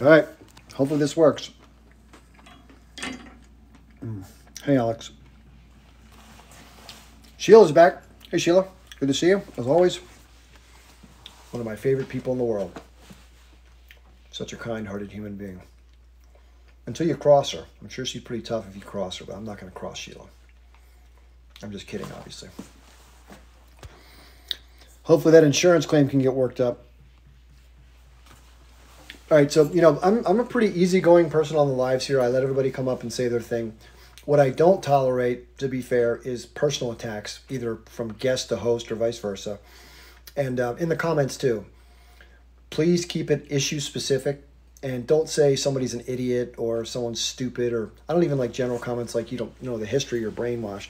All right. Hopefully this works. Hey, Alex. Sheila's back. Hey, Sheila. Good to see you, as always. One of my favorite people in the world. Such a kind-hearted human being. Until you cross her. I'm sure she's pretty tough if you cross her, but I'm not going to cross Sheila. I'm just kidding, obviously. Hopefully that insurance claim can get worked up. All right, so, I'm a pretty easygoing person on the lives here. I let everybody come up and say their thing. What I don't tolerate, to be fair, is personal attacks, either from guest to host or vice versa. And in the comments, too. Please keep it issue specific and don't say somebody's an idiot or someone's stupid, or I don't even like general comments like you don't know the history or brainwashed.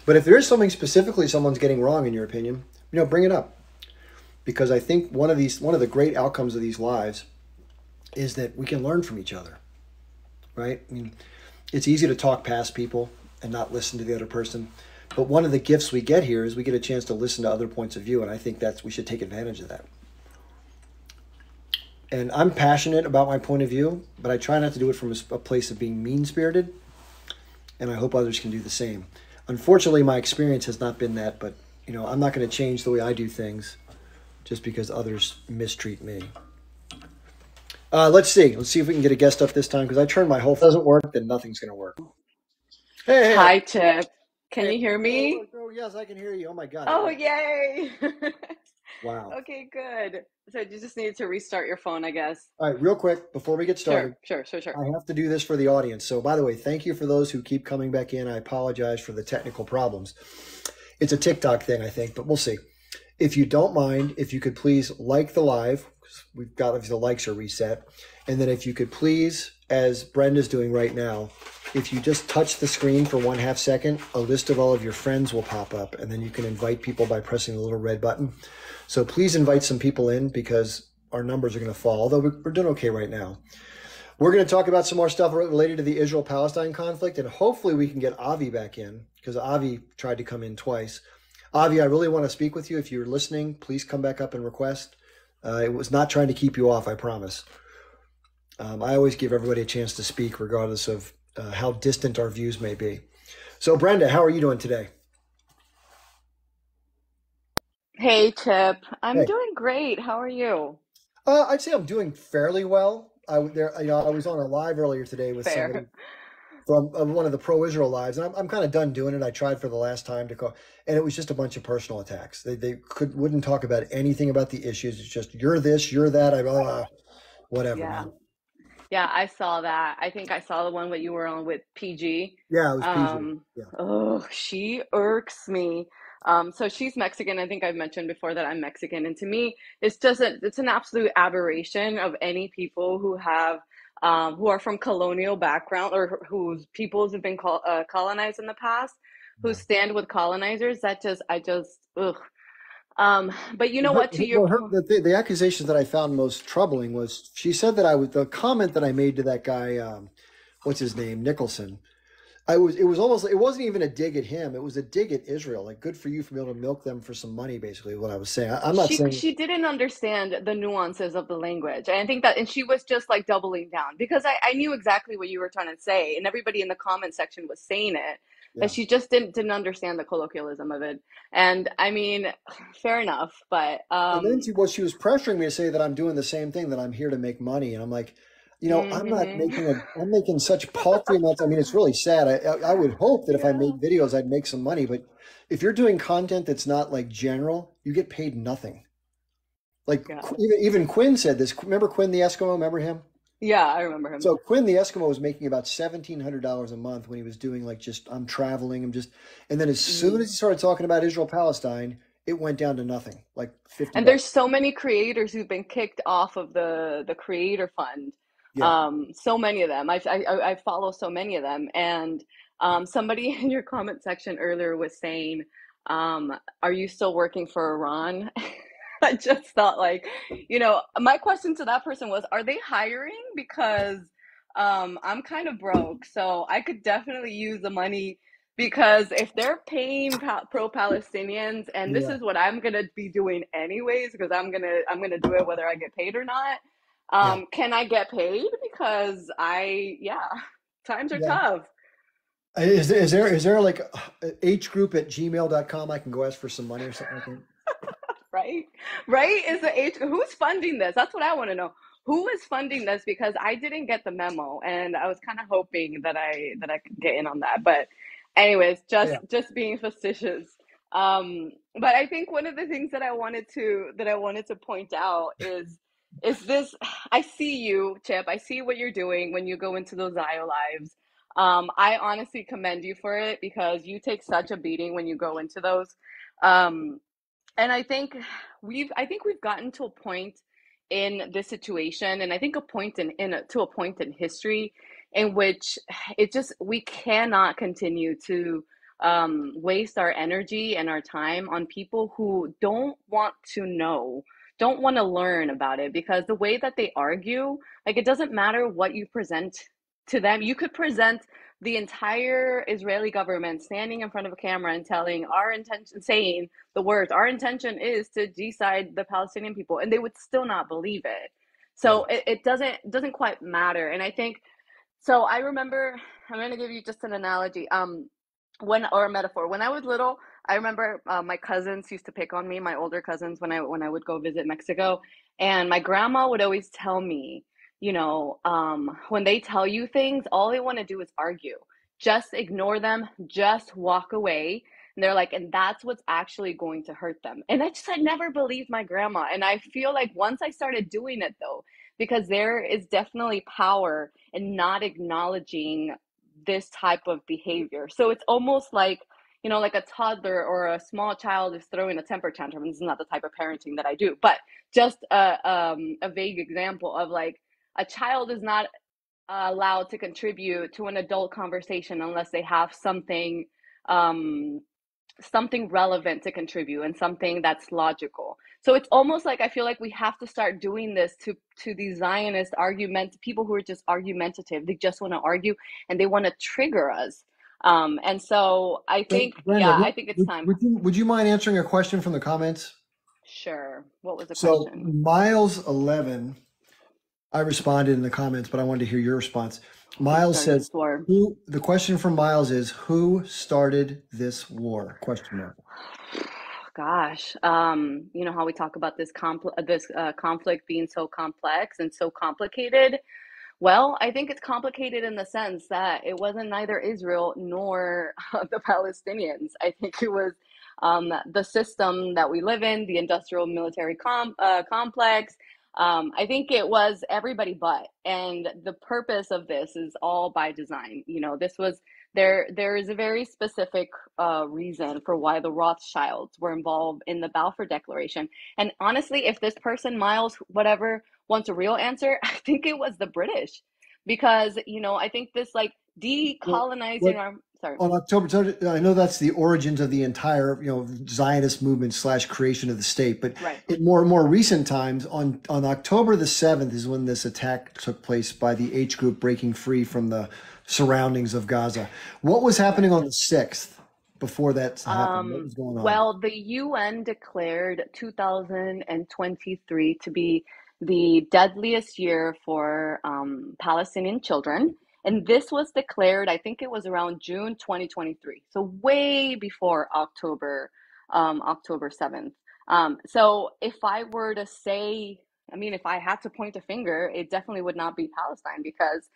But if there is something specifically someone's getting wrong in your opinion, bring it up. Because I think one of the great outcomes of these lives is that we can learn from each other, right? I mean, it's easy to talk past people and not listen to the other person. But one of the gifts we get here is we get a chance to listen to other points of view. And I think we should take advantage of that. And I'm passionate about my point of view, but I try not to do it from a place of being mean-spirited. And I hope others can do the same. Unfortunately, my experience has not been that, but I'm not going to change the way I do things just because others mistreat me. Let's see. Let's see if we can get a guest up this time because I turned my whole. If it doesn't work, then nothing's going to work. Hey, hey. Hi, Chip. Can Hey. you hear me? Oh, yes, I can hear you. Oh my God. Oh, yay. Wow. Okay, good. So you just need to restart your phone, I guess. All right, real quick before we get started. Sure. I have to do this for the audience. So, by the way, thank you for those who keep coming back in. I apologize for the technical problems. It's a TikTok thing, I think, but we'll see. If you don't mind, if you could please like the live, because we've got if the likes are reset, and then if you could please, as Brenda's doing right now, if you just touch the screen for 1/2 second, a list of all of your friends will pop up, and then you can invite people by pressing the little red button. So please invite some people in because our numbers are going to fall, although we're doing okay right now. We're going to talk about some more stuff related to the Israel-Palestine conflict, and hopefully we can get Avi back in because Avi tried to come in twice. Avi, I really want to speak with you. If you're listening, please come back up and request. It was not trying to keep you off, I promise. I always give everybody a chance to speak regardless of how distant our views may be. So Brenda, how are you doing today? Hey, Chip. I'm Hey. doing great. How are you? I'd say I'm doing fairly well. I was on a live earlier today with somebody Fair. from one of the pro-Israel lives, and I'm kind of done doing it. I tried for the last time to call, and it was just a bunch of personal attacks. They wouldn't talk about anything about the issues. It's just you're this, you're that. Whatever, Yeah. man. Yeah, I saw that. I think I saw the one that you were on with PG. Yeah, it was PG. Yeah, Oh, she irks me. So she's Mexican. I think I've mentioned before that I'm Mexican, and to me, it's an absolute aberration of any people who are from colonial background or whose peoples have been colonized in the past, who yeah. stand with colonizers. I just ugh. But you know Her, what? To your well, point. the accusations that I found most troubling was she said that the comment that I made to that guy, what's his name, Nicholson. It was almost, it wasn't even a dig at him. It was a dig at Israel. Like, good for you for being able to milk them for some money, basically, what I was saying. I'm not saying, She didn't understand the nuances of the language. And I think that, and she was just like doubling down because I knew exactly what you were trying to say, and everybody in the comment section was saying it, that yeah. she just didn't understand the colloquialism of it. And I mean, fair enough, but And then she was pressuring me to say that I'm doing the same thing, that I'm here to make money. And I'm like, I'm not mhm. I'm making such paltry amounts. I mean, it's really sad. I would hope that if I Yeah. made videos, I'd make some money. But if you're doing content that's not like general, you get paid nothing. Like Yeah. even Quinn said this. Remember Quinn the Eskimo? Remember him? Yeah, I remember him. So Quinn the Eskimo was making about $1,700 a month when he was doing like just I'm traveling, and then as soon as Mhm. he started talking about Israel Palestine, it went down to nothing, like 50 And there's bucks. so many creators who've been kicked off of the creator fund. Yeah. So many of them. I follow so many of them. And somebody in your comment section earlier was saying, "Are you still working for Iran?" I just thought, like, my question to that person was, "Are they hiring?" Because I'm kind of broke, so I could definitely use the money because if they're paying pro-Palestinians, and this Yeah. is what I'm gonna be doing anyways, because I'm gonna do it whether I get paid or not. Yeah. Can I get paid? Because yeah, times are Yeah. tough. Is there like hgroup@gmail.com I can go ask for some money or something like that? Right? Right? Is the age who's funding this? That's what I want to know. Who is funding this? Because I didn't get the memo, and I was kind of hoping that I could get in on that. But anyways, Yeah. just being facetious. But I think one of the things that I wanted to point out is this. I see you, Chip. I see what you're doing when you go into those IO lives. I honestly commend you for it because you take such a beating when you go into those. Um, and I think we've gotten to a point in this situation, and I think a point to a point in history in which it just we cannot continue to waste our energy and our time on people who don't want to know, don't want to learn about it, because the way that they argue, like, it doesn't matter what you present to them. You could present the entire Israeli government standing in front of a camera and telling our intention, saying the words, our intention is to decide the Palestinian people, and they would still not believe it. Yeah. So it doesn't quite matter. And I think so. I remember, I'm going to give you just an analogy. When or a metaphor. When I was little, I remember my cousins used to pick on me, my older cousins, when I would go visit Mexico, and my grandma would always tell me, when they tell you things, all they want to do is argue. Just ignore them, just walk away. And they're like, and that's what's actually going to hurt them. And I never believed my grandma. And I feel like once I started doing it though, because there is definitely power in not acknowledging this type of behavior. So it's almost like, like a toddler or a small child is throwing a temper tantrum. This is not the type of parenting that I do, but just a vague example of, like, a child is not allowed to contribute to an adult conversation unless they have um, something relevant to contribute and something that's logical. So it's almost like I feel like we have to start doing this to these Zionist argument people who are just argumentative. They just want to argue and they want to trigger us. And so I So, think, Brenda, yeah, I think it's time. would you mind answering a question from the comments? Sure. What was the So, question? Miles 11, I responded in the comments, but I wanted to hear your response. Who Miles started says, this war? the question from Miles is, who started this war? Question mark. Gosh, you know how we talk about this conflict being so complex and so complicated. Well, I think it's complicated in the sense that it wasn't neither Israel nor the Palestinians. I think it was the system that we live in, the industrial military complex. I think it was everybody but. And the purpose of this is all by design. This was there is a very specific reason for why the Rothschilds were involved in the Balfour Declaration. And honestly, if this person, Miles, whatever, wants a real answer, I think it was the British, because I think this, like, Well, what decolonizing our sorry. on October 3rd, I know that's the origins of the entire, Zionist movement / creation of the state. But Right. in more recent times, on October the 7th is when this attack took place by the H group breaking free from the surroundings of Gaza. What was happening Right. on the 6th before that happened? What was going on? Well, the UN declared 2023 to be the deadliest year for Palestinian children. And this was declared, I think it was around June 2023. So way before October 7th. So if I were to say, I mean, if I had to point a finger, it definitely would not be Palestine, because,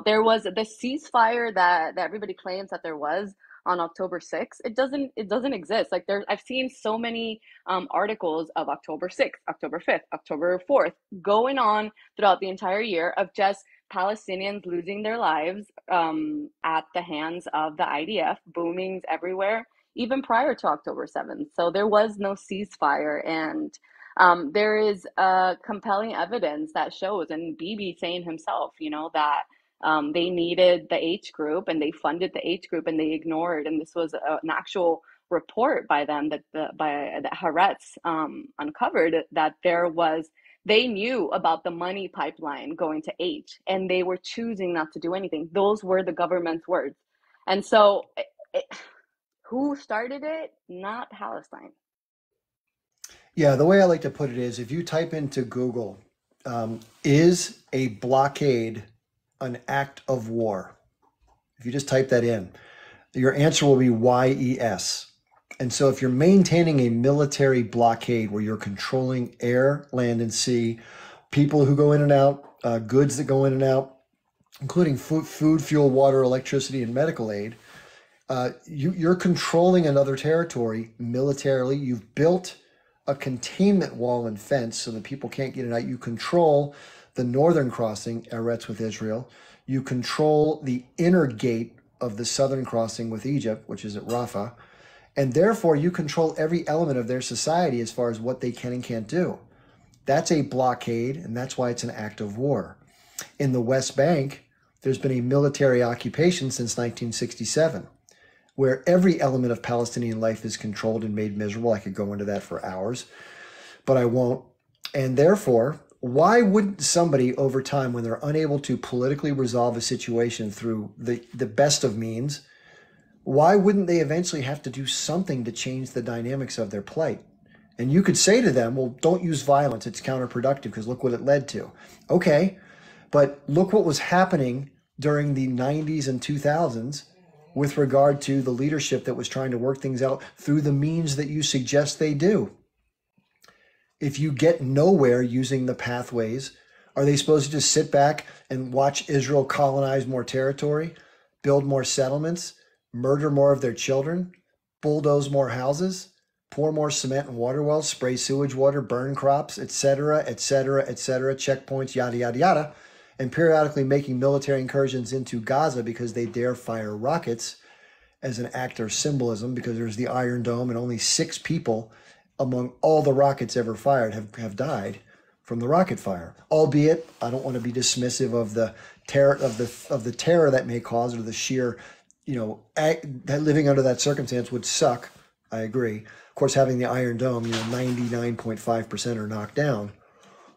there was the ceasefire that everybody claims that there was on October 6th. It doesn't exist. Like, I've seen so many articles of October 6th, October 5th, October 4th going on throughout the entire year of just Palestinians losing their lives at the hands of the IDF, boomings everywhere, even prior to October 7th. So there was no ceasefire. And there is compelling evidence that shows, and Bibi saying himself, that they needed the H group and they funded the H group and they ignored. And this was an actual report by them that Haaretz uncovered, that they knew about the money pipeline going to H and they were choosing not to do anything. Those were the government's words. And so, it, who started it? Not Palestine. Yeah, the way I like to put it is if you type into Google Is a blockade an act of war? If you just type that in, your answer will be YES. And so if you're maintaining a military blockade where you're controlling air, land, and sea, people who go in and out, goods that go in and out, including food, fuel, water, electricity, and medical aid, you're controlling another territory militarily. You've built a containment wall and fence so that people can't get it out. You control the northern crossing, Eretz with Israel. You control the inner gate of the southern crossing with Egypt, which is at Rafah. And therefore, you control every element of their society as far as what they can and can't do. That's a blockade, and that's why it's an act of war. In the West Bank, there's been a military occupation since 1967, where every element of Palestinian life is controlled and made miserable. I could go into that for hours, but I won't. And therefore, why wouldn't somebody over time, when they're unable to politically resolve a situation through the best of means, why wouldn't they eventually have to do something to change the dynamics of their plight? And you could say to them, well, don't use violence. It's counterproductive because look what it led to. Okay, but look what was happening during the 90s and 2000s with regard to the leadership that was trying to work things out through the means that you suggest they do. If you get nowhere using the pathways, are they supposed to just sit back and watch Israel colonize more territory, build more settlements, murder more of their children, bulldoze more houses, pour more cement and water wells, spray sewage water, burn crops, etc., etc., etc., checkpoints, yada, yada, yada, and periodically making military incursions into Gaza because they dare fire rockets as an act or symbolism because there's the Iron Dome and only 6 people among all the rockets ever fired have died from the rocket fire. Albeit, I don't want to be dismissive of the terror of the terror that may cause or the sheer, that living under that circumstance would suck. I agree. Of course, having the Iron Dome, 99.5% are knocked down,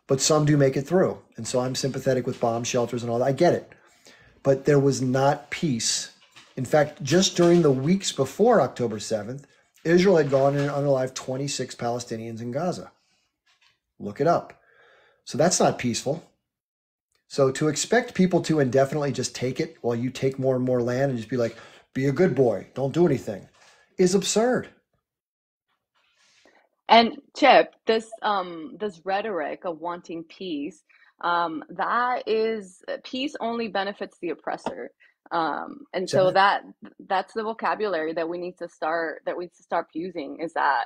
but some do make it through. And so I'm sympathetic with bomb shelters and all that. I get it. But there was not peace. In fact, just during the weeks before October 7th, Israel had gone and unalived 26 Palestinians in Gaza. Look it up. So that's not peaceful. So to expect people to indefinitely just take it while you take more and more land and just be like, be a good boy, don't do anything, is absurd. And Chip, this rhetoric of wanting peace, that is peace only benefits the oppressor. And so Exactly. that's the vocabulary that we need to start using is that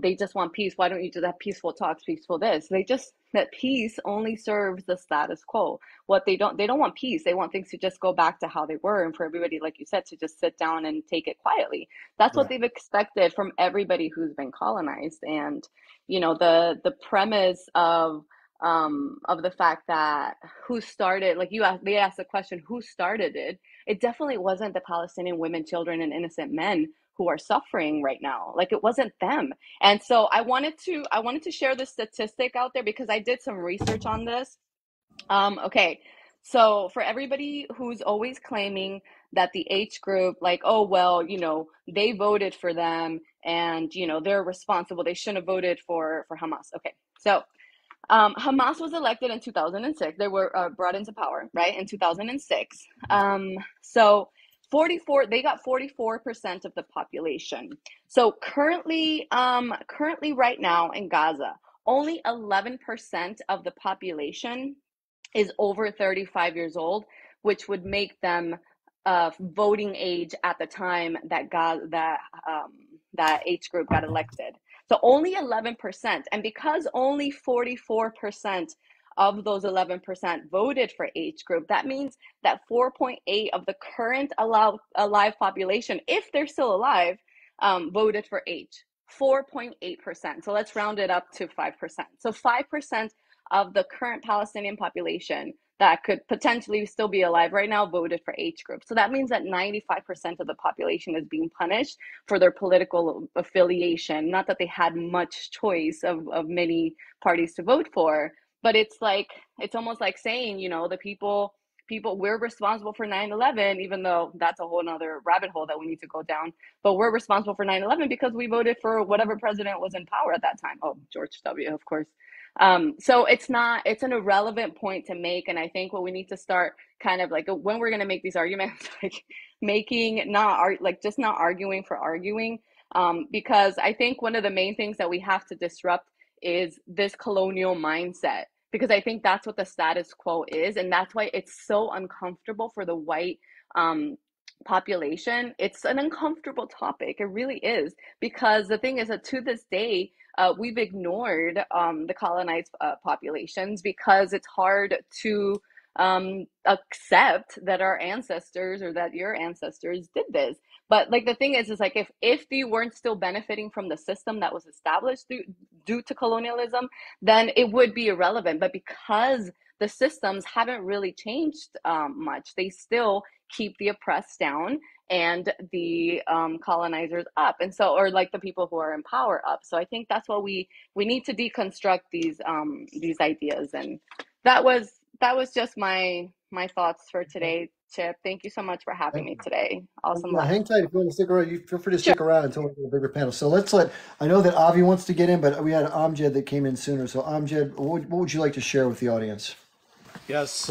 they just want peace. Why don't you do that peaceful talks, peaceful this? They just that peace only serves the status quo. What they don't want peace. They want things to just go back to how they were, and for everybody, like you said, to just sit down and take it quietly. That's what Right. they've expected from everybody who's been colonized. And the premise of the fact that who started, like they asked the question, who started it? It definitely wasn't the Palestinian women, children, and innocent men who are suffering right now. Like it wasn't them. And so I wanted to share this statistic out there because I did some research on this. Okay. So for everybody who's always claiming that the H group, like, oh, well, they voted for them and, they're responsible. They shouldn't have voted for Hamas. Okay. So Hamas was elected in 2006. They were brought into power, right, in 2006. So 44, they got 44% of the population. So currently right now in Gaza, only 11% of the population is over 35 years old, which would make them voting age at the time that that H group got elected. So only 11%. And because only 44% of those 11% voted for H group, that means that 4.8 of the current alive population, if they're still alive, voted for H. 4.8%. So let's round it up to 5%. So 5% of the current Palestinian population that could potentially still be alive right now voted for H group. So that means that 95% of the population is being punished for their political affiliation. Not that they had much choice of many parties to vote for, but it's almost like saying, the we're responsible for 9/11, even though that's a whole nother rabbit hole that we need to go down. But we're responsible for 9/11 because we voted for whatever president was in power at that time. Oh, George W., of course. So it's an irrelevant point to make. And I think what we need to start kind of like when we're going to make these arguments, like just not arguing for arguing. Because I think one of the main things that we have to disrupt is this colonial mindset, because I think that's what the status quo is. And that's why it's so uncomfortable for the white population. It's an uncomfortable topic. It really is, because the thing is that to this day, we've ignored the colonized populations because it's hard to accept that our ancestors or that your ancestors did this. But like the thing is like if they weren't still benefiting from the system that was established due to colonialism, then it would be irrelevant. But because the systems haven't really changed much, they still keep the oppressed down and the colonizers up, and so, or like the people who are in power up. So I think that's what we need to deconstruct these ideas. And that was just my thoughts for today, Chip. Thank you so much for having me today. Awesome. Yeah, hang tight if you want to stick around. You feel free to stick around until we get a bigger panel. So I know that Avi wants to get in, but we had Amjad that came in sooner. So Amjad, what would you like to share with the audience? Yes.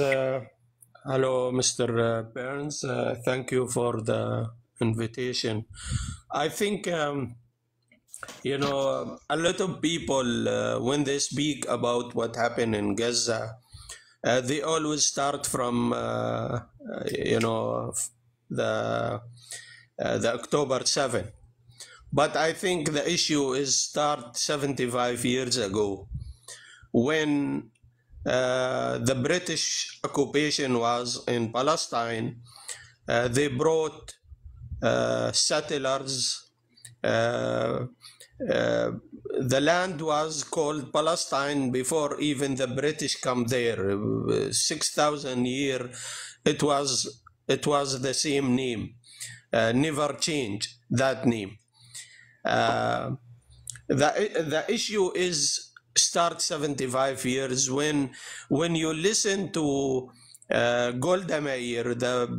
Hello, Mr. Burns. Thank you for the invitation. I think, a lot of people, when they speak about what happened in Gaza, they always start from, the October 7. But I think the issue is start 75 years ago, when the British occupation was in Palestine. They brought settlers. The land was called Palestine before even the British come there. 6,000 years, it was the same name. Never changed that name. The issue is start 75 years when you listen to Golda Meir, the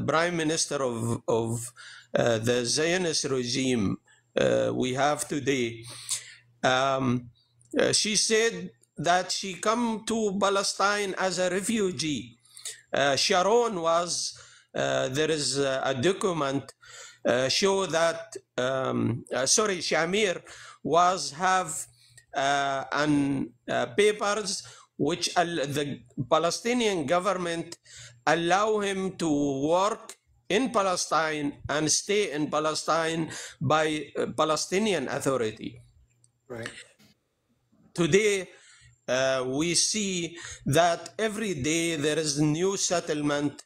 prime minister of the Zionist regime we have today. She said that she come to Palestine as a refugee. Sharon was, there is a document show that, Shamir was have papers which the Palestinian government allow him to work in Palestine and stay in Palestine by Palestinian Authority. Right. Today, we see that every day there is new settlement,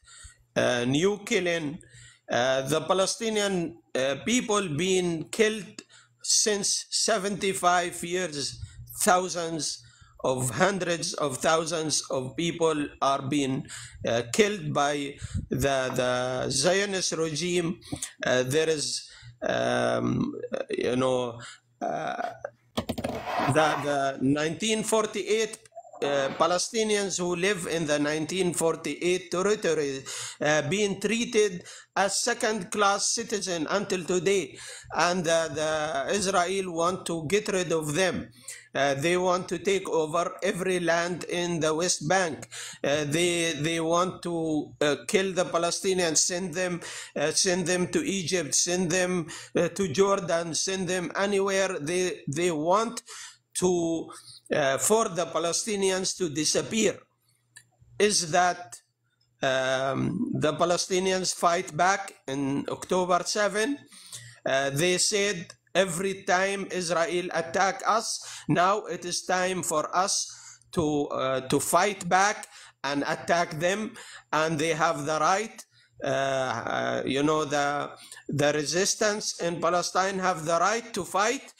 new killing. The Palestinian people being killed since 75 years, hundreds of thousands of people are being killed by the Zionist regime. There is, the 1948 Palestinians who live in the 1948 territory being treated as second-class citizens until today, and the Israel want to get rid of them. They want to take over every land in the West Bank. They want to kill the Palestinians, send them to Egypt, send them to Jordan, send them anywhere they want to. For the Palestinians to disappear. Is that the Palestinians fight back in October 7? They said every time Israel attack us, now it is time for us to fight back and attack them, and they have the right. The resistance in Palestine have the right to fight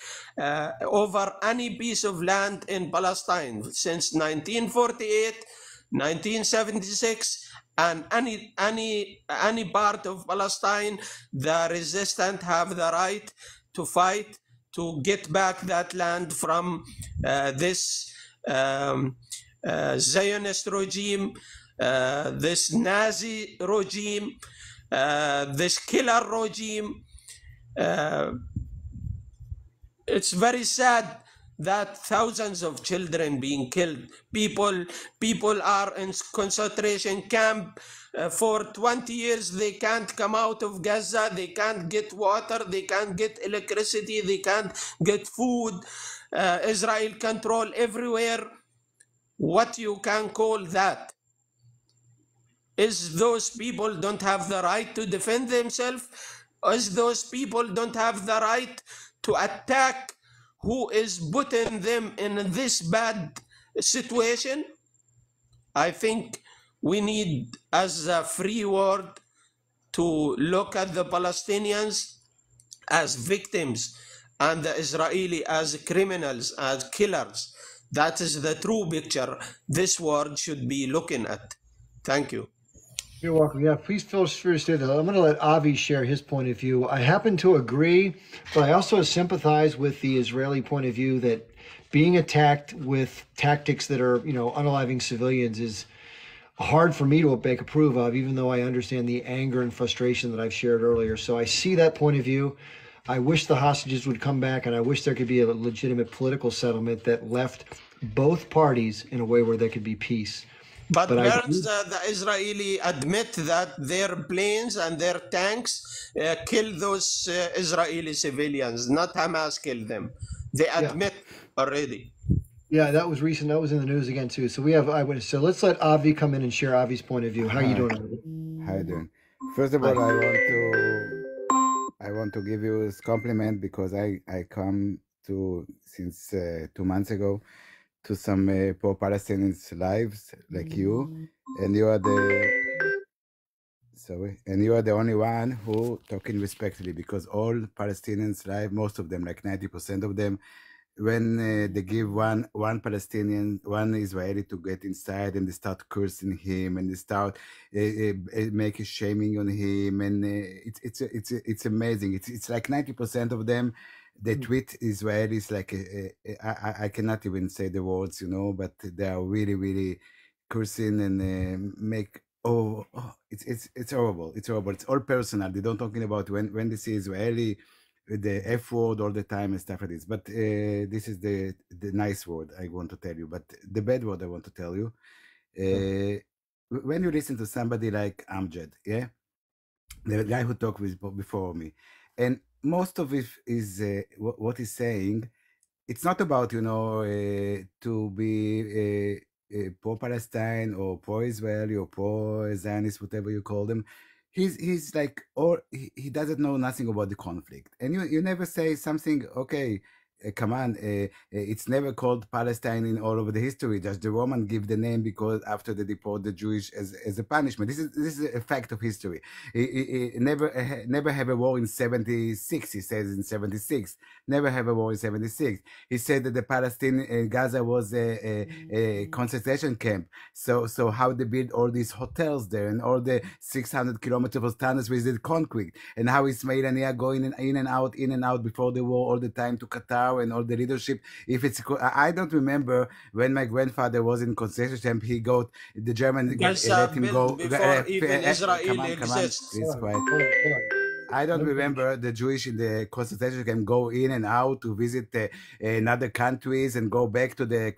over any piece of land in Palestine since 1948, 1976, and any part of Palestine. The resistant have the right to fight to get back that land from this Zionist regime. this Nazi regime, this killer regime. It's very sad that thousands of children being killed. People are in concentration camp for 20 years. They can't come out of Gaza. They can't get water. They can't get electricity. They can't get food. Israel control everywhere. What you can call that? Is those people don't have the right to defend themselves? Is those people don't have the right to attack who is putting them in this bad situation? I think we need, as a free world, to look at the Palestinians as victims and the Israeli as criminals, as killers. That is the true picture this world should be looking at. Thank you. You're welcome. Yeah, please feel free to stay there. I'm going to let Avi share his point of view. I happen to agree, but I also sympathize with the Israeli point of view that being attacked with tactics that are, unaliving civilians is hard for me to approve of, even though I understand the anger and frustration that I've shared earlier. So I see that point of view. I wish the hostages would come back, and I wish there could be a legitimate political settlement that left both parties in a way where there could be peace. But where does the Israeli admit that their planes and their tanks kill those Israeli civilians, not Hamas killed them? They admit already. Yeah, that was recent. That was in the news again too. So we have eyewitness. So let's let Avi come in and share Avi's point of view. How are you doing, Avi? How you doing? First of all, I want to give you a compliment because I come to since 2 months ago to some pro-Palestinians lives like you, and you are the only one who talking respectfully, because all Palestinians live, most of them, like 90% of them, when they give one Palestinian, one Israeli to get inside, and they start cursing him, and they start making shaming on him, and it's amazing. It's like 90% of them. They tweet Israelis like I cannot even say the words, but they are really, really cursing and make it's horrible. It's horrible. It's all personal. They don't talking about when they see Israeli, the F word all the time and stuff like this. But this is the nice word I want to tell you. But the bad word I want to tell you, when you listen to somebody like Amjad, the guy who talked before me, and most of it is what he's saying. It's not about to be pro-Palestine or pro-Israeli or pro-Zionist, whatever you call them. He's like, or he doesn't know nothing about the conflict, and you never say something. Okay, come on, it's never called Palestine in all over the history. Just the Roman give the name because after they deport the Jewish as a punishment. This is a fact of history. He never have a war in 76. He says in 76. Never have a war in 76. He said that the Palestine Gaza was a concentration camp. So how they build all these hotels there and all the 600 kilometers of tunnels with the concrete, and how Ismail Haniyeh going in and out before the war all the time to Qatar and all the leadership. I don't remember when my grandfather was in concentration camp, he got the German let him go before even Israel exists. Please quiet. I don't remember the Jewish in the concentration camp go in and out to visit another countries and go back to the.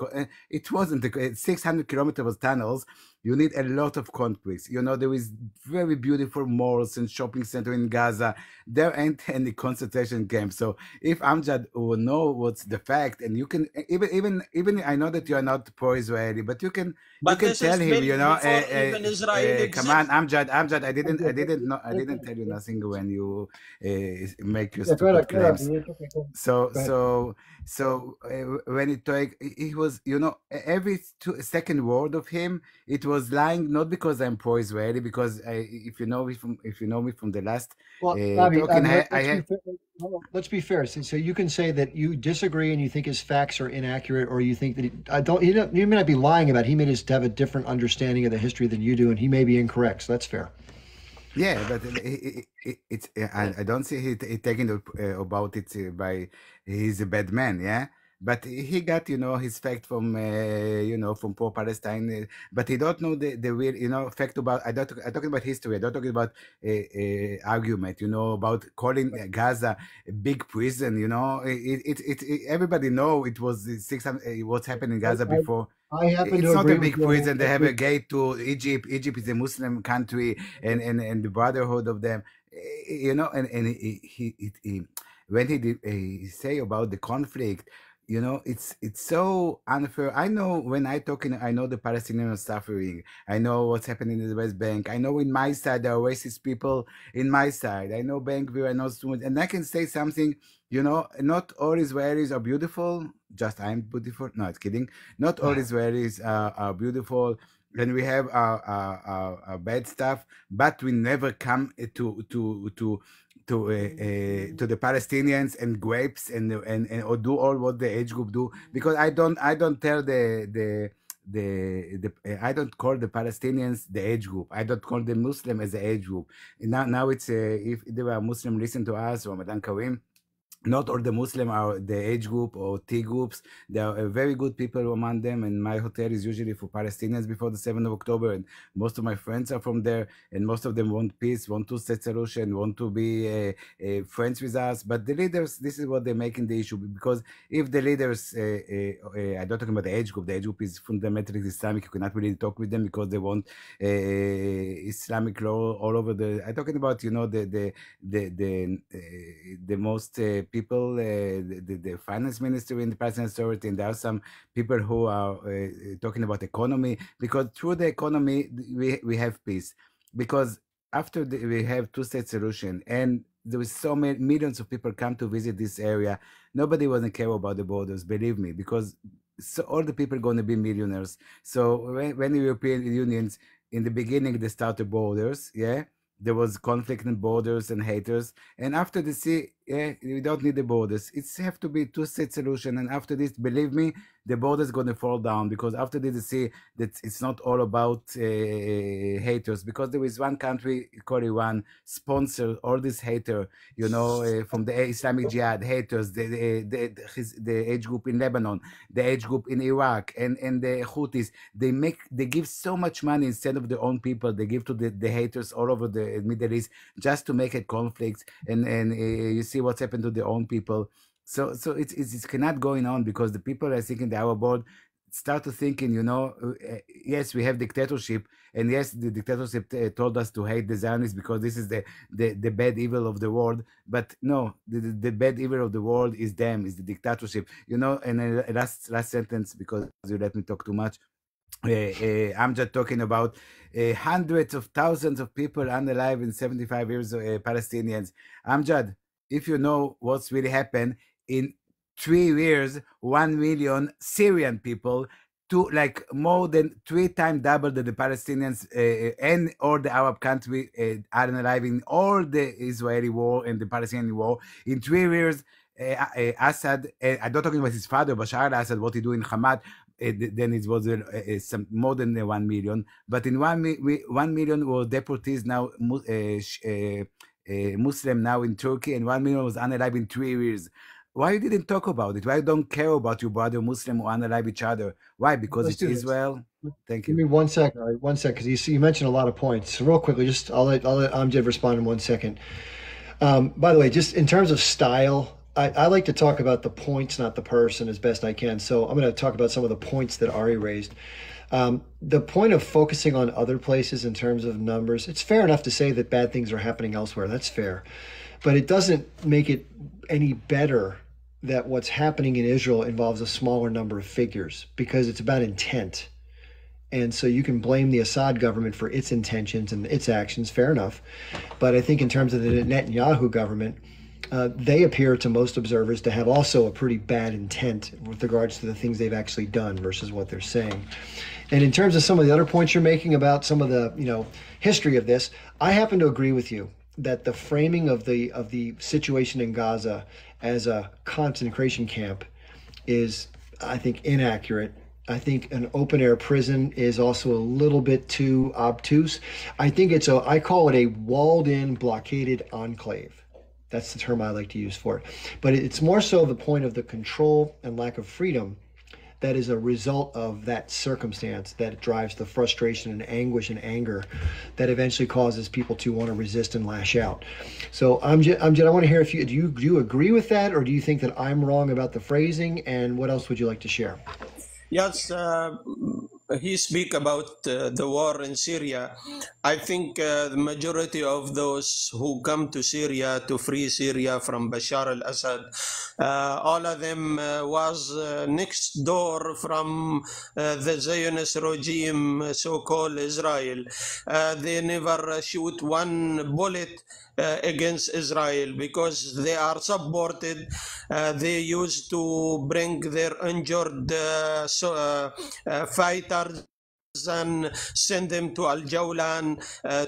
It wasn't 600 kilometers of tunnels. You need a lot of concrete. There is very beautiful malls and shopping center in Gaza. There ain't any concentration camp. So if Amjad will know what's the fact, and you can even I know that you are not pro-Israeli, but you can tell him, even Israel come on, Amjad, I didn't tell you nothing when you make your stupid claims. So when he talk, he was, every second word of him, it was lying, not because I'm pro-Israeli, because if you know me from the last let's be fair. So you can say that you disagree and you think his facts are inaccurate, or you think that you may not be lying about it. He may just have a different understanding of the history than you do, and he may be incorrect. So that's fair. Yeah, but I don't see he taking about it by he's a bad man. Yeah, but he got, his fact from, from pro-Palestine, but he don't know the real, fact about. I talking about history. I don't talking about argument, about calling Gaza a big prison. Everybody know it was 600. What's happened in Gaza before. I happen to It's not agree a big with you. prison. They have a gate to Egypt. Egypt is a Muslim country, and the brotherhood of them, and he when he say about the conflict, it's so unfair. I know when I know the Palestinians are suffering. I know what's happening in the West Bank. I know in my side there are racist people in my side. I know Ben Gvir, I know students, and I can say something. Not all Israelis are beautiful. Just I'm beautiful. No, it's kidding. Not all Israelis are beautiful. And we have our bad stuff, but we never come to the Palestinians and grapes and or do all what the age group do, because I don't tell I don't call the Palestinians the age group. I don't call the Muslim as the age group. And now it's if there are Muslim listen to us, Ramadan Kareem. Not all the Muslim are the age group or T groups. There are very good people among them, and my hotel is usually for Palestinians before the 7th of October, and most of my friends are from there, and most of them want peace, want two-state solution, want to be friends with us. But the leaders, this is what they're making the issue, because if the leaders, I'm not talking about the age group is fundamentally Islamic, you cannot really talk with them because they want Islamic law all over I'm talking about, the most people, the finance minister in the Palestinian Authority, and there are some people who are talking about economy, because through the economy we have peace, because after we have two-state solution and there is so many millions of people come to visit this area, nobody wasn't care about the borders, believe me, because all the people are going to be millionaires. So when the European Unions in the beginning they started borders, there was conflict in borders and haters, and after the sea, we don't need the borders. It's have to be two-state solution, and after this, believe me, the border is going to fall down, because after this, you see that it's not all about haters, because there is one country called Iran sponsor all this hater, from the Islamic Jihad haters, the age group in Lebanon, the age group in Iraq, and the Houthis. They give so much money instead of their own people. They give to the haters all over the Middle East just to make it conflicts, and you see what's happened to their own people. So it's cannot going on, because the people I think in the Arab world start to thinking, yes, we have dictatorship, and yes, the dictatorship told us to hate the Zionists because this is the bad evil of the world. But no, the bad evil of the world is them, is the dictatorship. And last sentence, because you let me talk too much. I'm just talking about hundreds of thousands of people unalive in 75 years of Palestinians. Amjad, if you know what's really happened in 3 years, 1 million Syrian people, to like more than 3 times double the Palestinians and all the Arab country are alive in all the Israeli war and the Palestinian war. In 3 years, Assad, I'm not talking about his father, Bashar al-Assad, what he do in Hamad, then it was some more than 1 million. But in 1 million were deportees now, Muslim now in Turkey, and 1 million was unalive in 3 years. Why you didn't talk about it? Why you don't care about your brother Muslim who unalive each other? Why? Because it's Israel? Thank you. Give me 1 second, all right, 1 second, because you mentioned a lot of points. So real quickly, I'll let Amjad respond in 1 second. By the way, just in terms of style, I like to talk about the points, not the person, as best I can. So I'm going to talk about some of the points that Ari raised. The point of focusing on other places in terms of numbers, it's fair enough to say that bad things are happening elsewhere. That's fair. But it doesn't make it any better that what's happening in Israel involves a smaller number of figures, because it's about intent. And so you can blame the Assad government for its intentions and its actions, fair enough. But I think in terms of the Netanyahu government, they appear to most observers to have also a pretty bad intent with regards to the things they've actually done versus what they're saying. And in terms of some of the other points you're making about some of the history of this, I happen to agree with you that the framing of the situation in Gaza as a concentration camp is, I think, inaccurate. I think an open air prison is also a little bit too obtuse. I think I call it a walled in, blockaded enclave. That's the term I like to use for it. But it's more so the point of the control and lack of freedom that is a result of that circumstance that drives the frustration and anguish and anger that eventually causes people to want to resist and lash out. So Amjad, I want to hear if do you agree with that, or do you think that I'm wrong about the phrasing, and what else would you like to share? Yes, he speak about the war in Syria. I think the majority of those who come to Syria to free Syria from Bashar al-Assad, all of them was next door from the Zionist regime, so-called Israel. They never shoot one bullet against Israel because they are supported. They used to bring their injured fighters and send them to Al Jawlan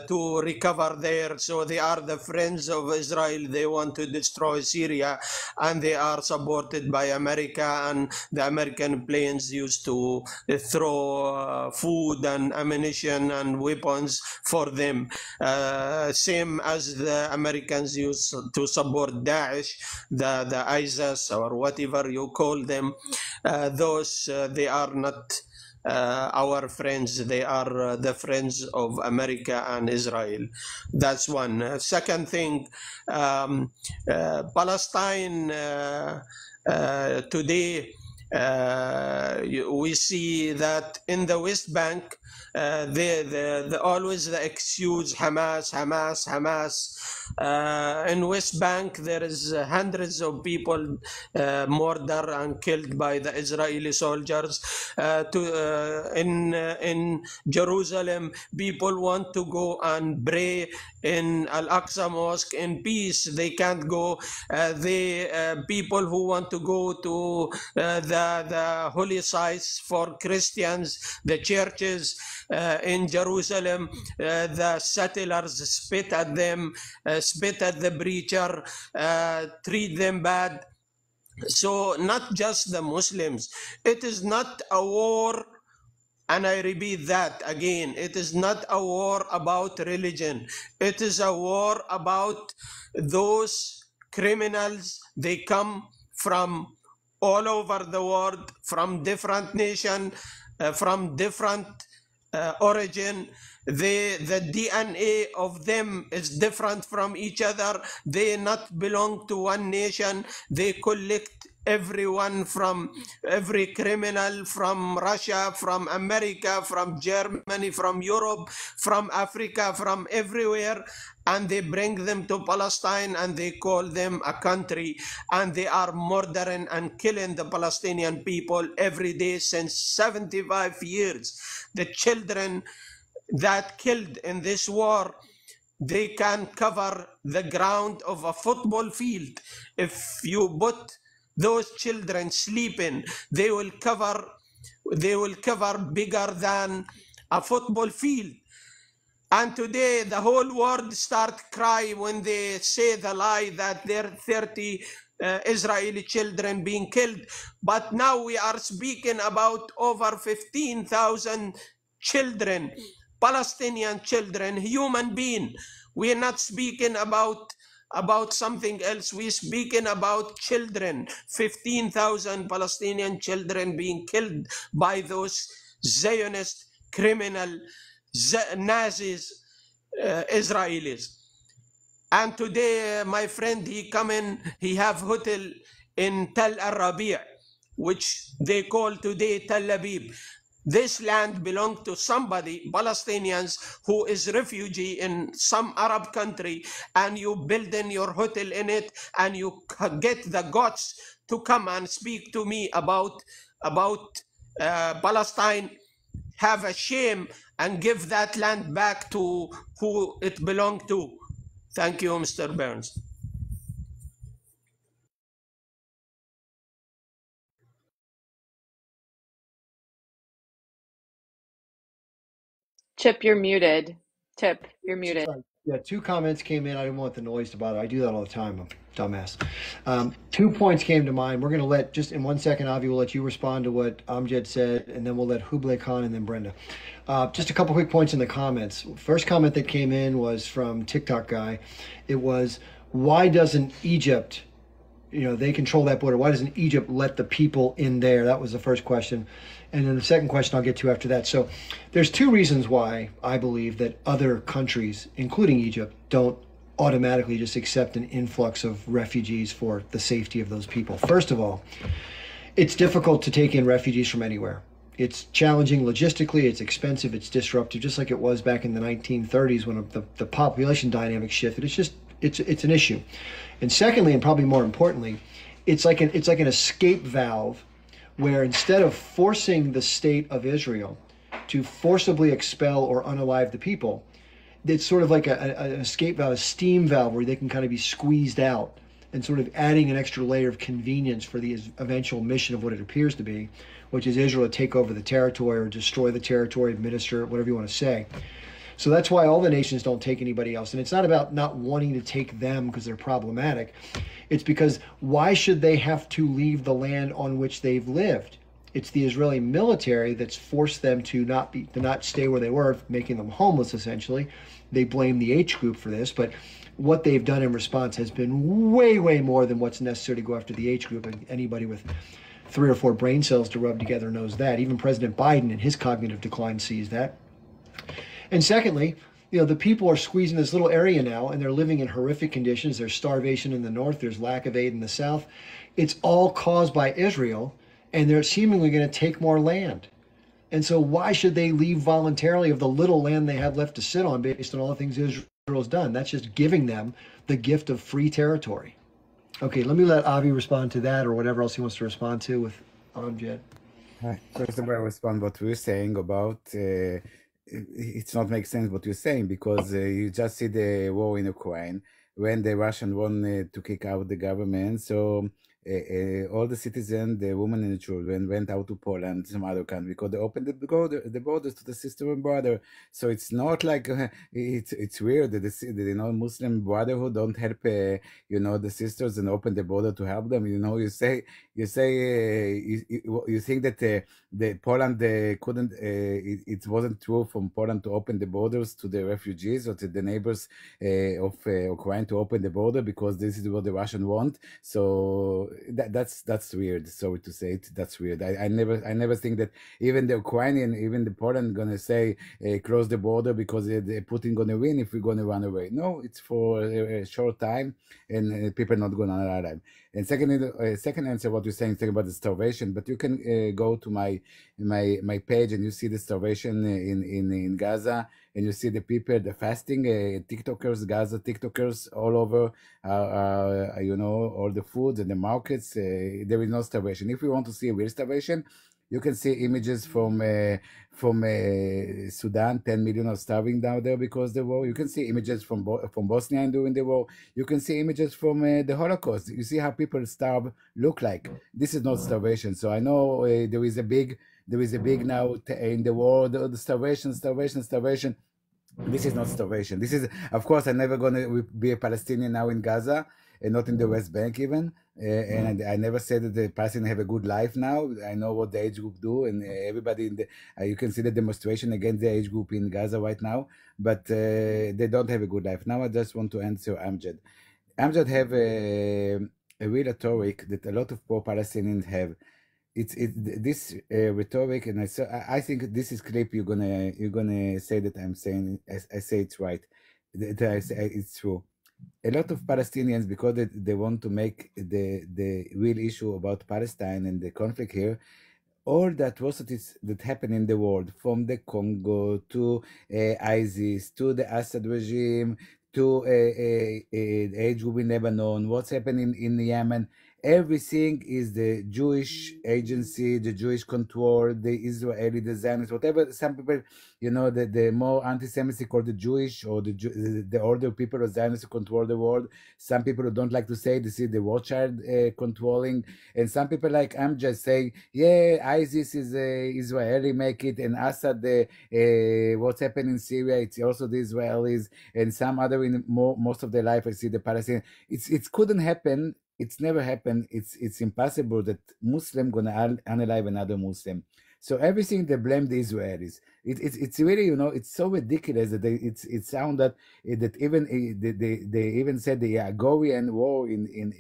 to recover there. So they are the friends of Israel. They want to destroy Syria, and they are supported by America, and the American planes used to throw food and ammunition and weapons for them. Same as the Americans used to support Daesh, the ISIS, or whatever you call them. Those, they are not our friends. They are the friends of America and Israel. That's one. Second thing, Palestine today, we see that in the West Bank, always the excuse Hamas. In West Bank, there is hundreds of people murdered and killed by the Israeli soldiers. In Jerusalem, people want to go and pray in Al-Aqsa Mosque in peace. They can't go. People who want to go to the holy sites for Christians, the churches in Jerusalem, the settlers spit at them, spit at the preacher, treat them bad. So not just the Muslims. It is not a war, and I repeat that again, it is not a war about religion. It is a war about those criminals. They come from all over the world, from different nations, from different origin. The DNA of them is different from each other. They not belong to one nation. They collect everyone, from every criminal from Russia, from America, from Germany, from Europe, from Africa, from everywhere, and they bring them to Palestine, and they call them a country, and they are murdering and killing the Palestinian people every day since 75 years. The children that killed in this war, they can cover the ground of a football field. If you put those children sleeping, they will cover bigger than a football field. And today the whole world start crying when they say the lie that there are 30 Israeli children being killed. But now we are speaking about over 15,000 children, Palestinian children, human beings. We are not speaking about something else. We're speaking about children, 15,000 Palestinian children being killed by those Zionist criminal Nazis, Israelis. And today, my friend, he have hotel in Tel Arabi, which they call today Tel Aviv. This land belongs to somebody, Palestinians, who is refugee in some Arab country, and you build in your hotel in it, and you get the guts to come and speak to me about Palestine. Have a shame and give that land back to who it belonged to. Thank you, Mr. Burns. Chip, you're muted. Chip, you're muted. Yeah, 2 comments came in. I didn't want the noise to bother. I do that all the time. I'm a dumbass. 2 points came to mind. We're going to let, just in 1 second, Avi, we'll let you respond to what Amjad said, and then we'll let Hublay Khan and then Brenda. Just a couple quick points in the comments. First comment that came in was from TikTok guy. It was, why doesn't Egypt, they control that border. Why doesn't Egypt let the people in there? That was the first question. And then the second question I'll get to after that. So there's two reasons why I believe that other countries, including Egypt, don't automatically just accept an influx of refugees for the safety of those people. First of all, it's difficult to take in refugees from anywhere. It's challenging logistically, it's expensive, it's disruptive, just like it was back in the 1930s when the population dynamic shifted. It's an issue. And secondly, and probably more importantly, it's like an escape valve where instead of forcing the state of Israel to forcibly expel or unalive the people, it's sort of like an escape valve, a steam valve where they can kind of be squeezed out, and sort of adding an extra layer of convenience for the eventual mission of what it appears to be, which is Israel to take over the territory or destroy the territory, administer it, whatever you want to say. So that's why all the nations don't take anybody else. And it's not about not wanting to take them because they're problematic. It's because why should they have to leave the land on which they've lived? It's the Israeli military that's forced them to not stay where they were, making them homeless essentially. They blame the H group for this, but what they've done in response has been way, way more than what's necessary to go after the H group. And anybody with 3 or 4 brain cells to rub together knows that. Even President Biden in his cognitive decline sees that. And secondly, the people are squeezed in this little area now, and they're living in horrific conditions. There's starvation in the north. There's lack of aid in the south. It's all caused by Israel, and they're seemingly going to take more land. And so why should they leave voluntarily of the little land they have left to sit on based on all the things Israel's done? That's just giving them the gift of free territory. Okay, let me let Avi respond to that or whatever else he wants to respond to with Amjad. Hi. First of all, I respond what we're saying about it's not make sense what you're saying, because you just see the war in Ukraine when the Russian wanted to kick out the government. So all the citizens, the women and the children, went out to Poland, some other country, because they opened the borders to the sister and brother. So it's not like it's weird that the Muslim Brotherhood don't help the sisters and open the border to help them. You say you think that the Poland couldn't. It wasn't true from Poland to open the borders to the refugees or to the neighbors of Ukraine to open the border because this is what the Russians want. So that's weird. Sorry to say it. That's weird. I never think that even the Ukrainian, even the Poland gonna say close the border because Putin gonna win if we're gonna run away. No, it's for a short time, and people not gonna arrive. And second answer, what you're saying about the starvation, but you can go to my page and you see the starvation in Gaza, and you see the people, the fasting, TikTokers, Gaza TikTokers all over, all the foods and the markets. There is no starvation. If you want to see a real starvation, you can see images from Sudan. 10 million are starving down there because of the war. You can see images from Bosnia during the war. You can see images from the Holocaust. You see how people starve look like. This is not starvation. So I know there is a big now in the world, the starvation. This is not starvation. This is, of course, I'm never going to be a Palestinian now in Gaza and not in the West Bank even. And I never said that the Palestinians have a good life now. I know what the age group do, and everybody you can see the demonstration against the age group in Gaza right now, but they don't have a good life. Now I just want to answer Amjad. Amjad have a real rhetoric that a lot of pro-Palestinians have. It's this rhetoric, and I think this is clip you're gonna say that I'm saying I say it's right, that I say it's true. A lot of Palestinians, because they want to make the real issue about Palestine and the conflict here, all the atrocities that happen in the world, from the Congo to ISIS to the Assad regime to age group in Lebanon, what's happening in Yemen, everything is the Jewish agency, the Jewish control, the Israeli, the Zionists, whatever. Some people, the more anti-Semitic call the Jewish or the older people of Zionists who control the world. Some people who don't like to say they see the Rothschild controlling, and some people like I'm just saying, yeah, ISIS is Israeli make it, and Assad, what's happening in Syria, it's also the Israelis, and some other in most of their life I see the Palestinians. It couldn't happen. It's never happened. It's impossible that Muslim gonna unalive another Muslim. So everything they blame the Israelis. It's really, you know, it's so ridiculous that it sounds that even they even said the Agorian war in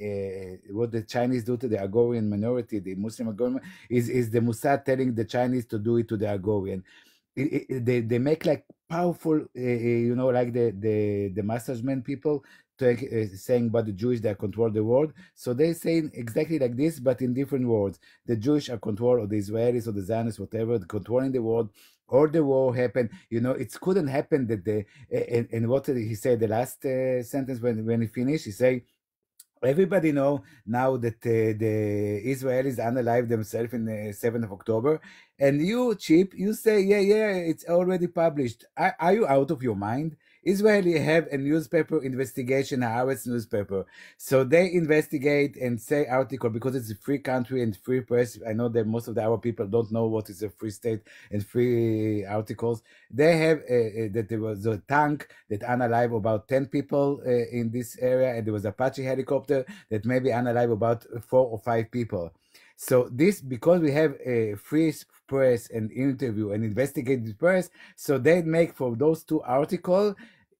what the Chinese do to the Agorian minority, the Muslim Agorian, is the Mossad telling the Chinese to do it to the Agorian. They make like powerful, you know, like the masterman people saying about the Jewish that control the world. So they saying exactly like this, but in different words. The Jewish are control, or the Israelis or the Zionists, whatever, controlling the world. Or the war happened, you know, it couldn't happen that and what did he say the last sentence when he finished? He say, everybody know now that the Israelis unalive themselves in the 7th of October, and you, Chip, you say, yeah, it's already published. Are you out of your mind? Israeli have a newspaper investigation, Haaretz newspaper. So they investigate and say article because it's a free country and free press. I know that most of our people don't know what is a free state and free articles. They have that there was a tank that unalive about 10 people in this area, and there was Apache helicopter that maybe unalive about 4 or 5 people. So this, because we have a free press and interview and investigative press, so they make for those 2 articles,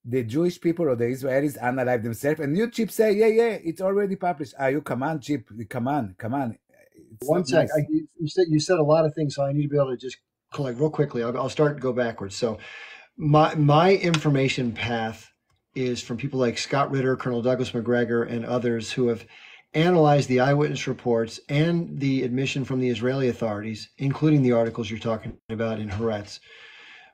the Jewish people or the Israelis unalive themselves, and you, Chip, say, yeah, it's already published. You come on, Chip, come on. It's One sec. nice. You said a lot of things, so I need to be able to just collect real quickly. I'll start and go backwards. So my information path is from people like Scott Ritter, Colonel Douglas Macgregor, and others who have analyzed the eyewitness reports and the admission from the Israeli authorities, including the articles you're talking about in Haaretz,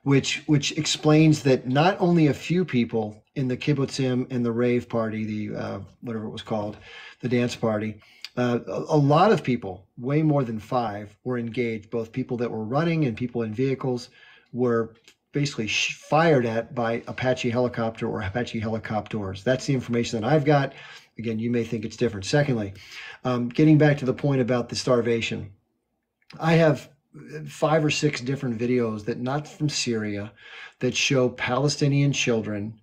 which explains that not only a few people in the kibbutzim and the rave party, the whatever it was called, the dance party, a lot of people, way more than 5, were engaged. Both people that were running and people in vehicles were basically fired at by Apache helicopter or Apache helicopters. That's the information that I've got. Again, you may think it's different. Secondly, getting back to the point about the starvation, I have 5 or 6 different videos that not from Syria that show Palestinian children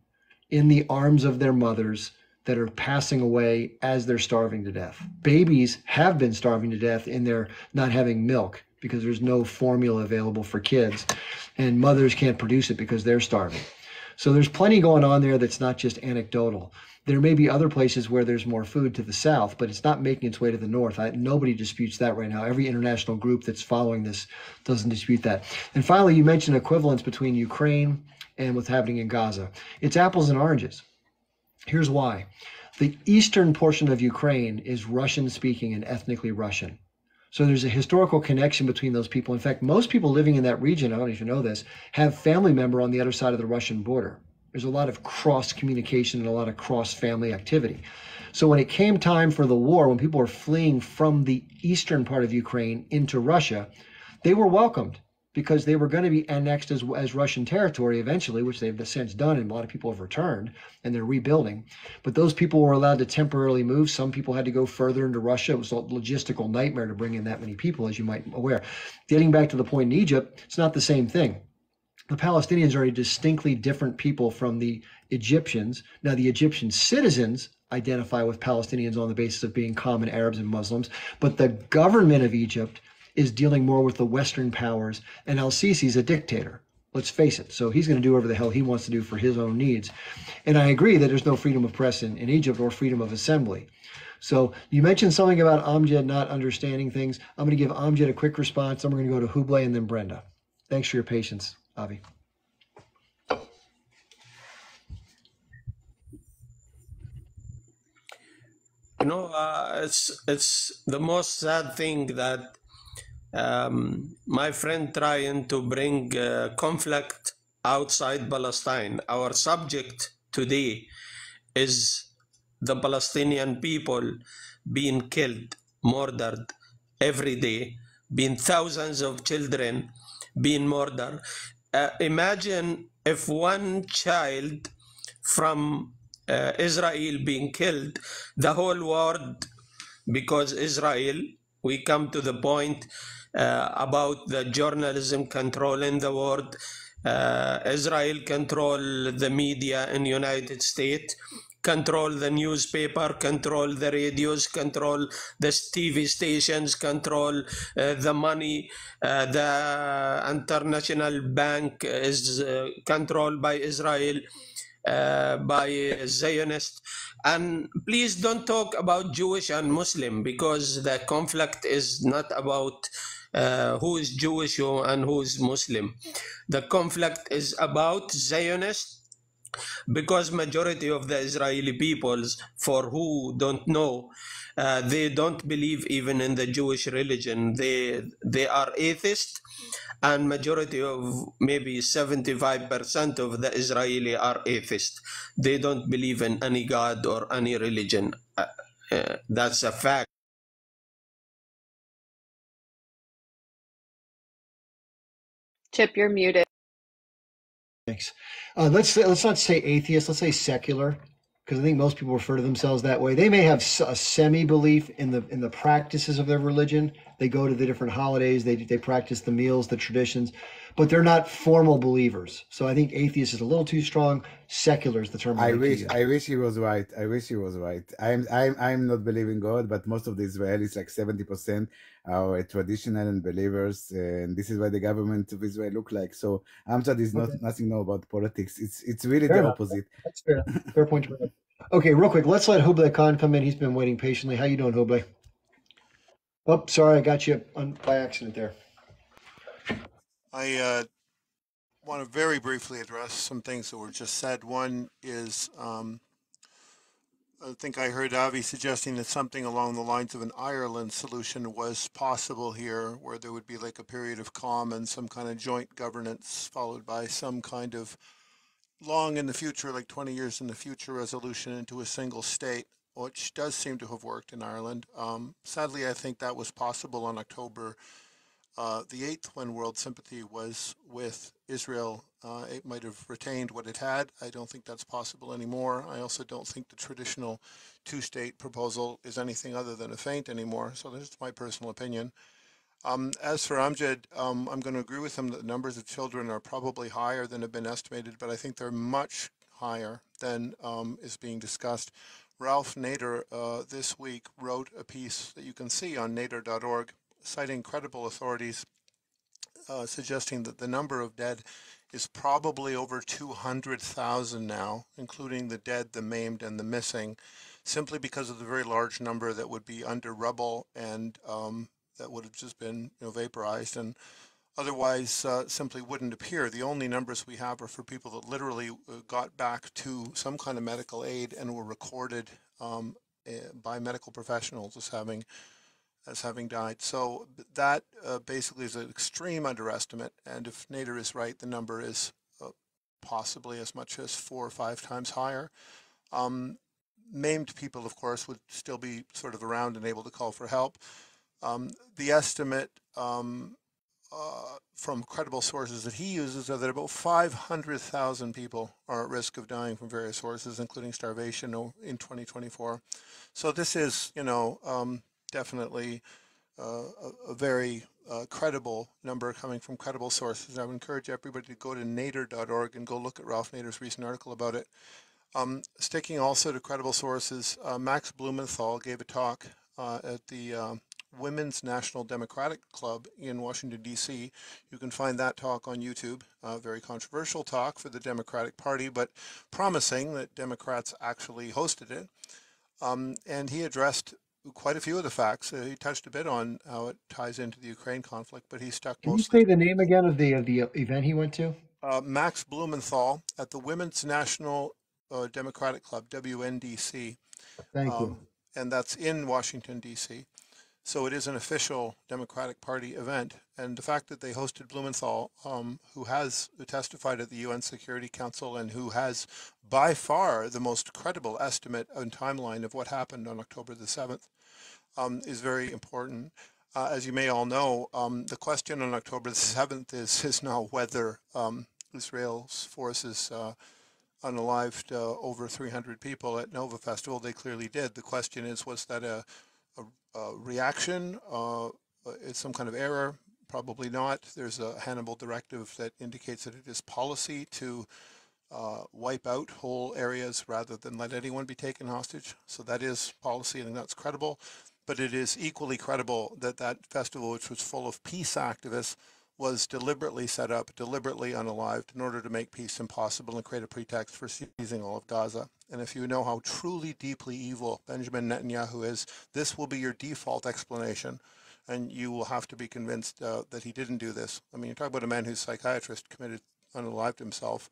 in the arms of their mothers that are passing away as they're starving to death. Babies have been starving to death in their not having milk because there's no formula available for kids, and mothers can't produce it because they're starving. So there's plenty going on there that's not just anecdotal. There may be other places where there's more food to the south, but it's not making its way to the north. Nobody disputes that right now. Every international group that's following this doesn't dispute that. And finally, you mentioned equivalence between Ukraine and what's happening in Gaza. It's apples and oranges. Here's why. The eastern portion of Ukraine is Russian-speaking and ethnically Russian. So there's a historical connection between those people. In fact, most people living in that region, I don't even know this, have family member on the other side of the Russian border. There's a lot of cross communication and a lot of cross family activity. So when it came time for the war, when people were fleeing from the eastern part of Ukraine into Russia, they were welcomed because they were going to be annexed as Russian territory eventually, which they've since done, and a lot of people have returned and they're rebuilding. But those people were allowed to temporarily move. Some people had to go further into Russia. It was a logistical nightmare to bring in that many people, as you might be aware. Getting back to the point in Egypt, it's not the same thing. The Palestinians are a distinctly different people from the Egyptians. Now, the Egyptian citizens identify with Palestinians on the basis of being common Arabs and Muslims, but the government of Egypt is dealing more with the Western powers, and al-Sisi's a dictator. Let's face it. So he's going to do whatever the hell he wants to do for his own needs. And I agree that there's no freedom of press in Egypt or freedom of assembly. So you mentioned something about Amjad not understanding things. I'm going to give Amjad a quick response. Then we're going to go to Hublay and then Brenda. Thanks for your patience, Avi. You know, it's the most sad thing that my friend trying to bring conflict outside Palestine. Our subject today is the Palestinian people being killed, murdered every day, being thousands of children being murdered. Imagine if one child from Israel being killed, the whole world, because Israel, we come to the point about the journalism controlling the world. Israel control the media in United States, control the newspaper, control the radios, control the TV stations, control the money. The international bank is controlled by Israel, by Zionists. And please don't talk about Jewish and Muslim, because the conflict is not about who is Jewish and who is Muslim. The conflict is about Zionists, because majority of the Israeli peoples, for who don't know, they don't believe even in the Jewish religion. They are atheists, and majority of maybe 75% of the Israeli are atheists. They don't believe in any God or any religion. That's a fact. Chip, you're muted. Thanks. Let's not say atheist. Let's say secular, because I think most people refer to themselves that way. They may have a semi-belief in the practices of their religion. They go to the different holidays. They practice the meals, the traditions, but they're not formal believers. So I think atheist is a little too strong. Secular is the term I like to wish use. I wish he was right. I wish he was right. I'm not believing God, but most of the Israelis, like 70%, are traditional and believers, and this is what the government of Israel look like. So Amjad is Okay. nothing know about politics. It's really Fair the enough. opposite. That's fair. Fair point. Okay, real quick. Let's let Hubley Khan come in. He's been waiting patiently. How you doing, Hubley? Oh, sorry, I got you by accident there. I want to very briefly address some things that were just said. One is, I think I heard Avi suggesting that something along the lines of an Ireland solution was possible here, where there would be like a period of calm and some kind of joint governance, followed by some kind of long in the future, like 20 years in the future, resolution into a single state, which does seem to have worked in Ireland. Sadly, I think that was possible on October the 8th, when world sympathy was with Israel. It might have retained what it had. I don't think that's possible anymore. I also don't think the traditional two-state proposal is anything other than a feint anymore. So that's my personal opinion. As for Amjad, I'm going to agree with him that the numbers of children are probably higher than have been estimated, but I think they're much higher than is being discussed. Ralph Nader this week wrote a piece that you can see on nader.org, citing credible authorities, suggesting that the number of dead is probably over 200,000 now, including the dead, the maimed, and the missing, simply because of the very large number that would be under rubble and that would have just been vaporized and otherwise simply wouldn't appear. The only numbers we have are for people that literally got back to some kind of medical aid and were recorded by medical professionals as having died. So that basically is an extreme underestimate. And if Nader is right, the number is possibly as much as 4 or 5 times higher. Maimed people, of course, would still be sort of around and able to call for help. The estimate from credible sources that he uses are that about 500,000 people are at risk of dying from various sources, including starvation in 2024. So this is, definitely a very credible number coming from credible sources. I would encourage everybody to go to nader.org and go look at Ralph Nader's recent article about it. Sticking also to credible sources, Max Blumenthal gave a talk at the Women's National Democratic Club in Washington, D.C. You can find that talk on YouTube. A very controversial talk for the Democratic Party, but promising that Democrats actually hosted it. And he addressed quite a few of the facts. He touched a bit on how it ties into the Ukraine conflict, but he stuck Can you mostly. say the name again of the event he went to? Max Blumenthal at the Women's National Democratic Club, WNDC. Thank you. And that's in Washington, D.C. So it is an official Democratic Party event. And the fact that they hosted Blumenthal, who has testified at the UN Security Council and who has by far the most credible estimate and timeline of what happened on October the 7th, is very important. As you may all know, the question on October the 7th is now whether Israel's forces unalived over 300 people at Nova Festival. They clearly did. The question is, was that a reaction? It's some kind of error? Probably not. There's a Hannibal directive that indicates that it is policy to wipe out whole areas rather than let anyone be taken hostage. So that is policy, and that's credible. But it is equally credible that that festival, which was full of peace activists, was deliberately set up, deliberately unalived in order to make peace impossible and create a pretext for seizing all of Gaza. And if you know how truly deeply evil Benjamin Netanyahu is, this will be your default explanation. And you will have to be convinced that he didn't do this. I mean, you're talking about a man who's a psychiatrist, committed, unalived himself,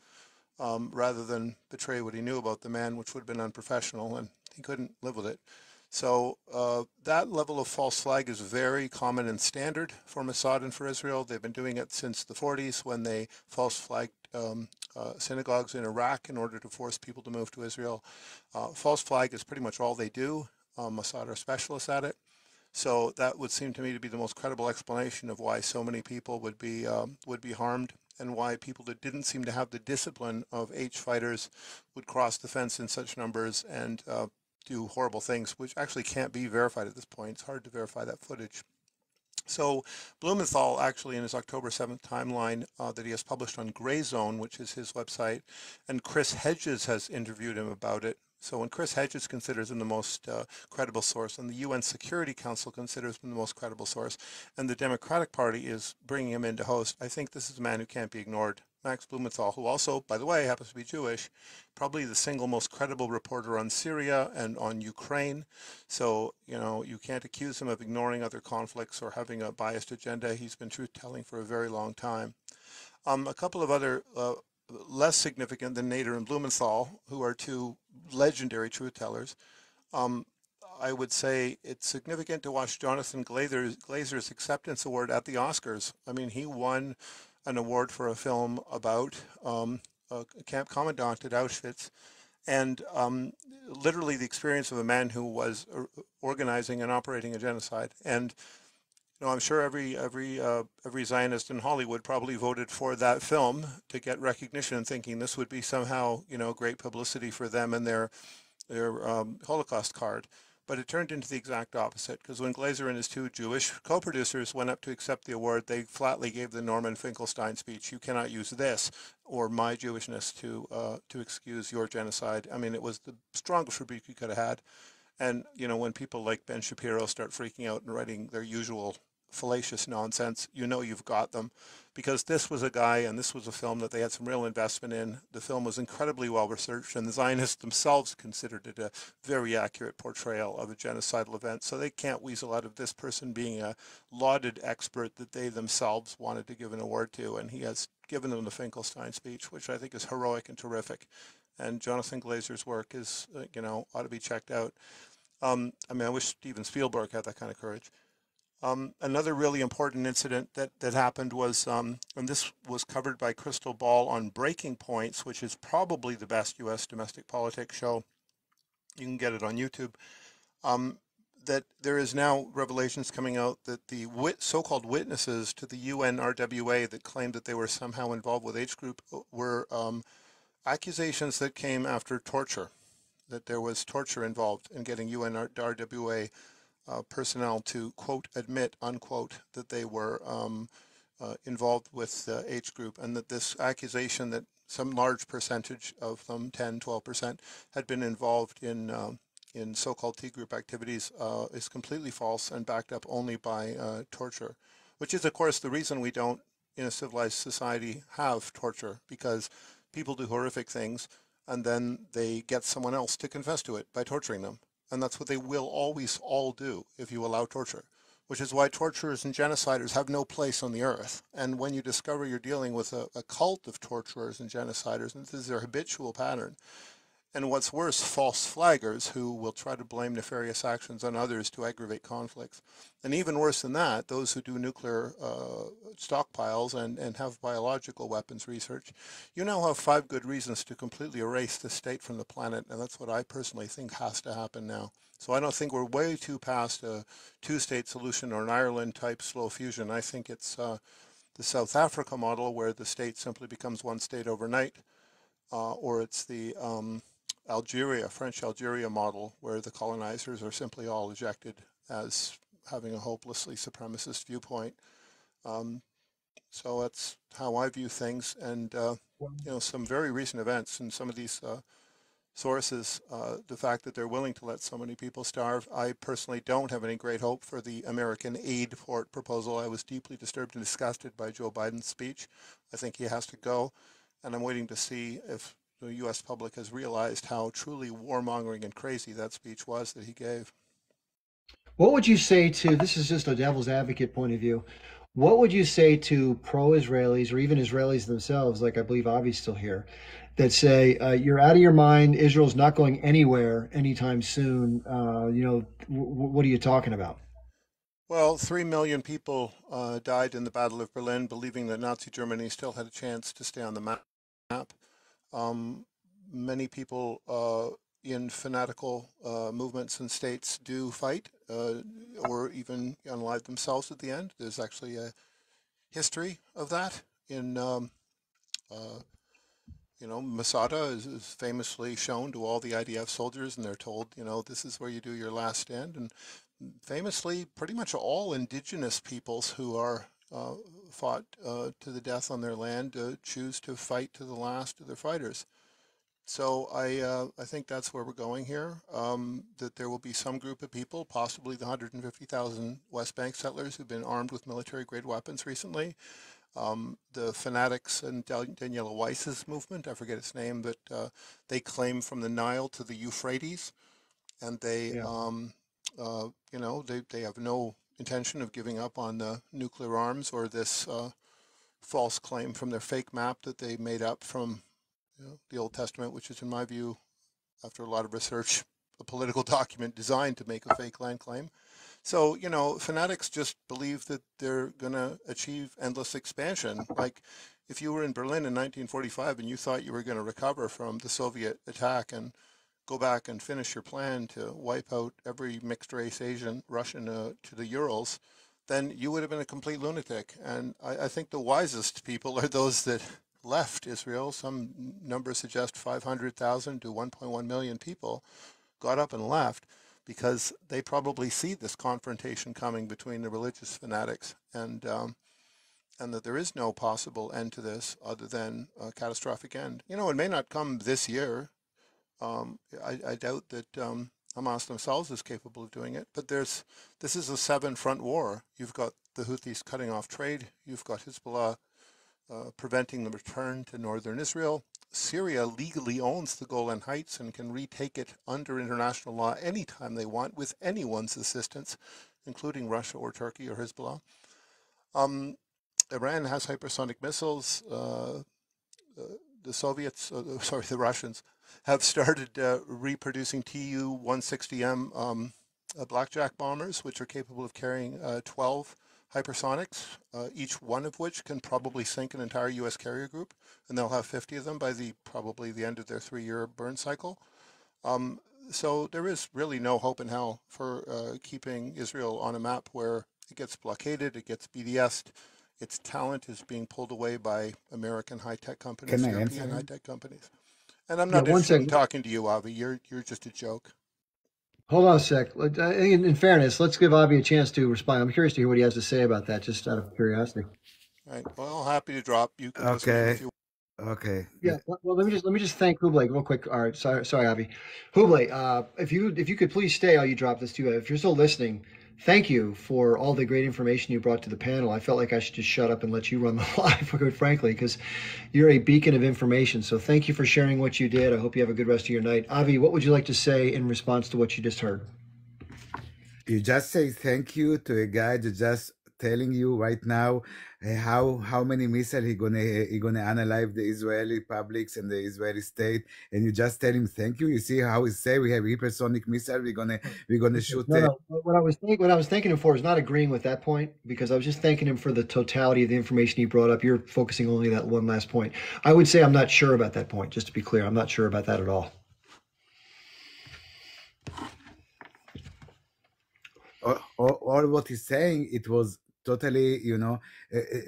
rather than betray what he knew about the man, which would have been unprofessional, and he couldn't live with it. So that level of false flag is very common and standard for Mossad and for Israel. They've been doing it since the 40s when they false flagged synagogues in Iraq in order to force people to move to Israel. False flag is pretty much all they do. Mossad are specialists at it. So that would seem to me to be the most credible explanation of why so many people would be harmed, and why people that didn't seem to have the discipline of H fighters would cross the fence in such numbers and do horrible things, which actually can't be verified at this point. It's hard to verify that footage. So Blumenthal, actually, in his October 7th timeline that he has published on Gray Zone, which is his website, and Chris Hedges has interviewed him about it. So when Chris Hedges considers him the most credible source, and the UN Security Council considers him the most credible source, and the Democratic Party is bringing him in to host, I think this is a man who can't be ignored. Max Blumenthal, who also, by the way, happens to be Jewish, probably the single most credible reporter on Syria and on Ukraine. So, you know, you can't accuse him of ignoring other conflicts or having a biased agenda. He's been truth-telling for a very long time. A couple of other less significant than Nader and Blumenthal, who are two legendary truth-tellers. I would say it's significant to watch Jonathan Glazer's acceptance award at the Oscars. I mean, he won an award for a film about a camp commandant at Auschwitz, and literally the experience of a man who was organizing and operating a genocide. And you know, I'm sure every Zionist in Hollywood probably voted for that film to get recognition, thinking this would be somehow, you know, great publicity for them and their Holocaust card. But it turned into the exact opposite, because when Glazer and his two Jewish co-producers went up to accept the award, they flatly gave the Norman Finkelstein speech: "You cannot use this or my Jewishness to excuse your genocide." I mean, it was the strongest rebuke you could have had. And you know, when people like Ben Shapiro start freaking out and writing their usual fallacious nonsense, you know you've got them, because this was a guy and this was a film that they had some real investment in. The film was incredibly well researched, and the Zionists themselves considered it a very accurate portrayal of a genocidal event. So they can't weasel out of this person being a lauded expert that they themselves wanted to give an award to, and he has given them the Finkelstein speech, which I think is heroic and terrific. And Jonathan Glazer's work is, you know, ought to be checked out. I mean, I wish Steven Spielberg had that kind of courage. Another really important incident that happened was, and this was covered by Crystal Ball on Breaking Points, which is probably the best U.S. domestic politics show. You can get it on YouTube. That there is now revelations coming out that the so-called witnesses to the UN RWA that claimed that they were somehow involved with H Group were accusations that came after torture, that there was torture involved in getting UN RWA personnel to, quote, admit, unquote, that they were involved with the H Group, and that this accusation that some large percentage of them, 10, 12%, had been involved in so-called T Group activities is completely false and backed up only by torture, which is, of course, the reason we don't, in a civilized society, have torture, because people do horrific things and then they get someone else to confess to it by torturing them. And that's what they will always all do if you allow torture, which is why torturers and genociders have no place on the earth. And when you discover you're dealing with a cult of torturers and genociders, and this is their habitual pattern, and what's worse, false flaggers who will try to blame nefarious actions on others to aggravate conflicts. And even worse than that, those who do nuclear stockpiles and have biological weapons research. You now have 5 good reasons to completely erase the state from the planet, and that's what I personally think has to happen now. So I don't think we're way too past a 2-state solution or an Ireland-type slow fusion. I think it's the South Africa model, where the state simply becomes one state overnight, or it's the French Algeria model, where the colonizers are simply all ejected as having a hopelessly supremacist viewpoint. So that's how I view things. And, some very recent events and some of these sources, the fact that they're willing to let so many people starve. I personally don't have any great hope for the American aid port proposal. I was deeply disturbed and disgusted by Joe Biden's speech. I think he has to go. And I'm waiting to see if the U.S. public has realized how truly warmongering and crazy that speech was that he gave. What would you say to, this is just a devil's advocate point of view, what would you say to pro-Israelis or even Israelis themselves, like I believe Avi's still here, that say, you're out of your mind, Israel's not going anywhere anytime soon, what are you talking about? Well, 3 million people died in the Battle of Berlin, believing that Nazi Germany still had a chance to stay on the map. Many people in fanatical movements and states do fight or even unalive themselves at the end. There's actually a history of that in, Masada is famously shown to all the IDF soldiers, and they're told, this is where you do your last stand. And famously, pretty much all indigenous peoples who are fought to the death on their land choose to fight to the last of their fighters. So I think that's where we're going here, that there will be some group of people, possibly the 150,000 West Bank settlers who've been armed with military-grade weapons recently. The fanatics and Daniela Weiss's movement, I forget its name, but they claim from the Nile to the Euphrates, and they, they have no intention of giving up on the nuclear arms or this false claim from their fake map that they made up from the Old Testament, which is, in my view, after a lot of research, a political document designed to make a fake land claim. So, fanatics just believe that they're going to achieve endless expansion. Like if you were in Berlin in 1945 and you thought you were going to recover from the Soviet attack and go back and finish your plan to wipe out every mixed race Asian, Russian to the Urals, then you would have been a complete lunatic. And I think the wisest people are those that left Israel. Some numbers suggest 500,000 to 1.1 million people got up and left because they probably see this confrontation coming between the religious fanatics and that there is no possible end to this other than a catastrophic end. It may not come this year. I doubt that Hamas themselves is capable of doing it, but this is a 7-front war. You've got the Houthis cutting off trade. You've got Hezbollah preventing the return to northern Israel. Syria legally owns the Golan Heights and can retake it under international law anytime they want with anyone's assistance, including Russia or Turkey or Hezbollah. Iran has hypersonic missiles. The Russians have started reproducing Tu-160M Blackjack bombers, which are capable of carrying 12 hypersonics, each one of which can probably sink an entire U.S. carrier group, and they'll have 50 of them by probably the end of their 3-year burn cycle. So there is really no hope in hell for keeping Israel on a map where it gets blockaded, it gets BDS'd, its talent is being pulled away by American high-tech companies, European high-tech companies. And I'm not interested in talking to you, Avi. You're just a joke. Hold on a sec. In fairness, let's give Avi a chance to respond. I'm curious to hear what he has to say about that, just out of curiosity. All right. Well, happy to drop. You can okay. Okay. Yeah. Well, let me just thank Hublé real quick. All right. Sorry, Avi. Hublé, if you could please stay while you drop this too. If you're still listening, thank you for all the great information you brought to the panel. I felt like I should just shut up and let you run the live, quite frankly, because you're a beacon of information. So thank you for sharing what you did. I hope you have a good rest of your night. Avi, what would you like to say in response to what you just heard? You just say thank you to a guy that just telling you right now how many missiles he gonna analyze the Israeli publics and the Israeli state, and you just tell him thank you. You see how he say we have hypersonic missile. We're gonna shoot. No. What I was thanking him for is not agreeing with that point, because I was just thanking him for the totality of the information he brought up. You're focusing only that one last point. I would say I'm not sure about that point. Just to be clear, I'm not sure about that at all. All what he's saying, it was totally,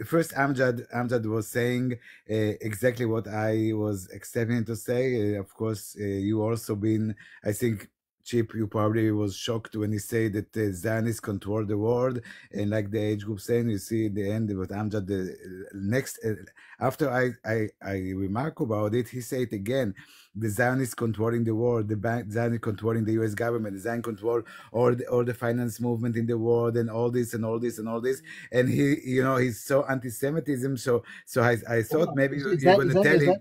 first Amjad was saying exactly what I was expecting to say. Of course, you also been, I think, Chip, you probably was shocked when he said that Zionists control the world, and like the age group saying, you see the end. But Amjad, the next after I remark about it, he said it again. The Zionists controlling the world, the Zionists controlling the U.S. government, the Zionists control all the finance movement in the world, and all this and all this and all this. And he, he's so anti-Semitism. So I thought maybe you're going to tell him.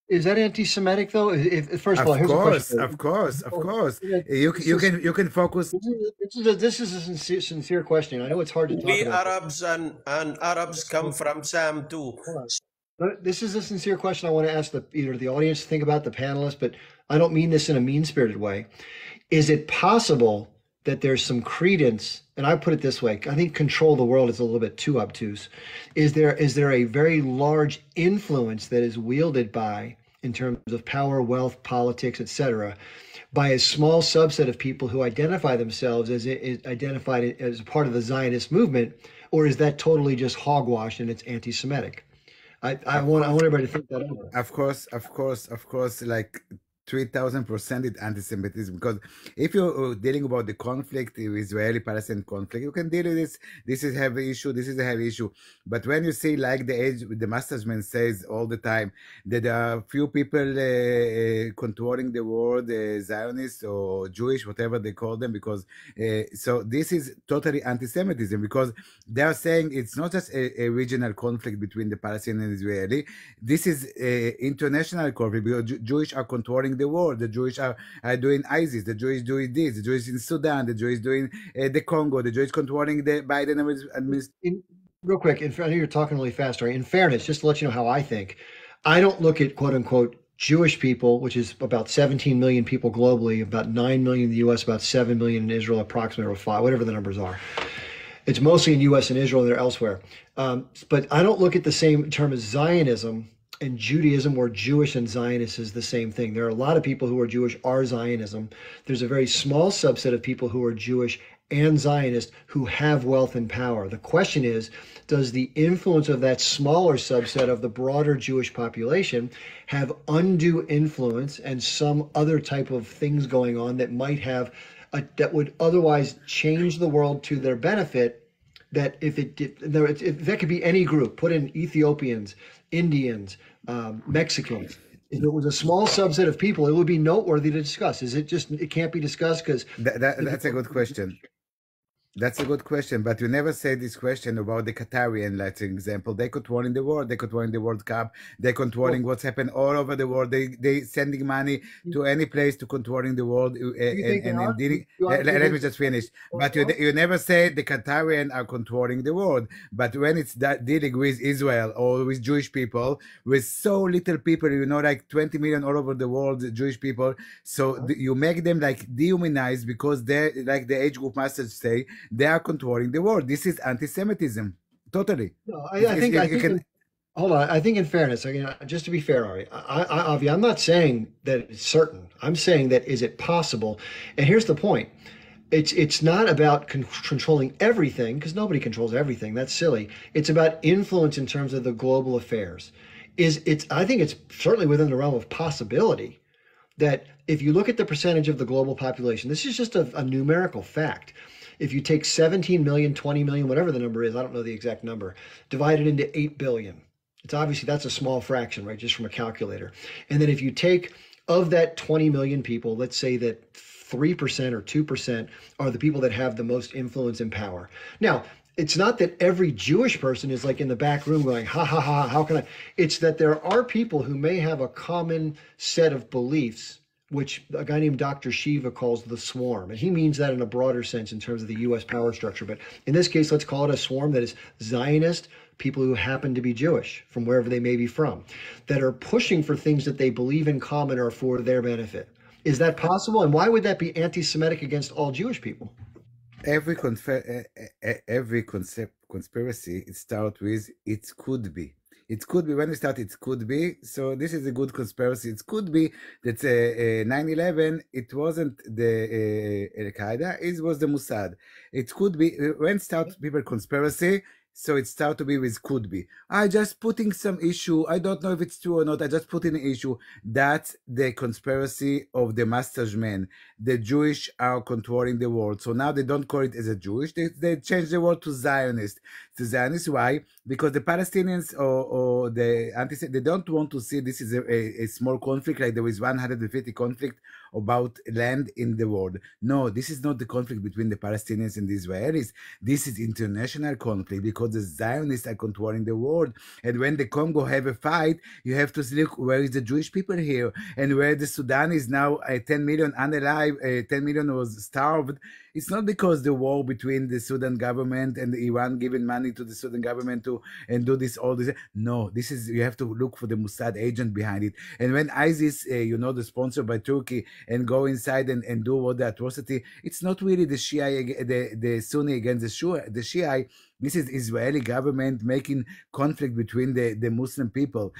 Is that anti-Semitic though? First of all, here's a question. Of course. You can focus. This is a sincere question. I know it's hard to talk about. Arabs and Arabs come from Sam too. This is a sincere question I want to ask either the audience to think about, the panelists, but I don't mean this in a mean-spirited way. Is it possible that there's some credence, and I put it this way, I think control the world is a little bit too obtuse. Is there a very large influence that is wielded by, in terms of power, wealth, politics, etc., by a small subset of people who identify themselves as identified as part of the Zionist movement, or is that totally just hogwash and it's anti-Semitic? I want everybody to think that over. Of course, like 3,000% it's anti-Semitism, because if you're dealing about the conflict, the Israeli-Palestinian conflict, you can deal with this. This is a heavy issue. This is a heavy issue. But when you see, like the Masterman says all the time, that there are few people controlling the world, Zionists or Jewish, whatever they call them, because so this is totally anti-Semitism, because they are saying it's not just a regional conflict between the Palestinian and Israeli. This is international conflict, because Jewish are controlling the world. The Jewish are doing ISIS. The Jewish doing this. The Jewish in Sudan. The Jewish doing the Congo. The Jewish controlling the Biden administration. Real quick, I know you're talking really fast, right? In fairness, just to let you know how I think, I don't look at quote unquote Jewish people, which is about 17 million people globally, about 9 million in the U.S., about 7 million in Israel, approximately, or 5, whatever the numbers are. It's mostly in U.S. and Israel, and they're elsewhere. But I don't look at the same term as Zionism and Judaism, or Jewish and Zionist is the same thing. There are a lot of people who are Jewish are Zionism. There's a very small subset of people who are Jewish and Zionist who have wealth and power. The question is, does the influence of that smaller subset of the broader Jewish population have undue influence and some other type of things going on that might have that would otherwise change the world to their benefit? That if that could be any group, put in Ethiopians, Indians, Mexicans. If it was a small subset of people, it would be noteworthy to discuss. Is it just, it can't be discussed because... That's a good question. That's a good question, but you never say this question about the Qatarian, let's example. They controlling the world, they controlling the World Cup, they controlling what's happened all over the world. They sending money to any place to controlling the world. Let me just finish. But you never say the Qatarian are controlling the world. But when it's dealing with Israel or with Jewish people, with so little people, like 20 million all over the world, Jewish people, so you make them like dehumanized because they're like the age group masters say, they are controlling the world. This is anti-Semitism, totally. No, I think hold on. I think in fairness, just to be fair, Ari, Avi, I'm not saying that it's certain. I'm saying that is it possible? And here's the point. It's not about controlling everything, because nobody controls everything. That's silly. It's about influence in terms of the global affairs. I think it's certainly within the realm of possibility that if you look at the percentage of the global population, this is just a numerical fact. If you take 17 million, 20 million, whatever the number is, I don't know the exact number, divided into 8 billion. It's obviously, that's a small fraction, right? Just from a calculator. And then if you take of that 20 million people, let's say that 3% or 2% are the people that have the most influence and power. Now, it's not that every Jewish person is like in the back room going, ha, ha, ha, how can I? It's that there are people who may have a common set of beliefs, which a guy named Dr. Shiva calls the swarm. And he means that in a broader sense in terms of the U.S. power structure. But in this case, let's call it a swarm that is Zionist, people who happen to be Jewish from wherever they may be from, that are pushing for things that they believe in common or for their benefit. Is that possible? And why would that be anti-Semitic against all Jewish people? Every conspiracy, it starts with it could be. It could be, when we start, it could be. So this is a good conspiracy. It could be that 9/11, it wasn't the Al-Qaeda, it was the Mossad. It could be, when start people conspiracy, So it started to be with could be. I just putting some issue. I don't know if it's true or not. I just put in an issue. That's the conspiracy of the master man. The Jewish are controlling the world. So now they don't call it as a Jewish. They change the word to Zionist. To Zionist, why? Because the Palestinians or the anti they don't want to see this is a small conflict like there was 150 conflict about land in the world. No, this is not the conflict between the Palestinians and the Israelis. This is international conflict because the Zionists are controlling the world. And when the Congo have a fight, you have to look where is the Jewish people here and where the Sudan is now 10 million unalive, 10 million was starved. It's not because the war between the Sudan government and Iran giving money to the Sudan government to and do this all this. No, this is you have to look for the Mossad agent behind it. And when ISIS, the sponsor by Turkey, and go inside and do all the atrocity, it's not really the Shia, the Sunni against the Shia. This is Israeli government making conflict between the Muslim people.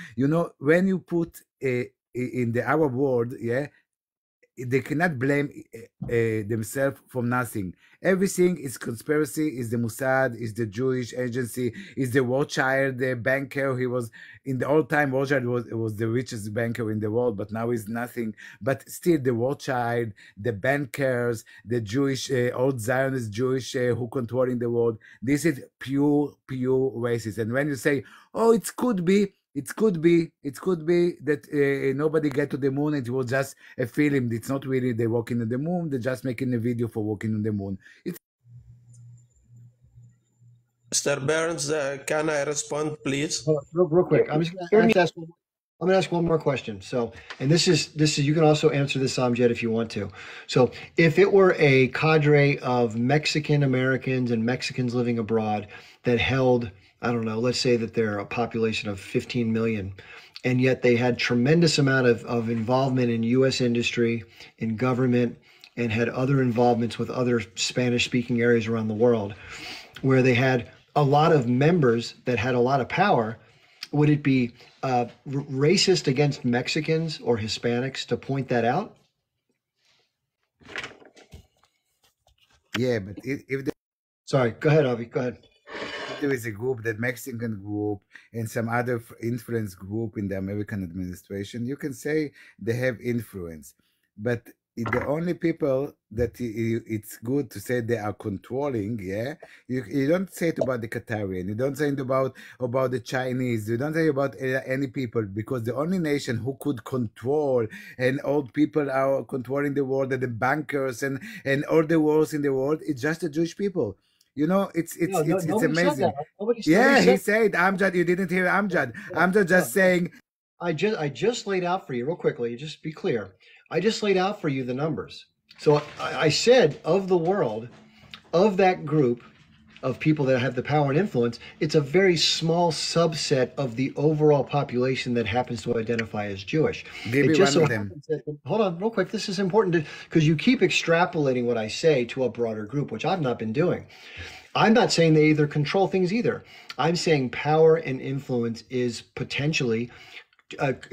When you put in the Arab world, yeah, they cannot blame themselves from nothing. Everything is conspiracy, is the Mossad, is the Jewish agency, is the Rothschild, the banker. He was, in the old time, Rothschild was the richest banker in the world, but now he's nothing. But still the Rothschild, the bankers, the Jewish, old Zionist Jewish who controlling the world. This is pure racist. And when you say, oh, it could be that nobody get to the moon. It was just a film. It's not really they walking on the moon. They're just making a video for walking on the moon. Mr. Burns, can I respond, please? Real quick. I'm going to ask one more question. So, and this is you can also answer this, Amjad, if you want to. So, if it were a cadre of Mexican Americans and Mexicans living abroad that held, I don't know, let's say that they're a population of 15 million, and yet they had tremendous amount of involvement in U.S. industry, in government, and had other involvements with other Spanish-speaking areas around the world, where they had a lot of members that had a lot of power. Would it be racist against Mexicans or Hispanics to point that out? Yeah, but if Sorry, go ahead, Avi. Go ahead. There is a group, that Mexican group, and some other influence group in the American administration, you can say they have influence. But the only people that it's good to say they are controlling, yeah, you don't say it about the Qatarian, you don't say it about the Chinese, you don't say about any people, because the only nation who could control, and old people are controlling the world, and the bankers and all the wars in the world, it's just the Jewish people. It's amazing. Yeah, he said, Amjad, you didn't hear Amjad. Amjad just saying. I just laid out for you real quickly. Just be clear. I just laid out for you the numbers. So I said of the world, of that group of people that have the power and influence, it's a very small subset of the overall population that happens to identify as Jewish. Maybe it just one so of them. Hold on real quick. This is important because you keep extrapolating what I say to a broader group, which I've not been doing. I'm not saying they either control things either. I'm saying power and influence is potentially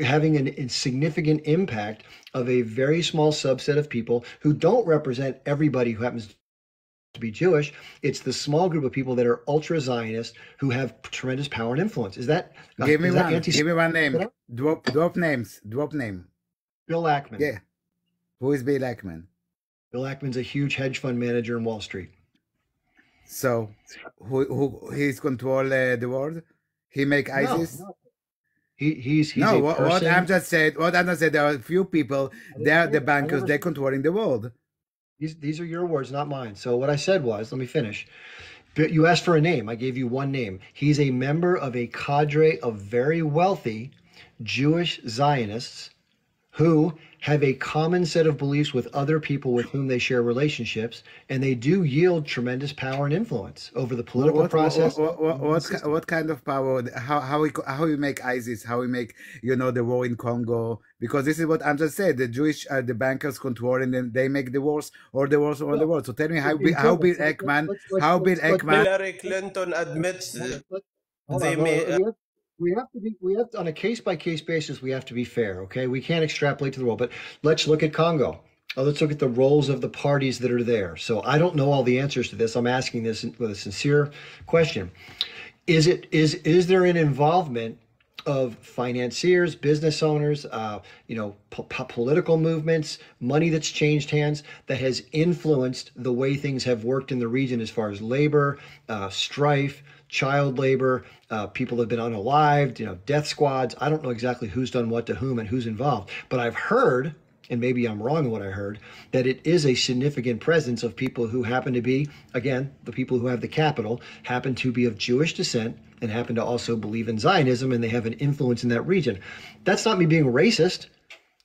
having a significant impact of a very small subset of people who don't represent everybody who happens to be Jewish. It's the small group of people that are ultra Zionist who have tremendous power and influence. Is that give me one name? Drop names. Drop name. Bill Ackman. Yeah. Who is Bill Ackman? Bill Ackman's a huge hedge fund manager in Wall Street. So who he's control the world? He make ISIS? No. He's no. a person. What I'm just said. There are a few people. They are the bankers. They're controlling the world. These are your words, not mine. So what I said was, let me finish. You asked for a name. I gave you one name. He's a member of a cadre of very wealthy Jewish Zionists who have a common set of beliefs with other people with whom they share relationships, and they do yield tremendous power and influence over the political process. What kind of power? How we make ISIS? How we make the war in Congo? Because this is what I'm just saying. The Jewish are the bankers controlling them. They make the wars or the wars around the world. So tell me how Bill Ackman. Hillary Clinton admits they may. We have to, on a case-by-case basis, we have to be fair, okay? We can't extrapolate to the world, but let's look at Congo. Let's look at the roles of the parties that are there. So I don't know all the answers to this. I'm asking this with a sincere question. Is there an involvement of financiers, business owners, political movements, money that's changed hands that has influenced the way things have worked in the region as far as labor, strife, child labor, people have been unalived, death squads. I don't know exactly who's done what to whom and who's involved, but I've heard, and maybe I'm wrong in what I heard, that it is a significant presence of people who happen to be, again, the people who have the capital, happen to be of Jewish descent and happen to also believe in Zionism, and they have an influence in that region. That's not me being racist.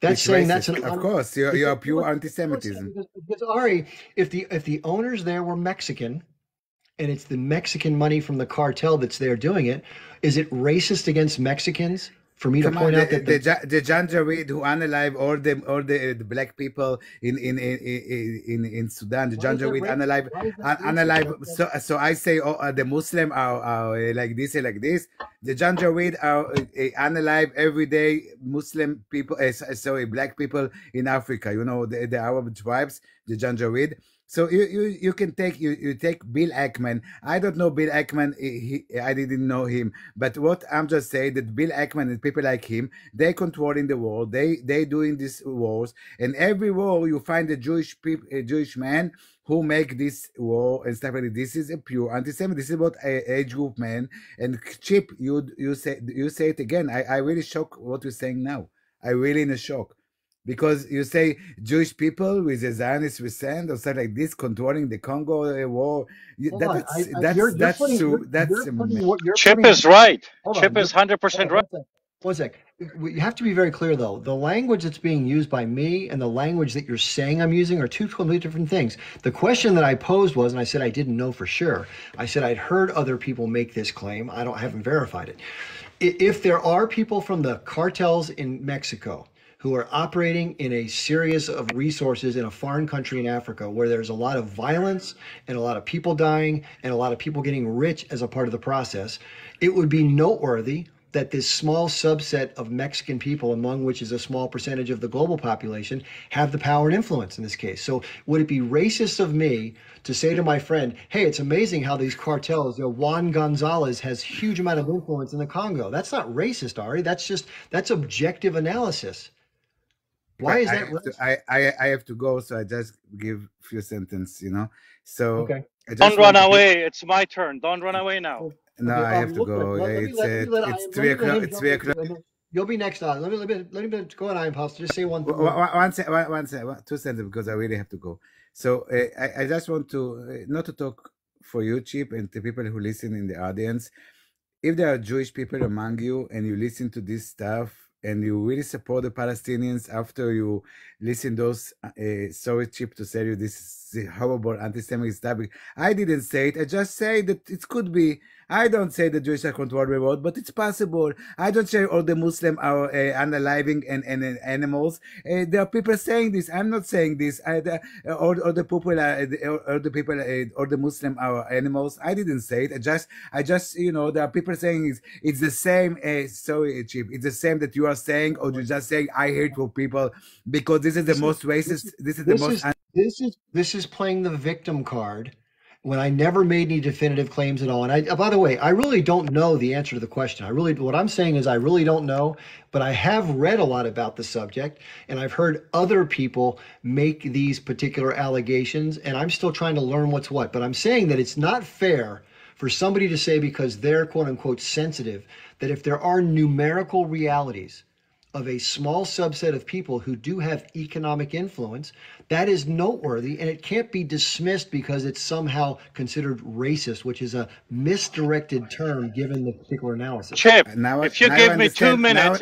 That's It's saying that's racist. an Of course, you're pure because, anti-Semitism. because Ari, if the owners there were Mexican, and it's the Mexican money from the cartel that's there doing it, is it racist against Mexicans for me to Come on, point out that the Janjaweed who analyze all the black people in Sudan, the why is that Janjaweed racist? analyze Why is that racist? analyze. So I say, the Muslim are like this and like this. The Janjaweed are analyze every day Muslim people, sorry, black people in Africa. The Arab tribes, the Janjaweed. So you can take you take Bill Ackman. I don't know Bill Ackman. I didn't know him. But what I'm just saying that Bill Ackman and people like him, they controlling the world. They doing these wars, and every war you find a Jewish man who make this war and stuff like that. This is a pure anti-Semitic. This is what age group man. And Chip, you say it again. I really shocked what you're saying now. I really in a shock. Because you say Jewish people with a Zionist resent or something like this controlling the Congo war. Hold on. That's true. Chip is right. Hold Chip on. is 100% right. One sec. You have to be very clear, though. The language that's being used by me and the language that you're saying I'm using are two completely different things. The question that I posed was, and I said I didn't know for sure. I said I'd heard other people make this claim. I haven't verified it. If there are people from the cartels in Mexico who are operating in a series of resources in a foreign country in Africa where there's a lot of violence and a lot of people dying and a lot of people getting rich as a part of the process, it would be noteworthy that this small subset of Mexican people, among which is a small percentage of the global population, have the power and influence in this case. So would it be racist of me to say to my friend, hey, it's amazing how these cartels, Juan Gonzalez has huge amount of influence in the Congo? That's not racist, Ari. That's objective analysis. Why is that? I have to go, so I just give a few sentences, So okay. Don't run away. It's my turn. Don't run away now. No, I have to go. It's 3 o'clock. It's 3 o'clock. You'll be next on. Let me go on, Imposter. Just say one thing. One second, 2 sentences, because I really have to go. So I just want to not to talk for you, Chip, and the people who listen in the audience. If there are Jewish people among you and you listen to this stuff and you really support the Palestinians after you listen those, sorry, Chip, to say you this is horrible anti-Semitic stuff. I didn't say it. I just say that it could be. I don't say the Jews are controlling the world, but it's possible. I don't say all the Muslims are unaliving and animals. There are people saying this. I'm not saying this. All the people, all the Muslims are animals. I didn't say it. I just, there are people saying it's the same. Sorry, Chip. It's the same that you are saying, or you just saying I hate for people because this is the most racist. This is playing the victim card when I never made any definitive claims at all. And by the way, I really don't know the answer to the question. What I'm saying is I really don't know, but I have read a lot about the subject and I've heard other people make these particular allegations, and I'm still trying to learn what's what. But I'm saying that it's not fair for somebody to say, because they're quote unquote sensitive, that if there are numerical realities of a small subset of people who do have economic influence, that is noteworthy, and it can't be dismissed because it's somehow considered racist, which is a misdirected term given the particular analysis. Chip, if you give me 2 minutes,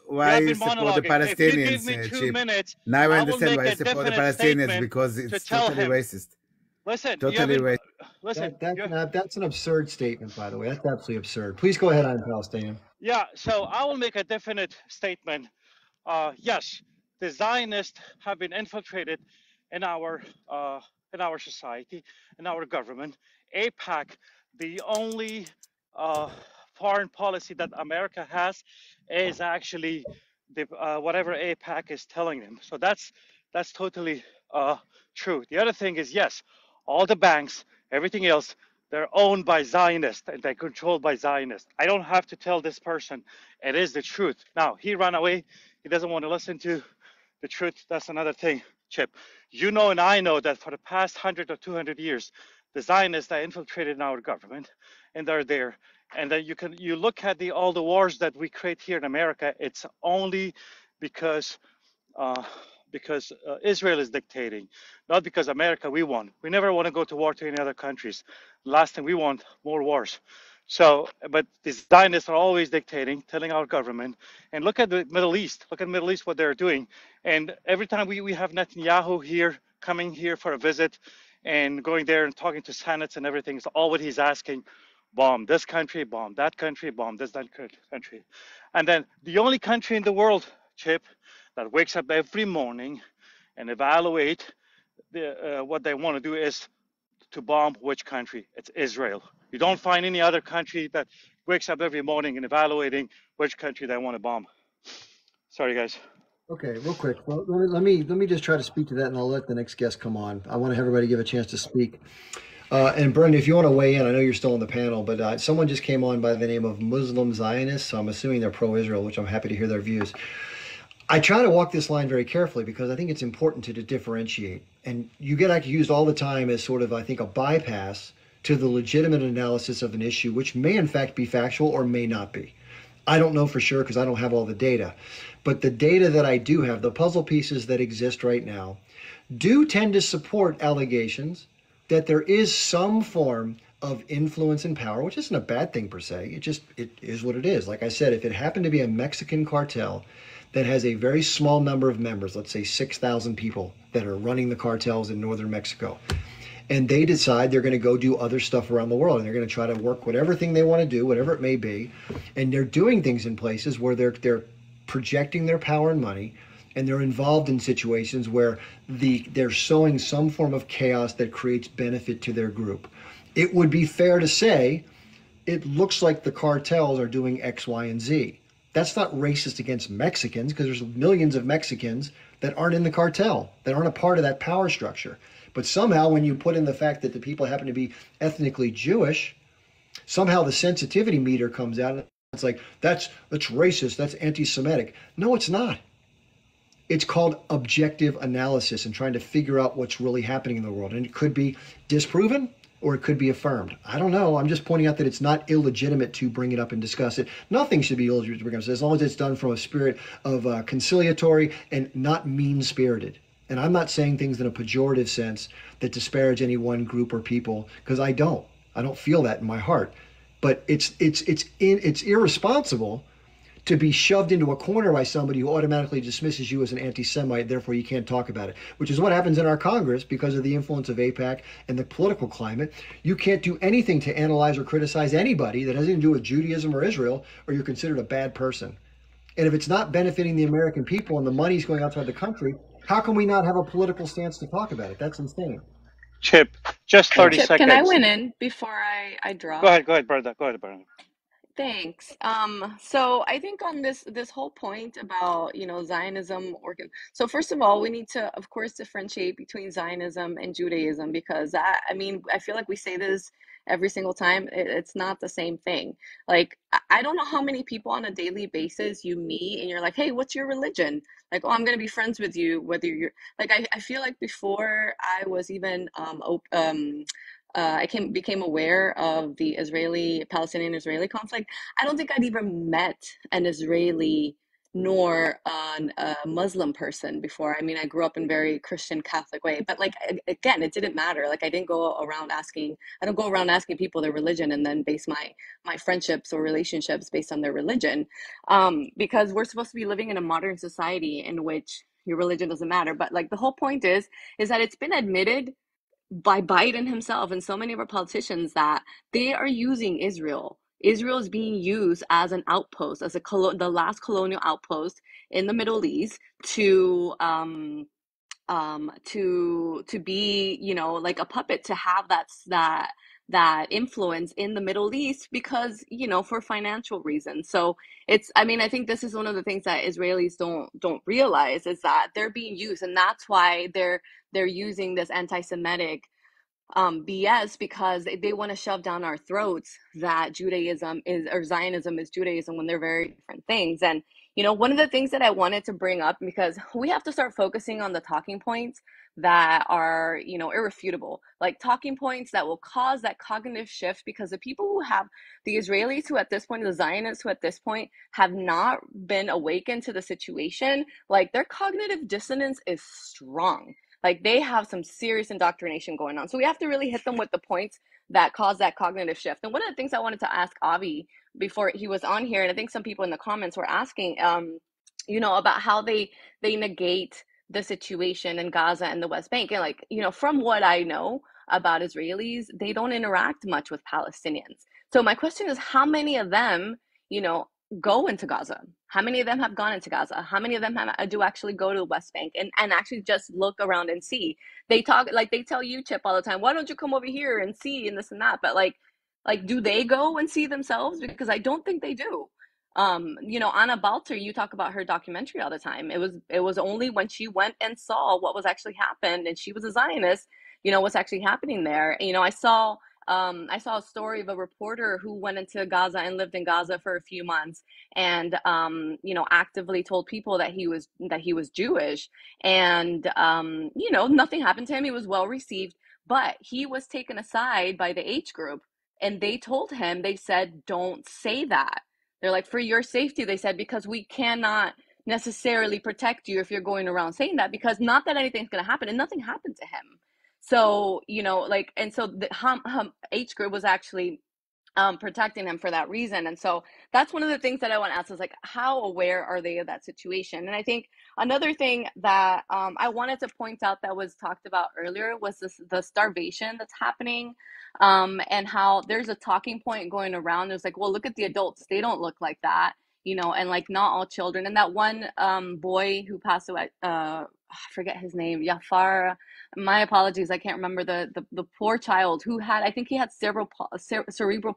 why you support the Palestinians, Chip. Now I understand why you support the Palestinians, because it's totally racist. Listen, totally racist. Listen, that's an absurd statement, by the way. That's absolutely absurd. Please go ahead, I'm Palestinian. Yeah, so I will make a definite statement. Yes, the Zionists have been infiltrated in our society, in our government. AIPAC, the only foreign policy that America has is actually whatever AIPAC is telling them. So that's totally true. The other thing is, yes, all the banks, everything else, They're owned by Zionists and they're controlled by Zionists. I don't have to tell this person it is the truth. Now, he ran away. He doesn't want to listen to the truth. That's another thing, Chip. You know, and I know that for the past 100 or 200 years, the Zionists are infiltrated in our government and they're there. And then you look at all the wars that we create here in America, it's only because uh, Israel is dictating, not because America, we won. We never want to go to war to any other countries. Last thing we want, more wars. So, but the Zionists are always dictating, telling our government. And look at the Middle East. Look at the Middle East, what they're doing. And every time we have Netanyahu here, coming here for a visit and going there and talking to senates and everything, it's all what he's asking. Bomb this country, bomb that country, bomb this that country. And then the only country in the world, Chip, that wakes up every morning and evaluate what they want to do is to bomb which country? It's Israel. You don't find any other country that wakes up every morning and evaluating which country they want to bomb. Sorry, guys. Okay, real quick. Well, let me just try to speak to that, and I'll let the next guest come on. I want everybody to give a chance to speak. And Brendan, if you want to weigh in, I know you're still on the panel, but someone just came on by the name of Muslim Zionists, so I'm assuming they're pro-Israel, which I'm happy to hear their views. I try to walk this line very carefully because I think it's important to differentiate. And you get accused all the time as sort of, I think, a bypass to the legitimate analysis of an issue, which may in fact be factual or may not be. I don't know for sure because I don't have all the data. But the data that I do have, the puzzle pieces that exist right now, do tend to support allegations that there is some form of influence and power, which isn't a bad thing per se. It is what it is. Like I said, if it happened to be a Mexican cartel that has a very small number of members, let's say 6,000 people that are running the cartels in northern Mexico, and they decide they're going to go do other stuff around the world, and they're going to try to work whatever thing they want to do, whatever it may be, and they're doing things in places where they're projecting their power and money, and they're involved in situations where they're sowing some form of chaos that creates benefit to their group. It would be fair to say it looks like the cartels are doing X, Y, and Z. That's not racist against Mexicans because there's millions of Mexicans that aren't in the cartel, that aren't a part of that power structure. But somehow when you put in the fact that the people happen to be ethnically Jewish, somehow the sensitivity meter comes out and it's like, that's racist, that's anti-Semitic. No, it's not. It's called objective analysis and trying to figure out what's really happening in the world. And it could be disproven or it could be affirmed. I don't know. I'm just pointing out that it's not illegitimate to bring it up and discuss it. Nothing should be illegitimate to bring up, as long as it's done from a spirit of conciliatory and not mean-spirited. And I'm not saying things in a pejorative sense that disparage any one group or people, because I don't feel that in my heart. But it's irresponsible to be shoved into a corner by somebody who automatically dismisses you as an anti-Semite, therefore you can't talk about it, which is what happens in our Congress because of the influence of AIPAC and the political climate. You can't do anything to analyze or criticize anybody that has anything to do with Judaism or Israel, or you're considered a bad person. And if it's not benefiting the American people and the money's going outside the country, how can we not have a political stance to talk about it? That's insane. Chip, just 30 Chip, seconds. can I win in before I drop? Go ahead, brother. Go ahead, brother. Thanks. So I think on this whole point about, Zionism so first of all, we need to, of course, differentiate between Zionism and Judaism, because I feel like we say this every single time. It's not the same thing. Like, I don't know how many people on a daily basis you meet and you're like, hey, what's your religion? Like, oh, I'm gonna be friends with you, whether you're like, I feel like before I was even became aware of the Palestinian-Israeli conflict, I don't think I'd even met an Israeli nor a Muslim person before. I mean, I grew up in very Christian Catholic way, but like, again, it didn't matter. Like, I don't go around asking people their religion and then base my friendships or relationships based on their religion, because we're supposed to be living in a modern society in which your religion doesn't matter. But like, the whole point is that it's been admitted by Biden himself and so many of our politicians that they are using Israel. Israel is being used as an outpost, as the last colonial outpost in the Middle East to be, like a puppet, to have that influence in the Middle East, because, for financial reasons. So I think this is one of the things that Israelis don't realize, is that they're being used, and that's why they're using this anti-Semitic BS, because they want to shove down our throats that Judaism is, or Zionism is Judaism, when they're very different things. And, one of the things that I wanted to bring up, because we have to start focusing on the talking points that are, irrefutable, like talking points that will cause that cognitive shift, because the people who have, the Israelis who at this point, the Zionists who at this point have not been awakened to the situation, like their cognitive dissonance is strong. Like they have some serious indoctrination going on. So we have to really hit them with the points that cause that cognitive shift. And one of the things I wanted to ask Avi before he was on here, and I think some people in the comments were asking, about how they negate the situation in Gaza and the West Bank. And like, from what I know about Israelis, they don't interact much with Palestinians. So my question is, how many of them, go into Gaza? How many of them have gone into Gaza? How many of them do actually go to the West Bank and actually just look around and see? They talk, like they tell you, Chip, all the time, why don't you come over here and see and this and that? But like do they go and see themselves? Because I don't think they do. Anna Balter, you talk about her documentary all the time. It was only when she went and saw what was actually happened, and she was a Zionist, what's actually happening there. I saw a story of a reporter who went into Gaza and lived in Gaza for a few months, and actively told people that he was Jewish, and nothing happened to him. He was well received, but he was taken aside by the H group, and they told him, they said, don't say that. They're like, for your safety, they said, because we cannot necessarily protect you if you're going around saying that, because not that anything's going to happen, and nothing happened to him. So, and so the H group was actually protecting him for that reason. And so that's one of the things that I want to ask is like, how aware are they of that situation? And I think another thing that I wanted to point out that was talked about earlier was the starvation that's happening, and how there's a talking point going around. There's like, well, look at the adults. They don't look like that, and like not all children. And that one boy who passed away, I forget his name, Yafar. My apologies, I can't remember the poor child who had, I think he had cerebral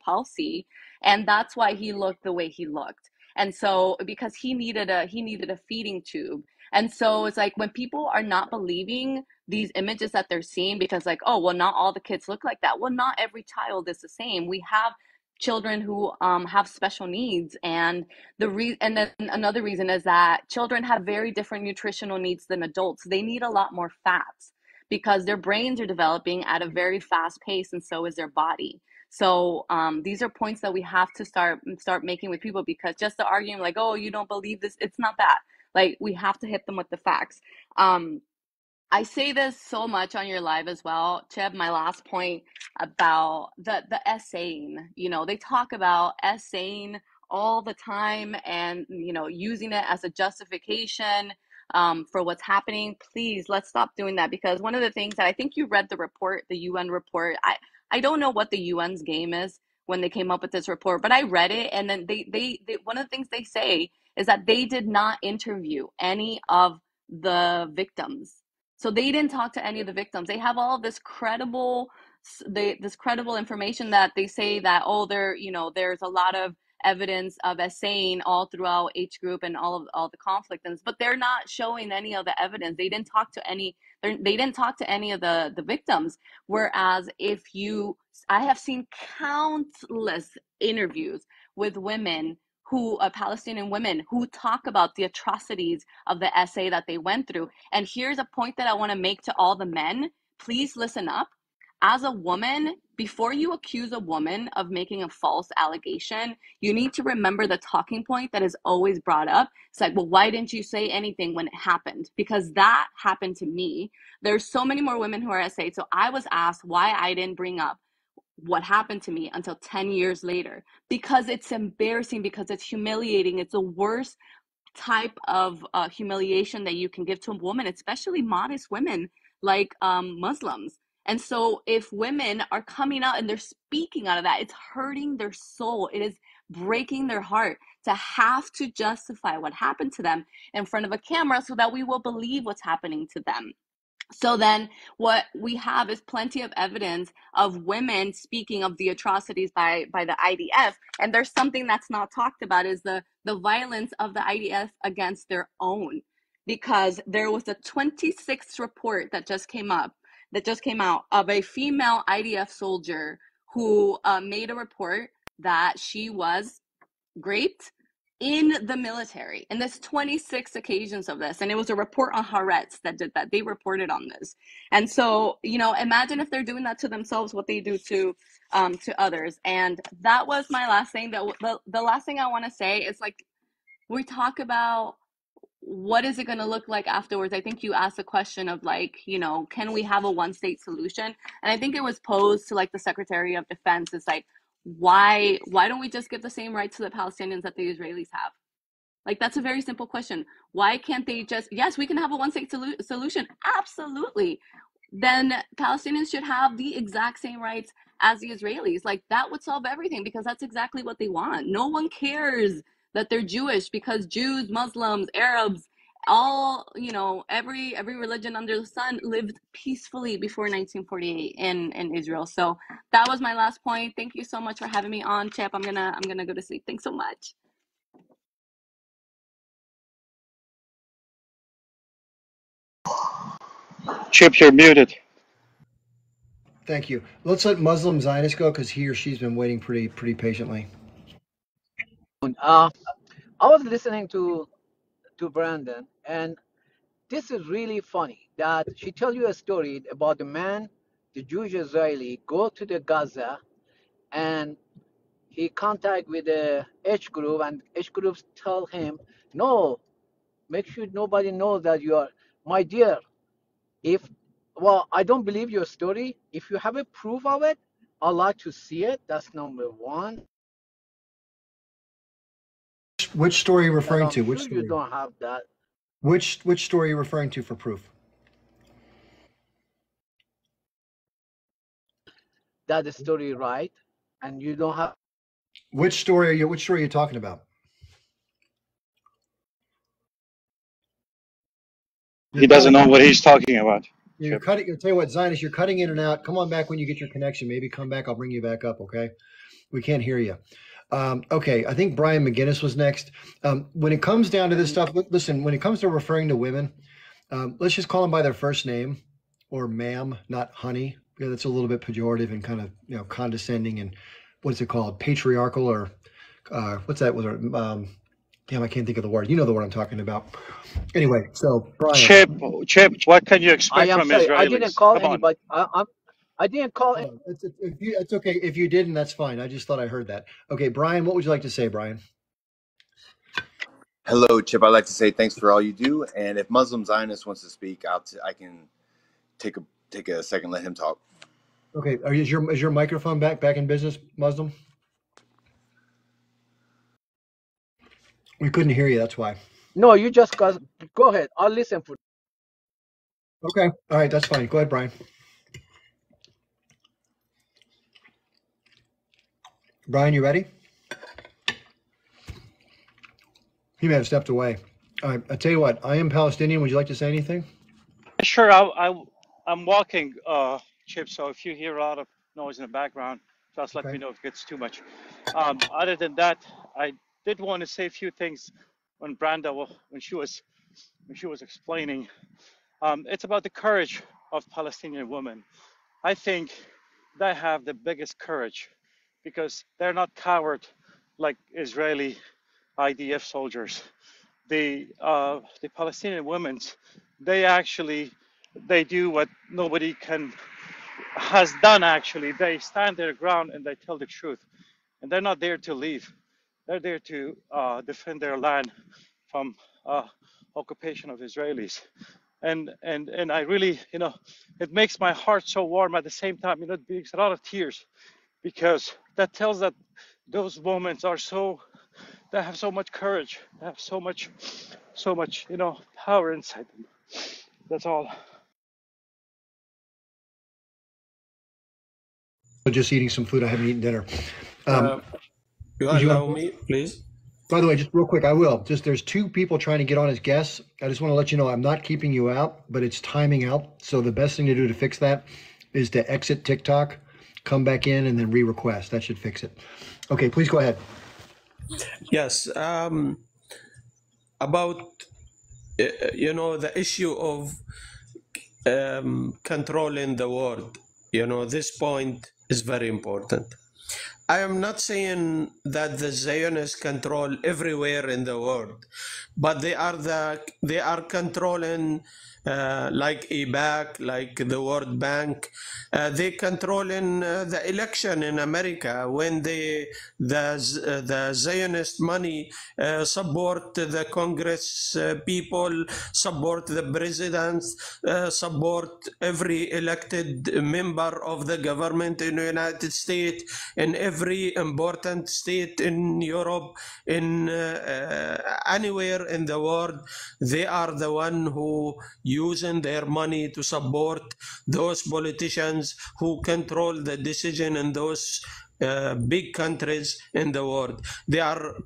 palsy, and that's why he looked the way he looked. And so because he needed a feeding tube. And so it's like when people are not believing these images that they're seeing, because like, oh, well, not all the kids look like that. Well, not every child is the same. We have children who have special needs, and and then another reason is that children have very different nutritional needs than adults. They need a lot more fats because their brains are developing at a very fast pace, and so is their body. So these are points that we have to start making with people, because just the arguing like, oh, you don't believe this, it's not that. Like, we have to hit them with the facts. I say this so much on your live as well, Cheb. My last point about the essaying. They talk about essaying all the time, and using it as a justification for what's happening. Please, let's stop doing that, because one of the things that I think you read the report, the UN report. I don't know what the UN's game is when they came up with this report, but I read it, and then they one of the things they say is that they did not interview any of the victims. So they didn't talk to any of the victims. They have all this credible information that they say that, oh, there's a lot of evidence of essaying all throughout H group and all the conflict, but they're not showing any of the evidence. They didn't talk to any of the victims. Whereas I have seen countless interviews with women Palestinian women who talk about the atrocities of the essay that they went through. And here's a point that I want to make to all the men. Please listen up. As a woman, before you accuse a woman of making a false allegation, you need to remember the talking point that is always brought up. It's like, well, why didn't you say anything when it happened? Because that happened to me. There's so many more women who are essayed. So I was asked why I didn't bring up what happened to me until 10 years later, because it's embarrassing, because it's humiliating. It's the worst type of humiliation that you can give to a woman, especially modest women like Muslims. And so if women are coming out and they're speaking out of that, it's hurting their soul. It is breaking their heart to have to justify what happened to them in front of a camera so that we will believe what's happening to them. So then what we have is plenty of evidence of women speaking of the atrocities by the IDF. And there's something that's not talked about, is the violence of the IDF against their own. Because there was a 26th report that just came up that just came out of a female IDF soldier who made a report that she was raped in the military. And there's 26 occasions of this. And it was a report on Haaretz that did that. They reported on this. And so, you know, imagine if they're doing that to themselves, what they do to others. And that was my last thing. The last thing I want to say is, like, we talk about what is it going to look like afterwards. I think you asked a question of, like, you know, can we have a one state solution? And I think it was posed to, like, the Secretary of Defense. It's like, why don't we just give the same rights to the Palestinians that the Israelis have? Like, that's a very simple question. Why can't they just, yes, we can have a one state solution. Absolutely. Then Palestinians should have the exact same rights as the Israelis. Like, that would solve everything, because that's exactly what they want. No one cares that they're Jewish, because Jews, Muslims, Arabs, all, you know, every religion under the sun lived peacefully before 1948 in Israel. So that was my last point. Thank you so much for having me on, Chip. I'm gonna go to sleep. Thanks so much. Chip, you're muted. Thank you. Let's let Muslim Zionist go, because he or she's been waiting pretty patiently. I was listening to Brandon, and this is really funny that she tell you a story about the man, the Jewish Israeli, go to the Gaza, and he contact with the H group, and H groups tell him, no, make sure nobody knows that you are, my dear. Well, I don't believe your story. If you have a proof of it, I'd like to see it. That's number one. Which story are you referring to? I'm Which sure story? you don't have that. Which story are you referring to for proof? That story, right? And you don't have. Which story are you talking about? He doesn't know what he's talking about. You're cutting. I'll tell you what, Zionist, you're cutting in and out. Come on back when you get your connection. Maybe come back. I'll bring you back up. Okay. We can't hear you. Okay. I think Brian McGinnis was next. When it comes down to this stuff, listen, when it comes to referring to women, let's just call them by their first name, or ma'am, not honey, because it's a little bit pejorative and kind of, you know, condescending, and what's it called? Patriarchal, or what's that? Damn, I can't think of the word. You know the word I'm talking about. Anyway, so Brian. Chip, what can you expect from Israelis? I didn't call anybody. I didn't call it. It's okay. If you didn't, that's fine. I just thought I heard that. Okay, Brian, what would you like to say, Brian? Hello, Chip. I'd like to say thanks for all you do. And if Muslim Zionist wants to speak, I can take a second, let him talk. Okay. Is your microphone back in business, Muslim? We couldn't hear you. That's why. No, you just go ahead. I'll listen for. Okay. All right. That's fine. Go ahead, Brian. Brian, you ready? He may have stepped away. All right. I tell you what. I am Palestinian. Would you like to say anything? Sure. I'm walking, Chip. So if you hear a lot of noise in the background, just let me know if it gets too much. Other than that, I did want to say a few things when she was explaining. It's about the courage of Palestinian women. I think they have the biggest courage, because they're not coward like Israeli IDF soldiers. The Palestinian women, they do what nobody has done. Actually, they stand their ground and they tell the truth, and they're not there to leave. They're there to defend their land from occupation of Israelis. And I really, you know, it makes my heart so warm. At the same time, you know, it brings a lot of tears, because that tells that those women they have so much courage, they have so much, you know, power inside them. That's all. Just eating some food. I haven't eaten dinner. You allow me, please? By the way, just real quick, I will. There's two people trying to get on as guests. I just want to let you know I'm not keeping you out, but it's timing out. So the best thing to do to fix that is to exit TikTok, come back in, and then re-request. That should fix it. Okay, please go ahead. Yes. About, you know, the issue of controlling the world. You know, this point is very important. I am not saying that the Zionists control everywhere in the world, but they are controlling like AIPAC, like the World Bank. They controlling the election in America when the Zionist money support the Congress people, support the president, support every elected member of the government in the United States, in every important state in Europe, in anywhere in the world. They are the one who using their money to support those politicians who control the decision in those big countries in the world. They are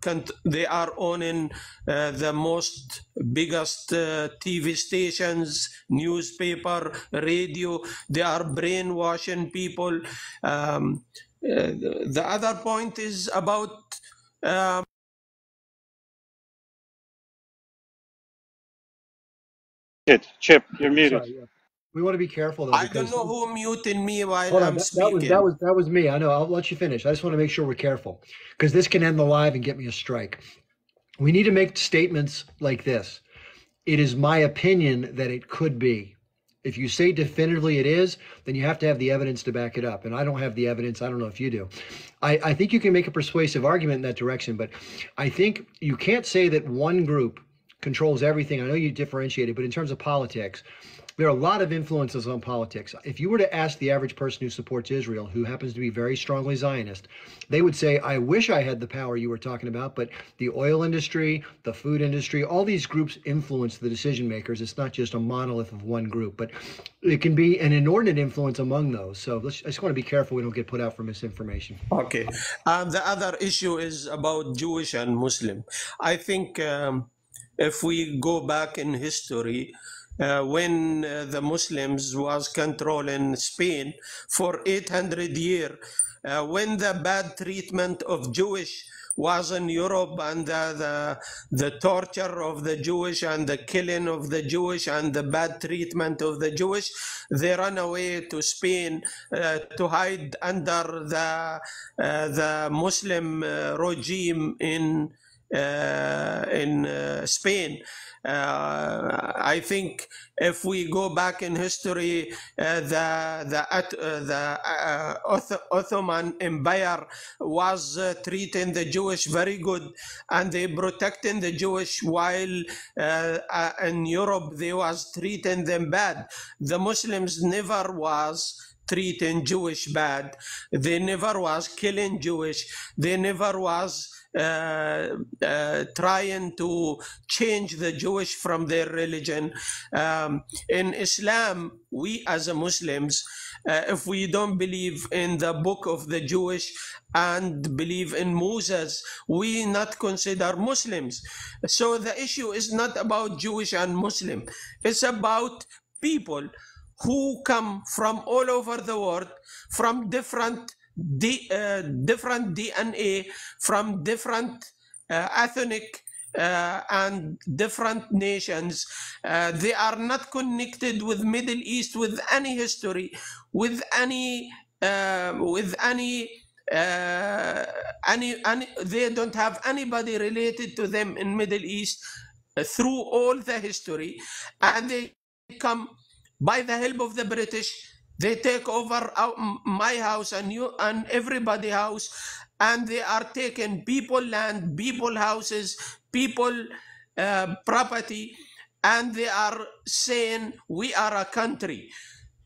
owning the most biggest TV stations, newspaper, radio. They are brainwashing people. The other point is about Chip, you're muted. Sorry, yeah. We want to be careful though, I don't because know who muted me while hold on, I'm speaking. that was me. I know. I'll let you finish. I just want to make sure we're careful because this can end the live and get me a strike. We need to make statements like this. It is my opinion that it could be. If you say definitively it is, then you have to have the evidence to back it up. And I don't have the evidence. I don't know if you do. I think you can make a persuasive argument in that direction, but I think you can't say that one group controls everything. I know you differentiate it, but in terms of politics, there are a lot of influences on politics. If you were to ask the average person who supports Israel, who happens to be very strongly Zionist, they would say, I wish I had the power you were talking about, but the oil industry, the food industry, all these groups influence the decision makers. It's not just a monolith of one group, but it can be an inordinate influence among those. So I just want to be careful we don't get put out for misinformation. Okay. The other issue is about Jewish and Muslim. I think if we go back in history, when the Muslims was controlling Spain for 800 years, when the bad treatment of Jewish was in Europe and the torture of the Jewish and the killing of the Jewish and the bad treatment of the Jewish, they ran away to Spain to hide under the Muslim regime in Spain. I think if we go back in history, the Ottoman Empire was treating the Jewish very good, and they protecting the Jewish, while in Europe they was treating them bad. The Muslims never was treating Jewish bad. They never was killing Jewish. They never was trying to change the Jewish from their religion. In Islam, we as a Muslims, if we don't believe in the book of the Jewish and believe in Moses, we not consider Muslims. So the issue is not about Jewish and Muslim. It's about people who come from all over the world, from different DNA, from different ethnic and different nations. They are not connected with Middle East, with any history, with any they don't have anybody related to them in Middle East through all the history, and they come by the help of the British. They take over my house and you and everybody's house, and they are taking people land, people houses, people property, and they are saying we are a country.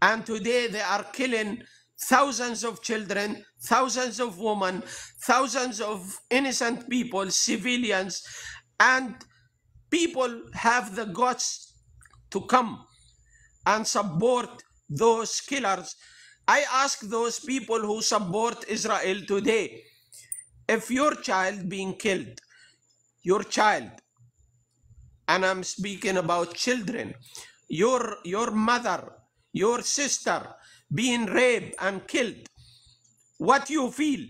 And today they are killing thousands of children, thousands of women, thousands of innocent people, civilians, and people have the guts to come and support those killers. I ask those people who support Israel today, if your child being killed, your child, and I'm speaking about children, your mother, your sister being raped and killed, what you feel?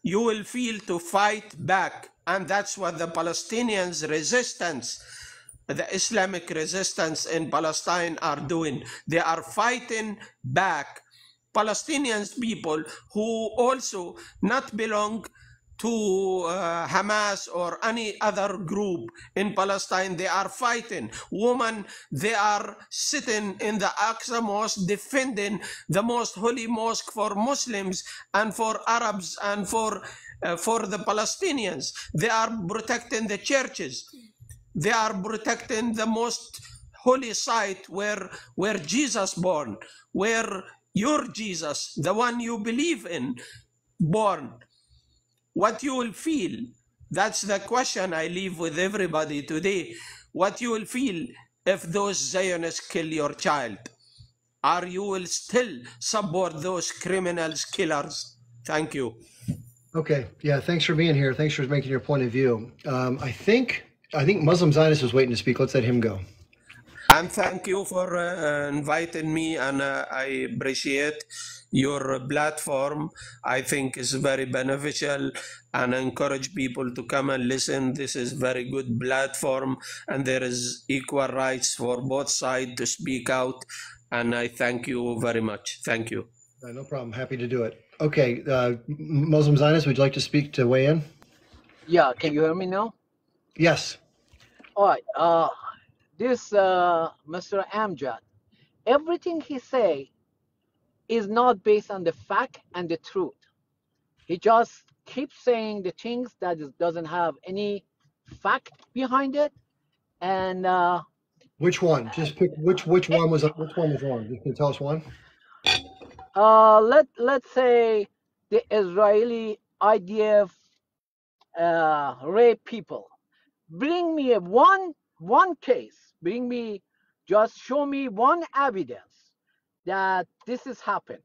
You will feel to fight back. And that's what the Palestinians' resistance the Islamic resistance in Palestine are doing. They are fighting back Palestinian people who also not belong to Hamas or any other group in Palestine. They are fighting. Women, they are sitting in the Aqsa Mosque defending the most holy mosque for Muslims and for Arabs and for the Palestinians. They are protecting the churches. They are protecting the most holy site where Jesus born, where your Jesus, the one you believe in, born. What you will feel, that's the question I leave with everybody today. What you will feel if those Zionists kill your child? Are you will still support those criminals, killers? Thank you. Okay. Yeah. Thanks for being here. Thanks for making your point of view. I think Muslim Zionist was waiting to speak. Let's let him go. And thank you for inviting me, and I appreciate your platform. I think it's very beneficial, and I encourage people to come and listen. This is very good platform, and there is equal rights for both sides to speak out. And I thank you very much. Thank you. No problem. Happy to do it. Okay. Muslim Zionist, would you like to speak to weigh in? Yeah, can you hear me now? Yes. All right. This Mr. Amjad, everything he say is not based on the fact and the truth. He just keeps saying the things that doesn't have any fact behind it. And which one? Just pick which one was wrong. You can tell us one. Let's say the Israeli IDF rape people. Bring me one case. Just show me one evidence that this has happened.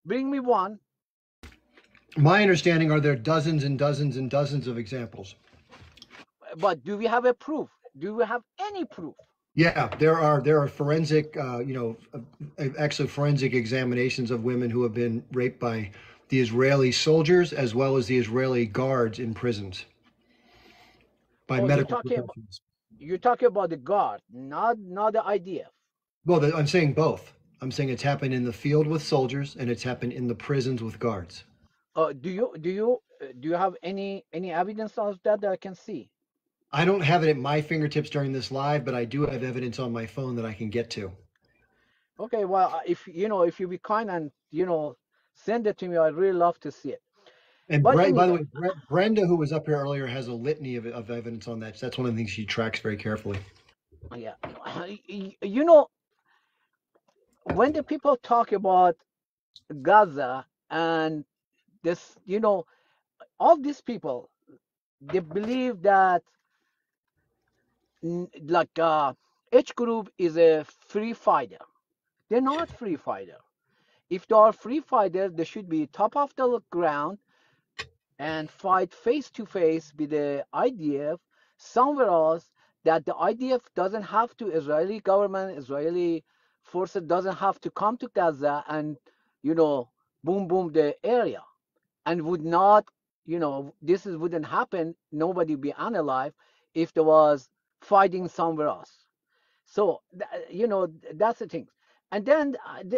Bring me one. My understanding are there dozens and dozens and dozens of examples. But do we have a proof? Do we have any proof? Yeah, there are forensic, actually forensic examinations of women who have been raped by the Israeli soldiers as well as the Israeli guards in prisons by medical professionals. You're talking about the guard, not the IDF. Well, I'm saying both. I'm saying it's happened in the field with soldiers and it's happened in the prisons with guards. Do you have any evidence of that I can see? I don't have it at my fingertips during this live, but I do have evidence on my phone that I can get to. Okay, well, if you be kind and send it to me, I'd really love to see it. And by the way, Brenda, who was up here earlier, has a litany of evidence on that. So that's one of the things she tracks very carefully. Yeah, when the people talk about Gaza and this, all these people, they believe that each group is a free fighter. They're not free fighter. If they are free fighters, they should be top of the ground and fight face to face with the IDF somewhere else, that the IDF doesn't have to, Israeli government, Israeli forces doesn't have to come to Gaza and, boom the area, and would not, wouldn't happen. Nobody would be unalive if there was fighting somewhere else. So, that's the thing. And then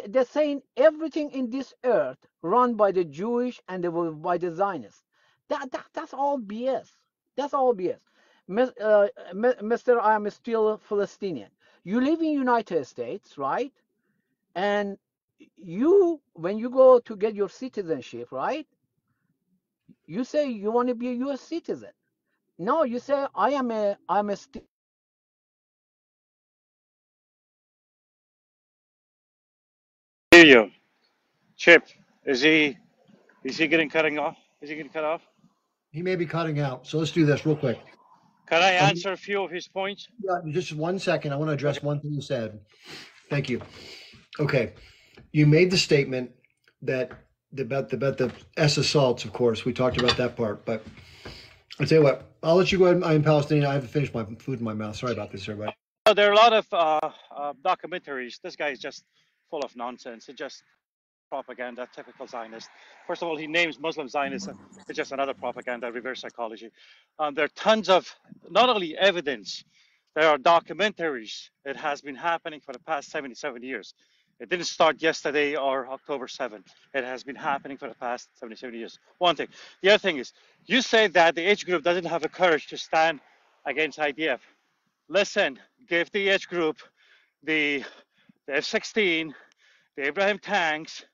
they're saying everything in this earth run by the Jewish and by the Zionists. That's all BS. That's all BS. Mr. I am still Palestinian. You live in United States, right? And when you go to get your citizenship, right? You say you want to be a U.S. citizen. No, you say I'm a Hear you. Chip, is he getting cutting off? Is he getting cut off? He may be cutting out. So let's do this real quick. Can I answer a few of his points? Yeah, just 1 second. I want to address one thing you said. Thank you. Okay. You made the statement that about the S assaults, of course. We talked about that part, but I'll tell you what, I'll let you go ahead. I'm Palestinian. I have to finish my food in my mouth. Sorry about this, everybody. There are a lot of documentaries. This guy is just full of nonsense. propaganda, typical Zionist. First of all, he names Muslim Zionism. It's just another propaganda, reverse psychology. There are tons of not only evidence, there are documentaries. It has been happening for the past 77 years. It didn't start yesterday or October 7th. It has been happening for the past 77 years. One thing. The other thing is, you say that the H group doesn't have the courage to stand against IDF. Listen, give the H group the F-16, the Abraham tanks,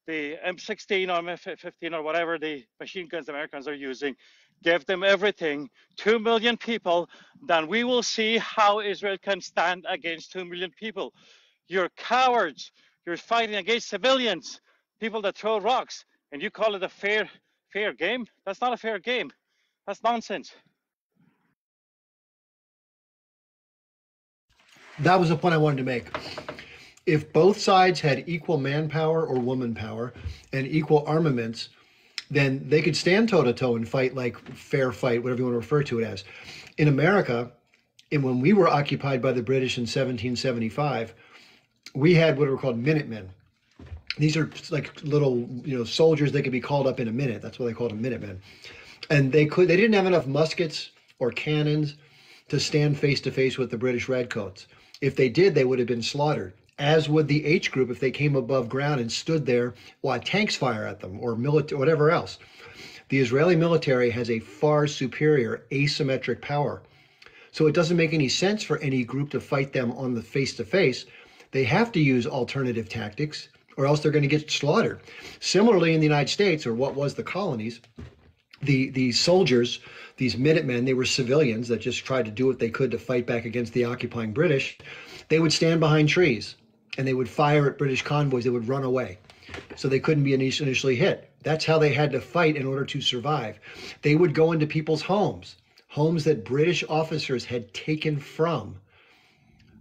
the M16 or M15 or whatever the machine guns the Americans are using, give them everything, 2 million people, then we will see how Israel can stand against 2 million people. You're cowards. You're fighting against civilians, people that throw rocks, and you call it a fair game? That's not a fair game. That's nonsense. That was the point I wanted to make. If both sides had equal manpower or woman power and equal armaments, then they could stand toe to toe and fight like fair fight, whatever you want to refer to it as. In America, and when we were occupied by the British in 1775, we had what were called Minutemen. These are like little, soldiers. They could be called up in a minute. That's why they called them Minutemen. And they didn't have enough muskets or cannons to stand face to face with the British Redcoats. If they did, they would have been slaughtered, as would the H group if they came above ground and stood there while tanks fire at them or whatever else. The Israeli military has a far superior asymmetric power. So it doesn't make any sense for any group to fight them on the face-to-face. They have to use alternative tactics or else they're going to get slaughtered. Similarly, in the United States, or what was the colonies, the soldiers, these Minutemen, they were civilians that just tried to do what they could to fight back against the occupying British. They would stand behind trees and they would fire at British convoys. They would run away. So they couldn't be initially hit. That's how they had to fight in order to survive. They would go into people's homes that British officers had taken from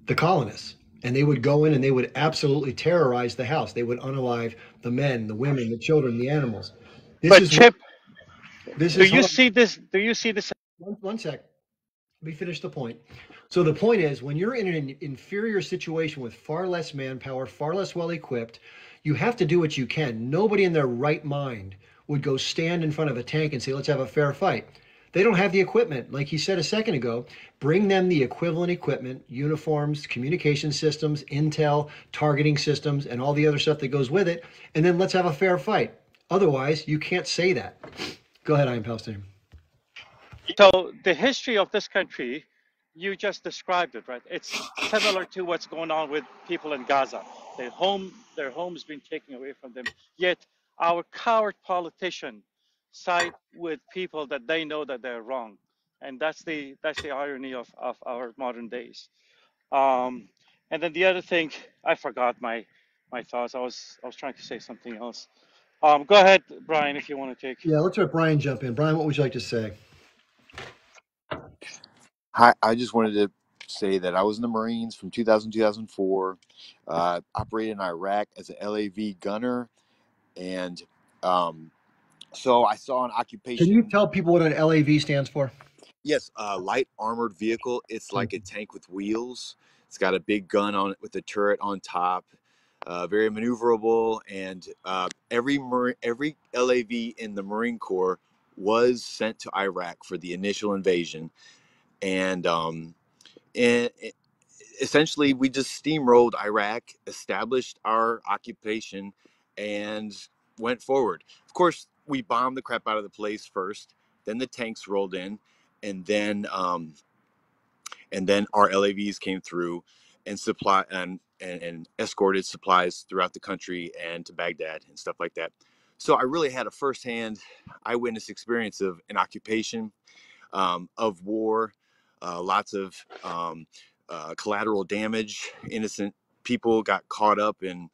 the colonists. And they would go in and they would absolutely terrorize the house. They would unalive the men, the women, the children, the animals. But Chip, do you see this? One sec. Let me finish the point. So the point is, when you're in an inferior situation with far less manpower, far less well-equipped, you have to do what you can. Nobody in their right mind would go stand in front of a tank and say, let's have a fair fight. They don't have the equipment. Like he said a second ago, bring them the equivalent equipment, uniforms, communication systems, intel, targeting systems, and all the other stuff that goes with it, and then let's have a fair fight. Otherwise, you can't say that. Go ahead, I am Palestinian. So the history of this country, you just described it, right? It's similar to what's going on with people in Gaza. Their home's been taken away from them. Yet our coward politicians side with people that they know that they're wrong, and that's the irony of our modern days. And then the other thing, I forgot my thoughts. I was trying to say something else. Go ahead, Brian, if you want to take. Yeah, let's let Brian jump in. Brian, what would you like to say? Hi, I just wanted to say that I was in the Marines from 2000 2004, operated in Iraq as an LAV gunner, and so I saw an occupation. Can you tell people what an LAV stands for? Yes, light armored vehicle. It's like a tank with wheels. It's got a big gun on it with a turret on top. Very maneuverable, and every LAV in the Marine Corps was sent to Iraq for the initial invasion, and essentially we just steamrolled Iraq, established our occupation, and went forward. Of course, we bombed the crap out of the place first, then the tanks rolled in, and then our LAVs came through and and escorted supplies throughout the country and to Baghdad and stuff like that. So I really had a firsthand eyewitness experience of an occupation, of war, lots of collateral damage. Innocent people got caught up in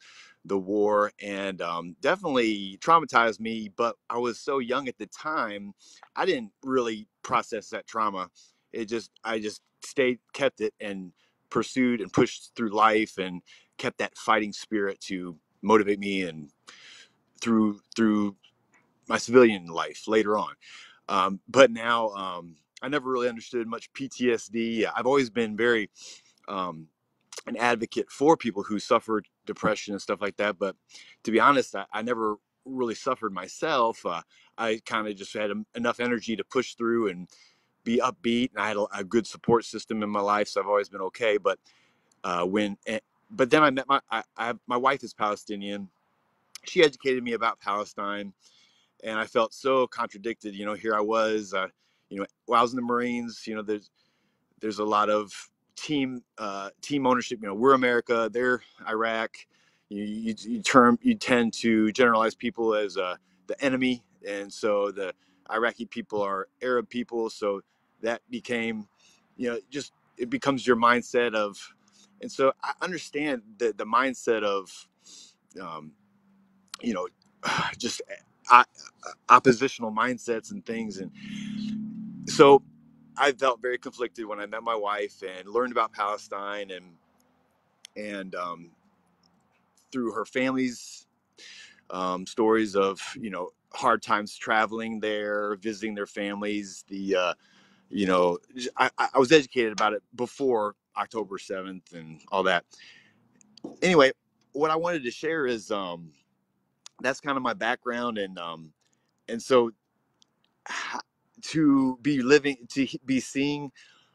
the war, and definitely traumatized me. But I was so young at the time, I didn't really process that trauma. I just kept it, and pursued and pushed through life, and kept that fighting spirit to motivate me and through my civilian life later on. But now I never really understood much PTSD. I've always been very an advocate for people who suffered depression and stuff like that. But to be honest, I never really suffered myself. I kind of just had enough energy to push through and be upbeat, and I had a good support system in my life, so I've always been okay. But when but then I met my wife is Palestinian. She educated me about Palestine, and I felt so contradicted. Here I was, while I was in the Marines, there's a lot of team ownership. We're America, they're Iraq. You tend to generalize people as the enemy, and so the Iraqi people are Arab people. So that became, just it becomes your mindset of, and so I understand the mindset of, um, you know, just oppositional mindsets and things, and so I felt very conflicted when I met my wife and learned about Palestine, and through her family's stories of hard times traveling there, visiting their families. I was educated about it before October 7th and all that. Anyway, what I wanted to share is that's kind of my background, and so to be seeing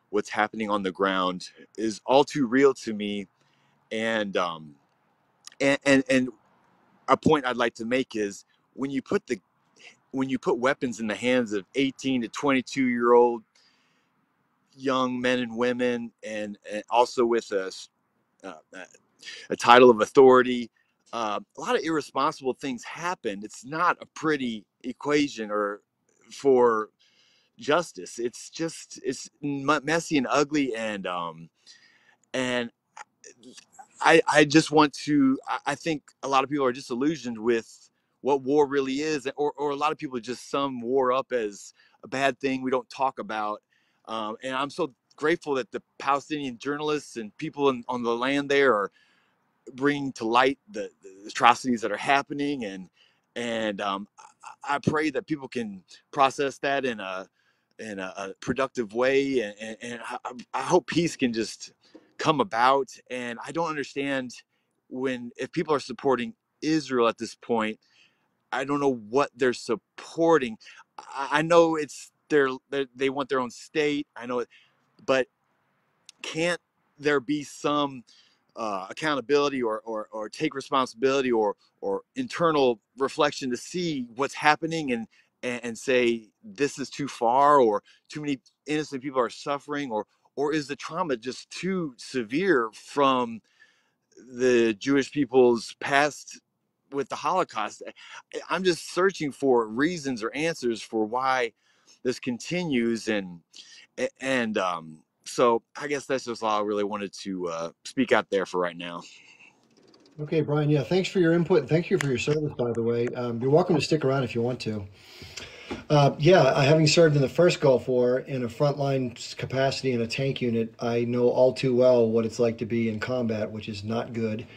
what's happening on the ground is all too real to me. And um and and, and a point I'd like to make is when you put weapons in the hands of 18 to 22-year-old young men and women, and also with uh, a title of authority, a lot of irresponsible things happen. It's not a pretty equation or for justice. It's messy and ugly, and I just want to. I think a lot of people are disillusioned with what war really is, or a lot of people just sum war up as a bad thing we don't talk about. And I'm so grateful that the Palestinian journalists and people on the land there are bringing to light the atrocities that are happening, and I pray that people can process that in a productive way, and I hope peace can just come about. And I don't understand if people are supporting Israel at this point. I don't know what they're supporting. I know they want their own state. I know, but can't there be some accountability, or take responsibility, or internal reflection to see what's happening, and say this is too far, or too many innocent people are suffering, or is the trauma just too severe from the Jewish people's past with the Holocaust? I'm just searching for reasons or answers for why this continues, and so I guess that's just all I really wanted to speak out there for right now. Okay, Brian. Yeah, thanks for your input. And thank you for your service, by the way. You're welcome to stick around if you want to. Having served in the first Gulf War in a frontline capacity in a tank unit, I know all too well what it's like to be in combat, which is not good.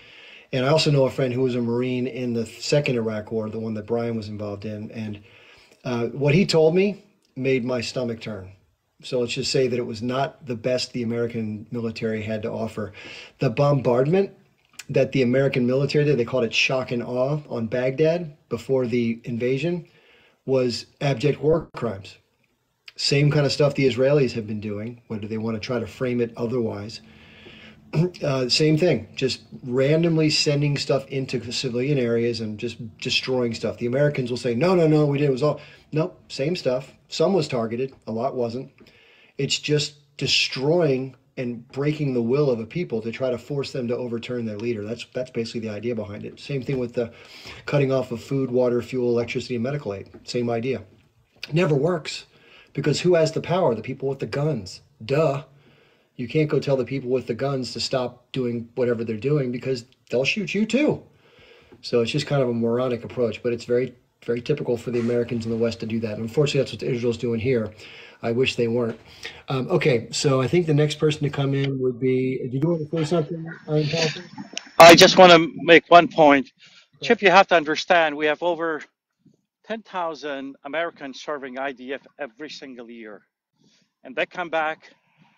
And I also know a friend who was a Marine in the second Iraq War, the one that Brian was involved in. And what he told me made my stomach turn. So let's just say that it was not the best the American military had to offer. The bombardment that the American military did, they called it shock and awe on Baghdad before the invasion, was abject war crimes. Same kind of stuff the Israelis have been doing, whether they want to try to frame it otherwise. Same thing, just randomly sending stuff into civilian areas and just destroying stuff. The Americans will say, no, no, no, we did. It was all, nope, same stuff. Some was targeted, a lot wasn't. It's just destroying and breaking the will of a people to try to force them to overturn their leader. That's basically the idea behind it. Same thing with the cutting off of food, water, fuel, electricity, and medical aid. Same idea. Never works, because who has the power? The people with the guns. Duh. You can't go tell the people with the guns to stop doing whatever they're doing, because they'll shoot you too. So it's just kind of a moronic approach, but it's very, very typical for the Americans in the West to do that. And unfortunately, that's what Israel's doing here. I wish they weren't. Okay, so I think the next person to come in would be, did you want to say something, Iron Palestine? I just want to make one point. Yeah. Chip, you have to understand we have over 10,000 Americans serving IDF every single year. And they come back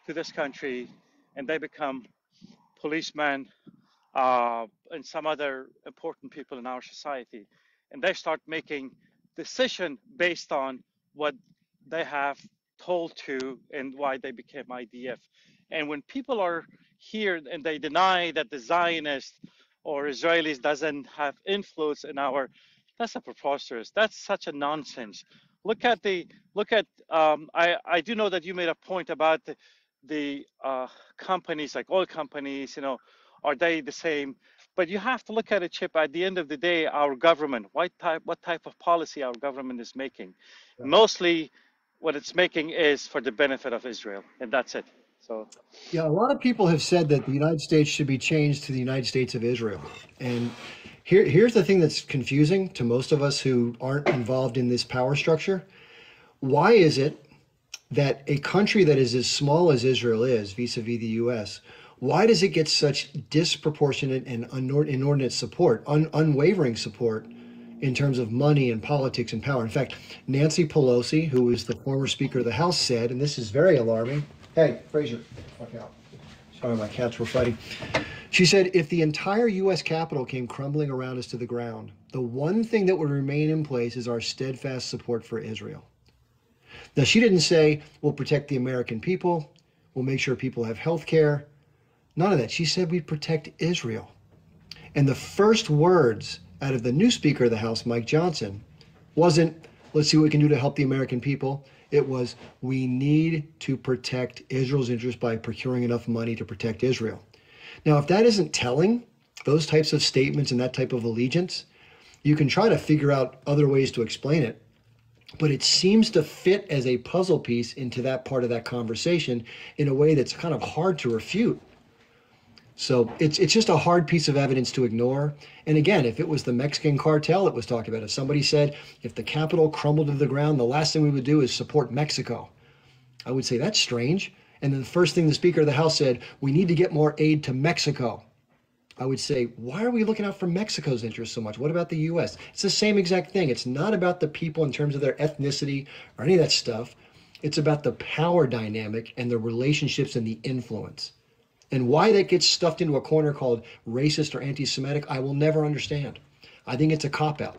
to this country and they become policemen, and some other important people in our society, and they start making decision based on what they have told to and why they became IDF. And when people are here and they deny that the Zionists or Israelis doesn't have influence in our, that's a preposterous. That's such a nonsense. Look at. I do know that you made a point about the companies like oil companies. You know, are they the same? But you have to look at it, Chip. At the end of the day, our government, what type of policy our government is making, Yeah. mostly what it's making is for the benefit of Israel, and that's it. So Yeah, a lot of people have said that the United States should be changed to the United States of Israel. And here's the thing that's confusing to most of us who aren't involved in this power structure. Why is it that a country that is as small as Israel is, vis-a-vis the US, why does it get such disproportionate and inordinate support, unwavering support in terms of money and politics and power? In fact, Nancy Pelosi, who is the former Speaker of the House, said, and this is very alarming. Hey, Fraser, fuck out. Sorry, my cats were fighting. She said, if the entire U.S. Capitol came crumbling around us to the ground, the one thing that would remain in place is our steadfast support for Israel. Now, she didn't say, we'll protect the American people, we'll make sure people have health care. None of that. She said we'd protect Israel. And the first words out of the new Speaker of the House, Mike Johnson, wasn't, let's see what we can do to help the American people. It was, we need to protect Israel's interest by procuring enough money to protect Israel. Now, if that isn't telling, those types of statements and that type of allegiance, you can try to figure out other ways to explain it, but it seems to fit as a puzzle piece into that part of that conversation in a way that's kind of hard to refute. So it's just a hard piece of evidence to ignore. And again, if it was the Mexican cartel that was talked about, if somebody said, if the Capitol crumbled to the ground, the last thing we would do is support Mexico, I would say that's strange. And then the first thing the Speaker of the House said, we need to get more aid to Mexico. I would say, why are we looking out for Mexico's interests so much? What about the U.S.? It's the same exact thing. It's not about the people in terms of their ethnicity or any of that stuff. It's about the power dynamic and the relationships and the influence. And why that gets stuffed into a corner called racist or anti-Semitic, I will never understand. I think it's a cop-out.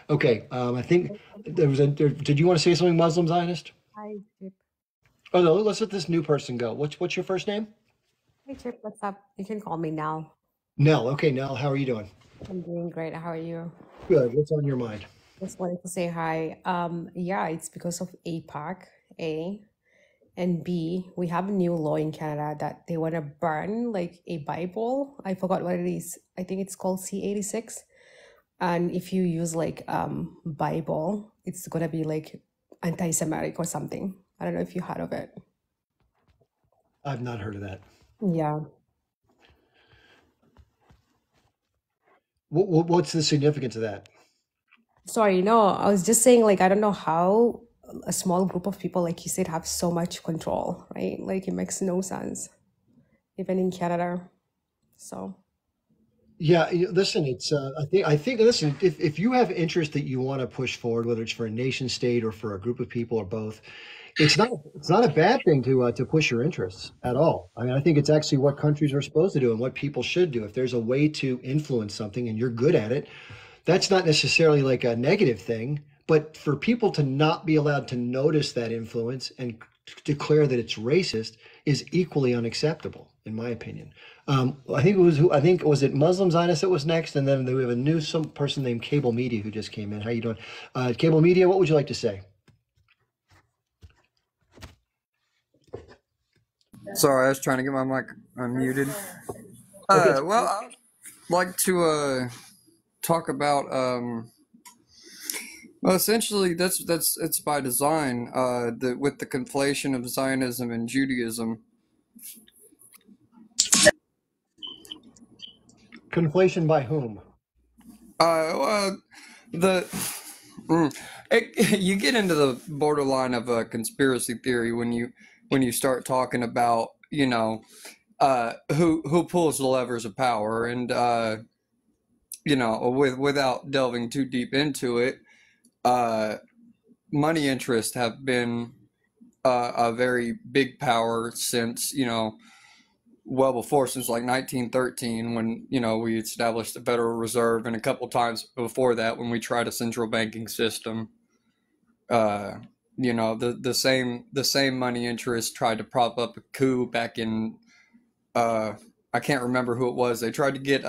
Okay, I think did you want to say something, Muslim Zionist? Hi, Chip. Oh, no, let's let this new person go. What's your first name? Hey, Chip, what's up? You can call me Nell. Nell. Okay, Nell, how are you doing? I'm doing great. How are you? Good. What's on your mind? Just wanted to say hi. Yeah, it's because of APAC, A. And B, we have a new law in Canada that they want to burn like a Bible. I forgot what it is. I think it's called C86. And if you use like Bible, it's gonna be like anti-Semitic or something. I don't know if you heard of it. I've not heard of that. Yeah. What's the significance of that? Sorry, no, I was just saying like I don't know how a small group of people, like you said, have so much control, right? Like it makes no sense, even in Canada. So Yeah, listen, it's I think listen, if you have interest that you want to push forward, whether it's for a nation state or for a group of people or both, it's not a bad thing to push your interests at all. I mean, I think it's actually what countries are supposed to do and what people should do. If there's a way to influence something and you're good at it, that's not necessarily like a negative thing, but for people to not be allowed to notice that influence and declare that it's racist is equally unacceptable, in my opinion. I think was it Muslim Zionist that was next, and then we have some person named Cable Media who just came in. How you doing, Cable Media? What would you like to say? Sorry, I was trying to get my mic unmuted. Okay. Well, I'd like to talk about well, essentially it's by design. With the conflation of Zionism and Judaism. Conflation by whom? Well, you get into the borderline of a conspiracy theory when you start talking about who pulls the levers of power, and without delving too deep into it, money interests have been a very big power since well before, since like 1913, when we established the Federal Reserve, and a couple times before that when we tried a central banking system. The same money interests tried to prop up a coup back in I can't remember who it was. They tried to get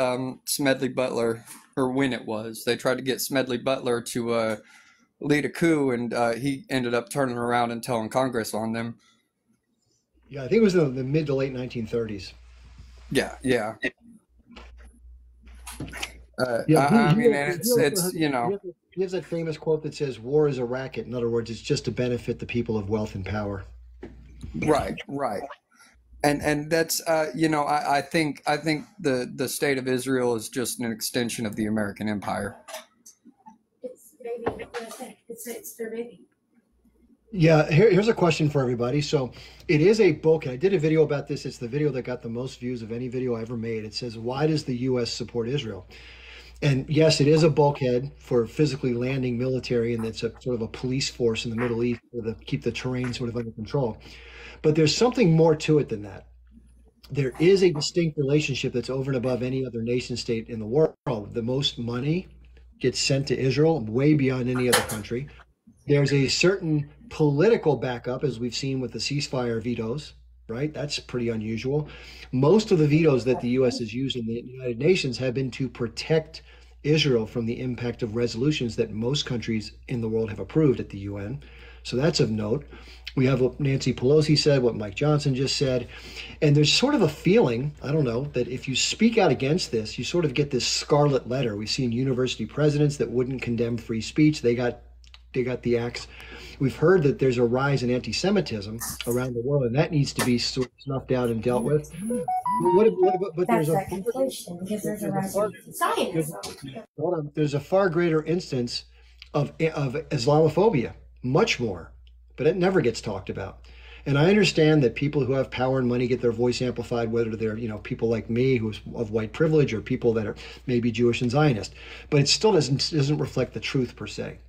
Smedley Butler, or when it was. They tried to get Smedley Butler to lead a coup, and he ended up turning around and telling Congress on them. Yeah, I think it was in the mid to late 1930s. Yeah. He has that famous quote that says, "War is a racket." In other words, it's just to benefit the people of wealth and power. Right. And that's I think the state of Israel is just an extension of the American empire. It's baby. It's their baby. Yeah, here's a question for everybody. So it is a book. I did a video about this. It's the video that got the most views of any video I ever made. It says, "Why does the U.S. support Israel?" And yes, it is a bulkhead for physically landing military, and it's a sort of a police force in the Middle East to keep the terrain sort of under control. But there's something more to it than that. There is a distinct relationship that's over and above any other nation state in the world. The most money gets sent to Israel, way beyond any other country. There's a certain political backup, as we've seen with the ceasefire vetoes, right? That's pretty unusual. Most of the vetoes that the U.S. has used in the United Nations have been to protect Israel from the impact of resolutions that most countries in the world have approved at the UN. So that's of note. We have what Nancy Pelosi said, what Mike Johnson just said. And there's sort of a feeling, I don't know, that if you speak out against this, you sort of get this scarlet letter. We've seen university presidents that wouldn't condemn free speech. They got the axe. We've heard that there's a rise in anti-Semitism around the world, and that needs to be snuffed out and dealt with. But there's a far greater instance of Islamophobia, much more, but it never gets talked about. And I understand that people who have power and money get their voice amplified, whether they're people like me who's of white privilege or people that are maybe Jewish and Zionist, but it still doesn't reflect the truth per se.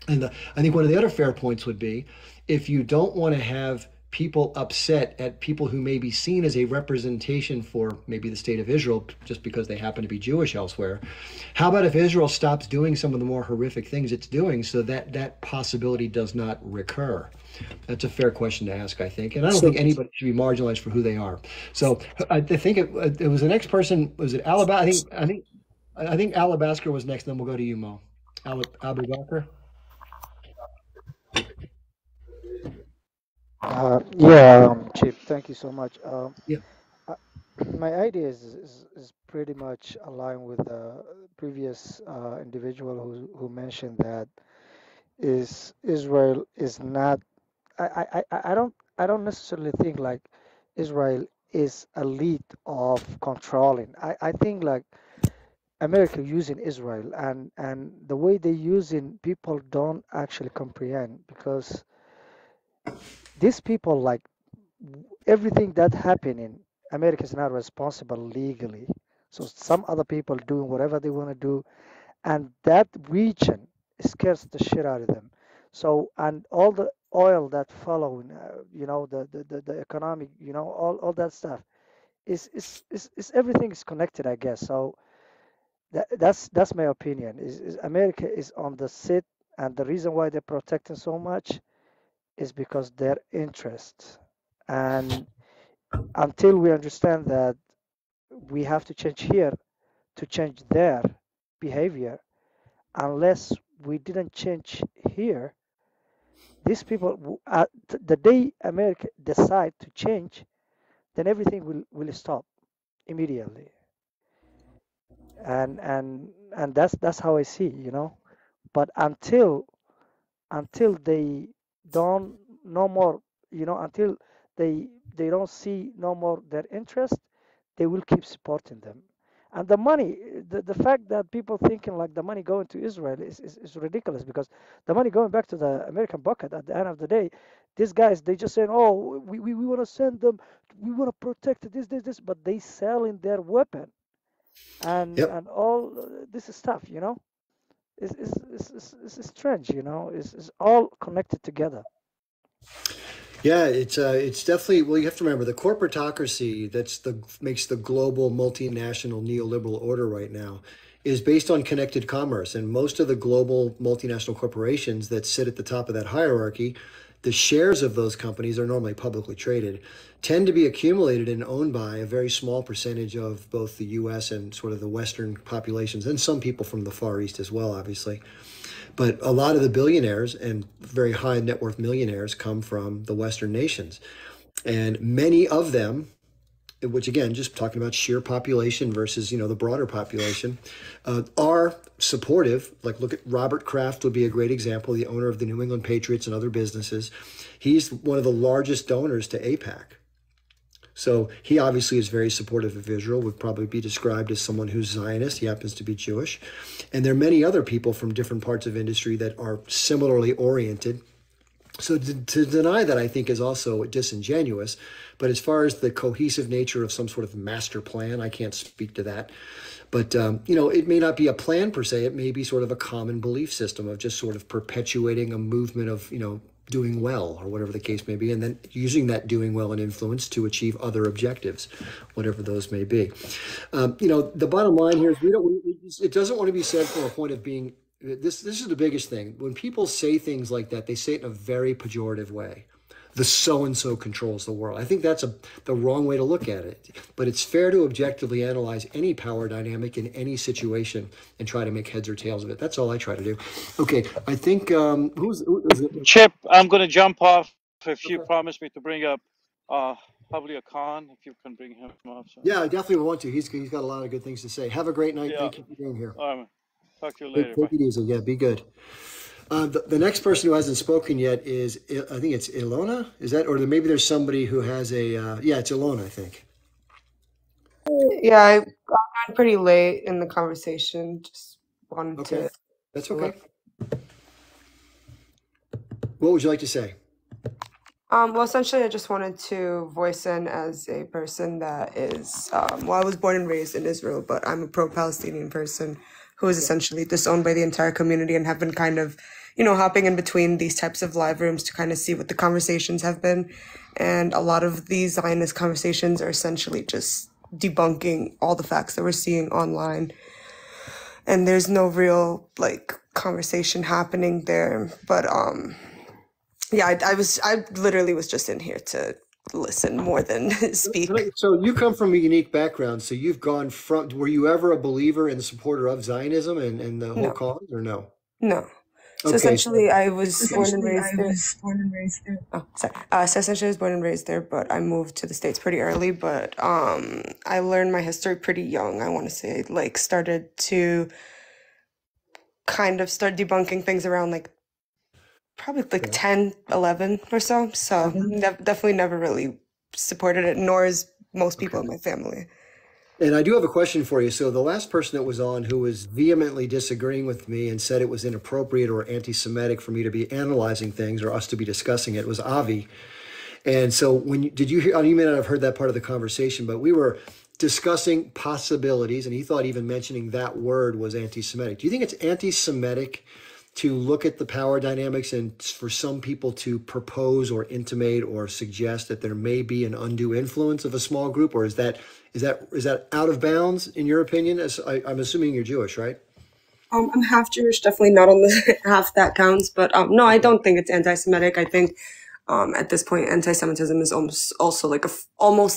And I think one of the other fair points would be, if you don't want to have people upset at people who may be seen as a representation for maybe the state of Israel just because they happen to be Jewish elsewhere, how about if Israel stops doing some of the more horrific things it's doing so that that possibility does not recur? That's a fair question to ask, I think. And I don't think anybody should be marginalized for who they are. So I think it was the next person. Was it Alabaster? I think Alabaster was next. Then we'll go to you, Mo. Abu Bakr. Chip, thank you so much. Yeah. My idea is pretty much aligned with the previous individual who mentioned that Israel is not. I don't necessarily think like Israel is a lead of controlling. I think like America using Israel and the way they using people don't actually comprehend, because these people, like everything that happening, America is not responsible legally. So some other people doing whatever they want to do, and that region scares the shit out of them. So, and all the oil that following, the economic, all that stuff is everything is connected, I guess. So that's my opinion. Is America is on the sit, and the reason why they're protecting so much is because their interests. And until we understand that we have to change here to change their behavior, unless we didn't change here, these people, the day America decide to change, then everything will stop immediately. And that's how I see, But until they don't no more, until they don't see no more their interest, they will keep supporting them. And the money, the fact that people thinking like the money going to Israel is ridiculous, because the money going back to the American bucket at the end of the day, these guys, they just saying, oh, we want to send them, we want to protect this, but they selling their weapon and all this stuff, It's strange, It's all connected together. Yeah, it's definitely, well, you have to remember the corporatocracy makes the global multinational neoliberal order right now is based on connected commerce, and most of the global multinational corporations that sit at the top of that hierarchy, the shares of those companies are normally publicly traded, tend to be accumulated and owned by a very small percentage of both the US and sort of the Western populations, and some people from the Far East as well, obviously. But a lot of the billionaires and very high net worth millionaires come from the Western nations. And many of them, which again, just talking about sheer population versus, the broader population, are supportive. Like, look at Robert Kraft would be a great example, the owner of the New England Patriots and other businesses. He's one of the largest donors to AIPAC. So he obviously is very supportive of Israel, would probably be described as someone who's Zionist. He happens to be Jewish. And there are many other people from different parts of industry that are similarly oriented. So to deny that, I think, is also disingenuous. But as far as the cohesive nature of some sort of master plan, I can't speak to that. But, it may not be a plan per se. It may be sort of a common belief system of just sort of perpetuating a movement of, doing well or whatever the case may be, and then using that doing well and influence to achieve other objectives, whatever those may be. The bottom line here is it doesn't want to be said from a point of being, this is the biggest thing. When people say things like that, they say it in a very pejorative way. The so-and-so controls the world. I think that's the wrong way to look at it. But it's fair to objectively analyze any power dynamic in any situation and try to make heads or tails of it. That's all I try to do. Okay, I think, who is it? Chip, I'm going to jump off if you promise me to bring up Pavlia Khan, if you can bring him up. So. Yeah, I definitely want to. He's got a lot of good things to say. Have a great night. Yeah. Thank you for being here. Talk to you later. Take it easy. Yeah, be good. The next person who hasn't spoken yet is, I think it's Ilona. Is that, or maybe there's somebody who has it's Ilona, I think. Yeah, I got on pretty late in the conversation. Just wanted to. That's okay. What would you like to say? Well, essentially, I just wanted to voice in as a person that is, I was born and raised in Israel, but I'm a pro-Palestinian person who is essentially disowned by the entire community and have been kind of, hopping in between these types of live rooms to kind of see what the conversations have been. And a lot of these Zionist conversations are essentially just debunking all the facts that we're seeing online. And there's no real, conversation happening there. But, I literally was just in here to listen more than speak. So you come from a unique background. So you've gone from, were you ever a believer and supporter of Zionism and the whole cause, or no? No. So essentially, I was born and raised there. Oh, sorry. So essentially, I was born and raised there, but I moved to the States pretty early. But I learned my history pretty young. I want to say, started to kind of start debunking things around probably 10, 11 or so. So definitely never really supported it, nor is most people in my family. And I do have a question for you. So the last person that was on who was vehemently disagreeing with me and said it was inappropriate or anti-Semitic for me to be analyzing things or us to be discussing it was Avi. And so did you hear, you may not have heard that part of the conversation, but we were discussing possibilities, and he thought even mentioning that word was anti-Semitic. Do you think it's anti-Semitic to look at the power dynamics and for some people to propose or intimate or suggest that there may be an undue influence of a small group, or is that out of bounds in your opinion? As I'm assuming you're Jewish, right? I'm half Jewish, definitely not on the half that counts, but no, I don't think it's anti-Semitic. I think at this point, anti-Semitism is almost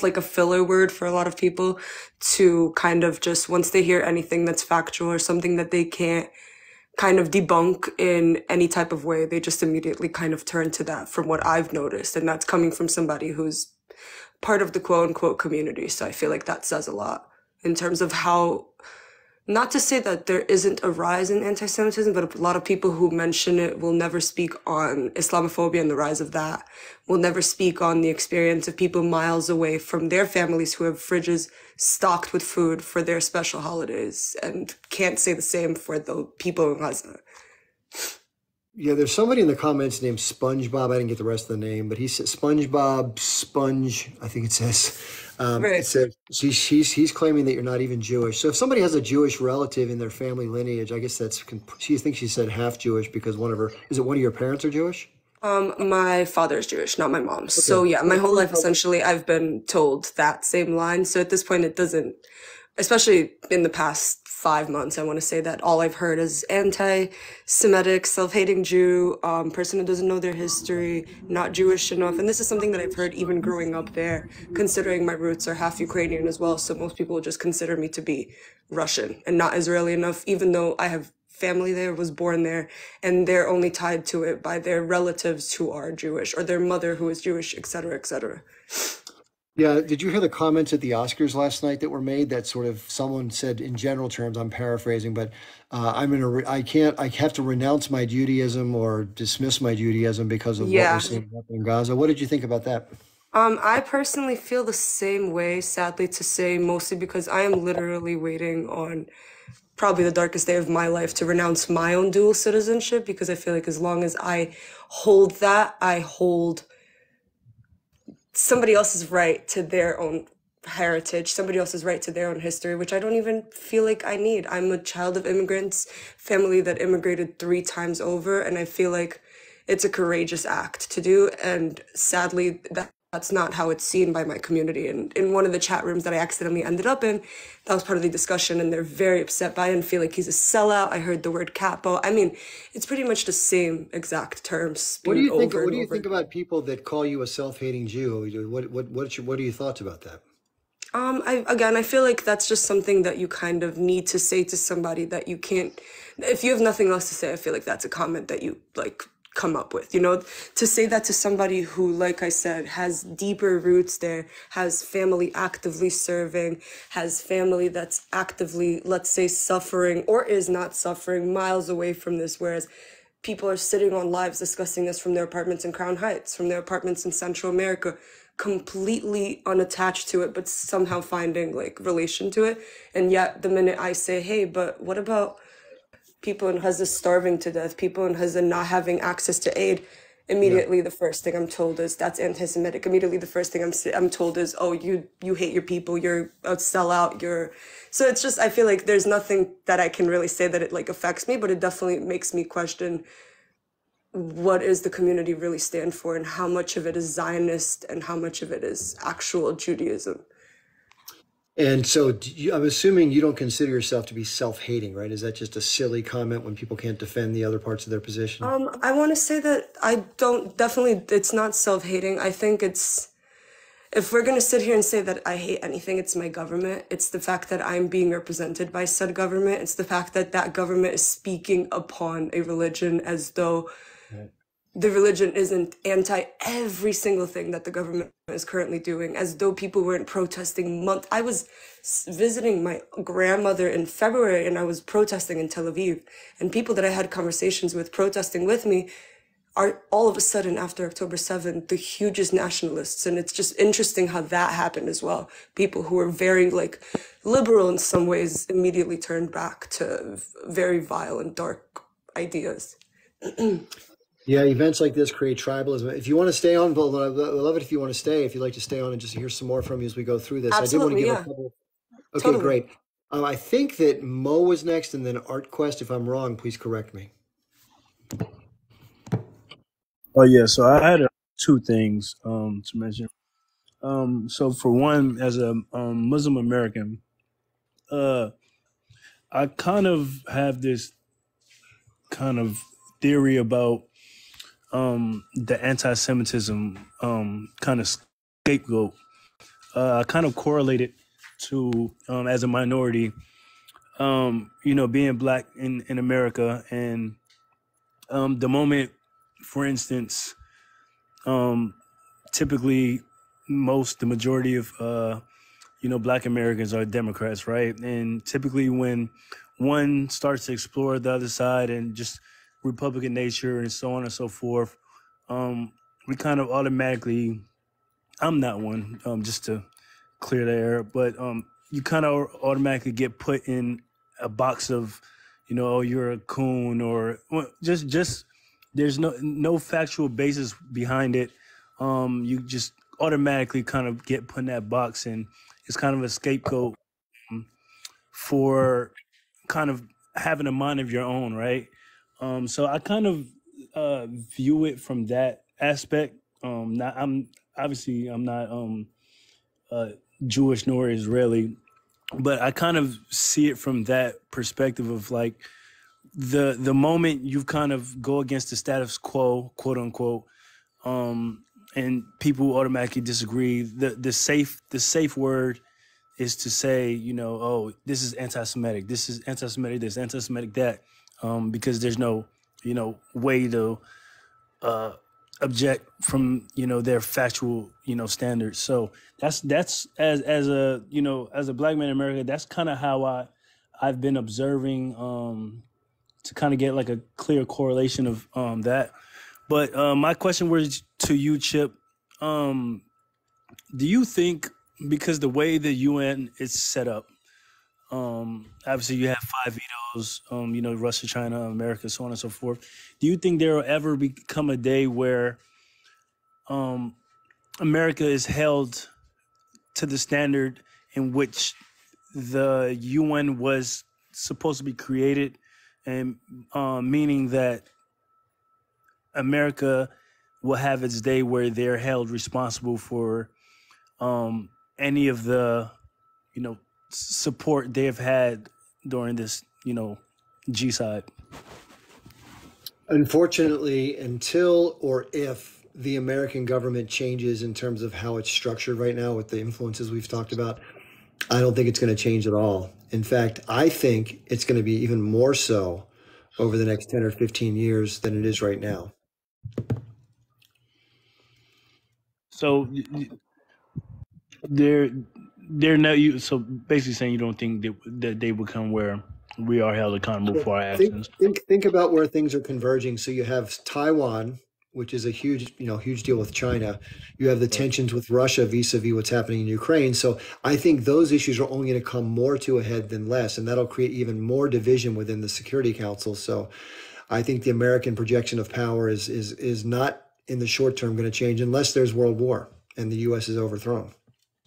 like a filler word for a lot of people to kind of just, once they hear anything that's factual or something that they can't kind of debunk in any type of way, they just immediately kind of turn to that, from what I've noticed. And that's coming from somebody who's part of the quote unquote community. So I feel like that says a lot in terms of how, not to say that there isn't a rise in anti-Semitism, but a lot of people who mention it will never speak on Islamophobia and the rise of that, will never speak on the experience of people miles away from their families who have fridges stocked with food for their special holidays, and can't say the same for the people in Gaza. Yeah, there's somebody in the comments named SpongeBob. I didn't get the rest of the name, but he said SpongeBob, Sponge, I think it says. Right. It says he's claiming that you're not even Jewish. So if somebody has a Jewish relative in their family lineage, I guess she thinks she said half Jewish because one of your parents are Jewish? My father is Jewish, not my mom. So yeah, my whole life essentially I've been told that same line. So at this point it doesn't, especially in the past 5 months, I want to say that all I've heard is anti-Semitic, self-hating Jew, person who doesn't know their history, not Jewish enough. And this is something that I've heard even growing up there, considering my roots are half Ukrainian as well. So most people just consider me to be Russian and not Israeli enough, even though I have family there, was born there, and they're only tied to it by their relatives who are Jewish or their mother who is Jewish, et cetera, et cetera. Yeah, did you hear the comments at the Oscars last night that were made? That sort of someone said in general terms, I'm paraphrasing, but I have to renounce my Judaism or dismiss my Judaism because of what we're Yeah. seeing happen in Gaza. What did you think about that? I personally feel the same way, sadly to say, mostly because I am literally waiting on probably the darkest day of my life to renounce my own dual citizenship, because I feel like as long as I hold that, I hold somebody else's right to their own heritage, somebody else's right to their own history, which I don't even feel like I need. I'm a child of immigrants, family that immigrated 3 times over, and I feel like it's a courageous act to do. And sadly, that's not how it's seen by my community. And in one of the chat rooms that I accidentally ended up in, that was part of the discussion, and they're very upset by it and feel like he's a sellout. I heard the word capo. I mean, it's pretty much the same exact terms What do spewed you think? over What and do you over. think about people that call you a self-hating Jew? What are your thoughts about that? I feel like that's just something that you kind of need to say to somebody that you can't, if you have nothing else to say, I feel like that's a comment that you like come up with, you know, to say that to somebody who, like I said, has deeper roots there, has family actively serving, has family that's actively, let's say, suffering or is not suffering miles away from this, whereas people are sitting on lives discussing this from their apartments in Crown Heights, from their apartments in Central America, completely unattached to it, but somehow finding like relation to it. And yet the minute I say, hey, but what about people in Gaza starving to death, people in Gaza not having access to aid, Yeah. immediately the first thing I'm told is that's anti-Semitic. Immediately the first thing I'm told is, oh, you hate your people, you're a sellout, so it's just, I feel like there's nothing that I can really say that it like affects me, but it definitely makes me question what is the community really stand for and how much of it is Zionist and how much of it is actual Judaism. And so I'm assuming you don't consider yourself to be self-hating, right? Is that just a silly comment when people can't defend the other parts of their position? I want to say that I don't, definitely, it's not self-hating. I think it's, if we're going to sit here and say that I hate anything, it's my government. It's the fact that I'm being represented by said government. It's the fact that that government is speaking upon a religion as though Right. the religion isn't anti every single thing that the government is currently doing, as though people weren't protesting I was visiting my grandmother in February and I was protesting in Tel Aviv, and people that I had conversations with protesting with me are all of a sudden after October 7th the hugest nationalists. And it's just interesting how that happened as well. People who were very like liberal in some ways immediately turned back to very vile and dark ideas. Yeah, events like this create tribalism. If you want to stay on, Bill, I love it if you want to stay. If you'd like to stay on and just hear some more from you as we go through this. I did want to Absolutely, give a yeah, couple. Okay, totally. great. I think that Mo was next and then ArtQuest. If I'm wrong, please correct me. Oh yeah, so I had 2 things to mention. So for one, as a Muslim American, uh, I kind of have this kind of theory about the anti-Semitism kind of scapegoat. I kind of correlate it to as a minority, being black in America, and the moment, for instance, typically the majority of black Americans are Democrats, right? And typically when one starts to explore the other side and just Republican nature and so on and so forth, we kind of automatically, I'm not one, just to clear the air, but you kind of automatically get put in a box of, oh, you're a coon, or just there's no factual basis behind it. You just automatically kind of get put in that box, and it's kind of a scapegoat for kind of having a mind of your own, right? So I kind of view it from that aspect. Not I'm not Jewish nor Israeli, but I kind of see it from that perspective of like the moment you kind of go against the status quo, quote unquote, and people automatically disagree. The safe word is to say, oh, this is anti-Semitic, this is anti-Semitic, this anti-Semitic that, because there's no, way to object from their factual standards. So that's as a as a black man in America, that's kind of how I've been observing to kind of get like a clear correlation of that. But my question was to you, Chip. Do you think, because the way the UN is set up, obviously you have 5 vetoes, Russia, China, America, so on and so forth. Do you think there will ever become a day where America is held to the standard in which the UN was supposed to be created, and meaning that America will have its day where they're held responsible for any of the, support they have had during this, G side? Unfortunately, until or if the American government changes in terms of how it's structured right now with the influences we've talked about, I don't think it's going to change at all. In fact, I think it's going to be even more so over the next 10 or 15 years than it is right now. So they're not you. So basically saying you don't think that they will come where we are held accountable for our actions. Think about where things are converging. So you have Taiwan, which is a huge deal with China. You have the tensions with Russia vis-a-vis what's happening in Ukraine. So I think those issues are only going to come more to a head than less, and that'll create even more division within the Security Council. So I think the American projection of power is not in the short term going to change unless there's world war and the U.S. is overthrown.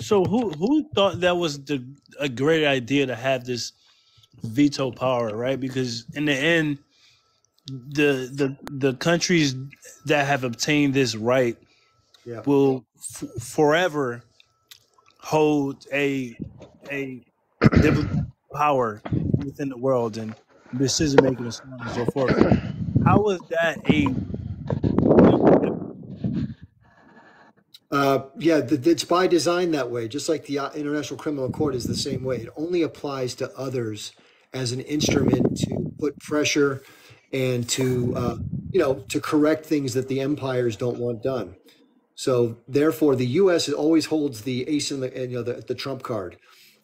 So who thought that was a great idea to have this veto power, right? Because in the end, the countries that have obtained this right will forever hold a power within the world and decision making and so on and so forth. How was that it's by design that way. Just like the International Criminal Court is the same way. It only applies to others as an instrument to put pressure and to to correct things that the empires don't want done. So therefore, the U.S. always holds the ace in the trump card.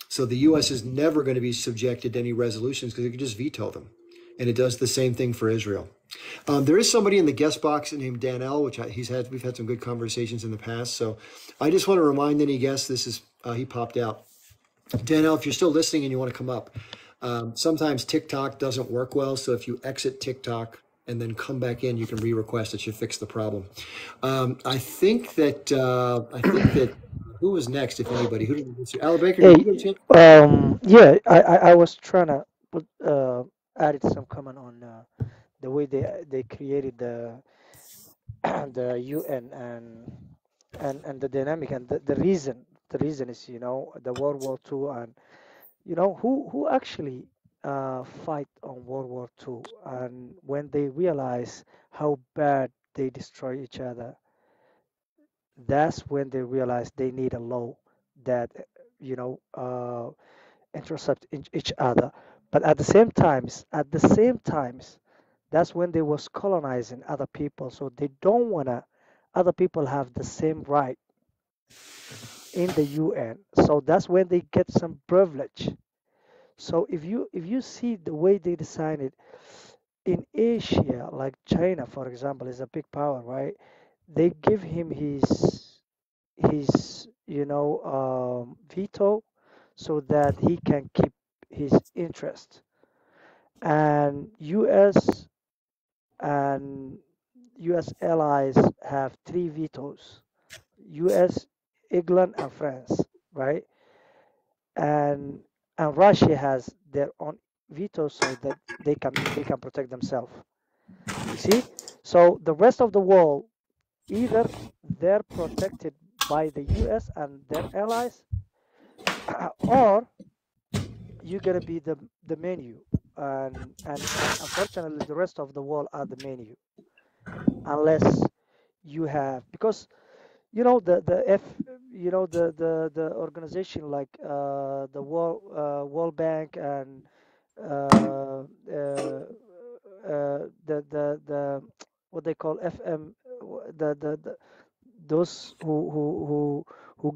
So the U.S. is never going to be subjected to any resolutions because it can just veto them, and it does the same thing for Israel. There is somebody in the guest box named Danelle, which we've had some good conversations in the past. So I just want to remind any guests, he popped out. Danelle, if you're still listening and you want to come up, sometimes TikTok doesn't work well. So if you exit TikTok and then come back in, you can re-request. It should fix the problem. I think that who was next, if anybody? Who did Al Baker? I was trying to put added some comment on the way they created the UN and the dynamic and the reason is the World War II, and who actually fight on World War II, and when they realize how bad they destroy each other, that's when they realize they need a law that intercept each other. But at the same times, that's when they was colonizing other people. So they don't wanna other people have the same right in the UN. So that's when they get some privilege. So if you see the way they design it in Asia, like China, for example, is a big power, right? They give him his veto so that he can keep his interest. And US allies have 3 vetoes: US, England, and France, right? And Russia has their own veto so that they can protect themselves. You see? So the rest of the world, either they're protected by the US and their allies, or you're gonna be the menu. And unfortunately the rest of the world are the menu, unless you have, because the organization like the World Bank and uh, uh, the what they call FM, the those who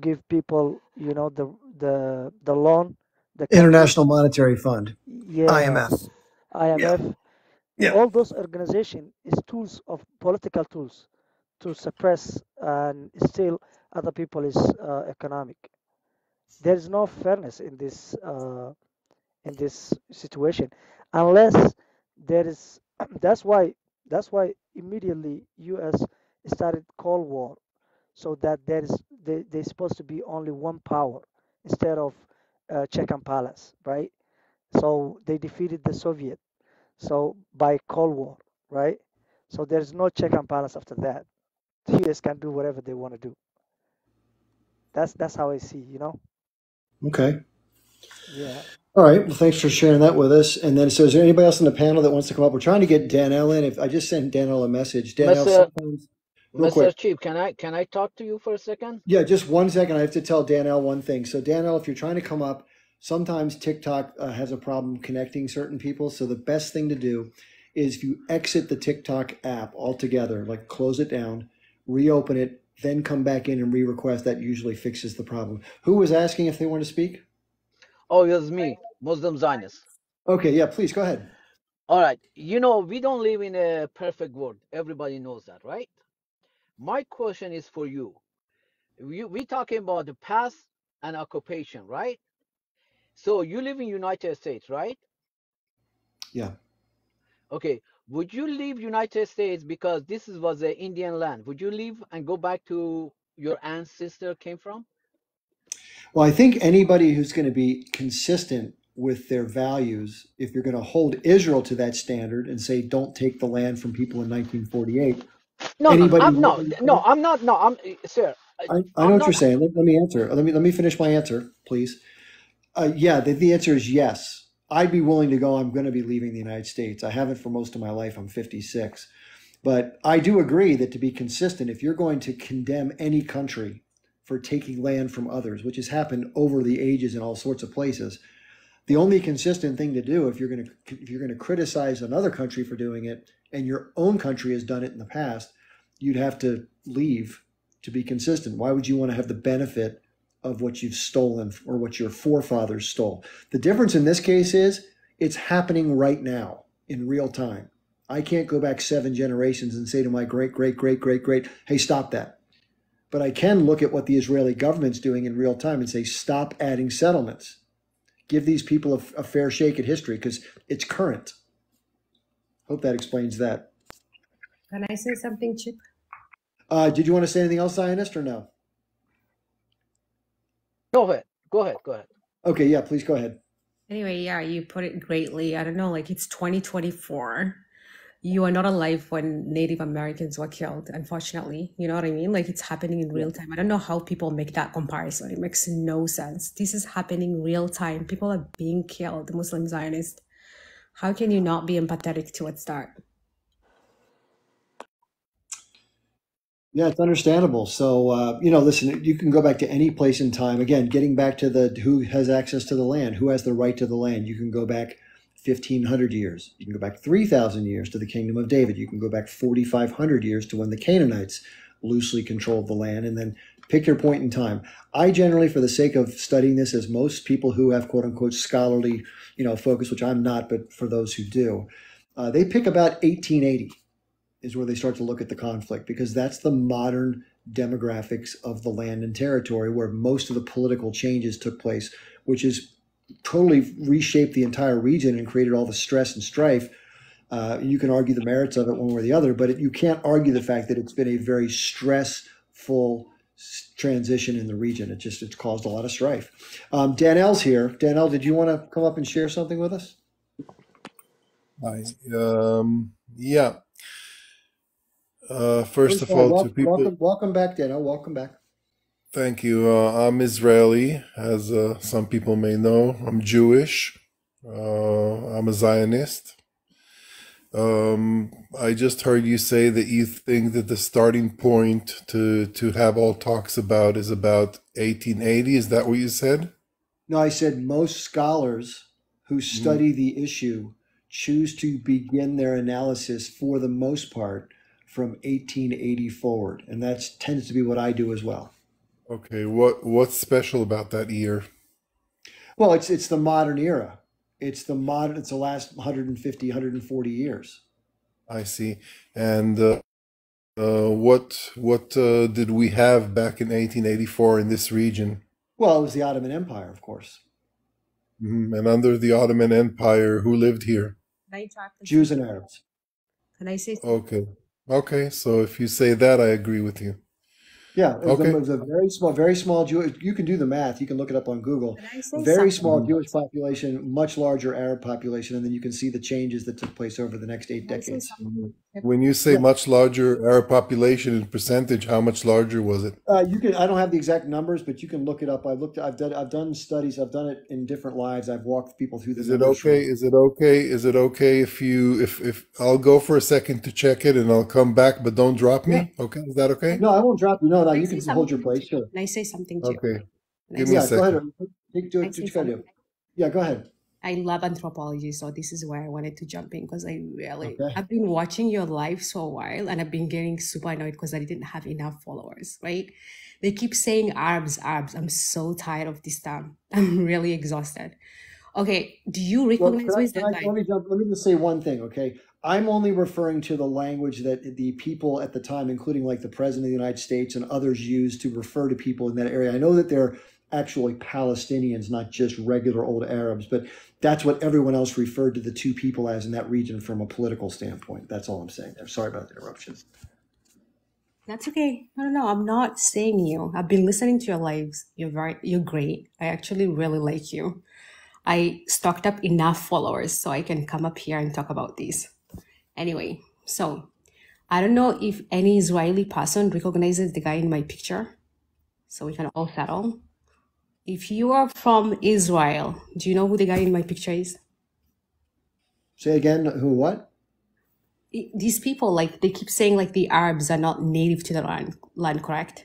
give people, the loan, the countries. International Monetary Fund, Yeah, IMF. Yeah. IMF. Yeah. All those organization is tools of political tools to suppress and steal other people's economic. There is no fairness in this situation, unless there is. That's why immediately U.S. started Cold War, so that there's supposed to be only one power instead of check and balance, right? So they defeated the Soviet, so by Cold War, right? So there's no check and balance after that. The US can do whatever they want to do. That's how I see. Okay. Yeah. All right. Well, thanks for sharing that with us. And then, so is there anybody else on the panel that wants to come up? We're trying to get Danelle in. If I just sent Danelle a message, Danelle, Mr. sometimes, real quick. Mr. Chief, can I talk to you for a second? Yeah, just 1 second. I have to tell Danelle one thing. So, Danelle, if you're trying to come up, sometimes TikTok has a problem connecting certain people. So, the best thing to do is if you exit the TikTok app altogether, like close it down, reopen it, then come back in and re-request. That usually fixes the problem. Who was asking if they want to speak? Oh, it was me, Muslim Zionist. Okay, yeah, please go ahead. All right. We don't live in a perfect world. Everybody knows that, right? My question is for you. We talking about the past and occupation, right? So you live in United States, right? Yeah. Okay. Would you leave United States because was an Indian land? Would you leave and go back to your ancestor came from? Well, I think anybody who's going to be consistent with their values, if you're going to hold Israel to that standard and say don't take the land from people in 1948, No, anybody I'm not. No, I'm sir. I know I'm what not. you're saying. Let me answer. Let me finish my answer, please. Yeah, the answer is yes. I'd be willing to go. I'm going to be leaving the United States. I haven't for most of my life. I'm 56. But I do agree that to be consistent, if you're going to condemn any country for taking land from others, which has happened over the ages in all sorts of places, the only consistent thing to do if you're going to criticize another country for doing it and your own country has done it in the past, you'd have to leave to be consistent. Why would you want to have the benefit of what you've stolen or what your forefathers stole? The difference in this case is it's happening right now in real time. I can't go back 7 generations and say to my great, great, great, great, great, hey, stop that. But I can look at what the Israeli government's doing in real time and say, stop adding settlements. Give these people a fair shake at history because it's current. Hope that explains that. Can I say something, Chip? Did you want to say anything else, Zionist, or no? Go ahead. Okay, yeah, please go ahead. Anyway, yeah, you put it greatly. I don't know, like it's 2024. You are not alive when Native Americans were killed, unfortunately. You know what I mean? Like it's happening in real time. I don't know how people make that comparison. It makes no sense. This is happening real time. People are being killed, Muslim Zionists. How can you not be empathetic towards that? Yeah, it's understandable. So, listen, you can go back to any place in time. Again, getting back to who has access to the land, who has the right to the land. You can go back 1,500 years. You can go back 3,000 years to the Kingdom of David. You can go back 4,500 years to when the Canaanites loosely controlled the land, and then pick your point in time. I generally, for the sake of studying this, as most people who have quote unquote scholarly, focus, which I'm not, but for those who do, they pick about 1880 is where they start to look at the conflict, because that's the modern demographics of the land and territory where most of the political changes took place, which is totally reshaped the entire region and created all the stress and strife. You can argue the merits of it one way or the other, but you can't argue the fact that it's been a very stressful transition in the region. It's caused a lot of strife. Danelle's here. Danelle, did you want to come up and share something with us? Hi. Yeah. First First of of all, all, to people, welcome back, Dano. Welcome back. thank you. I'm Israeli, as some people may know. I'm Jewish. I'm a Zionist. I just heard you say that you think that the starting point to have all talks about is about 1880. Is that what you said? No, I said most scholars who study the issue choose to begin their analysis for the most part from 1880 forward, and that tends to be what I do as well. Okay. What's special about that year? Well, it's the modern era. It's the last 150, 140 years. I see. And what did we have back in 1884 in this region? Well, it was the Ottoman Empire, of course. And under the Ottoman Empire, who lived here? Can I talk to Jews something? and Arabs. Can I say something? Okay. Okay. So if you say that, I agree with you. Yeah, it Okay. was a very small Jewish. You can do the math. You can look it up on Google. Can I say Very something? small Jewish population, much larger Arab population, and then you can see the changes that took place over the next 8 Can I say decades. something? When you say Yeah, much larger Arab population in percentage, how much larger was it? you can. I don't have the exact numbers, but you can look it up. I've done studies. I've done it in different lives. I've walked people through the Is it numbers from. okay? Is it okay? Is it okay if I'll go for a second to check it and I'll come back, but don't drop Yeah. me? Okay, is that okay? No, I won't drop you. No, Can I you say can hold your something place. too? Sure. Can I say something too? Okay. Can I Give say me a Yeah, go ahead. second. Do Can I what say you gotta do. something? Yeah, go ahead. I love anthropology, so this is where I wanted to jump in because Okay. I've been watching your live so a while and I've been getting super annoyed because I didn't have enough followers, right? They keep saying Arabs, Arabs. I'm so tired of this term. I'm really exhausted. Okay, do you Well, recognize with that guy? let me just say one thing, okay? I'm only referring to the language that the people at the time, including like the President of the United States and others, used to refer to people in that area. I know that they're actually Palestinians, not just regular old Arabs, but that's what everyone else referred to the two people as in that region from a political standpoint. That's all I'm saying there. Sorry about the interruption. That's okay. No, I'm not saying you. I've been listening to your lives. You're great. I actually really like you. I stocked up enough followers so I can come up here and talk about these. Anyway, so I don't know if any Israeli person recognizes the guy in my picture, so we can all settle. If you are from Israel, do you know who the guy in my picture is? Say again, who, what? These people, like, they keep saying like the Arabs are not native to the land, correct?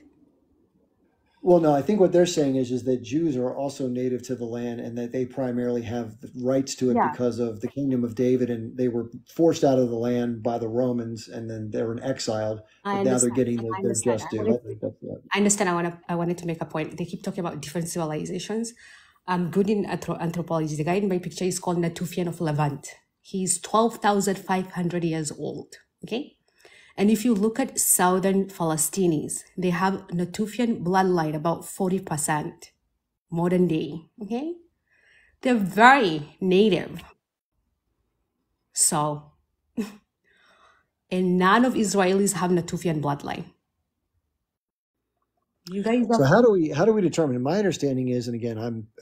Well, no, I think what they're saying is that Jews are also native to the land and that they primarily have the rights to it Yeah, because of the kingdom of David, and they were forced out of the land by the Romans and then they were exiled, I but now they're understand. getting I their understand. just due. I think that's it. I understand. I wanted to make a point. They keep talking about different civilizations. I'm good in anthropology. The guy in my picture is called Natufian of Levant. He's 12,500 years old. Okay. And if you look at southern Palestinians, they have Natufian bloodline about 40% modern day. Okay. They're very native. So, and none of Israelis have Natufian bloodline. You guys So are how do we determine? My understanding is, and again,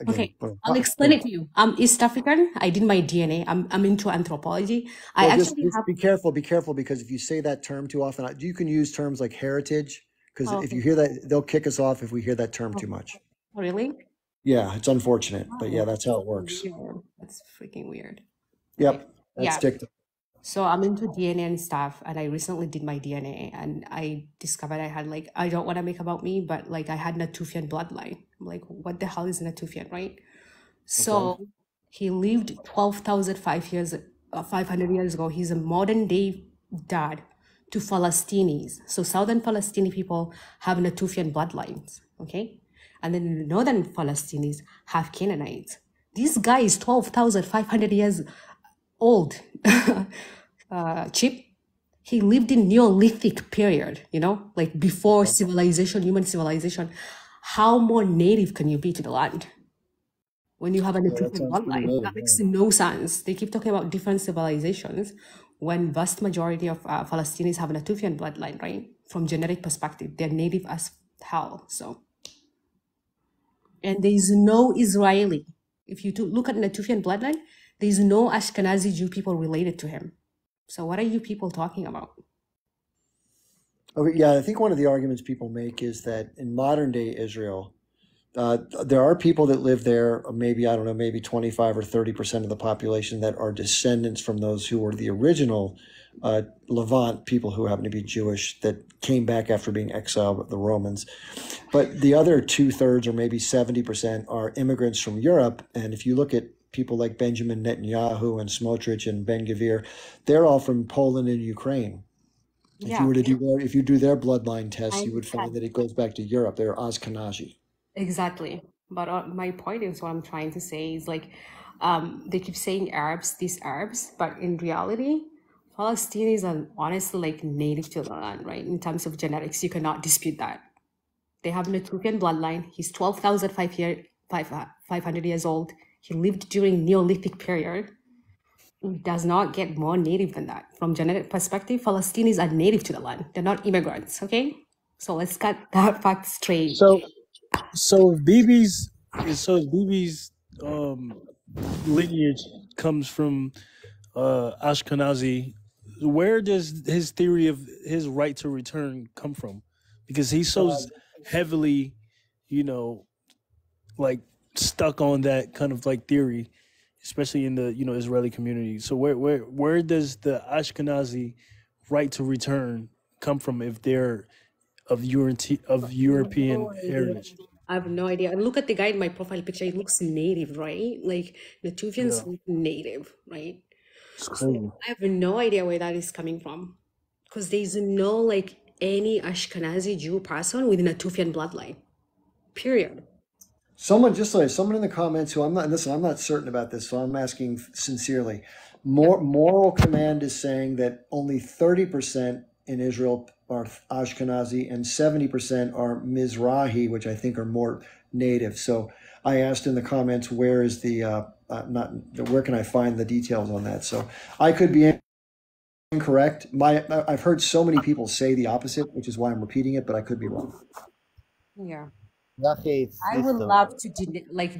okay. I'll explain it to you. I'm East African. I did my DNA. I'm into anthropology. I well, just actually have. be careful because if you say that term too often, you can use terms like heritage, because Oh, if okay. you hear that, they'll kick us off if we hear that term Oh, too much. really? Yeah, it's unfortunate, but yeah, Oh, that's how it that's works. weird. That's freaking weird. Okay. Yep, that's Yeah. TikTok. So I'm into DNA and stuff, and I recently did my DNA, and I discovered I had like I don't want to make about me, but like I had Natufian bloodline. I'm like, what the hell is Natufian, right? Okay. So he lived 500 years ago. He's a modern day dad to Palestinians. So southern Palestinian people have Natufian bloodlines, okay? And then the northern Palestinians have Canaanites. This guy is 12,500 years old. Chip, he lived in Neolithic period, like before civilization, human civilization. How more native can you be to the land when you have a Yeah, that Natufian sounds pretty bloodline? native. That makes Yeah. no sense. They keep talking about different civilizations when vast majority of Palestinians have a Natufian bloodline, right? From genetic perspective, they're native as hell. So, and there is no Israeli. If you look at Natufian bloodline, There's no Ashkenazi Jew people related to him. So what are you people talking about? Okay, yeah, I think one of the arguments people make is that in modern day Israel, there are people that live there, maybe, I don't know, maybe 25 or 30% of the population that are descendants from those who were the original Levant people who happen to be Jewish that came back after being exiled with the Romans. But the other 2/3 or maybe 70% are immigrants from Europe. And if you look at people like Benjamin Netanyahu and Smotrich and Ben Gvir, they're all from Poland and Ukraine. If you Yeah, were to do if you do their bloodline I tests, you would find understand. that it goes back to Europe. They're Ashkenazi. Exactly. But my point is what I'm trying to say is like they keep saying Arabs, these Arabs, but in reality, Palestinians are honestly like native to the land, right? In terms of genetics, you cannot dispute that. They have an Ethiopian bloodline. He's 500 years old. He lived during Neolithic period. It does not get more native than that. From genetic perspective, Palestinians are native to the land. They're not immigrants, okay? So let's get that fact straight. So if Bibi's lineage comes from Ashkenazi, where does his theory of his right to return come from? Because he's so heavily, like stuck on that kind of like theory, especially in the Israeli community. So where does the Ashkenazi right to return come from if they're of European No idea. heritage? I have no idea. And look at the guy in my profile picture. He looks native, right? Like Natufians Yeah, look native, right? it's So crazy. I have no idea where that is coming from. Because there's no like any Ashkenazi Jew person with Natufian bloodline. Period. Someone in the comments who I'm not certain about this, so I'm asking sincerely. Moral Command is saying that only 30% in Israel are Ashkenazi and 70% are Mizrahi, which I think are more native. So I asked in the comments, where is where can I find the details on that? So I could be incorrect. I've heard so many people say the opposite, which is why I'm repeating it, but I could be wrong. Yeah. It's I would system. love to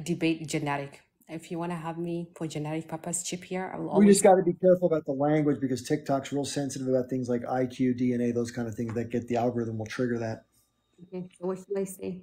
debate genetic. If you want to have me for genetic purpose, Chip here, I will We always. just got to be careful about the language because TikTok's real sensitive about things like IQ, DNA, those kind of things that get the algorithm will trigger that. Okay, so what should I say?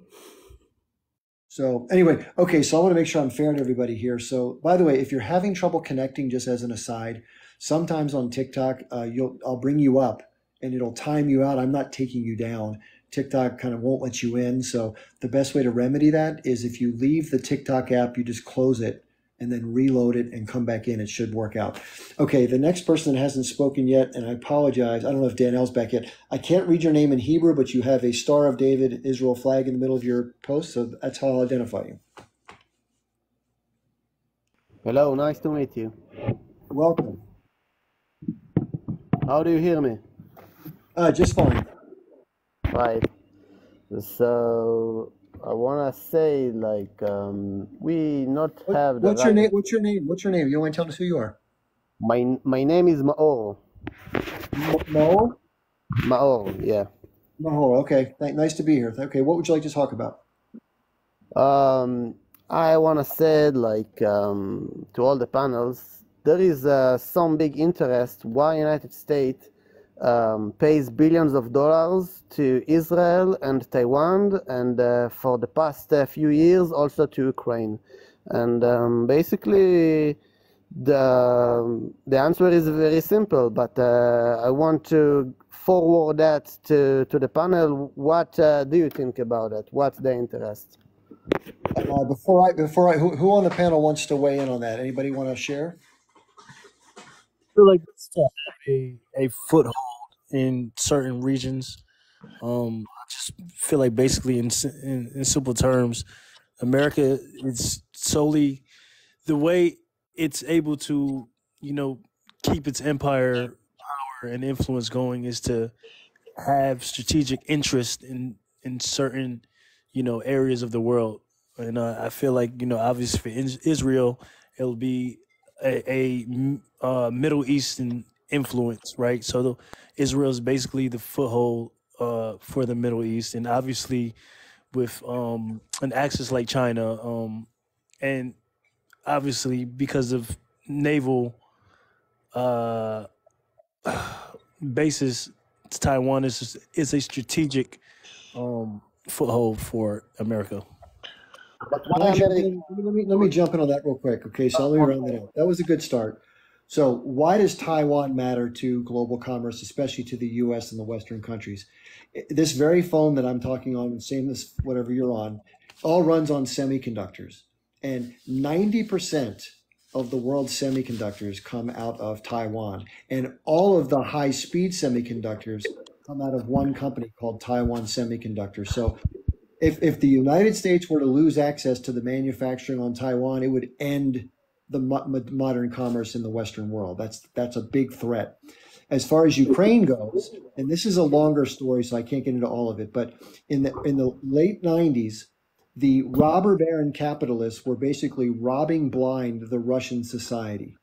So anyway, okay, so I want to make sure I'm fair to everybody here. So by the way, if you're having trouble connecting, just as an aside, sometimes on TikTok, I'll bring you up and it'll time you out. I'm not taking you down. TikTok kind of won't let you in. So the best way to remedy that is if you leave the TikTok app, you just close it and then reload it and come back in. It should work out. Okay, the next person that hasn't spoken yet, and I apologize, I don't know if Danielle's back yet. I can't read your name in Hebrew, but you have a Star of David Israel flag in the middle of your post, so that's how I'll identify you. Hello, nice to meet you. Welcome. How do you hear me? Just fine. Right. So I wanna say we not have the What's your right. name? What's your name? What's your name? You want to tell us who you are? My name is Maor. Mo? Maor, yeah. Mahor, okay. Nice to be here. Okay, what would you like to talk about? I wanna say to all the panels, there is some big interest why United States pays billions of dollars to Israel and Taiwan, and for the past few years also to Ukraine. And basically, the answer is very simple, but I want to forward that to the panel. What do you think about it? What's the interest? Before I, who on the panel wants to weigh in on that? Anybody want to share? I feel like it's to have a foothold in certain regions. I just feel like basically in simple terms, America is solely the way it's able to, keep its empire power and influence going is to have strategic interest in certain, areas of the world. And I feel like, obviously for Israel, it'll be a Middle Eastern influence, right? So Israel is basically the foothold for the Middle East, and obviously with an axis like China, and obviously because of naval uh, basis to Taiwan is a strategic foothold for America. But Can why I jump America? in? Let me jump in on that real quick. Okay, so let me round that out. That was a good start. So why does Taiwan matter to global commerce, especially to the U.S. and the Western countries? This very phone that I'm talking on, and same as whatever you're on, all runs on semiconductors. And 90% of the world's semiconductors come out of Taiwan. And all of the high-speed semiconductors come out of one company called Taiwan Semiconductor. So if the United States were to lose access to the manufacturing on Taiwan, it would end the modern commerce in the Western world. That's a big threat. As far as Ukraine goes, and this is a longer story, so I can't get into all of it, but in the late 90s, the robber baron capitalists were basically robbing blind the Russian society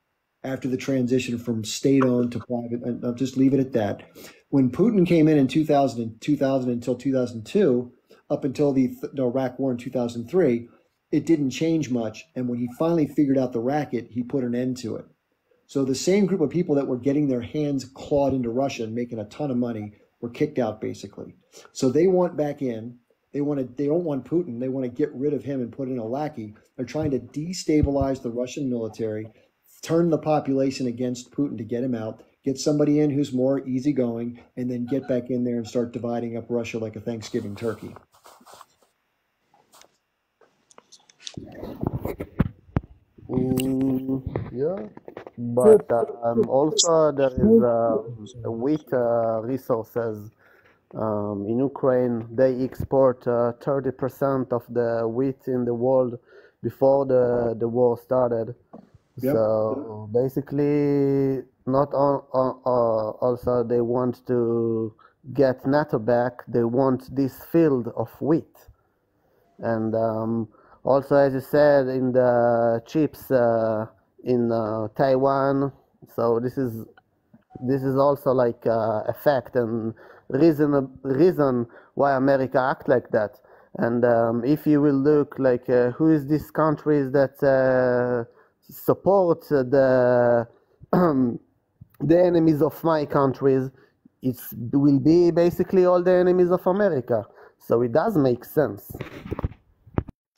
after the transition from state-owned to private, and I'll just leave it at that. When Putin came in 2000 until 2002, up until the Iraq war in 2003, it didn't change much. And when he finally figured out the racket, he put an end to it. So the same group of people that were getting their hands clawed into Russia and making a ton of money were kicked out, basically. So they want back in. They don't want Putin. They want to get rid of him and put in a lackey. They're trying to destabilize the Russian military, turn the population against Putin to get him out, get somebody in who's more easygoing, and then get back in there and start dividing up Russia like a Thanksgiving turkey. Yeah, but also there is wheat resources in Ukraine. They export 30% of the wheat in the world before the war started. Yep. So basically, not also they want to get NATO back. They want this field of wheat, and also, as you said, in the chips in Taiwan. So this is also like a fact and reason why America act like that. And if you will look like who is these countries that support the the enemies of my countries, it will be basically all the enemies of America. So it does make sense.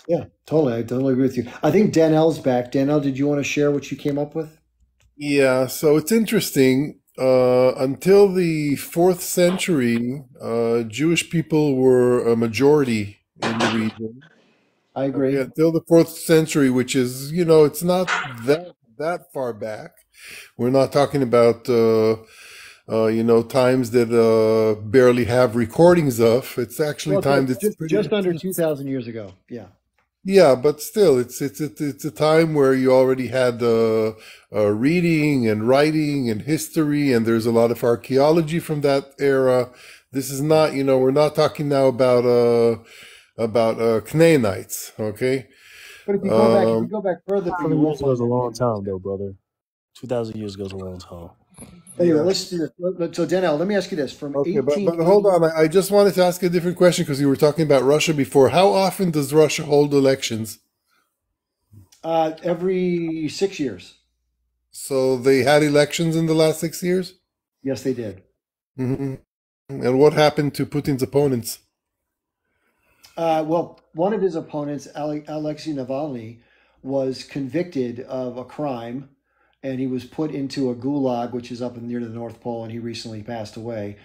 Yeah, totally. I totally agree with you. I think Danelle's back. Danelle, did you want to share what you came up with? Yeah, so it's interesting. Until the 4th century, Jewish people were a majority in the region. I agree. Okay, until the 4th century, which is, it's not that far back. We're not talking about, times that barely have recordings of. It's actually time that's just under 2,000 years ago. Yeah. Yeah, but still, it's a time where you already had reading and writing and history, and there's a lot of archaeology from that era. This is not, we're not talking now about Canaanites, okay? But if you go back further, 2,000 years ago is a long time, though, brother. 2,000 years ago is a long time. Anyway, let's do this. So, Danelle, let me ask you this: from okay, but hold on, I just wanted to ask a different question because you were talking about Russia before. How often does Russia hold elections? Every 6 years. So they had elections in the last 6 years? Yes, they did. Mm-hmm. And what happened to Putin's opponents? Well, one of his opponents, Alexei Navalny, was convicted of a crime, and he was put into a gulag, which is up near the North Pole, and he recently passed away.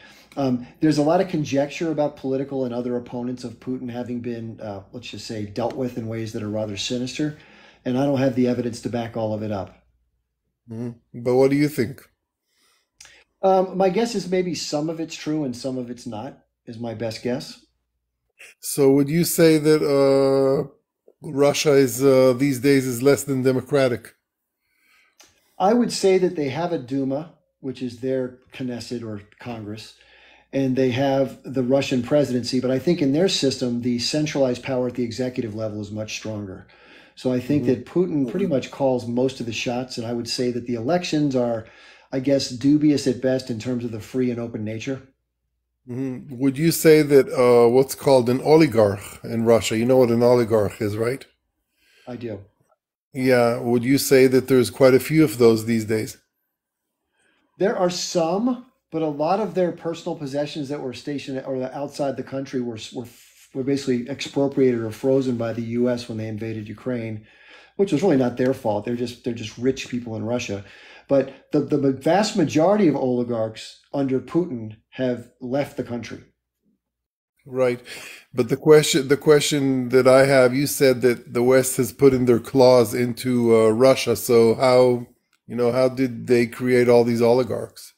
There's a lot of conjecture about political and other opponents of Putin having been, let's just say, dealt with in ways that are rather sinister, and I don't have the evidence to back all of it up. Mm-hmm. But what do you think? My guess is maybe some of it's true and some of it's not, is my best guess. So would you say that Russia is these days is less than democratic? I would say that they have a Duma, which is their Knesset or Congress, and they have the Russian presidency. But I think in their system, the centralized power at the executive level is much stronger. So I think that Putin pretty much calls most of the shots. And I would say that the elections are, I guess, dubious at best in terms of the free and open nature. Mm-hmm. Would you say that what's called an oligarch in Russia, you know what an oligarch is, right? I do. Yeah, would you say that there's quite a few of those these days? There are some, but a lot of their personal possessions that were stationed or outside the country were basically expropriated or frozen by the U.S. when they invaded Ukraine, which was really not their fault. They're just rich people in Russia. But the vast majority of oligarchs under Putin have left the country. Right. But the question that I have, you said that the West has put in their claws into Russia. So how did they create all these oligarchs?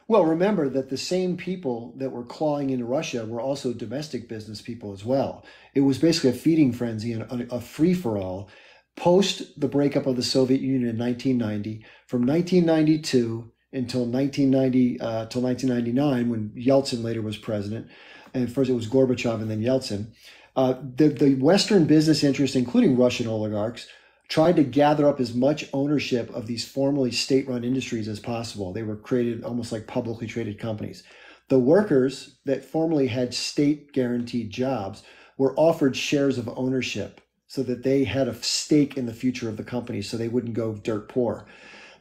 Well, remember that the same people that were clawing into Russia were also domestic business people as well. It was basically a feeding frenzy and a free-for-all post the breakup of the Soviet Union in 1990. From 1992 until 1999, when Yeltsin later was president, and first it was Gorbachev and then Yeltsin, the Western business interests, including Russian oligarchs, tried to gather up as much ownership of these formerly state-run industries as possible. They were created almost like publicly traded companies. The workers that formerly had state-guaranteed jobs were offered shares of ownership so that they had a stake in the future of the company so they wouldn't go dirt poor.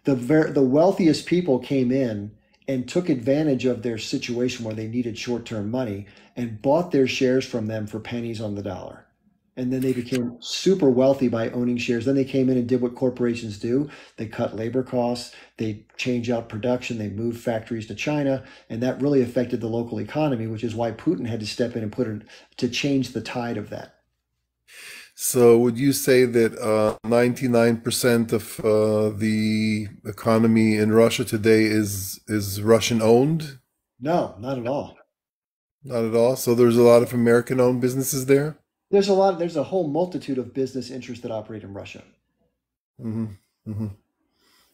The wealthiest people came in and took advantage of their situation where they needed short-term money and bought their shares from them for pennies on the dollar. And then they became super wealthy by owning shares. Then they came in and did what corporations do. They cut labor costs, they change out production, they moved factories to China, and that really affected the local economy, which is why Putin had to step in and put it to change the tide of that. So would you say that 99% of the economy in Russia today is Russian owned? No, not at all. Not at all. So there's a lot of American owned businesses there? There's a whole multitude of business interests that operate in Russia. hmm hmm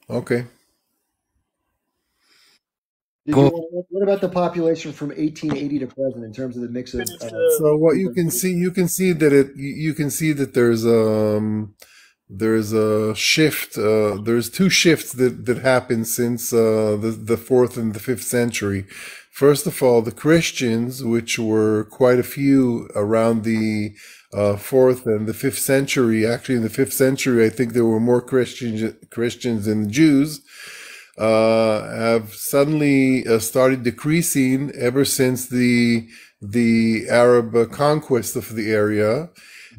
Okay. What about the population from 1880 to present in terms of the mix of? So what you can see that there's a shift. There's two shifts that happened since the fourth and the fifth century. First of all, the Christians, which were quite a few around the fourth and the fifth century. Actually, in the fifth century, I think there were more Christians than Jews. Have suddenly started decreasing ever since the Arab conquest of the area.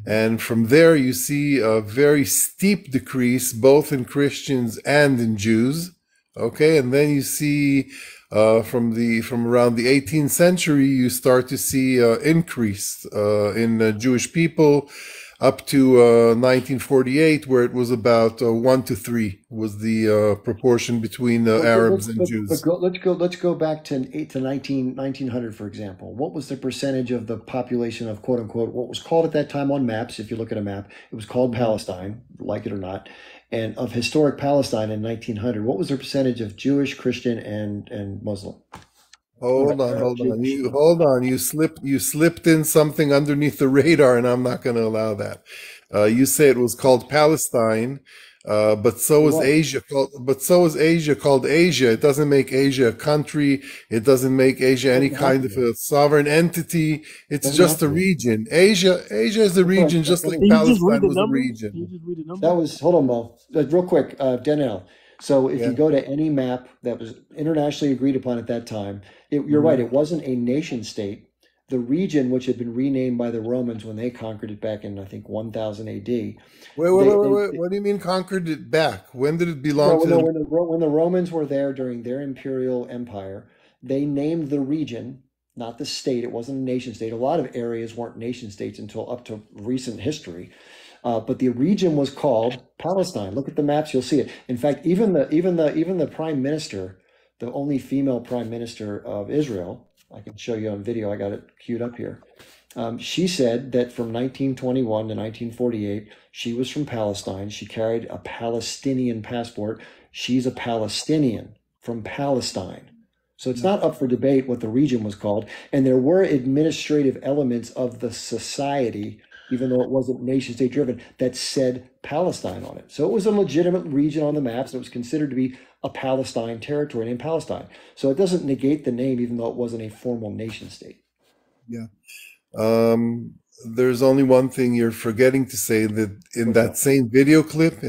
And from there, you see a very steep decrease, both in Christians and in Jews. Okay. And then you see, from around the 18th century, you start to see increase in Jewish people up to 1948, where it was about 1 to 3 was the proportion between Arabs and Jews. Let's go back to 1900, for example. What was the percentage of the population of quote unquote what was called at that time on maps? If you look at a map, it was called Palestine, like it or not. And of historic Palestine in 1900, what was the percentage of Jewish, Christian, and Muslim? Hold on. You slipped in something underneath the radar, and I'm not going to allow that. You say it was called Palestine, but so is Asia called Asia. It doesn't make Asia a country. It doesn't make Asia any kind of a sovereign entity. It's just a region. Asia is a region, just like Palestine was a region. Hold on, Mo. Real quick, Daniel. So if you go to any map that was internationally agreed upon at that time, you're right, it wasn't a nation state. The region, which had been renamed by the Romans when they conquered it back in, I think, 1000 AD. Wait. What do you mean conquered it back? When did it belong to when the Romans were there during their imperial empire, they named the region, not the state. It wasn't a nation state. A lot of areas weren't nation states until up to recent history. But the region was called Palestine. Look at the maps; you'll see it. In fact, even the prime minister, the only female prime minister of Israel, I can show you on video. I got it queued up here. She said that from 1921 to 1948, she was from Palestine. She carried a Palestinian passport. She's a Palestinian from Palestine. So it's not up for debate what the region was called. And there were administrative elements of the society, even though it wasn't nation state driven, that said Palestine on it. So it was a legitimate region on the maps. It was considered to be a Palestine territory named Palestine. So it doesn't negate the name, even though it wasn't a formal nation state. Yeah. there's only one thing you're forgetting to say, that in that same video clip,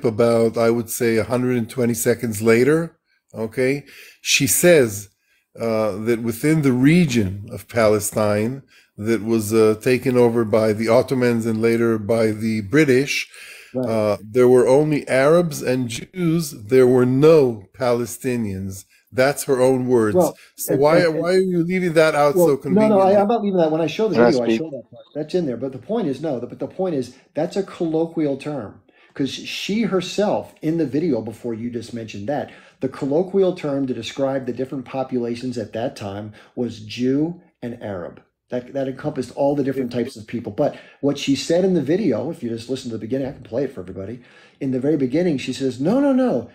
about, I would say, 120 seconds later, okay, she says that within the region of Palestine that was taken over by the Ottomans and later by the British, there were only Arabs and Jews. There were no Palestinians. That's her own words. Well, So why are you leaving that out so no, conveniently? I'm not leaving that. When I show the Can I video, I speak? show that part. That's in there. But the point is, but the point is, that's a colloquial term. Because she herself, in the video before you just mentioned that, the colloquial term to describe the different populations at that time was Jew and Arab. That encompassed all the different types of people. But what she said in the video, if you just listen to the beginning, I can play it for everybody. In the very beginning, she says, no.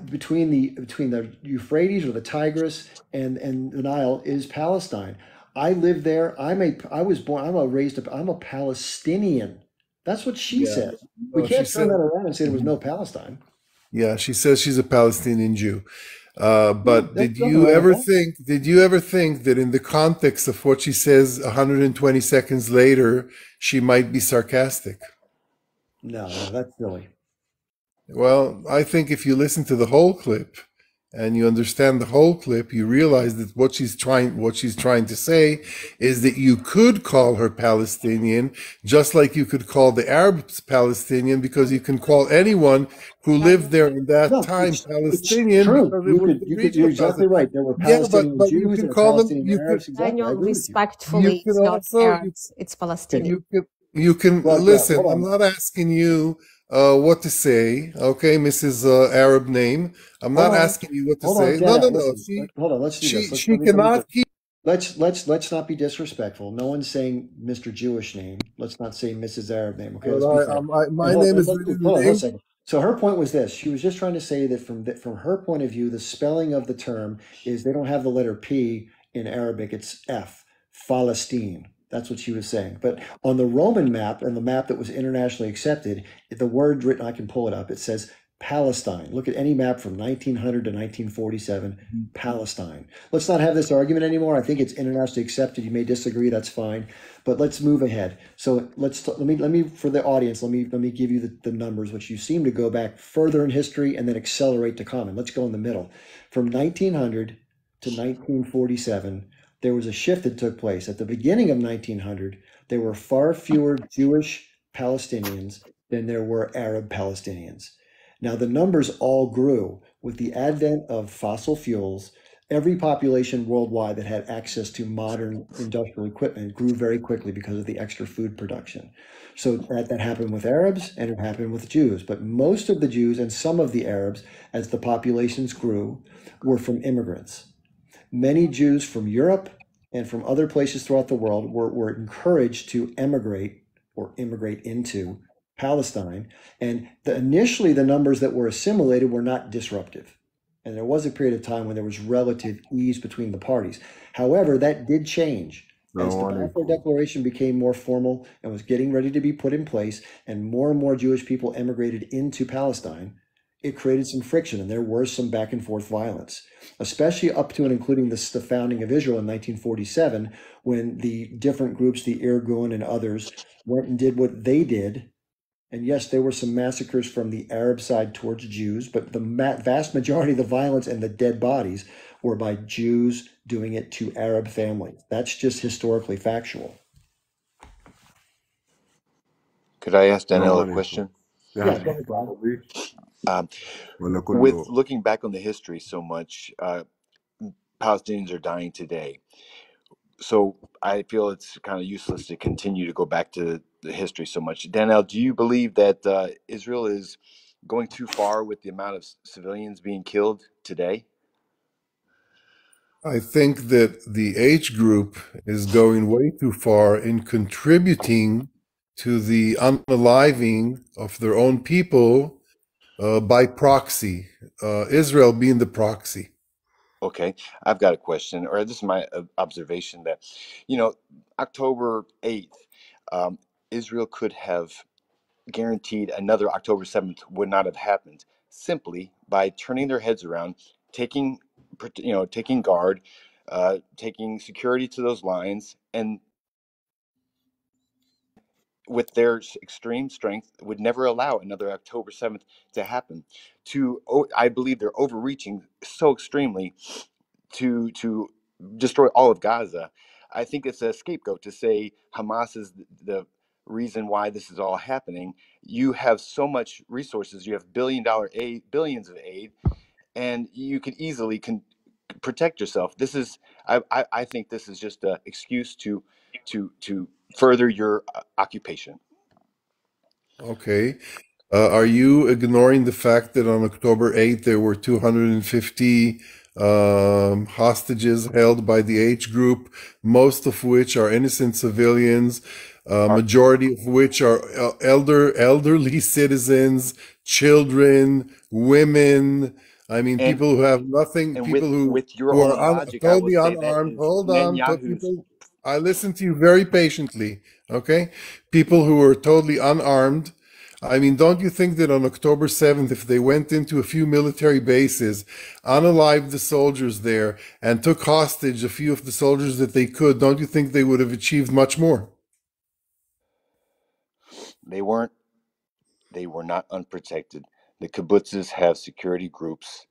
Between the Euphrates or the Tigris and the Nile is Palestine. I live there. I'm a Palestinian. That's what she said. We No, can't she turn said, that around and say there was no Palestine. yeah, she says she's a Palestinian Jew. But There's did nothing you wrong ever with that. think that in the context of what she says 120 seconds later, she might be sarcastic? No, that's silly. Well, I think if you listen to the whole clip and you understand the whole clip, you realize that what she's trying to say is that you could call her Palestinian, just like you could call the Arabs Palestinian, because you can call anyone who lived there in that No, time it's Palestinian true. because it was the region You're of exactly Palestine. right. There were Yeah, Palestinian but you Jews can and call them. Palestinian You Arabs. can. Exactly. I Daniel, agree with you. respectfully, You it's can not also. Arabs, it's And Palestinian. you can Well, yeah, listen. hold I'm on. not asking you what to say, okay, Mrs. Arab name. I'm Hold not on. asking you what to Hold on, say. No, Dad. no. Listen. Hold on. Let's do this. She cannot keep. Let's not be disrespectful. No one's saying Mr. Jewish name. Let's not say Mrs. Arab name. Okay, let's be fair. My name is written in Hold on one English. second. So her point was this. She was just trying to say that from her point of view, the spelling of the term is they don't have the letter P in Arabic. It's F, Palestine. That's what she was saying. But on the Roman map and the map that was internationally accepted, the word written, I can pull it up. It says Palestine. Look at any map from 1900 to 1947, Palestine. Let's not have this argument anymore. I think it's internationally accepted. You may disagree. That's fine. But let's move ahead. So let me for the audience, let me give you the numbers, which you seem to go back further in history and then accelerate to common. Let's go in the middle. From 1900 to 1947, there was a shift that took place. At the beginning of 1900, there were far fewer Jewish Palestinians than there were Arab Palestinians. Now, the numbers all grew with the advent of fossil fuels. Every population worldwide that had access to modern industrial equipment grew very quickly because of the extra food production. So that happened with Arabs and it happened with Jews. But most of the Jews and some of the Arabs, as the populations grew, were from immigrants. Many Jews from Europe and from other places throughout the world were encouraged to emigrate or immigrate into Palestine. And initially, the numbers that were assimilated were not disruptive. And there was a period of time when there was relative ease between the parties. However, that did change. As the Balfour Declaration became more formal and was getting ready to be put in place, and more Jewish people emigrated into Palestine, it created some friction, and there were some back and forth violence, especially up to and including the founding of Israel in 1947, when the different groups, the Irgun and others, went and did what they did. And yes, there were some massacres from the Arab side towards Jews, but the vast majority of the violence and the dead bodies were by Jews doing it to Arab families. That's just historically factual. Could I ask Danielle a question? Yeah, go ahead, Bob. With looking back on the history so much, Palestinians are dying today. So I feel it's kind of useless to continue to go back to the history so much. Danielle, do you believe that Israel is going too far with the amount of civilians being killed today? I think that the age group is going way too far in contributing to the unaliving of their own people by proxy, Israel being the proxy. Okay, I've got a question, or this is my observation that, October 8th, Israel could have guaranteed another October 7th would not have happened simply by turning their heads around, taking guard, taking security to those lines, and with their extreme strength, would never allow another October 7th to happen. I believe they're overreaching so extremely to destroy all of Gaza. I think it's a scapegoat to say Hamas is the reason why this is all happening. You have so much resources. You have billion-dollar aid, billions of aid, and you could easily protect yourself. This is, I think, this is just an excuse to further your occupation. Okay. Are you ignoring the fact that on October 8th there were 250 hostages held by the H group, most of which are innocent civilians, majority of which are elderly citizens, children, women. I mean, And people who have nothing, and people with your who own are logic, I will totally say that unarmed. is Hold on, Netanyahu's. I listen to you very patiently. Okay, people who are totally unarmed. I mean, don't you think that on October 7th, if they went into a few military bases, unalived the soldiers there, and took hostage a few of the soldiers that they could, don't you think they would have achieved much more? They were not unprotected. The kibbutzes have security groups.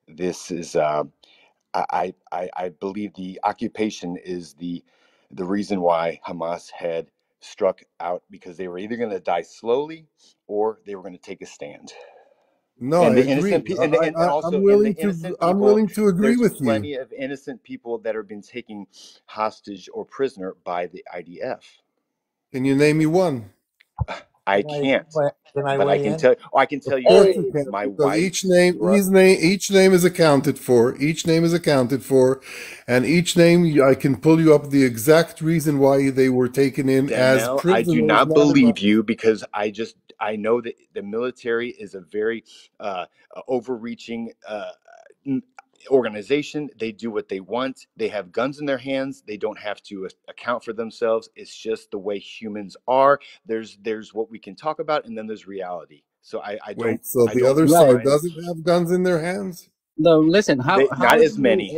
This is I believe the occupation is the reason why Hamas had struck out, because they were either going to die slowly or they were going to take a stand. No, And I the innocent agree. and also and the innocent I'm people, willing to agree there's with you. plenty of innocent people that are being taken hostage or prisoner by the IDF. Can you name me one? I can't, Can I but I weigh can in? tell. I can tell Of you course this: you can, my because wife each name, grew up. each name is accounted for. Each name is accounted for, and each name I can pull you up the exact reason why they were taken in as Danielle, I prisoners. do not not believe as- you, because I know that the military is a very overreaching organization. They do what they want. They have guns in their hands. They don't have to account for themselves. It's just the way humans are. There's what we can talk about, and then there's reality. So I don't. Wait, so I the don't other side find doesn't have guns in their hands? No, listen. How not do as you many.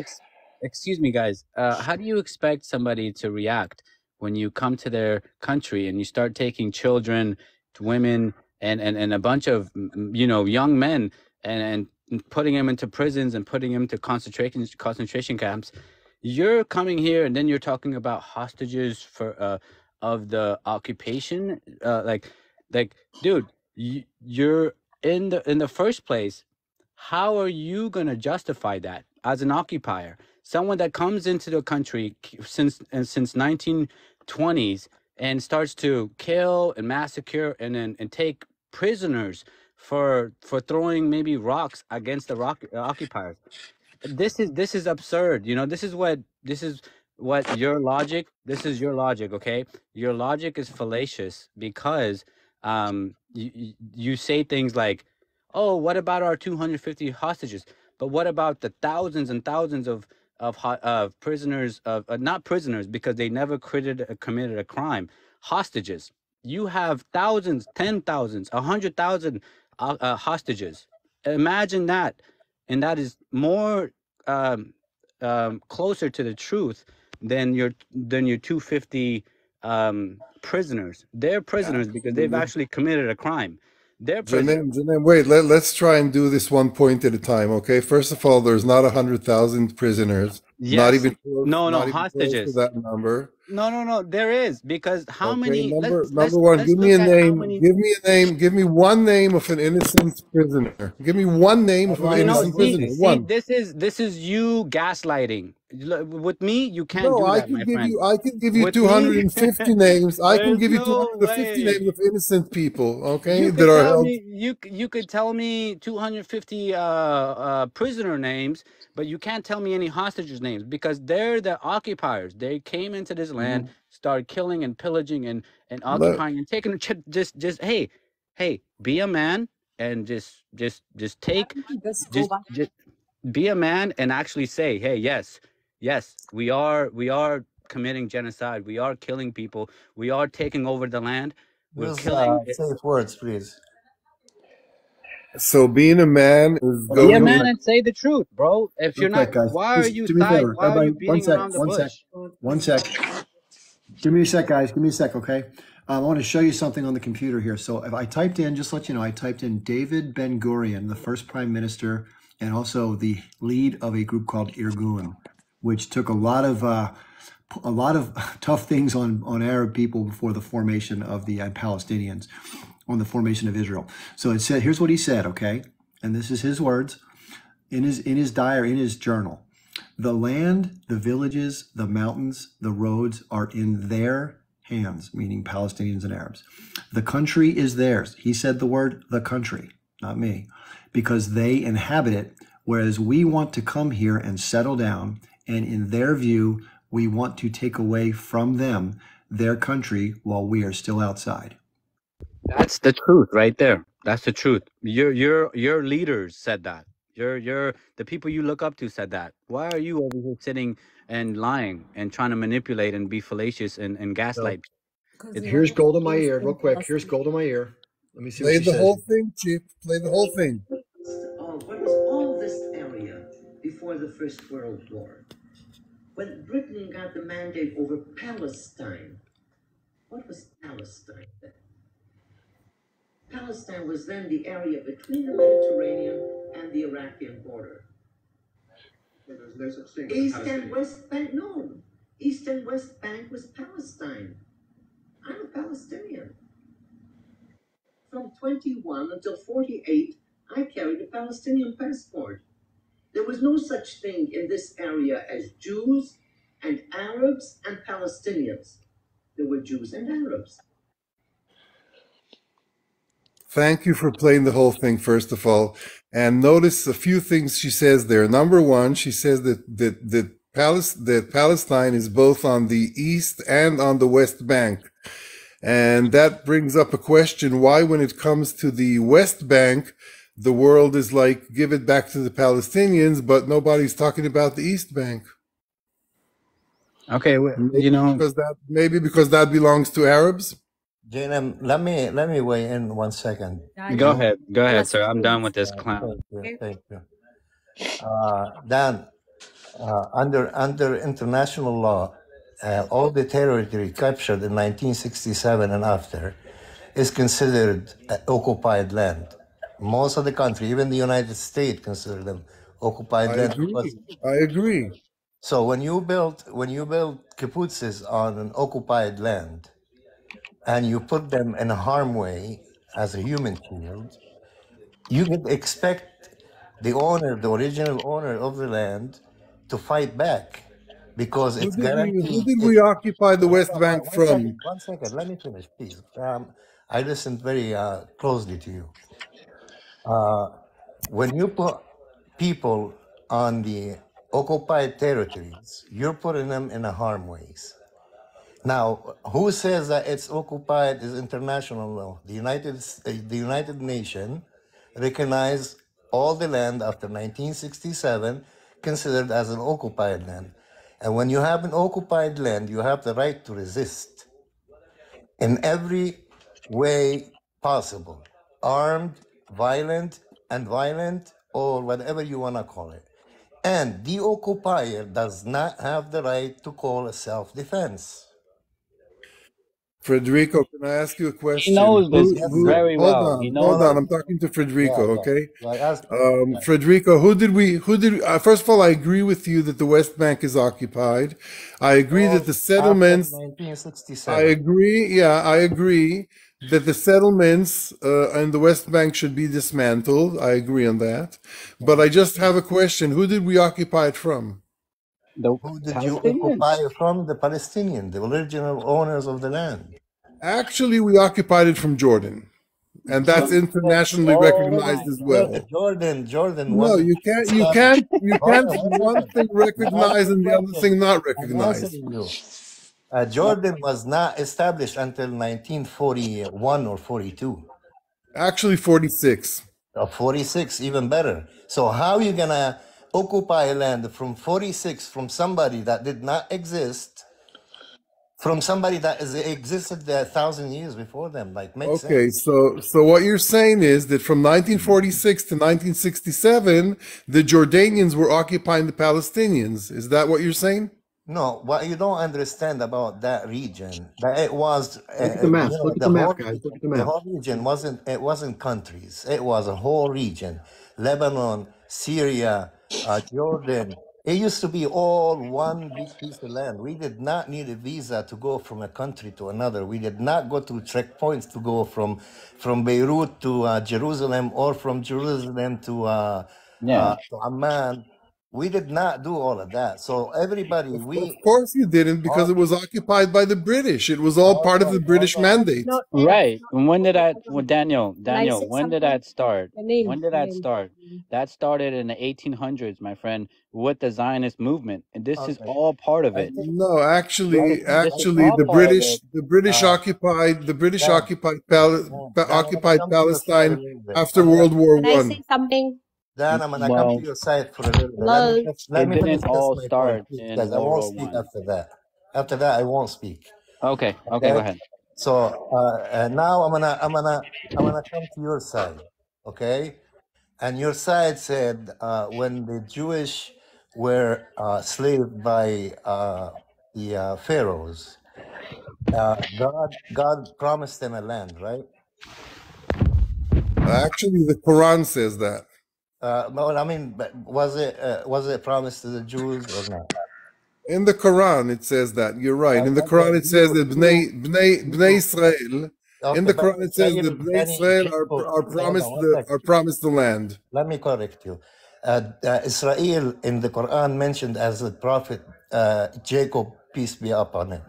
excuse me, guys? How do you expect somebody to react when you come to their country and you start taking children, women, and a bunch of young men and putting them into prisons and putting them to concentration camps? You're coming here and then you're talking about hostages for of the occupation. Like, dude, you're in the first place. How are you going to justify that as an occupier? Someone that comes into the country since 1920s and starts to kill and massacre and take prisoners for throwing maybe rocks against the occupiers. This is absurd. This is what your logic. This is your logic, okay? Your logic is fallacious because you say things like, oh, what about our 250 hostages? But what about the thousands and thousands of prisoners, of not prisoners because they never committed a crime, hostages? You have thousands, 10,000s, 100,000 hostages. Imagine that, and that is more closer to the truth than your 250 prisoners. They're prisoners because they've actually committed a crime. They're prisoners. Janem, wait, let's try and do this one point at a time, okay? First of all, there's not 100,000 prisoners. Yes. Not even close, No, not even close to hostages. that number. No, there is, because how Okay, many? number Let's one, give me a look at how name. many. Give me a name. Give me one name of an innocent prisoner. Give me one name of an innocent prisoner. One. This is you gaslighting. With me, you can't No, do I that, can my give friend. you. I can give you With me, 250 names. I can there's give you no 250 way. names of innocent people. Okay, You that could are tell held. me you could tell me 250 prisoner names, but you can't tell me any hostages names because they're the occupiers. They came into this land, started killing and pillaging and occupying and taking just hey, be a man and just take just be a man and actually say, hey, yes, we are committing genocide. We are killing people. We are taking over the land. We're Use killing. safe words, please. So being a man is Be a going. man and say the truth, bro. If you're Real not, quick, guys. why are Just you do me a favor. why are you Everybody, beating around the one sec. bush? One sec. Give me a sec, guys. Give me a sec, okay? I want to show you something on the computer here. So if I typed in, just to let you know, I typed in David Ben-Gurion, the first prime minister, and also the lead of a group called Irgun, which took a lot of tough things on Arab people before the formation of the Palestinians, on the formation of Israel. So it said, here's what he said, okay? And this is his words in his diary, in his journal. The land, the villages, the mountains, the roads are in their hands, meaning Palestinians and Arabs. The country is theirs. He said the word the country, not me, because they inhabit it, whereas we want to come here and settle down, and in their view, we want to take away from them their country while we are still outside. That's the truth right there. That's the truth. Your leaders said that. The people you look up to said that. Why are you over here sitting and lying and trying to manipulate and be fallacious and gaslight? Here's Golda Meir, real quick. Here's Golda Meir. Let me see what Play she the says. whole thing, Chief. Play the whole thing. What was all this area before the First World War? When Britain got the mandate over Palestine, what was Palestine then? Palestine was then the area between the Mediterranean and the Iraqi border. There's such thing. East and West Bank, no. East and West Bank was Palestine. I'm a Palestinian. From 21 until 48, I carried a Palestinian passport. There was no such thing in this area as Jews and Arabs and Palestinians. There were Jews and Arabs. Thank you for playing the whole thing, first of all. And notice a few things she says there. Number one, she says that Palestine is both on the east and on the West Bank. And that brings up a question, why when it comes to the West Bank, the world is like, give it back to the Palestinians, but nobody's talking about the East Bank. Okay, maybe because that belongs to Arabs. JNM, let me weigh in 1 second. Go ahead, sir. I'm done with this clown. Thank you. Dan, under international law, all the territory captured in 1967 and after is considered occupied land. Most of the country, even the United States, consider them occupied land. I agree. So when you build kibbutzes on an occupied land, and you put them in harm's way as a human shield, you could expect the original owner of the land, to fight back, because it's guaranteed. Who did we occupy the West Bank from? 1 second, let me finish, please. I listened very closely to you. When you put people on the occupied territories, you're putting them in a harm ways. Now, who says that it's occupied is international law. The United Nations recognized all the land after 1967 considered as an occupied land. And when you have an occupied land, you have the right to resist in every way possible, armed, violent, or whatever you want to call it. And the occupier does not have the right to call a self-defense. Federico, can I ask you a question? He knows this very well. Hold on. I'm talking to Federico, okay? Federico, first of all, I agree with you that the West Bank is occupied. I agree that the settlements, 1967. I agree that the settlements and the West Bank should be dismantled. I agree on that. But I just have a question. Who did we occupy it from? Who did you occupy it from? The Palestinians, the original owners of the land. Actually, we occupied it from Jordan. And that's internationally recognized as well. Jordan. No, you can't have one thing recognized and the other thing not recognized. Jordan was not established until 1941 or 42. Actually, 46. 46, even better. So how are you going to occupy land from 46 from somebody that did not exist, from somebody that existed 1,000 years before them? Makes sense. So what you're saying is that from 1946 to 1967, the Jordanians were occupying the Palestinians. Is that what you're saying? No, what you don't understand about that region, that it was, Look at the map. Look at the map, guys. Look at the the map. whole region wasn't countries. It was a whole region. Lebanon, Syria, Jordan. It used to be all one big piece of land. We did not need a visa to go from a country to another. We did not go to checkpoints to go from Beirut to Jerusalem or from Jerusalem to Amman. We did not do all of that. So everybody, Of course you didn't, because it was occupied by the British. It was all part of the British mandate. Right. And when did that? Well, Daniel, Can I say when did something? that start? Naim, When did that Naim. start? That started in the 1800s, my friend, with the Zionist movement, and this is all part of it. No, actually, This is actually, all the part of British, it. the British occupied occupied Palestine after World War Can I One. say something? Dan, I'm gonna come Well, to your side for a little bit. Hello. Let it me finish didn't this all my point, start please, in guys. I World won't War speak One. after that. After that, I won't speak. Okay. Okay. Okay. Go ahead. So now I'm gonna come to your side. Okay. And your side said when the Jewish were slaved by the pharaohs, God promised them a land, right? Actually, the Quran says that. Well, I mean, but was it promised to the Jews or not? In the Quran, it says that. You're right. In the Quran, it says that Bnei Israel. In the Quran, it says that Bnei Israel are promised the land. Let me correct you. Israel in the Quran mentioned as the prophet Jacob, peace be upon him.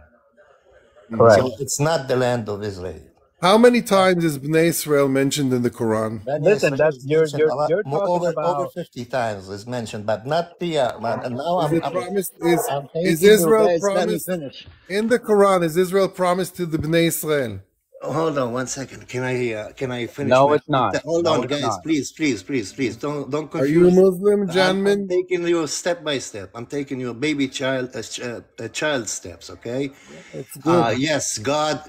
Correct. So it's not the land of Israel. How many times is Bnei Israel mentioned in the Quran? Listen, that's you're talking Over about. 50 times is mentioned, but not the. Now Is it promised? Is Thank Israel you, guys. Let me promised finish. in the Quran? Is Israel promised to the Bnei Israel? Hold on 1 second. Can I finish? No, my it's not. Hold No, on, it's guys. not. Please. Don't Are you a confuse. Muslim, I'm Janman? taking you step by step. I'm taking you baby child, child steps. Okay. That's good. Yes, God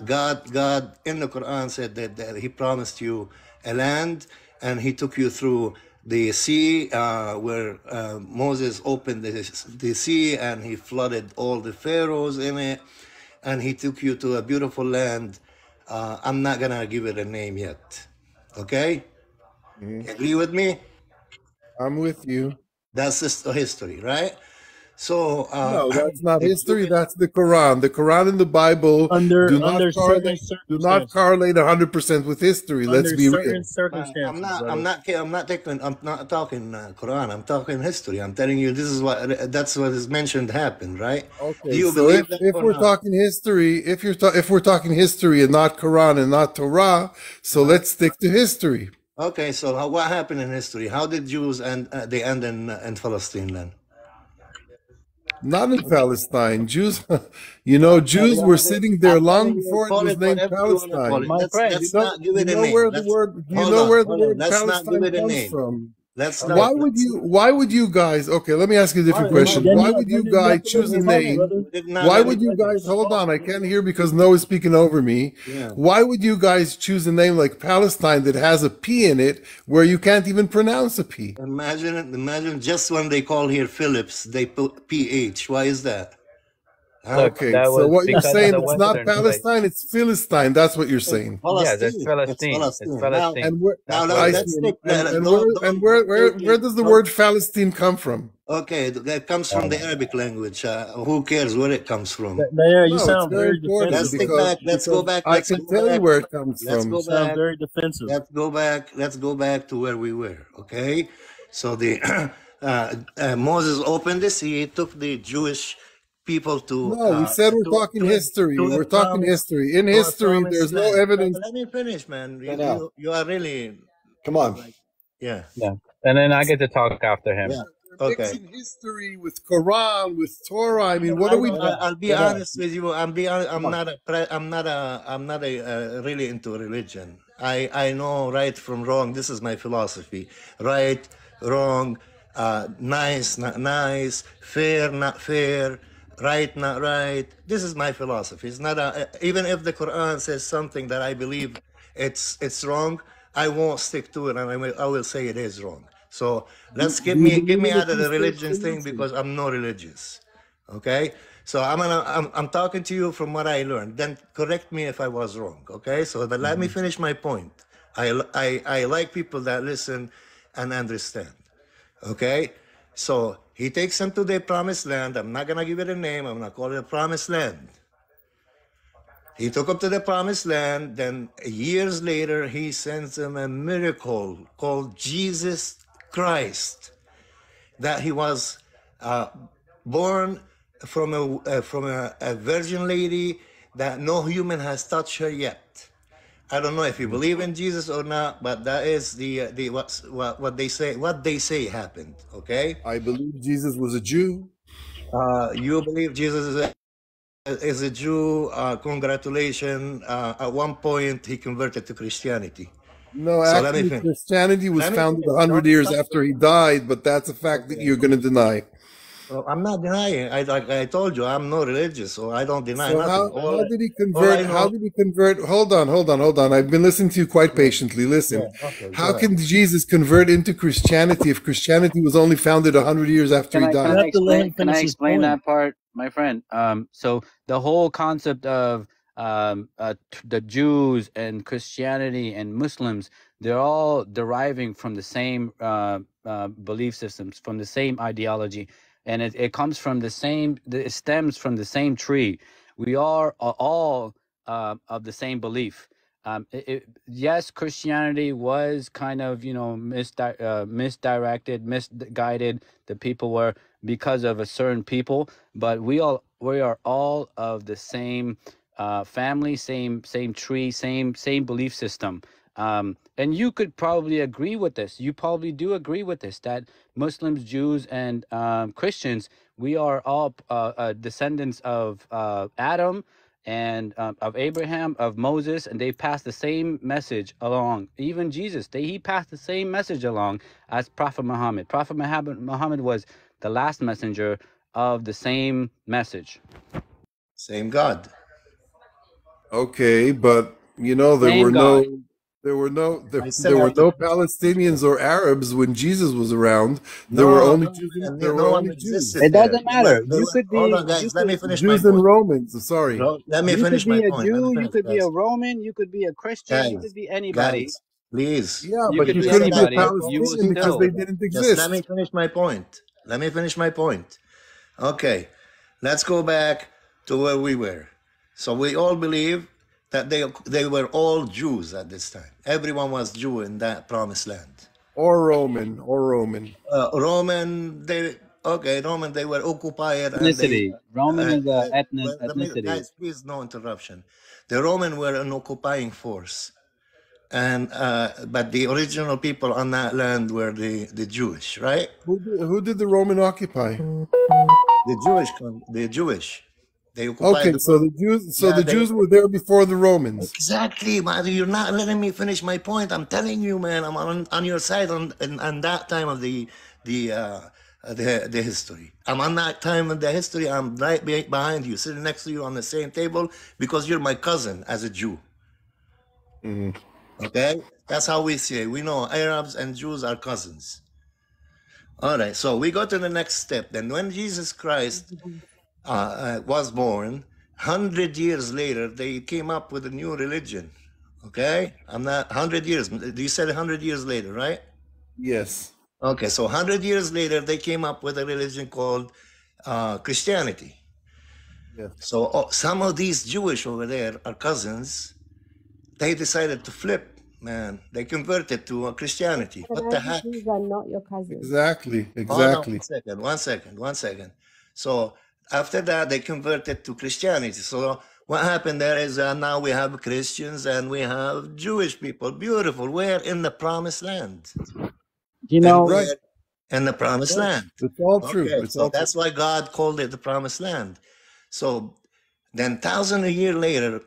in the Quran said that He promised you a land, and He took you through the sea, where Moses opened the sea, and He flooded all the pharaohs in it, and He took you to a beautiful land. I'm not gonna give it a name yet. Okay, agree with me? I'm with you. That's just a history, right? So No, that's not if you history. can, That's the Quran. The Quran and the Bible Under do not certain circumstances. correlate 100% with history. Let's Under be certain real. circumstances, I'm not brother. I'm not talking Quran. I'm talking history. I'm telling you, that's what is mentioned happened, right? Do Okay, you so believe that if or we're not? talking history, if we're talking history and not Quran and not Torah, so let's stick to history. Okay, so what happened in history? How did Jews they end in Palestine then? Not in Palestine. Jews, Jews were sitting there I'm long telling you, before it call was it named whatever you want to call Palestine. it. My friend, Let's not give You it a know name. where the Let's word do you hold know on, where the hold on. word Let's not give Palestine it a comes name. from? Let's brother. not. Why would you guys, okay, let me ask you a different question. Then Why you, would you then you have guys to let choose me a talk, name? brother. You did not Why let would me you finish. guys, hold on, I can't hear because Noah's speaking over me. Yeah. Why would you guys choose a name like Palestine that has a P in it where you can't even pronounce a P? Imagine just when they call here Phillips, they put PH. Why is that? Huh? Look, Okay, that so was what you're because of saying, the it's not Western place. Palestine, it's Philistine. That's what you're It's saying. Yeah, that's It's Palestine. It's Palestine. Palestine. And where That's Now what it I is. let's see, stick. and Don't where does the word Palestine come from? Okay, that comes from the Arabic language. Who cares where it comes from? Nair, you No, it's sound very very important Let's defensive, stick brother. back. Let's go back. I can tell you where it comes Let's from. go You sound back. very defensive. Let's go back to where we were. Okay, so the Moses opened the sea. He took the Jewish people to No, we said we're talking history. We're talking history. In history, there's no evidence. Let me finish, man. Now, You are really come on. yeah. Yeah. And then I get to talk after him. Yeah. You're Okay. mixing history with Quran, with Torah. I mean, what are we doing? I'll be honest with you. I'm not really into religion. I know right from wrong. This is my philosophy. Right, wrong, nice, not nice, fair, not fair, right, not right. This is my philosophy. It's not even if the Quran says something that I believe it's wrong, I won't stick to it, and I will say it is wrong. So let's get me out of the religion thing because I'm not religious. Okay, So I'm talking to you from what I learned. Then correct me if I was wrong, okay? So but let me finish my point. I like people that listen and understand, okay? So he takes them to the promised land. I'm not gonna give it a name. I'm gonna call it the promised land. He took them to the promised land. Then years later, he sends them a miracle called Jesus Christ, that he was born from a virgin lady that no human has touched her yet. I don't know if you believe in Jesus or not, but that is what they say happened. Okay. I believe Jesus was a Jew. You believe Jesus is a Jew. Congratulations. At one point, he converted to Christianity. No, So let me actually, finish. Christianity was Let me founded finish. 100 Don't years stop. after he died, but that's a fact that you're going to deny. Well, I'm not denying. Like I told you, I'm not religious, so I don't deny So nothing. how did he All I convert? How know, did he convert? Hold on. I've been listening to you quite patiently. Listen, okay, how go can ahead. Jesus convert into Christianity if Christianity was only founded 100 years after he Can died? I explain? Can I explain that part, my friend? So the whole concept of the Jews and Christianity and Muslims, they're all deriving from the same belief systems, from the same ideology, and it comes from the same. It stems from the same tree. We are all of the same belief. Yes, Christianity was kind of, misdirected, misguided. The people were because of a certain people, but we are all of the same family, same tree, same belief system. And you could probably agree with this. You probably do agree with this, that Muslims, Jews, and Christians, we are all descendants of Adam and of Abraham, of Moses, and they passed the same message along. Even Jesus, he passed the same message along as Prophet Muhammad. Prophet Muhammad was the last messenger of the same message. Same God. Okay, but there Same were God. no Palestinians or Arabs when Jesus was around. There were only Jews. There were no one only Jews. existed It there. doesn't matter. You could Hold be. on, guys. You Let me could. finish my Jews and point. Romans. Sorry. No, let me You finish could my be a point. Let me Jew. You finish, could be a guys. Roman. You could be a Christian. You Guys, could be anybody. please. Yeah, You but could you be couldn't be a anybody. You will Palestinian because still. they didn't Just let me exist. finish my point. Let me finish my point. Okay, let's go back to where we were. So we all believe that they were all Jews at this time. Everyone was Jew in that promised land. Or Roman. Roman, they were occupied and they. Ethnicity. Roman is a ethnicity. Guys, please, no interruption. The Roman were an occupying force, and but the original people on that land were the Jewish, right? Who did the Roman occupy? The Jewish. They occupied. Okay, so the Jews were there before the Romans. Exactly, man. You're not letting me finish my point. I'm telling you, man. I'm on your side on that time of the history. I'm on that time of the history. I'm right behind you, sitting next to you on the same table because you're my cousin as a Jew. Okay, that's how we say it. We know Arabs and Jews are cousins. All right, so we go to the next step. Then when Jesus Christ was born, 100 years later, they came up with a new religion. Okay? I'm not 100 years. You said 100 years later, right? Yes. Okay, so 100 years later, they came up with a religion called Christianity. Yes. So some of these Jewish over there are cousins. They decided to flip, man. They converted to Christianity. But What the heck? Jews are not your cousins. Exactly. Hold on one second. So after that, they converted to Christianity. So what happened there is now we have Christians and we have Jewish people. Beautiful. We're in the promised land. You know, right. In the promised land. It's all true. Okay, It's so all that's why God called it the promised land. So then 1,000 years later,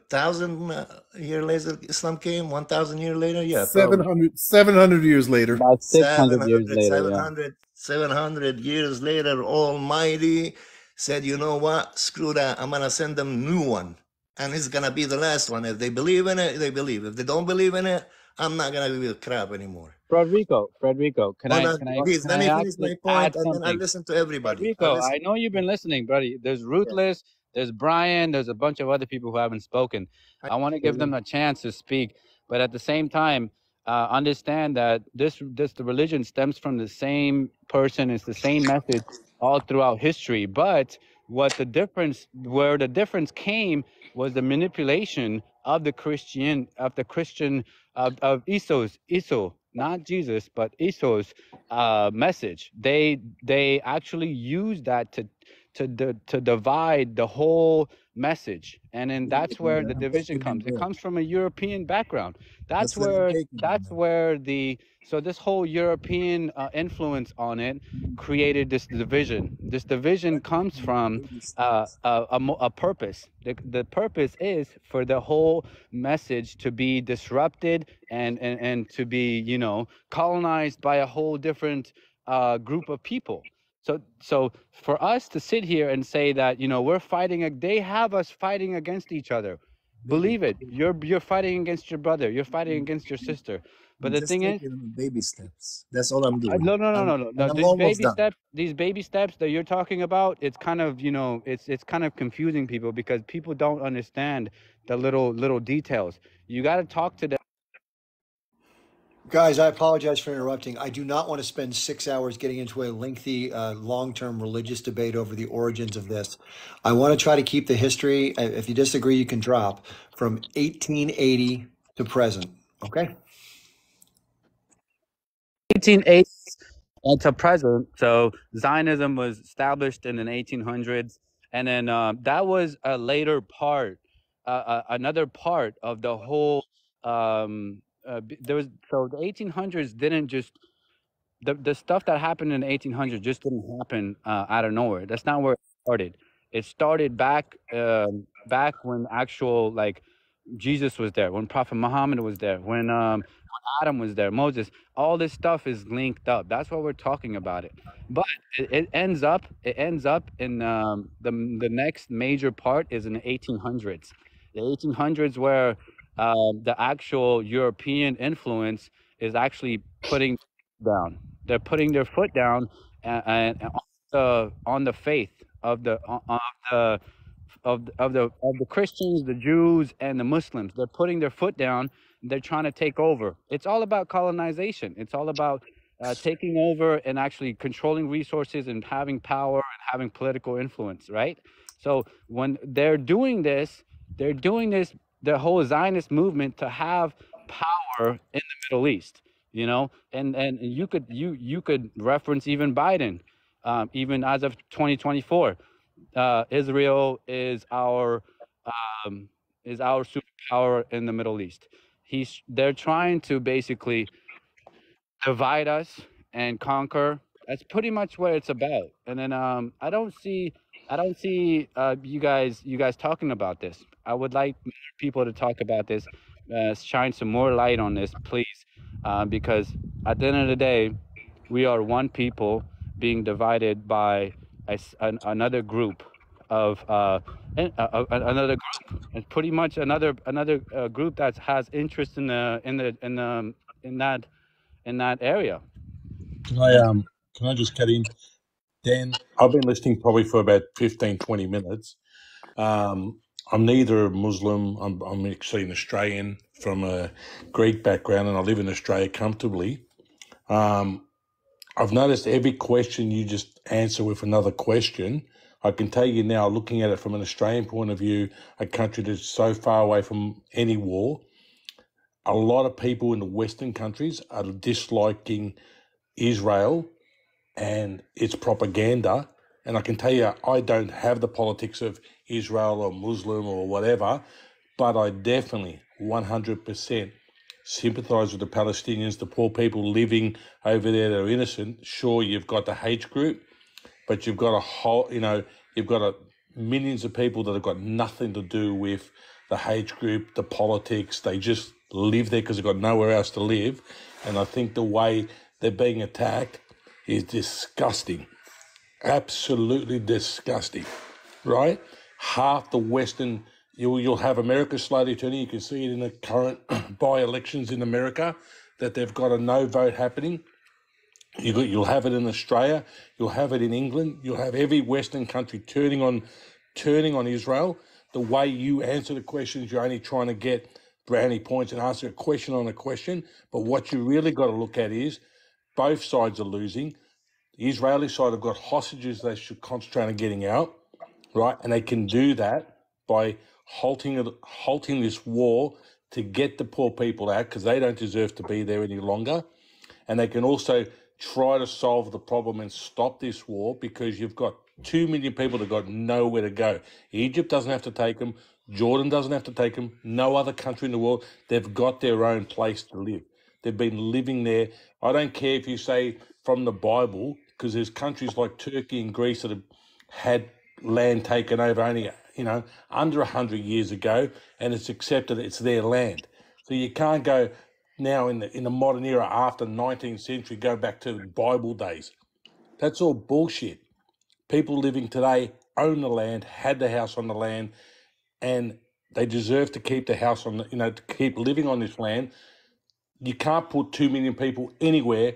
Islam came. 1,000 years later, yeah, 700 years later. About 600 years later, 700 years later, Almighty said, you know what? Screw that. I'm gonna send them a new one, and it's gonna be the last one. If they believe in it, they believe. If they don't believe in it, I'm not gonna be with crap anymore. Frederico, can Hold I on, please. Let me finish my actually point, add and then I'll something? listen to everybody. I'll Frederico, listen. I know you've been listening, buddy. There's Ruthless, there's Brian, there's a bunch of other people who haven't spoken. I want to give them a chance to speak, but at the same time, understand that the religion stems from the same person. It's the same message all throughout history. But where the difference came was the manipulation of the Christian of Esau, not Jesus, but Esau's message. They actually used that to divide the whole message, and then that's where the division comes. It comes from a European background. That's where this whole European influence on it created this division. This division comes from a purpose. The purpose is for the whole message to be disrupted and to be colonized by a whole different group of people. So for us to sit here and say that we're fighting, they have us fighting against each other. Believe it. You're fighting against your brother. You're fighting against your sister. But I'm the just thing is, taking baby steps. That's all I'm doing. no. And I'm These almost baby done. steps, that you're talking about, it's kind of it's kind of confusing people because people don't understand the little details. You got to talk to them. Guys, I apologize for interrupting. I do not want to spend 6 hours getting into a lengthy, long-term religious debate over the origins of this. I want to try to keep the history, if you disagree, you can drop, from 1880 to present. Okay? 1880 to present. So Zionism was established in the 1800s, and then that was a later part, another part of the whole. So the 1800s didn't just the stuff that happened in the 1800s just didn't happen out of nowhere. That's not where it started. It started back when actual Jesus was there, when Prophet Muhammad was there, when Adam was there, Moses. All this stuff is linked up. That's why we're talking about it. But it ends up in the next major part is in the 1800s. The 1800s where the actual European influence is actually putting down. They're putting their foot down and on the faith of the Christians, the Jews, and the Muslims. They're putting their foot down. They're trying to take over. It's all about colonization. It's all about taking over and actually controlling resources and having power and having political influence, right? So when they're doing this, the whole Zionist movement to have power in the Middle East, and you could reference even Biden, even as of 2024. Israel is our superpower in the Middle East. They're trying to basically divide us and conquer. That's pretty much what it's about. And then I don't see you guys talking about this. I would like people to talk about this, shine some more light on this, please, because at the end of the day, we are one people being divided by another group of another group. It's pretty much another group that has interest in that area. Can I just cut in? Dan, I've been listening probably for about 15, 20 minutes. I'm neither Muslim. I'm actually an Australian from a Greek background, and I live in Australia comfortably. I've noticed every question you just answer with another question. I can tell you now, looking at it from an Australian point of view, a country that's so far away from any war, a lot of people in the Western countries are disliking Israel and its propaganda. And I can tell you, I don't have the politics of Israel or Muslim or whatever, but I definitely 100% sympathise with the Palestinians, the poor people living over there that are innocent. Sure, you've got the hate group, but you've got millions of people that have got nothing to do with the hate group, the politics. They just live there because they've got nowhere else to live. And I think the way they're being attacked is disgusting. Absolutely disgusting, right? Half the Western You'll have America slowly turning. You can see it in the current by-elections in America that they've got a no vote happening. You'll have it in Australia. You'll have it in England. You'll have every Western country turning on Israel. The way you answer the questions, you're only trying to get brownie points and answer a question on a question. But what you really got to look at is both sides are losing. The Israeli side have got hostages they should concentrate on getting out, right? And they can do that by halting this war to get the poor people out because they don't deserve to be there any longer. And they can also try to solve the problem and stop this war because you've got 2 million people that got nowhere to go. Egypt doesn't have to take them. Jordan doesn't have to take them. No other country in the world. They've got their own place to live. They've been living there. I don't care if you say from the Bible, because there's countries like Turkey and Greece that have had land taken over only, under 100 years ago, and it's accepted it's their land. So you can't go now in the modern era after 19th century, go back to Bible days. That's all bullshit. People living today own the land, had the house on the land, and they deserve to keep the house on to keep living on this land. You can't put 2 million people anywhere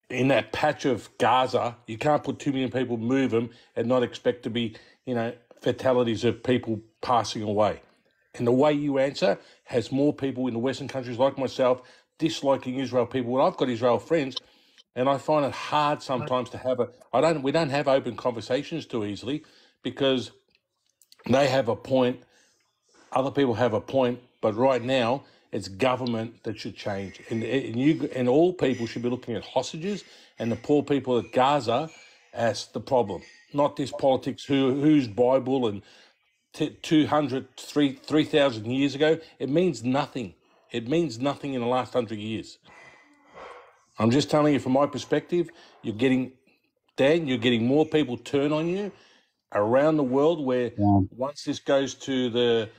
in that patch of Gaza. You can't put 2 million people, move them, and not expect to be, fatalities of people passing away. And the way you answer has more people in the Western countries like myself disliking Israel people. Well, I've got Israel friends, and I find it hard sometimes to have we don't have open conversations too easily because they have a point, other people have a point, but right now it's government that should change. And all people should be looking at hostages and the poor people at Gaza as the problem, not this politics, whose Bible and 3,000 years ago. It means nothing. It means nothing in the last 100 years. I'm just telling you from my perspective, you're getting more people turn on you around the world where once this goes to the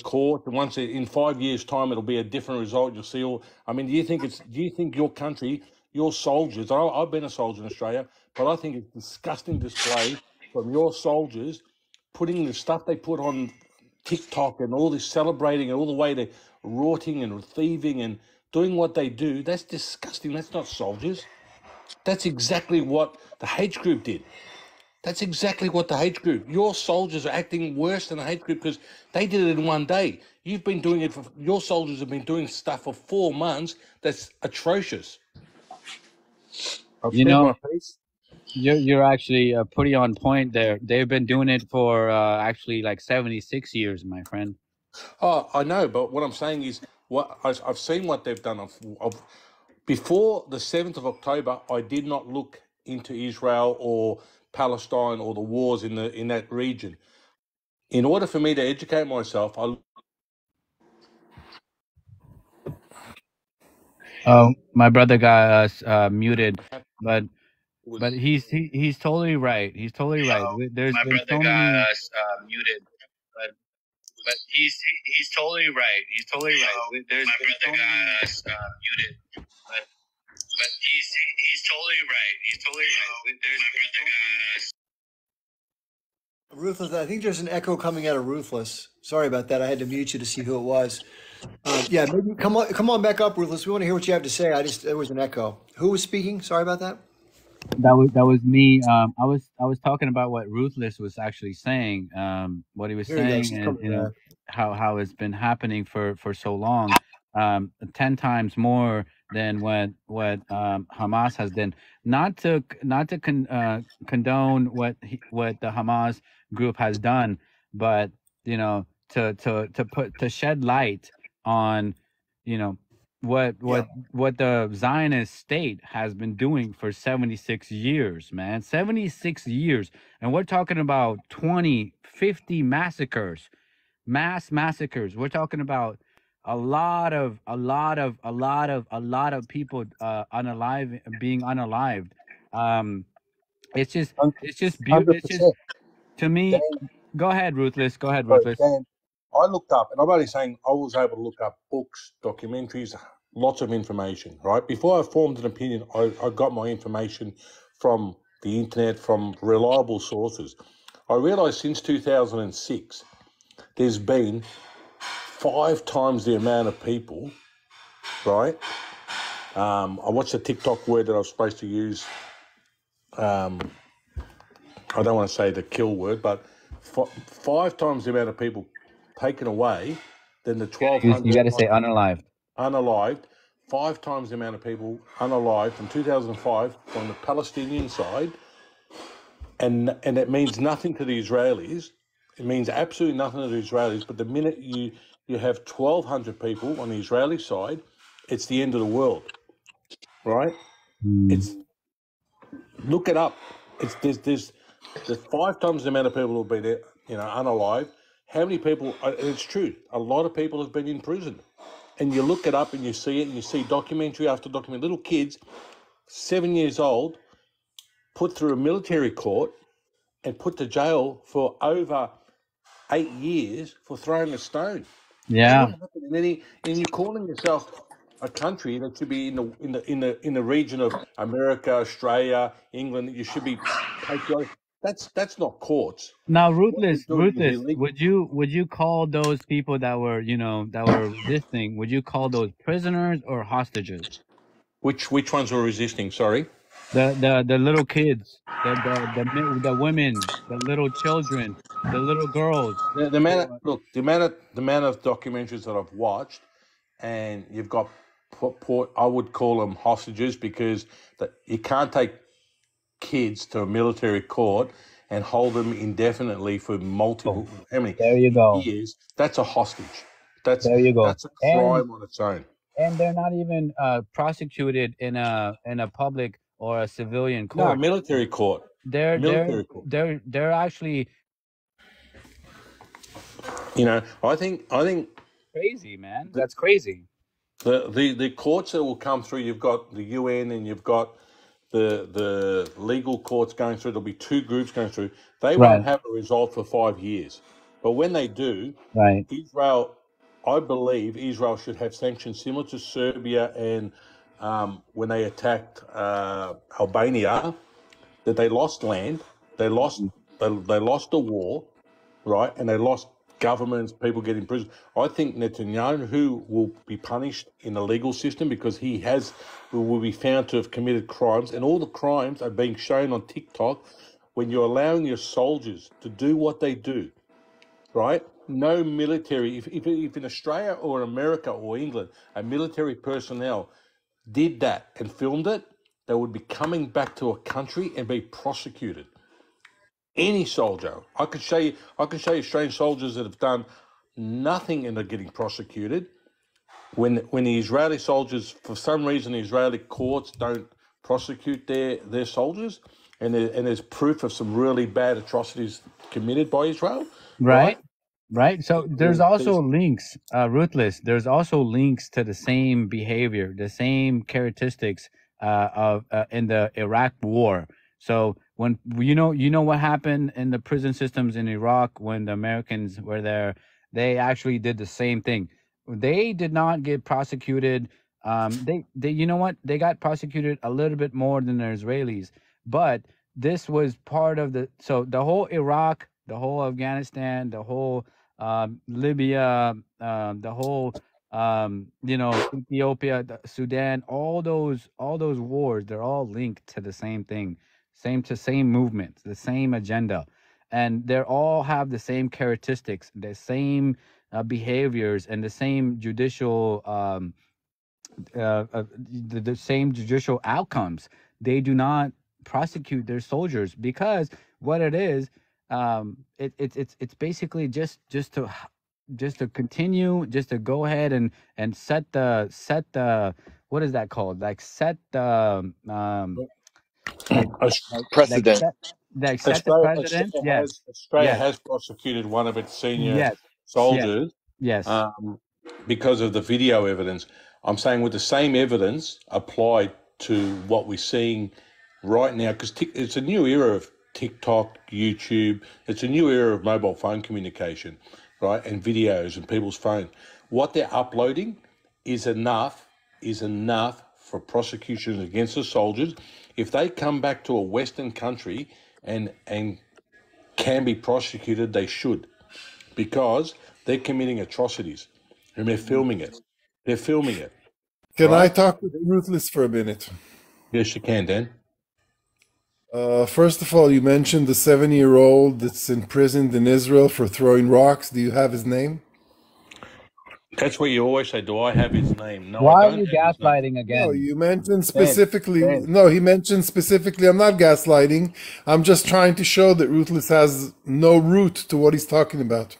court, and once in 5 years' time it'll be a different result. You'll see all. I mean, do you think your country, your soldiers? I've been a soldier in Australia, but I think it's a disgusting display from your soldiers putting the stuff they put on TikTok and all this celebrating and all the way to rorting and thieving and doing what they do. That's disgusting. That's not soldiers. That's exactly what the H group did. That's exactly what the H group. Your soldiers are acting worse than the H group because they did it in one day. You've been doing it your soldiers have been doing stuff for 4 months. That's atrocious. I've said my piece. You're actually pretty on point there. They've been doing it for actually like 76 years, my friend. Oh, I know, but what I'm saying is, what I've seen what they've done. Before the 7th of October, I did not look into Israel or Palestine or the wars in that region. In order for me to educate myself, My brother got us muted, but he's totally right. He's totally right. There's My been brother so got many. us muted, but he's totally right. He's totally right. There's my brother so got us muted, but he's totally right. He's totally right. There's my brother got us. Ruthless, I think there's an echo coming out of Ruthless. Sorry about that. I had to mute you to see who it was. Yeah, maybe come on back up, Ruthless. We want to hear what you have to say. There was an echo. Who was speaking? Sorry about that. That was me. I was talking about what Ruthless was actually saying. What he was saying, and how it's been happening for so long. 10 times more than what Hamas has done. Not to condone what the Hamas group has done, but to shed light on what the Zionist state has been doing for 76 years, man. 76 years. And we're talking about 50 massacres, mass massacres. We're talking about a lot of people being unalived. It's just beautiful. It's just, to me. Dan, go ahead, Ruthless. Dan, I looked up, and I'm only saying I was able to look up books, documentaries, lots of information, right? Before I formed an opinion, I got my information from the internet, from reliable sources. I realised since 2006, there's been 5 times the amount of people, right? I watched a TikTok word that I was supposed to use. I don't want to say the kill word, but 5 times the amount of people taken away than the You 1,200 got to say unalive. unalived. 5 times the amount of people unalived from 2005 from the Palestinian side, and it means nothing to the Israelis. It means absolutely nothing to the Israelis. But the minute you have 1,200 people on the Israeli side, it's the end of the world, right? It's look it up. There's 5 times the amount of people who have been there, unalived. How many people? It's true. A lot of people have been in prison. And you look it up and you see it, and you see documentary after documentary. Little kids, 7 years old, put through a military court and put to jail for over 8 years for throwing a stone. Yeah. That wouldn't happen in any. And you're calling yourself a country that should be in the region of America, Australia, England. You should be patriotic. That's not courts. Now, What Ruthless, you're doing is illegal. would you call those people that were resisting? Would you call those prisoners or hostages? Which ones were resisting? Sorry. The little kids, the women, the little children, the little girls. The amount of documentaries that I've watched, and you've got I would call them hostages, because you can't take kids to a military court and hold them indefinitely for multiple There you go. years. That's a hostage. That's There you go. that's a crime on its own. And they're not even prosecuted in a public or a civilian No, court. military court. Military court. They're actually I think crazy, man. That's crazy. the courts that will come through. You've got the UN and you've got the legal courts going through. There'll be 2 groups going through. They Right. won't have a result for 5 years, but when they do, Right. I believe Israel should have sanctions similar to Serbia and when they attacked Albania, that they lost land, they lost the war, right, and they lost governments, people get imprisoned. I think Netanyahu will be punished in the legal system because he will be found to have committed crimes, and all the crimes are being shown on TikTok. When you're allowing your soldiers to do what they do, right? No military, if in Australia or America or England, a military personnel did that and filmed it, they would be coming back to a country and be prosecuted. Any soldier, I can show you Australian soldiers that have done nothing and are getting prosecuted. When the Israeli soldiers, for some reason, the Israeli courts don't prosecute their soldiers, and there's proof of some really bad atrocities committed by Israel, Right. Right. So there's There's also links, Ruthless. There's also links to the same behavior, the same characteristics of in the Iraq War. So when you know what happened in the prison systems in Iraq when the Americans were there, they actually did the same thing. They did not get prosecuted. They you know what? They got prosecuted a little bit more than the Israelis, but this was part of the whole Iraq, the whole Afghanistan, the whole Libya, the whole Ethiopia, Sudan, all those wars, they're all linked to the same thing, same movements, the same agenda, and they all have the same characteristics, the same behaviors, and the same judicial the same judicial outcomes. They do not prosecute their soldiers because what it is, it's basically just to continue, just to go ahead and set the what is that called? Like set the Precedent. set the precedent. Yes. Australia Yes. has prosecuted one of its senior Yes. soldiers Yes. because of the video evidence. I'm saying with the same evidence applied to what we're seeing right now, because it's a new era of TikTok, YouTube. It's a new era of mobile phone communication, right, and videos and people's phone. What they're uploading is enough for prosecutions against the soldiers. If they come back to a Western country and can be prosecuted, they should, because they're committing atrocities, and they're filming it. They're filming it. Can I Right? talk with Ruthless for a minute? Yes, you can, Dan. First of all, you mentioned the 7-year-old that's imprisoned in Israel for throwing rocks. Do you have his name? That's what you always say. Do I have his name? No, Why I are don't you have his name. gaslighting No, again? you mentioned Dan, specifically. Dan. No, he mentioned specifically. I'm not gaslighting. I'm just trying to show that Ruthless has no root to what he's talking about.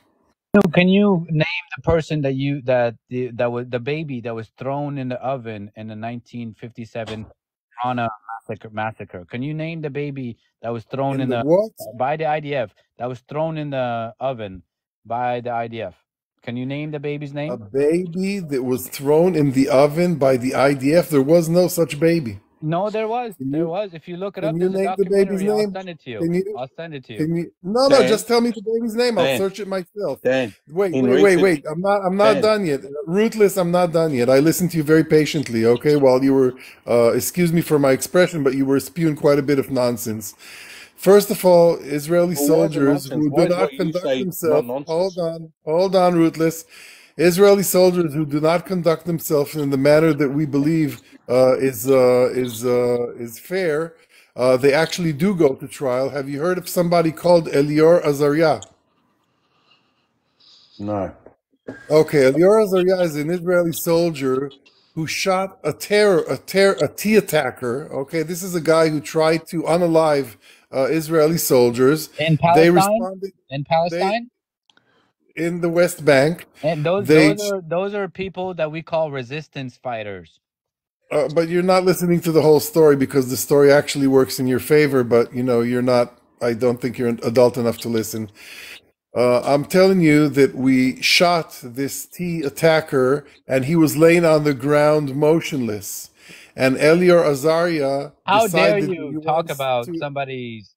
Can you name the person that was the baby that was thrown in the oven in the 1957 Rana massacre? Can you name the baby that was thrown In in the the what? by the IDF that was thrown in the oven by the IDF? Can you name the baby's A name? baby that was thrown in the oven by the IDF. There was no such baby. No, there was. Can There you was. If you look it can up, you there's a name the baby's documentary. I'll name? send it to you. Can you I'll send it to you. can you? No, Dan, just tell me the baby's name. I'll Dan, search it myself. Dan. Wait, In wait, wait, recent, wait. I'm not Dan, done yet. Ruthless, I'm not done yet. I listened to you very patiently, okay, while you were excuse me for my expression, but you were spewing quite a bit of nonsense. First of all, Israeli well, why is it soldiers nonsense? who Why do is not what you conduct say not themselves, nonsense? hold on, Ruthless. Israeli soldiers who do not conduct themselves in the manner that we believe is fair, they actually do go to trial. Have you heard of somebody called Elior Azaria? No. Okay, Elior Azaria is an Israeli soldier who shot a tea attacker. Okay, this is a guy who tried to unalive Israeli soldiers. In They Palestine? responded. In They Palestine? in the West Bank. And They those are people that we call resistance fighters. But you're not listening to the whole story because the story actually works in your favor, but you know, you're not, I don't think you're adult enough to listen. I'm telling you that we shot this T attacker and he was laying on the ground motionless. And Elior Azaria How dare decided that he you talk wants about to. somebody's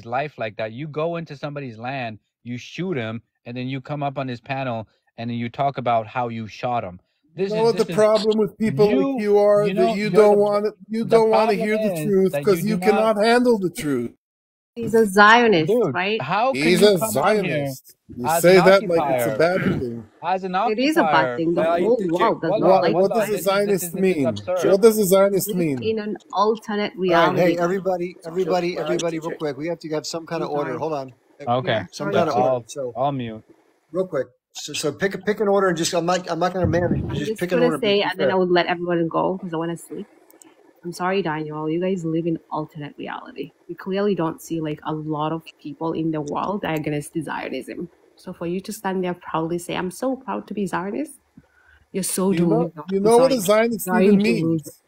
life like that? You go into somebody's land, you shoot him, and then you come up on this panel and then you talk about how you shot him. You know what the problem with people like you you are? you know That you you're don't the want it, you the don't want to problem hear the is truth that you because do you not. cannot handle the truth. He's a Zionist, Dude, right? how can He's you a come on here Zionist. You as say an that like it's a occupier, bad thing. as an It is a bad occupier? thing. The Well, whole world does hold not on, like What hold does on. a Zionist This is mean? absurd. What does a Zionist live mean? in an alternate All right, hey, reality. everybody, real quick. We have to have some kind I'm of order. sorry. Hold on, Okay, Yeah, some sorry kind so of order. I'll mute. Real quick. So pick an order and just I'm not going to manage. I'm Just just pick an gonna order. say, Be and then I fair. would let everyone go because I want to sleep. I'm sorry, Daniel. You guys live in alternate reality. You clearly don't see like a lot of people in the world that are against Zionism. So for you to stand there proudly say, "I'm so proud to be Zionist," you're so delusional. You I'm know what sorry. a Zionist Sorry, even delusional. means?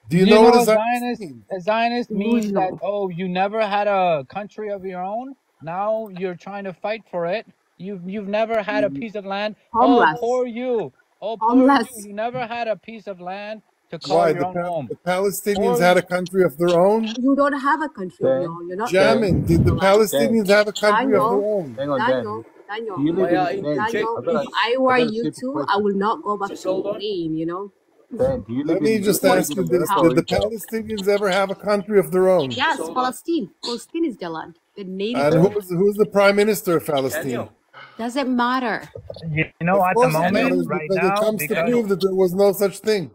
Do you You know what know, a Zionist means? A Zionist means that, Delusional. oh, you never had a country of your own. Now you're trying to fight for it. You've never had a piece of land. Oh, Homeless. poor you. Oh, poor Homeless. you. You never had a piece of land to call Why your own home. the Palestinians Poor had you. a country of their own? You don't have a country of your Dan, own. You're not Dan, living Jamin, did the in the land. Palestinians have a country of their Daniel, own? hang on, Dan. Daniel, Do you live in Dan? Daniel, I if I were got a you simple two, I question. would not go back Just to hold on. Spain, you know? Dan, do you Let live me in just you live ask in you a this. vertical Did the income? Palestinians ever have a country of their own? Yes, Just hold on. Palestine. Palestine is their land. The native And land. who's the prime minister of Palestine? Daniel. Doesn't matter. You know, Of at the course it moment, matters right because it now, comes to because prove that there was no such thing.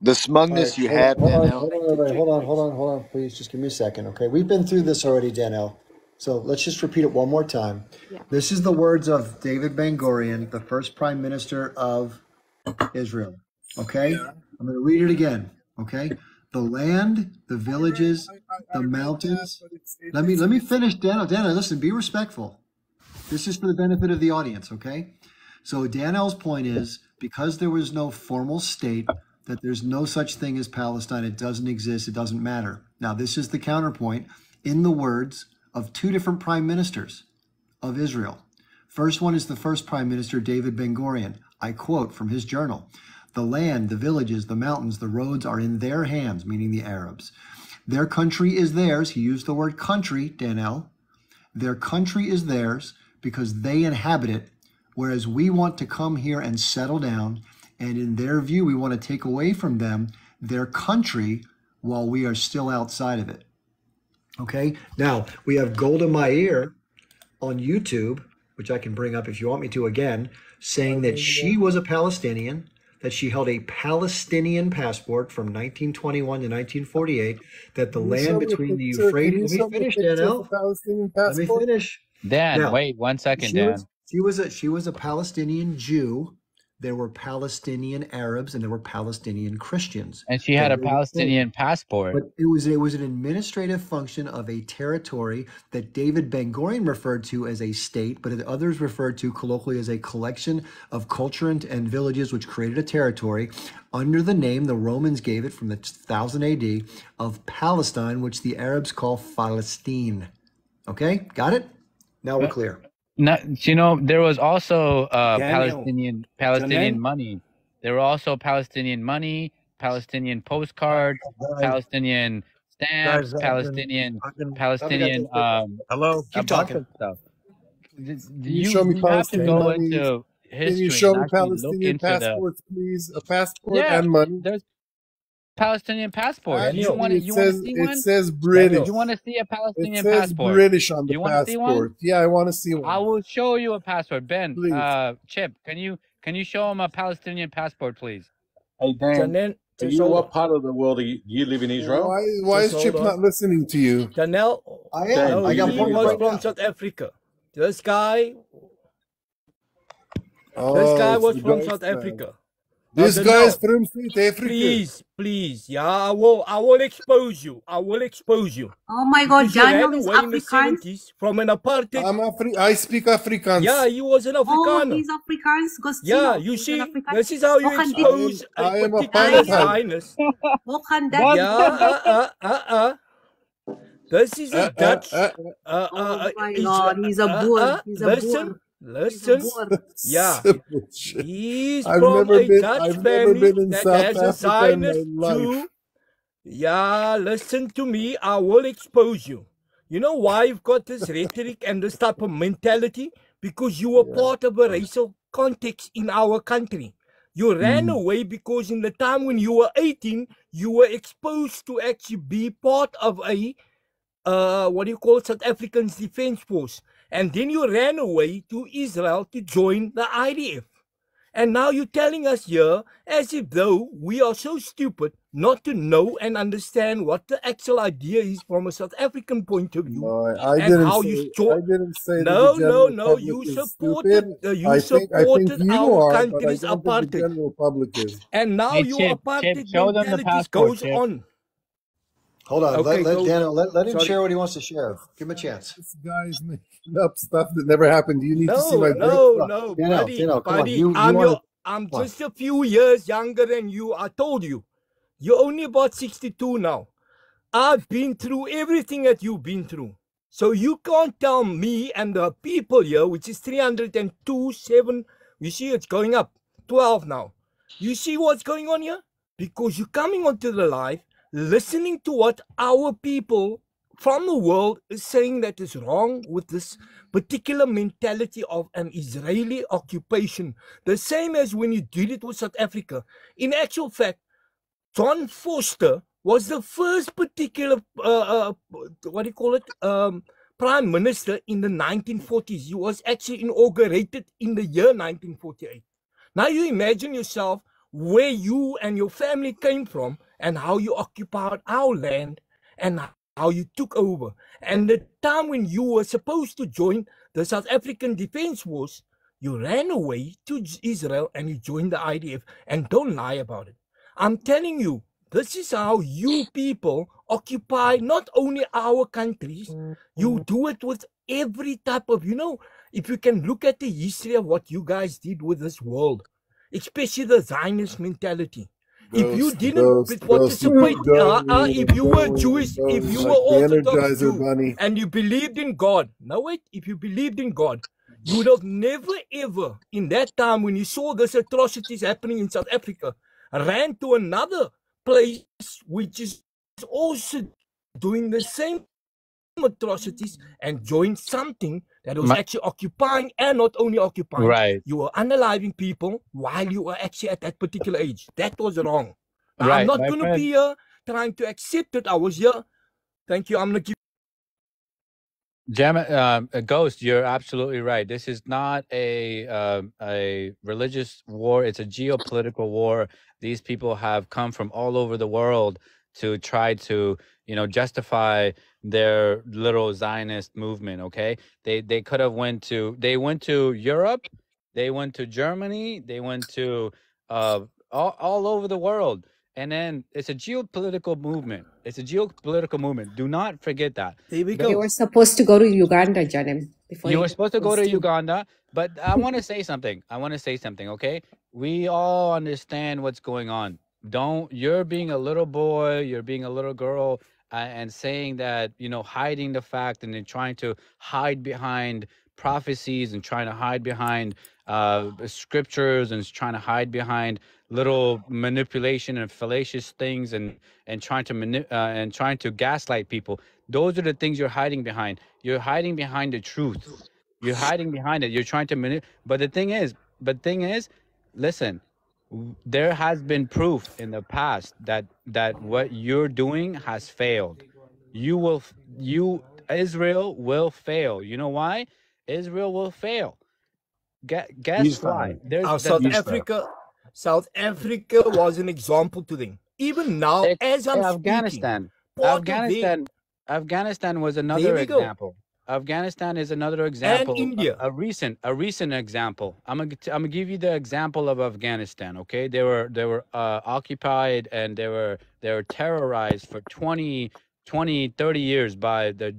The All right, smugness you have, Danielle. hold on, please. Just give me a second, okay? We've been through this already, Danielle. So let's just repeat it one more time. Yeah. This is the words of David Ben Gurion, the first prime minister of Israel. Okay? I'm going to read it again. Okay? The land, the villages, the mountains. Let me finish, Daniel. Daniel, listen, be respectful. This is for the benefit of the audience, okay? So Daniel's point is because there was no formal state, that there's no such thing as Palestine. It doesn't exist. It doesn't matter. Now, this is the counterpoint in the words of two different prime ministers of Israel. First one is the first prime minister, David Ben Gurion. I quote from his journal, "The land, the villages, the mountains, the roads are in their hands," meaning the Arabs. "Their country is theirs." He used the word country, Daniel. "Their country is theirs because they inhabit it, whereas we want to come here and settle down. And in their view, we want to take away from them their country while we are still outside of it." Okay, now we have Golda Meir on YouTube which I can bring up if you want me to again, saying that she was a Palestinian, that she held a Palestinian passport from 1921 to 1948, that the Can you show land me a between the picture? Can Euphrates. you Let me show me a finish, picture of a Danielle. Palestinian Let me passport? finish. Dan, Now, wait 1 second, she Dan. was she was a Palestinian Jew. There were Palestinian Arabs and there were Palestinian Christians. And she The had a way the state, Palestinian passport. but it was an administrative function of a territory that David Ben Gurion referred to as a state, but others referred to colloquially as a collection of culture and villages which created a territory under the name the Romans gave it from the 1000 AD of Palestine, which the Arabs call Palestine. Okay, got it? Now we're clear. You know, there was also Daniel, Palestinian Janelle, money. There were also Palestinian money, Palestinian postcards, Palestinian stamps, guys, Palestinian Hello, a keep bunch talking. of stuff. Can you show me You have to Palestinian go money? into Can you history show and me actually look Palestinian into the passports, please? A passport yeah. and money. There's Palestinian passports. Daniel, You want to see it one? says British. You want to see a It Palestinian says passport? British on the You want to see one? passport. Yeah, I want to see I one. will show you a passport. Ben, Please. Chip, can you show him a Palestinian passport, please? Hey, Dan, Janelle, are just you hold what on. part of the world do you live in Israel? Why Just is Chip hold not on. listening to you? Janelle, I am. Dan, no, I got he points was right from now. South Africa. This guy Oh, it's was the from guy's South friend. Africa. Now, This guy is Janelle, from South Africa. please, yeah, I will expose you. I will expose you. Oh my God, Because you ran Daniel is away in the Afrikaans. 70s from an apartheid. I speak Afrikaans. Yeah, he was an Oh, Afrikaner. he's Afrikaans. Yeah, Gostino. you He's an see, Afrikaans. this is how you Hoe gaan dit? expose I a am particular apartheid. Zionist. Hoe gaan dat? Yeah, This is a Dutch. Oh my God, he's a Boer. He's a Listen, Boer. He's a listen. Boer. Yeah, Simple shit. he's I've from never a been. Dutch I've never family been in that South has a Africa in my Zionist life. Jew. Yeah, listen to me. I will expose you. You know why you've got this rhetoric and this type of mentality? Because you were part of a racial context in our country. You ran away because in the time when you were 18, you were exposed to actually be part of a South African's Defense Force. And then you ran away to Israel to join the IDF. And now you're telling us here as if though we are so stupid not to know and understand what the actual idea is from a South African point of view. No, I and didn't how say. you I didn't say that No, the general no, public you is supported stupid. you I think supported you our are, but I country's don't think the apartheid. general public is. And now Hey, your Chip, apartheid show them the mentality passport, goes Chip. on. Hold on. Okay, Let go. Daniel, let him Sorry. share what he wants to share. Give him a chance. This guy is making up stuff that never happened. You need to see No, my no, Daniel, come on. buddy. You I'm want to I'm come on. just a few years younger than you. I told you. You're only about 62 now. I've been through everything that you've been through. So you can't tell me and the people here, which is 302.7, you see it's going up, 12 now. You see what's going on here? Because you're coming onto the live, listening to what our people from the world is saying that is wrong with this particular mentality of an Israeli occupation. The same as when you did it with South Africa. In actual fact, John Foster was the first particular, prime minister in the 1940s. He was actually inaugurated in the year 1948. Now you imagine yourself where you and your family came from and how you occupied our land and how you took over. And the time when you were supposed to join the South African Defense Force, you ran away to Israel and you joined the IDF. And don't lie about it. I'm telling you, this is how you people occupy not only our countries, you do it with every type of, if you can look at the history of what you guys did with this world, especially the Zionist mentality. If you didn't participate, if you were Jewish, if you were Orthodox Jew, and you believed in God, if you believed in God, you would have never ever, in that time when you saw these atrocities happening in South Africa, ran to another place which is also doing the same atrocities and joined something that was actually occupying, and not only occupying, Right. you were unaliving people while you were actually at that particular age. That was wrong. Now, Right, I'm not my going to friend. be here trying to accept it. I was here. Thank you. I'm going to give Ghost, you're absolutely right. This is not a religious war. It's a geopolitical war. These people have come from all over the world to try to, justify their little Zionist movement. Okay, they could have went to Europe, they went to Germany, they went to all over the world. And then it's a geopolitical movement. It's a geopolitical movement. Do not forget that. There we They go. were supposed to go to Uganda, Janem, before You you were supposed to go to was to. Uganda, but I want to say something. Okay? We all understand what's going on. You're being a little boy, you're being a little girl, and saying that, hiding the fact and then trying to hide behind prophecies and trying to hide behind scriptures and trying to hide behind little manipulation and fallacious things and trying to gaslight people. Those are the things you're hiding behind. You're hiding behind the truth. You're hiding behind it. You're trying to but the thing is, listen, there has been proof in the past that what you're doing has failed. Israel will fail. You know why? Israel will fail. Guess why? South Africa was an example to them. Even now, as I'm Afghanistan. speaking, Afghanistan was another example. Afghanistan is another example. And India. A recent example. I'm gonna give you the example of Afghanistan. Okay, they were occupied and they were terrorized for 20, 30 years by the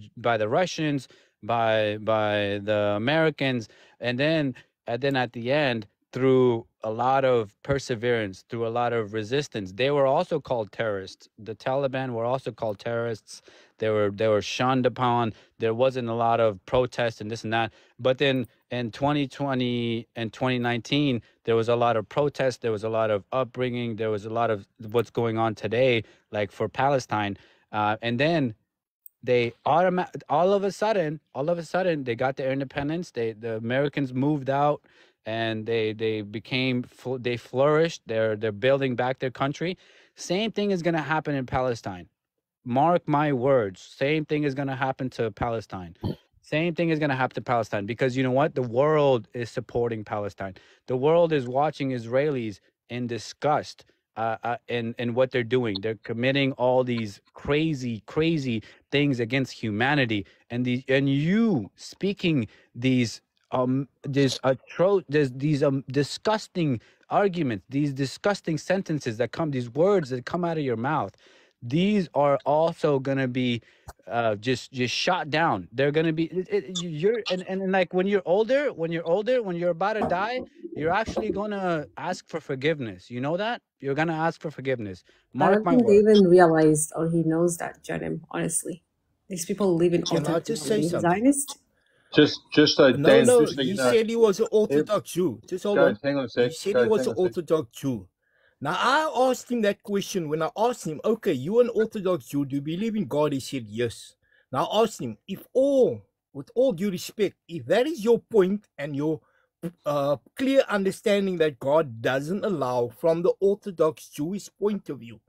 Russians, by the Americans, and then at the end, through a lot of perseverance, through a lot of resistance, they were also called terrorists. The Taliban were also called terrorists. They were shunned upon. There wasn't a lot of protests and this and that. But then in 2020 and 2019, there was a lot of protests. There was a lot of upbringing. There was a lot of what's going on today, like for Palestine. And then they all of a sudden they got their independence. The Americans moved out and they flourished. They're building back their country. Same thing is going to happen in Palestine. Mark my words. Same thing is going to happen to Palestine. Same thing is going to happen to Palestine, because you know what? The world is supporting Palestine. The world is watching Israelis in disgust in what they're doing. They're committing all these crazy things against humanity, and you speaking these disgusting arguments, these disgusting sentences these words that come out of your mouth. These are also gonna be just shot down. They're gonna be and like when you're older, when you're about to die, you're actually gonna ask for forgiveness. You know that? You're gonna ask for forgiveness. I Mark don't my think they words. even realized or he knows that, Janem, honestly. These people live in Can I alternate just say reality. something? Zionist? No, Dan, no, just so he you know, said he was an Orthodox Jew. Just hold guys, on. hang on a He sec. said he Guys, was hang an on a sec. Orthodox Jew. Now, I asked him that question. When I asked him, okay, you an Orthodox Jew, do you believe in God? He said, yes. Now, I asked him, with all due respect, if that is your point and your clear understanding that God doesn't allow from the Orthodox Jewish point of view,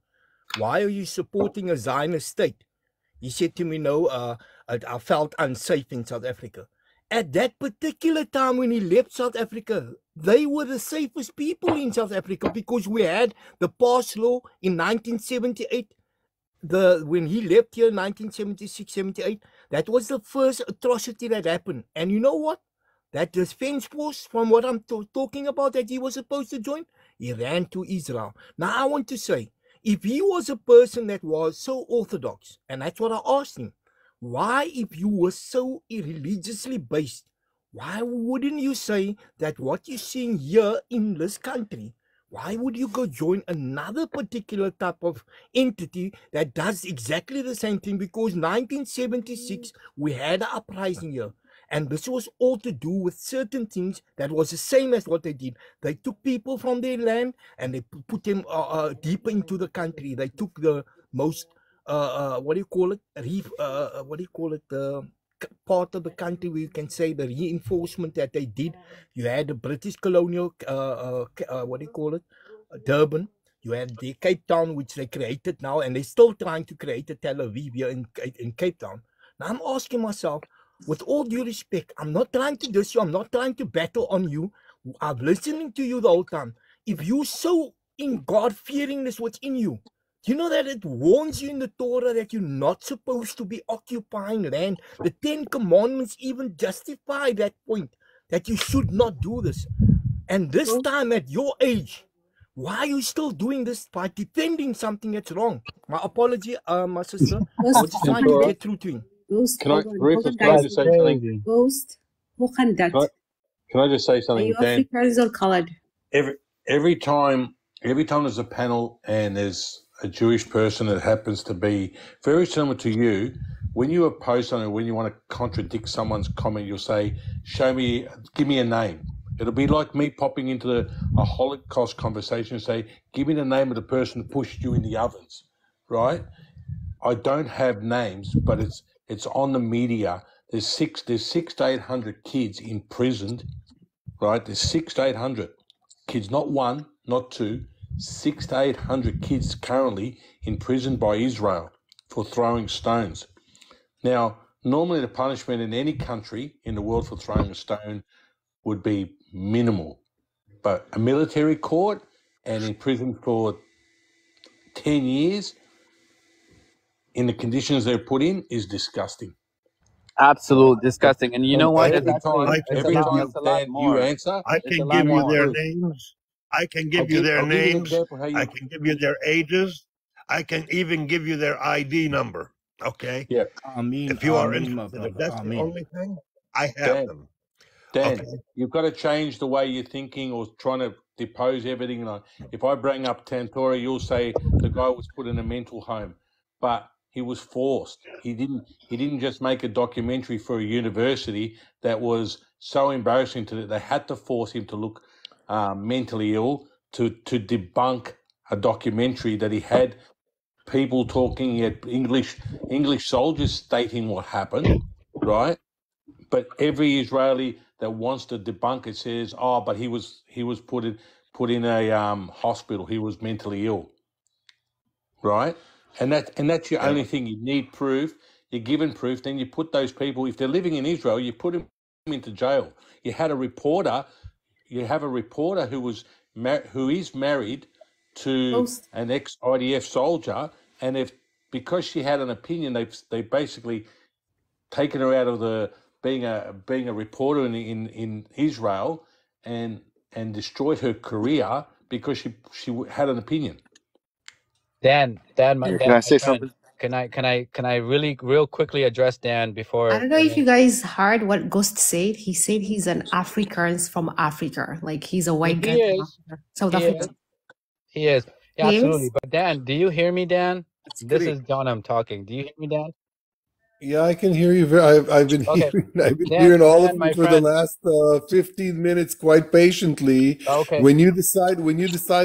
why are you supporting a Zionist state? He said to me, no, I felt unsafe in South Africa. At that particular time when he left South Africa, they were the safest people in South Africa, because we had the pass law in 1978. When he left here in 1976, 78, that was the first atrocity that happened. And you know what? That defense force, from what I'm talking about, that he was supposed to join, he ran to Israel. Now, I want to say, if he was a person that was so orthodox, and that's what I asked him, why, if you were so religiously based, why wouldn't you say that what you're seeing here in this country, why would you go join another particular type of entity that does exactly the same thing? Because 1976, we had an uprising here. And this was all to do with certain things that was the same as what they did. They took people from their land and they put them deeper into the country. They took the most, what do you call it? Part of the country where you can say the reinforcement that they did. You had the British colonial, Durban. You had the Cape Town, which they created now, and they're still trying to create a Tel Aviv here in Cape Town. Now I'm asking myself, with all due respect, I'm not trying to diss you. I'm not trying to battle on you. I'm listening to you the whole time. If you so in God-fearingness what's in you, do you know that it warns you in the Torah that you're not supposed to be occupying land? The 10 Commandments even justify that point, that you should not do this. And this time at your age, why are you still doing this by defending something that's wrong? My apology, my sister. I was just trying to get through to him. Ghost, Can I, hold on, Rufus, can I guys. just say something? Ghost, Muhandat. Can I just say Are something, you Dan? Afrikaans or colored? Every time there's a panel and there's a Jewish person that happens to be very similar to you, when you oppose something, when you want to contradict someone's comment, you'll say, give me a name. It'll be like me popping into a Holocaust conversation and say, give me the name of the person who pushed you in the ovens, right? I don't have names, but it's on the media. There's 600 to 800 kids imprisoned, right? There's 600 to 800 kids, not one, not two, 600 to 800 kids currently imprisoned by Israel for throwing stones. Now, normally the punishment in any country in the world for throwing a stone would be minimal, but a military court and in prison for 10 years in the conditions they're put in is disgusting. Absolute disgusting. And you know what? Every time It's a lot Dan, more. you answer. I It's a can lot give you more. their names. I can give you their I'll give you an names. example how you. I can give you their ages. I can even give you their ID number. Okay. Yeah. If you are my interested, if brother. that's the only thing, I have Dan, them. Dan, Okay. you've got to change the way you're thinking or trying to depose everything. Like, if I bring up Tantora, you'll say the guy was put in a mental home, but he was forced. He didn't just make a documentary for a university that was so embarrassing to that they had to force him to look mentally ill to debunk a documentary that he had people talking. He had English soldiers stating what happened, right? But every Israeli that wants to debunk it says, "Oh, but he was put in a hospital. He was mentally ill." Right? And that's your only thing. You need proof. You're given proof. Then you put those people, if they're living in Israel, you put them into jail. You have a reporter who is married to an ex-IDF soldier, and because she had an opinion, they basically taken her out of being a reporter in Israel and destroyed her career because she had an opinion. Dan, Can I my say friend, something? can I really real quickly address Dan I before? don't know if you guys heard what Ghost said. He said he's an Afrikaans from Africa. Like he's a white guy from Africa, South Africa. He is. Yeah, He absolutely. is? But Dan, do you hear me, Dan? This great. is John talking. Do you hear me, Dan? Yeah, I can hear you. I've been Okay. hearing all Dan, of my you for the friend. last 15 minutes quite patiently. Okay. When you decide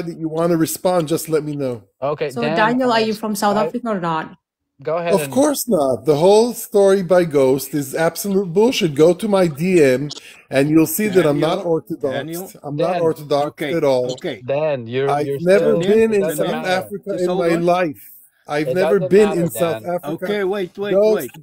that you want to respond, just let me know. Okay, So Dan, Daniel, are you from South I- Africa or not? go ahead Of and course not. The whole story by Ghost is absolute bullshit. Go to my DM and you'll see that I'm not orthodox. I'm not Dan, orthodox at all. Dan, you're I've never still. been It in doesn't South matter. Africa in my life. I've It never doesn't been matter, in South Dan. Africa. Okay, wait.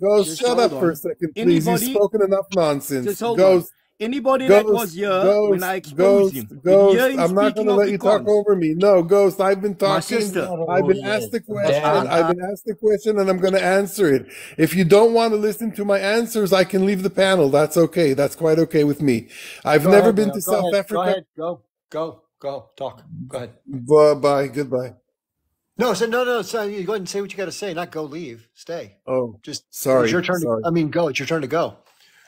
Ghost, Just shut hold up for a on. second, please. You've Anybody, spoken enough nonsense. just hold Ghost, on. Anybody that was here when I exposed him, did you hear him I'm not speaking going to of let you talk Econs? over me. No, Ghost, I've been My talking. sister. I've been asked the question. Dan. I've been asked the question and I'm going to answer it. If you don't want to listen to my answers, I can leave the panel. That's okay. That's quite okay with me. I've Go never ahead, been Dale. to South Africa. Go ahead. Go. Talk. Go ahead. Bye. Goodbye. No. So you go ahead and say what you got to say. Not go leave. Stay. Oh, Just sorry. It's your turn. Sorry. Go. It's your turn to go.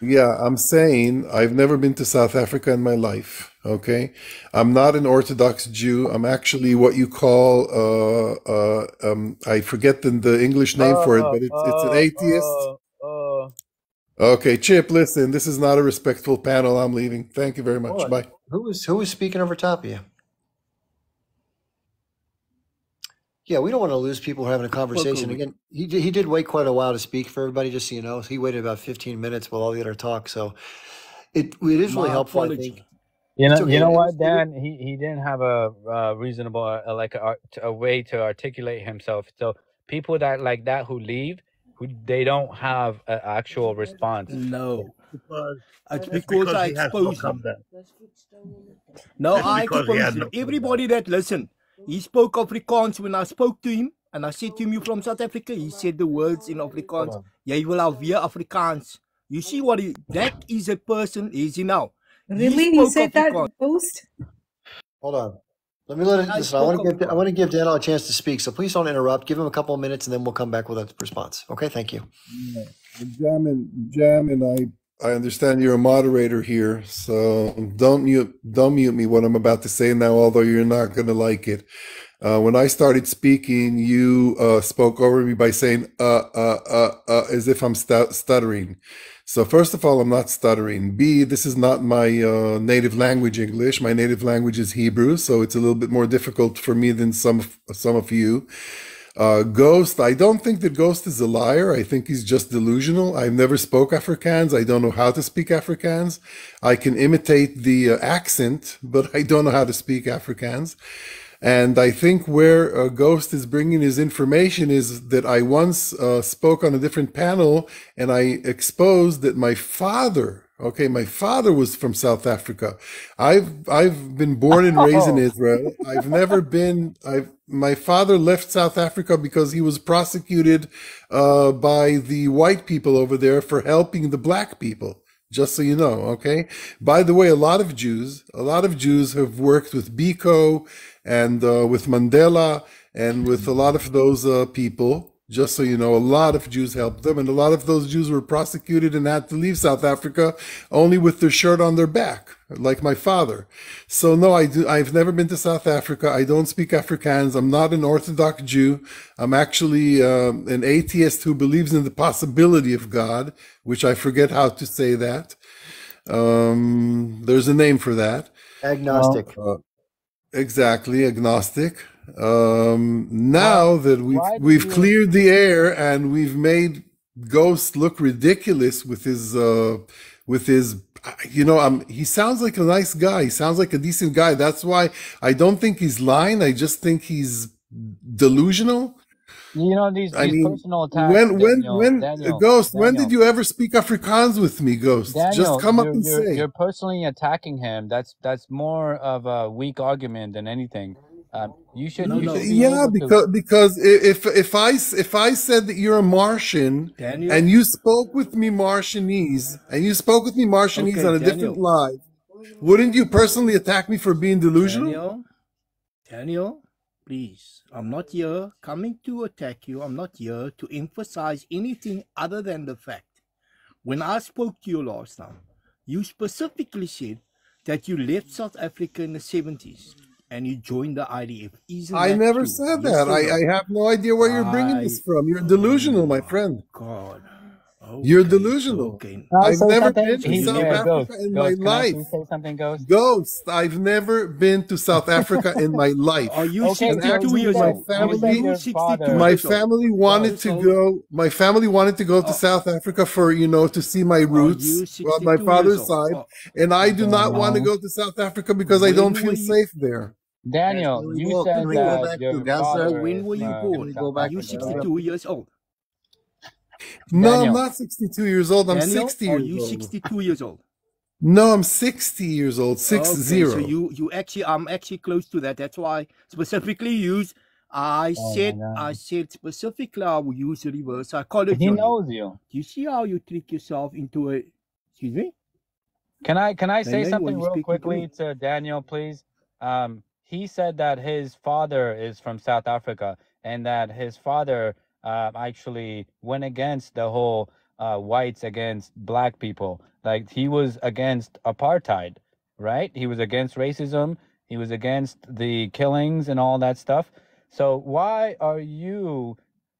Yeah, I'm saying I've never been to South Africa in my life. Okay, I'm not an Orthodox Jew. I'm actually what you call I forget the English name for it, but it's an atheist. Okay, Chip, listen, this is not a respectful panel. I'm leaving. Thank you very much. What? Bye. Who was speaking over top of you? Yeah, we don't want to lose people who are having a conversation. Again, he did wait quite a while to speak for everybody, just so you know. He waited about 15 minutes while all the other talk. So it is really My helpful, I apology. think. You It's know, okay. you know It what, is- Dan? He didn't have a reasonable like a way to articulate himself. So people that like that who leave, they don't have an actual response. No, Because it's it's because because I he has no exposed him. comeback. No, It's I because he exposed had him. no comeback. Everybody that listened, he spoke Afrikaans when I spoke to him, and I said to him, "You from South Africa?" He said the words in Hold Afrikaans. on. Jy wil alweer Afrikaans. You see what that is a person, is he now? Really? He He spoke said that, Afrikaans. Ghost? Hold on. Let me let it. I Listen, spoke I Afrikaans. want to give Daniel a chance to speak. So please don't interrupt. Give him a couple of minutes, and then we'll come back with a response. Okay, thank you. Yeah. Jam and I understand you're a moderator here, so don't mute me what I'm about to say now, although you're not going to like it. When I started speaking, you spoke over me by saying as if I'm stuttering. So first of all, I'm not stuttering. B, this is not my native language, English. My native language is Hebrew, so it's a little bit more difficult for me than some of you. Ghost, I don't think that Ghost is a liar. I think he's just delusional. I've never spoke Afrikaans. I don't know how to speak Afrikaans. I can imitate the accent, but I don't know how to speak Afrikaans. And I think where Ghost is bringing his information is that I once spoke on a different panel and I exposed that my father was from South Africa. I've been born and raised in Israel. My father left South Africa because he was prosecuted by the white people over there for helping the black people. Just so you know, okay? By the way, a lot of Jews have worked with Biko and with Mandela and with a lot of those people. Just so you know, a lot of Jews helped them, and a lot of those Jews were prosecuted and had to leave South Africa only with their shirt on their back, like my father. So no, I've never been to South Africa. I don't speak Afrikaans. I'm not an Orthodox Jew. I'm actually an atheist who believes in the possibility of God, which I forget how to say that. There's a name for that. Agnostic. Exactly, agnostic. Now that we've cleared the air and we've made Ghost look ridiculous with his he sounds like a nice guy. He sounds like a decent guy. That's why I don't think he's lying. I just think he's delusional. You know, these personal attacks. Daniel, Ghost, when did you ever speak Afrikaans with me, Ghost? Just come up and say. You're personally attacking him. That's more of a weak argument than anything. You should. Because if I said that you're a Martian, Daniel? and you spoke with me Martianese, on a different live, wouldn't you personally attack me for being delusional? Daniel, please. I'm not here coming to attack you. I'm not here to emphasize anything other than the fact. When I spoke to you last time, you specifically said that you left South Africa in the 70s and you joined the IDF. I never said that. I have no idea where you're bringing this from. You're delusional, my friend. God. You're delusional. I've never been to South Africa in my life. Say something, Ghost. Ghost, I've never been to South Africa in my life. Are you 62 years old? My family wanted to go. My family wanted to go to South Africa for to see my roots on my father's side, and I do not want to go to South Africa because I don't feel safe there. Daniel, you said that your father. When were you born? Are you 62 years old? No, Daniel. I'm not 62 years old. I'm Daniel, 60 years old. Are you 62 years old? No, I'm 60 years old. 60. So you actually, I'm actually close to that. That's why I specifically use. I said specifically I will use reverse psychology. He knows you. Do you see how you trick yourself into a? Excuse me. Can I say Daniel, something real speak quickly to Daniel, please? He said that his father is from South Africa and that his father actually went against the whole whites against black people. Like he was against apartheid, right? He was against racism. He was against the killings and all that stuff. So why are you,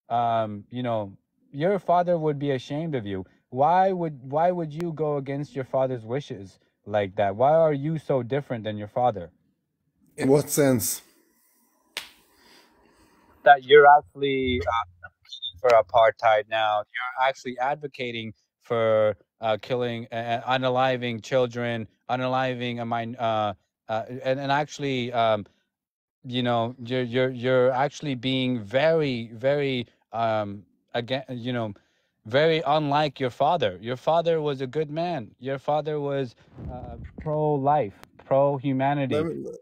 your father would be ashamed of you. Why would you go against your father's wishes like that? Why are you so different than your father? In what sense? That you're actually for apartheid now. You're actually advocating for killing, unaliving children, unaliving and actually, you're actually being very, very again, very unlike your father. Your father was a good man. Your father was pro-life, pro-humanity.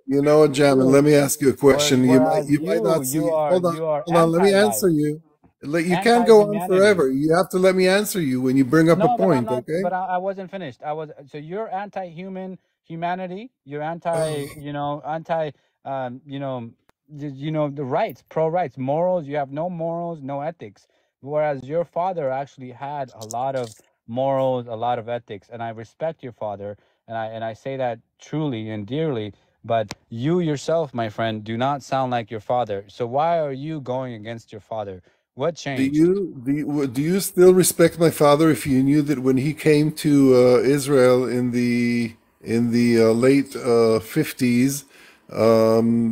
You know what, Jamin? Let me ask you a question. Whereas You might not see. you are Hold on. Let me anti-life, answer you. You can't go on anti-humanity. forever. You have to let me answer you when you bring up a No, but I'm point. not. Okay. But I wasn't finished. So you're anti-humanity. You're anti, the rights, pro-rights, morals. You have no morals, no ethics. Whereas your father actually had a lot of morals, a lot of ethics, and I respect your father, and I say that truly and dearly. But you yourself, my friend, do not sound like your father. So why are you going against your father? What changed? Do you still respect my father if you knew that when he came to Israel in the late 50s,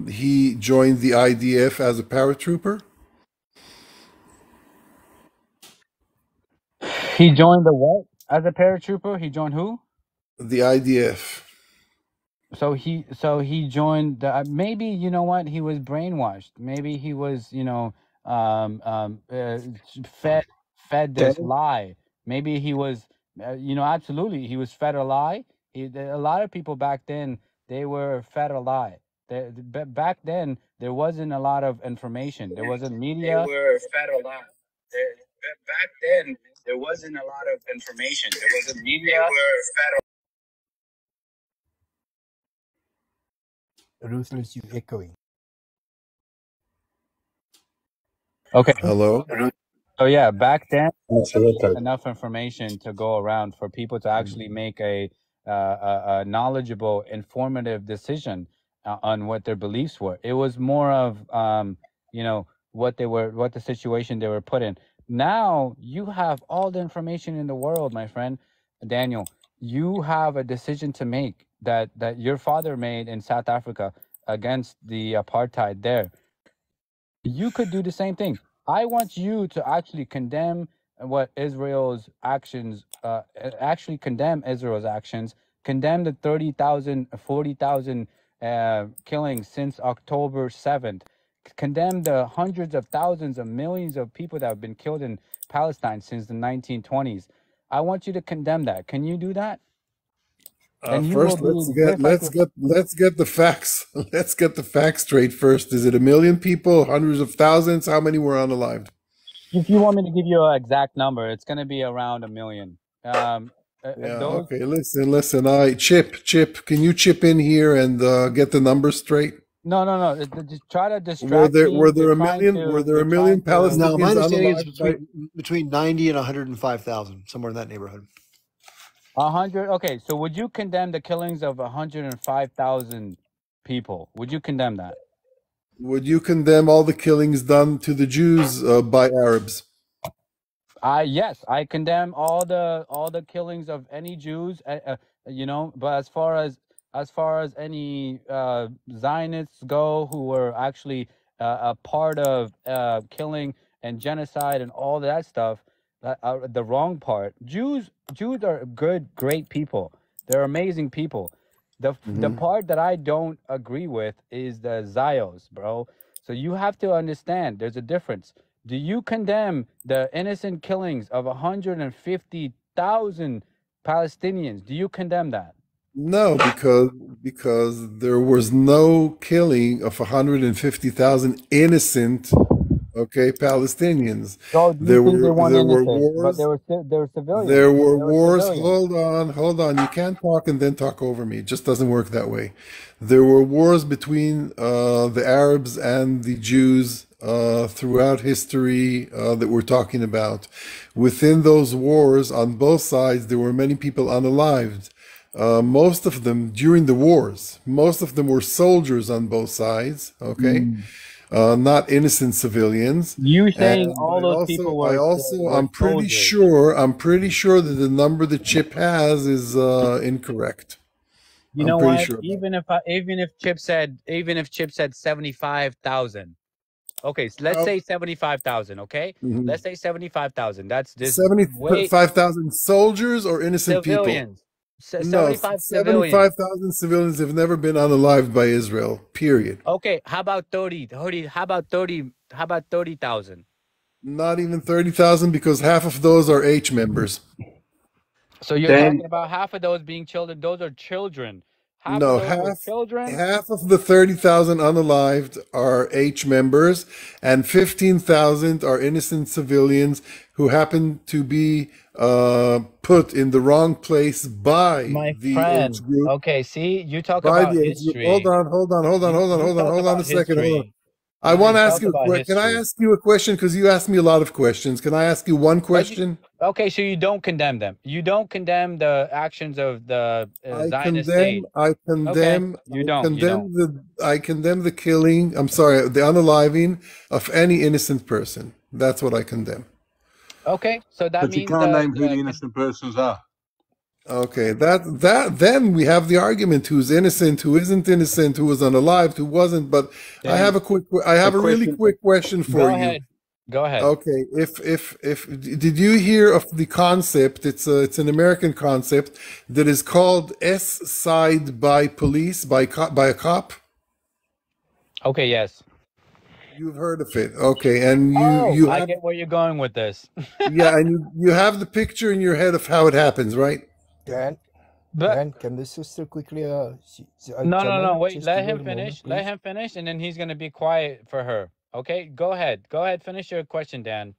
he joined the IDF as a paratrooper? He joined the what? As a paratrooper, he joined who? The IDF. So he joined the, maybe, you know what, he was brainwashed. Maybe he was, fed this Okay. lie. Maybe he was, absolutely, he was fed a lie. A lot of people back then, they were fed a lie. Back then, there wasn't a lot of information. There wasn't They media. were fed a lot. Back then, there wasn't a lot of information. There wasn't media. They were fed Ruthless, you echoing. Okay. Hello. So yeah, back then That's okay. enough information to go around for people to actually make a knowledgeable, informative decision on what their beliefs were. It was more of what the situation they were put in. Now you have all the information in the world, my friend Daniel. You have a decision to make that your father made in South Africa against the apartheid there. You could do the same thing. I want you to actually condemn what Israel's actions, actually condemn Israel's actions, condemn the 30,000, 40,000 killings since October 7th, condemn the hundreds of thousands of millions of people that have been killed in Palestine since the 1920s. I want you to condemn that. Can you do that? And you First, will be just like let's get the facts. Let's get the facts straight first. Is it 1 million people, hundreds of thousands? How many were unalived? If you want me to give you an exact number, it's going to be around 1 million. Yeah. Okay. Listen. Chip. Can you chip in here and get the numbers straight? No. Just try to distract me. Were there a million Palestinians No, my understanding is unalived? between 90 and 105,000, somewhere in that neighborhood. 100. Okay, so would you condemn the killings of 105,000 people? Would you condemn that? Would you condemn all the killings done to the Jews by Arabs? Yes, I condemn all the killings of any Jews. But as far as any Zionists go who were actually a part of killing and genocide and all that stuff, the wrong part. Jews are good, great people. They're amazing people. The part that I don't agree with is the Zios, bro. So you have to understand there's a difference. Do you condemn the innocent killings of 150,000 Palestinians? Do you condemn that? No, because there was no killing of 150,000 innocent, Palestinians. So There they were weren't innocent, wars. but they were civilians. There were They were wars. civilians. Hold on. You can't talk and then talk over me. It just doesn't work that way. There were wars between the Arabs and the Jews throughout history that we're talking about. Within those wars, on both sides, there were many people unalived. Most of them during the wars. Most of them were soldiers on both sides. Not innocent civilians. You saying And all those people were I'm pretty soldiers. sure that the number that Chip has is incorrect. You I'm know pretty what? sure. Even if Chip said 75,000. Okay, so let's say 75,000. Okay, let's say 75,000. That's just way 75,000 soldiers or innocent people? civilians. No, 75 civilians. 75,000 civilians have never been unalived by Israel. Period. Okay, how about 30? How about 30,000? Not even 30,000 because half of those are H members. So you're talking about half of those being children. Those are children. Half No, of those were children. half of the 30,000 unalived are H members, and 15,000 are innocent civilians who happen to be put in the wrong place by My the friend. H group. Okay, see, you talk By about the H group. history. Hold on You talk a about second. Hold on. history. I want to ask Talk you about can I history. ask you a question? Because you asked me a lot of questions. Can I ask you one question? Okay, so you don't condemn them. You don't condemn the actions of the Zionist state. I condemn the killing. I'm sorry, the unaliving of any innocent person. That's what I condemn. Okay, so that But means you can't name who the innocent persons are. Okay, that then we have the argument: who's innocent, who isn't innocent, who was unalived, who wasn't. But I have a really quick question for you. Go ahead. Okay, if did you hear of the concept? It's an American concept that is called S-side by police by a cop. Okay, yes. You've heard of it, okay? And I get where you're going with this. yeah, and you have the picture in your head of how it happens, right? Dan, can the sister quickly? No. Wait, let him finish. Let him finish, and then he's gonna be quiet for her. Okay, go ahead. Go ahead. Finish your question, Dan.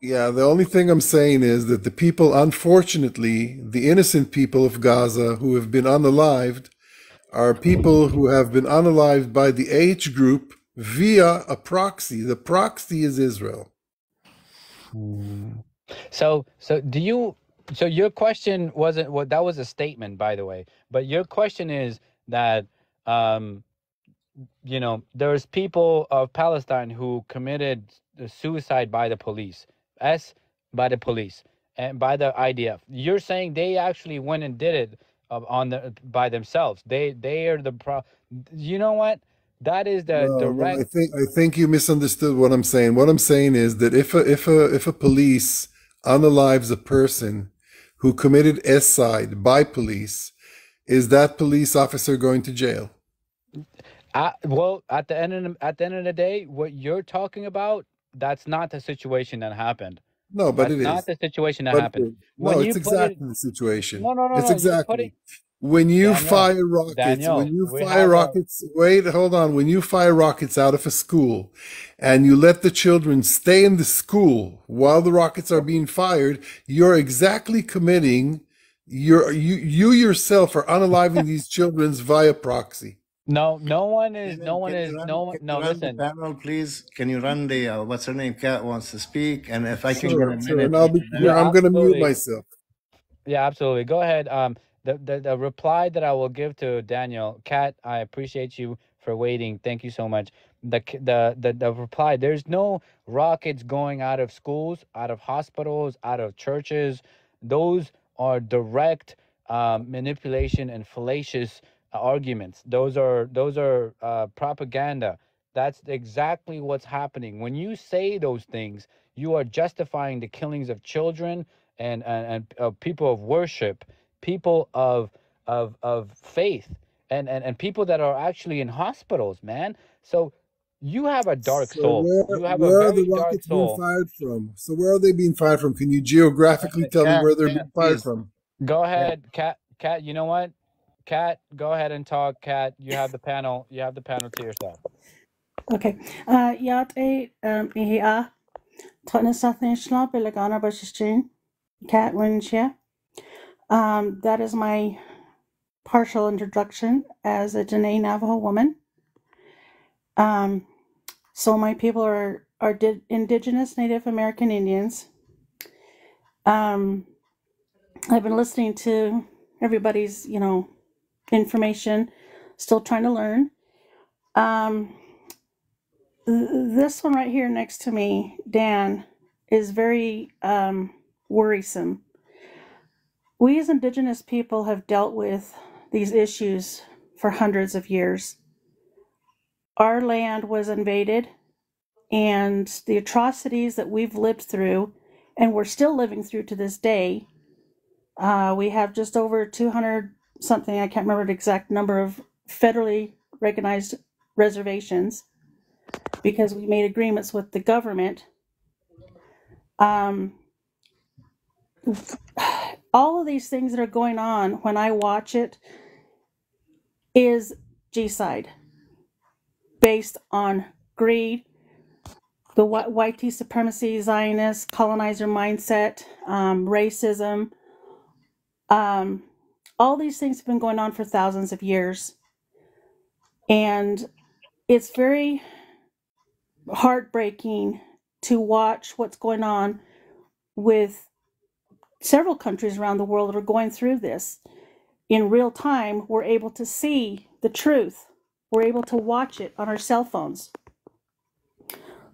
Yeah, the only thing I'm saying is that the people, unfortunately, the innocent people of Gaza who have been unalived, are people who have been unalived by the H group via a proxy. The proxy is Israel. So do you? So your question wasn't well. That was a statement, by the way. But your question is that, there's people of Palestine who committed suicide by the police, by the police, and by the IDF. You're saying they actually went and did it by themselves. They are the You know what? That is the direct. I think you misunderstood what I'm saying. What I'm saying is that if a police unalives a person who committed S-side by police, is that police officer going to jail? Well, at the end of the day, what you're talking about, that's not the situation that happened. No, but it is not the situation that happened. No, it's exactly the situation. No. It's exactly. When you fire rockets, when you fire rockets out of a school and you let the children stay in the school while the rockets are being fired, you're exactly committing, you yourself are unaliving these children via proxy. No, listen. Panel, please. Can you run the, what's her name? Kat wants to speak. And if I can get a minute. I'm going to mute myself. Yeah, absolutely. Go ahead. The reply that I will give to Daniel, Kat, I appreciate you for waiting. Thank you so much. The reply, there's no rockets going out of schools, out of hospitals, out of churches. Those are direct manipulation and fallacious arguments. Those are propaganda. That's exactly what's happening. When you say those things, you are justifying the killings of children and people of worship, people of faith, and people that are actually in hospitals, man. So you have a dark soul. You have a very dark soul. Being fired from? So where are they being fired from? Can you geographically tell me where they're being fired from? Go ahead, Kat. You know what? Kat, go ahead and talk. Kat, you have the panel. You have the panel to yourself. Okay. Yat ihia. Totnesathnishla Bilagana Bashichin. Kat Winchia. That is my partial introduction as a Dene Navajo woman. So my people are indigenous Native American Indians. I've been listening to everybody's, information, still trying to learn. This one right here next to me, Dan, is very worrisome. We as indigenous people have dealt with these issues for hundreds of years. Our land was invaded, and the atrocities that we've lived through, and we're still living through to this day. We have just over 200 something, I can't remember the exact number of federally recognized reservations because we made agreements with the government All of these things that are going on, when I watch it, is G-side, based on greed, the white supremacy, Zionist, colonizer mindset, racism. All these things have been going on for thousands of years. And it's very heartbreaking to watch what's going on with several countries around the world that are going through this. In real time, we're able to see the truth. We're able to watch it on our cell phones.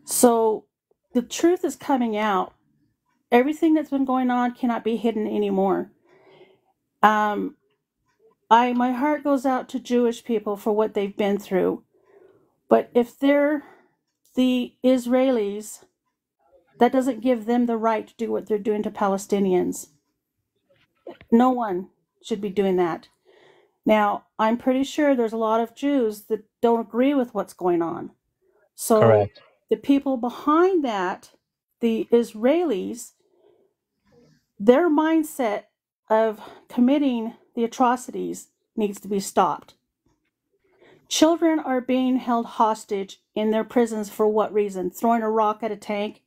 So the truth is coming out. Everything that's been going on cannot be hidden anymore. My heart goes out to Jewish people for what they've been through. But if they're the Israelis, that doesn't give them the right to do what they're doing to Palestinians. No one should be doing that. Now, I'm pretty sure there's a lot of Jews that don't agree with what's going on. So Correct. the people behind that, the Israelis, their mindset of committing the atrocities needs to be stopped. Children are being held hostage in their prisons for what reason? Throwing a rock at a tank?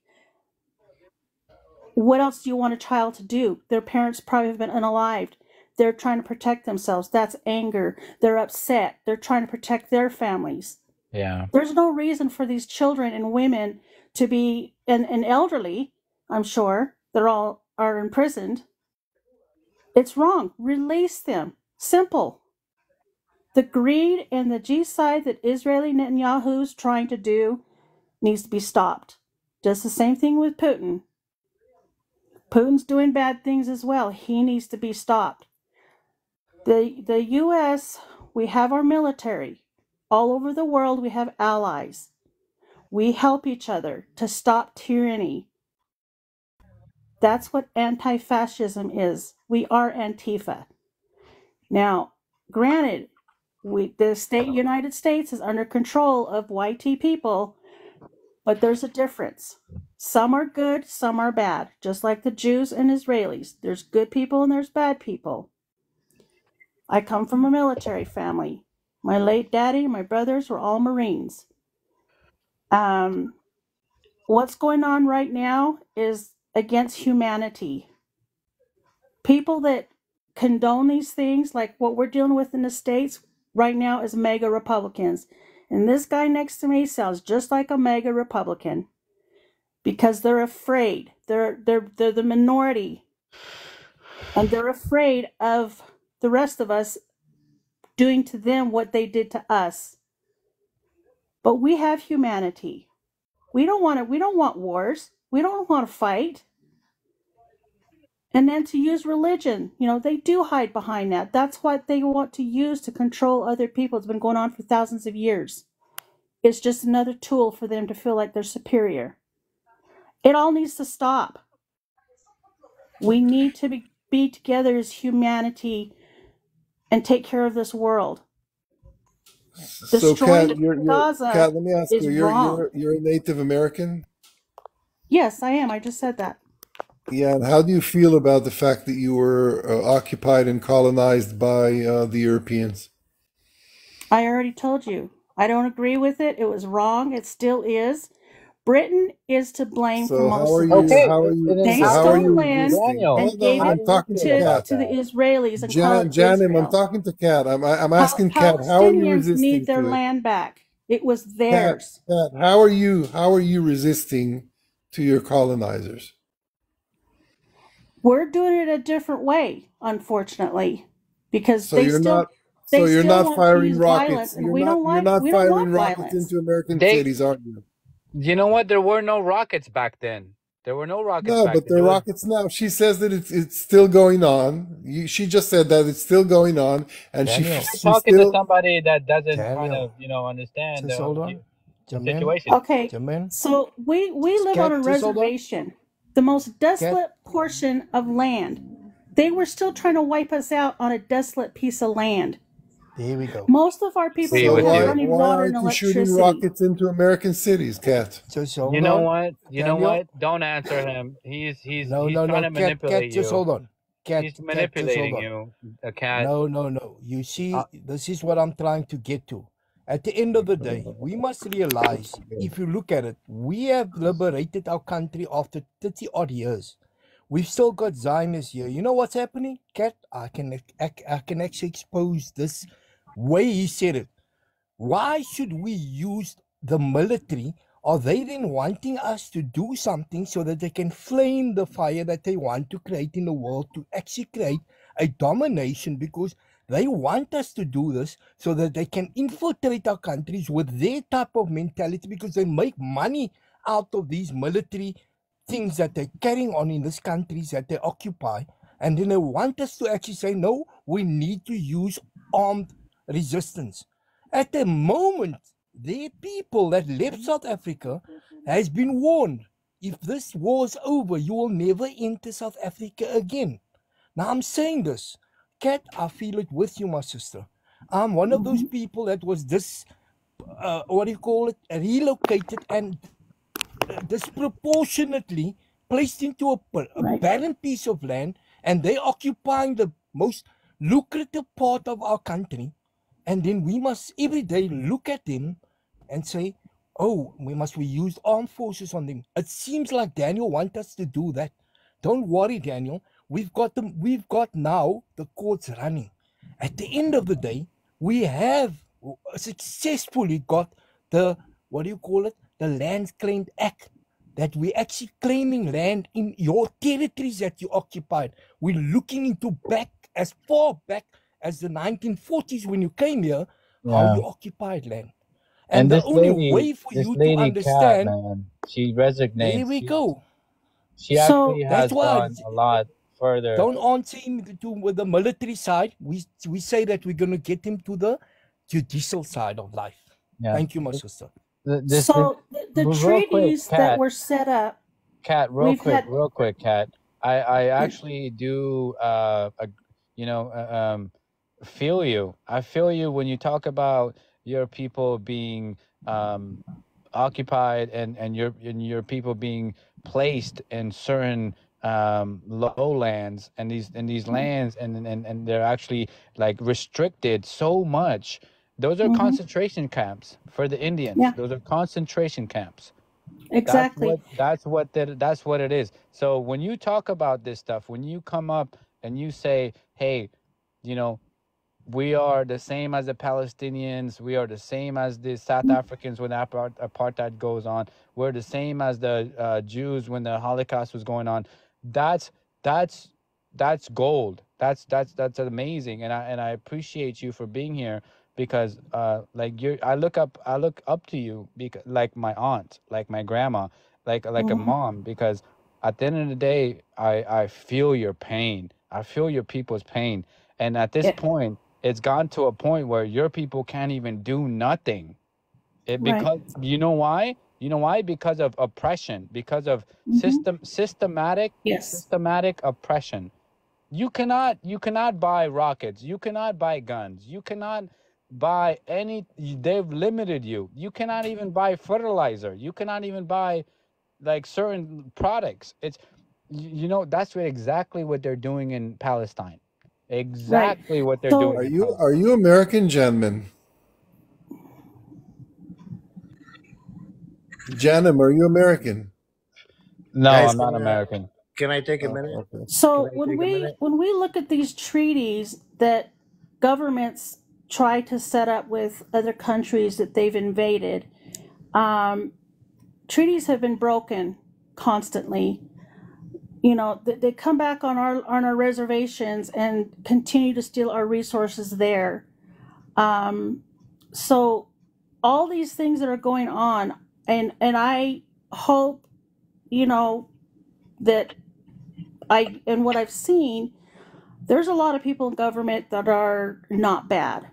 What else do you want a child to do? Their parents probably have been unalived. They're trying to protect themselves. That's anger. They're upset. They're trying to protect their families. Yeah. There's no reason for these children and women to be, and elderly, I'm sure, they're all are imprisoned. It's wrong. Release them. Simple. The greed and the G-side that Israeli Netanyahu's trying to do needs to be stopped. Just the same thing with Putin. Putin's doing bad things as well. He needs to be stopped. The U.S., we have our military. All over the world, we have allies. We help each other to stop tyranny. That's what anti-fascism is. We are Antifa. Now, granted, the United States is under control of YT people, but there's a difference. Some are good, some are bad, just like the Jews and Israelis. There's good people and there's bad people. I come from a military family. My late daddy and my brothers were all Marines. What's going on right now is against humanity. People that condone these things, like what we're dealing with in the States right now, is mega Republicans. And this guy next to me sounds just like a mega Republican because they're afraid. They're the minority. And they're afraid of the rest of us doing to them what they did to us. But we have humanity. We don't want wars. We don't want to fight. And then to use religion, they do hide behind that. That's what they want to use to control other people. It's been going on for thousands of years. It's just another tool for them to feel like they're superior. It all needs to stop. We need to be together as humanity and take care of this world. So, Destroying Kat, Gaza Kat, let me ask is you, wrong. you're a Native American? Yes, I am. I just said that. Yeah, and how do you feel about the fact that you were occupied and colonized by the Europeans? I already told you. I don't agree with it. It was wrong. It still is. Britain is to blame for So most how are of you? this. How are you? They So how are stole you land resisting? Daniel, and Hold gave on, it I'm talking to to Kat. the Israelis and called it Janem, I'm Israel. talking to Kat. I'm asking Kat, how are you Palestinians resisting need their to it? land back. It was Kat, theirs. Kat, how are you resisting to your colonizers? We're doing it a different way, unfortunately, because So they you're still not so they you're still not want to firing use rockets. violence, and You're we don't not want firing rockets violence. into American They, cities, aren't you? you know what? There were no rockets back then. There were no rockets No, back but then. there There are was, rockets now. She says that it's still going on. She just said that it's still going on, and you're Daniel, talking to still. somebody that doesn't kind Daniel, of, understand just hold on. the Jamin, situation. Okay, Jamin, so we live on a Kat, just hold on. reservation, the most Kat, desolate portion of land. They were still trying to wipe us out on a desolate piece of land. There we go. Most of our people Agree don't with have you. running Why water and aren't you shooting electricity. rockets into American cities, Cat? Just You hold know on, what? You know Daniel. what? Don't answer him. He's No, he's no, trying no, to Cat, manipulate just you. hold on. Cat, He's just hold manipulating on. you, a cat. No. You see, this is what I'm trying to get to. At the end of the day, we must realize, if you look at it, we have liberated our country after 30 odd years. We've still got Zionists here. You know what's happening? Cat, I can actually expose this way he said it. Why should we use the military? Are they then wanting us to do something so that they can flame the fire that they want to create in the world, to actually create a domination? Because they want us to do this so that they can infiltrate our countries with their type of mentality, because they make money out of these military things that they're carrying on in these countries that they occupy. And then they want us to actually say, no, we need to use armed resistance. At the moment, the people that left South Africa has been warned. If this war's over, you will never enter South Africa again. Now, I'm saying this. Kat, I feel it with you, my sister. I'm one of those people that was relocated and disproportionately placed into a barren piece of land, and they occupying the most lucrative part of our country. And then we must every day look at them and say, oh, we use armed forces on them. It seems like Daniel wants us to do that. Don't worry, Daniel. We've got now the courts running. At the end of the day, we have successfully got the Lands Claimed Act, that we're actually claiming land in your territories that you occupied. We're looking into back as far back as the 1940s when you came here, how you occupied land. And the only way for you to understand, Cat, man, she resignates. there we go. She actually has gone a lot further. Don't answer him with the military side. We say that we're going to get him to the judicial side of life. Yeah. Thank you, my sister. The treaties that were set up. Cat, real quick, Cat. I actually do, feel you. I feel you when you talk about your people being occupied and your people being placed in certain lowlands and these lands and they're actually like restricted so much. Those are concentration camps for the Indians. Yeah. Those are concentration camps. Exactly. That's what it is. So when you talk about this stuff, when you come up and you say, hey, we are the same as the Palestinians, we are the same as the South Africans when apartheid goes on, we're the same as the Jews when the Holocaust was going on. That's gold. That's amazing, and I appreciate you for being here, because I look up to you, because like my aunt, like my grandma, like a mom, because at the end of the day, I feel your pain. I feel your people's pain, and at this point, it's gone to a point where your people can't even do nothing. Because you know why? You know why? Because of oppression, because of systematic oppression. You cannot buy rockets. You cannot buy guns. You cannot buy they've limited you. You cannot even buy fertilizer. You cannot even buy like certain products. It's, that's exactly what they're doing in Palestine. Exactly what they're doing. Are you American, Janman? Janum, are you American? No, Guys, I'm not American. Can I take a minute? So when we look at these treaties that governments try to set up with other countries that they've invaded, treaties have been broken constantly. They come back on our reservations and continue to steal our resources there. So all these things that are going on, and I hope, that and what I've seen, there's a lot of people in government that are not bad.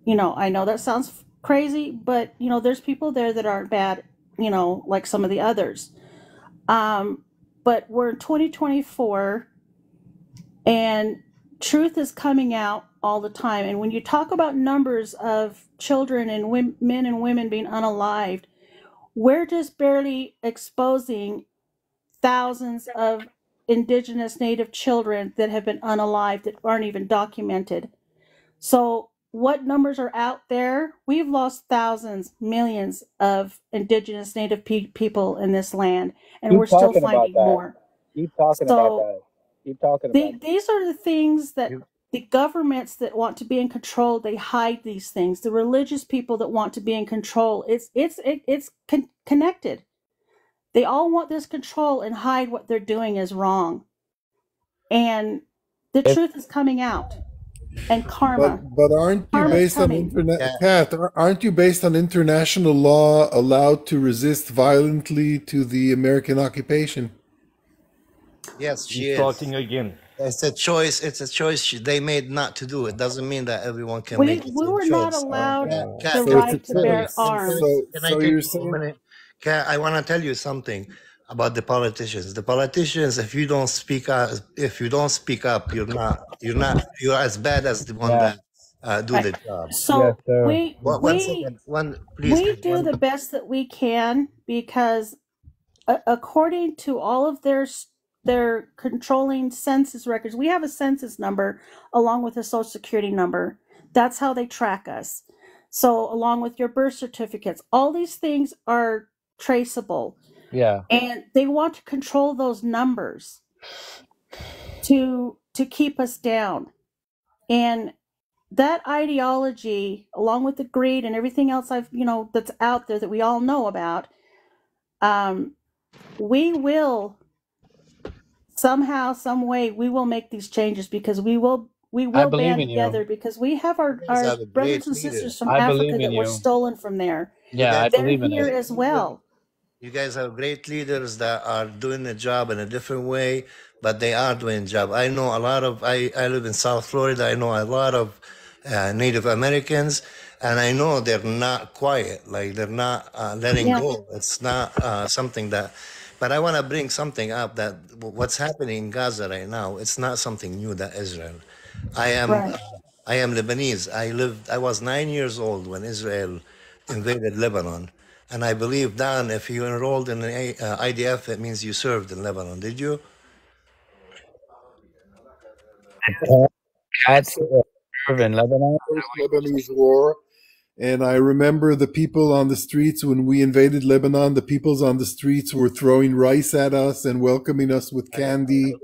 I know that sounds crazy, but there's people there that aren't bad, like some of the others. But we're in 2024 and truth is coming out all the time. And when you talk about numbers of children and men and women being unalived, we're just barely exposing thousands of indigenous native children that have been unalived that aren't even documented. So what numbers are out there? We've lost thousands, millions of indigenous native people in this land, and we're still finding more. Keep talking So about that. Keep talking about that. these are the things that the governments that want to be in control, they hide these things. The religious people that want to be in control, it's connected. They all want this control and hide what they're doing is wrong. And the truth is coming out. And karma. But aren't you based on aren't you based on international law allowed to resist violently to the American occupation? Yes, she He's is. talking again. It's a choice. It's a choice they made not to do. It doesn't mean that everyone can We make the same were not choice. allowed Kat, the right to bear arms. Can I take a minute? Kat, I want to tell you something about the politicians. The politicians, if you don't speak up, you're as bad as the one that do the job. So we please, do the best that we can, because according to all of their controlling census records, we have a census number along with a social security number. That's how they track us. So along with your birth certificates, all these things are traceable. Yeah. And they want to control those numbers to keep us down. And that ideology, along with the greed and everything else that's out there that we all know about, we will somehow, some way, we will make these changes, because we will band together, because we have our brothers and sisters from Africa that were stolen from there. Yeah, they're here as well. You guys have great leaders that are doing the job in a different way, but they are doing the job. I know a lot of, I live in South Florida. I know a lot of Native Americans, and I know they're not quiet. Like, they're not letting go. It's not something that, but I want to bring something up, that what's happening in Gaza right now, it's not something new that Israel. I am Lebanese. I was 9 years old when Israel invaded Lebanon. And I believe, Dan, if you enrolled in the IDF, it means you served in Lebanon. Did you? In Lebanon. Lebanese war. And I remember the people on the streets when we invaded Lebanon, the peoples on the streets were throwing rice at us and welcoming us with candy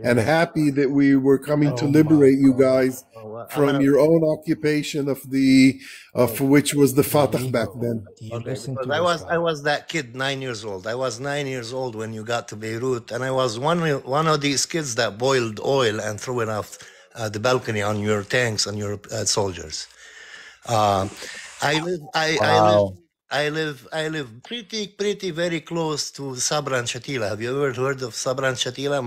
and happy that we were coming to liberate you guys from your own occupation of which was the Fatah back then. Okay, because I was that kid, 9 years old. I was 9 years old when you got to Beirut, and I was one of these kids that boiled oil and threw it off the balcony on your tanks, on your soldiers. I live pretty very close to Sabra and Shatila. Have you ever heard of Sabra and Shatila?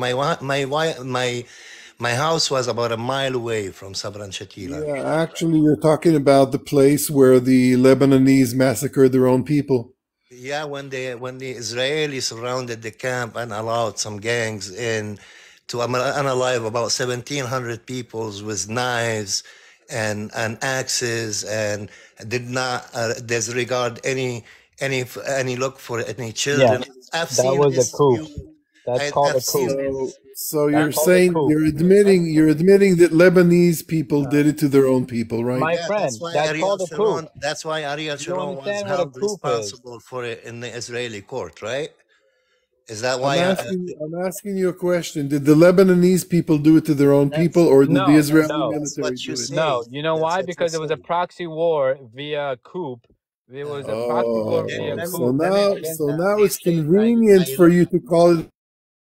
My house was about a mile away from Sabra and Shatila. Yeah, actually, you're talking about the place where the Lebanese massacred their own people. Yeah, when the Israelis surrounded the camp and allowed some gangs in to unalive about 1,700 people with knives and axes, and did not disregard any look for any children. Yeah, that was a coup. That's called a coup. So you're saying, you're admitting that Lebanese people did it to their own people, right? My friend, that's called a coup. That's why Ariel Sharon was held responsible for it in the Israeli court, right? Is that why? I'm asking you a question. Did the Lebanese people do it to their own people, or did the Israeli military do it? No, you know why? Because it was a proxy war via coup. It was a proxy war via coup. So now it's convenient for you to call it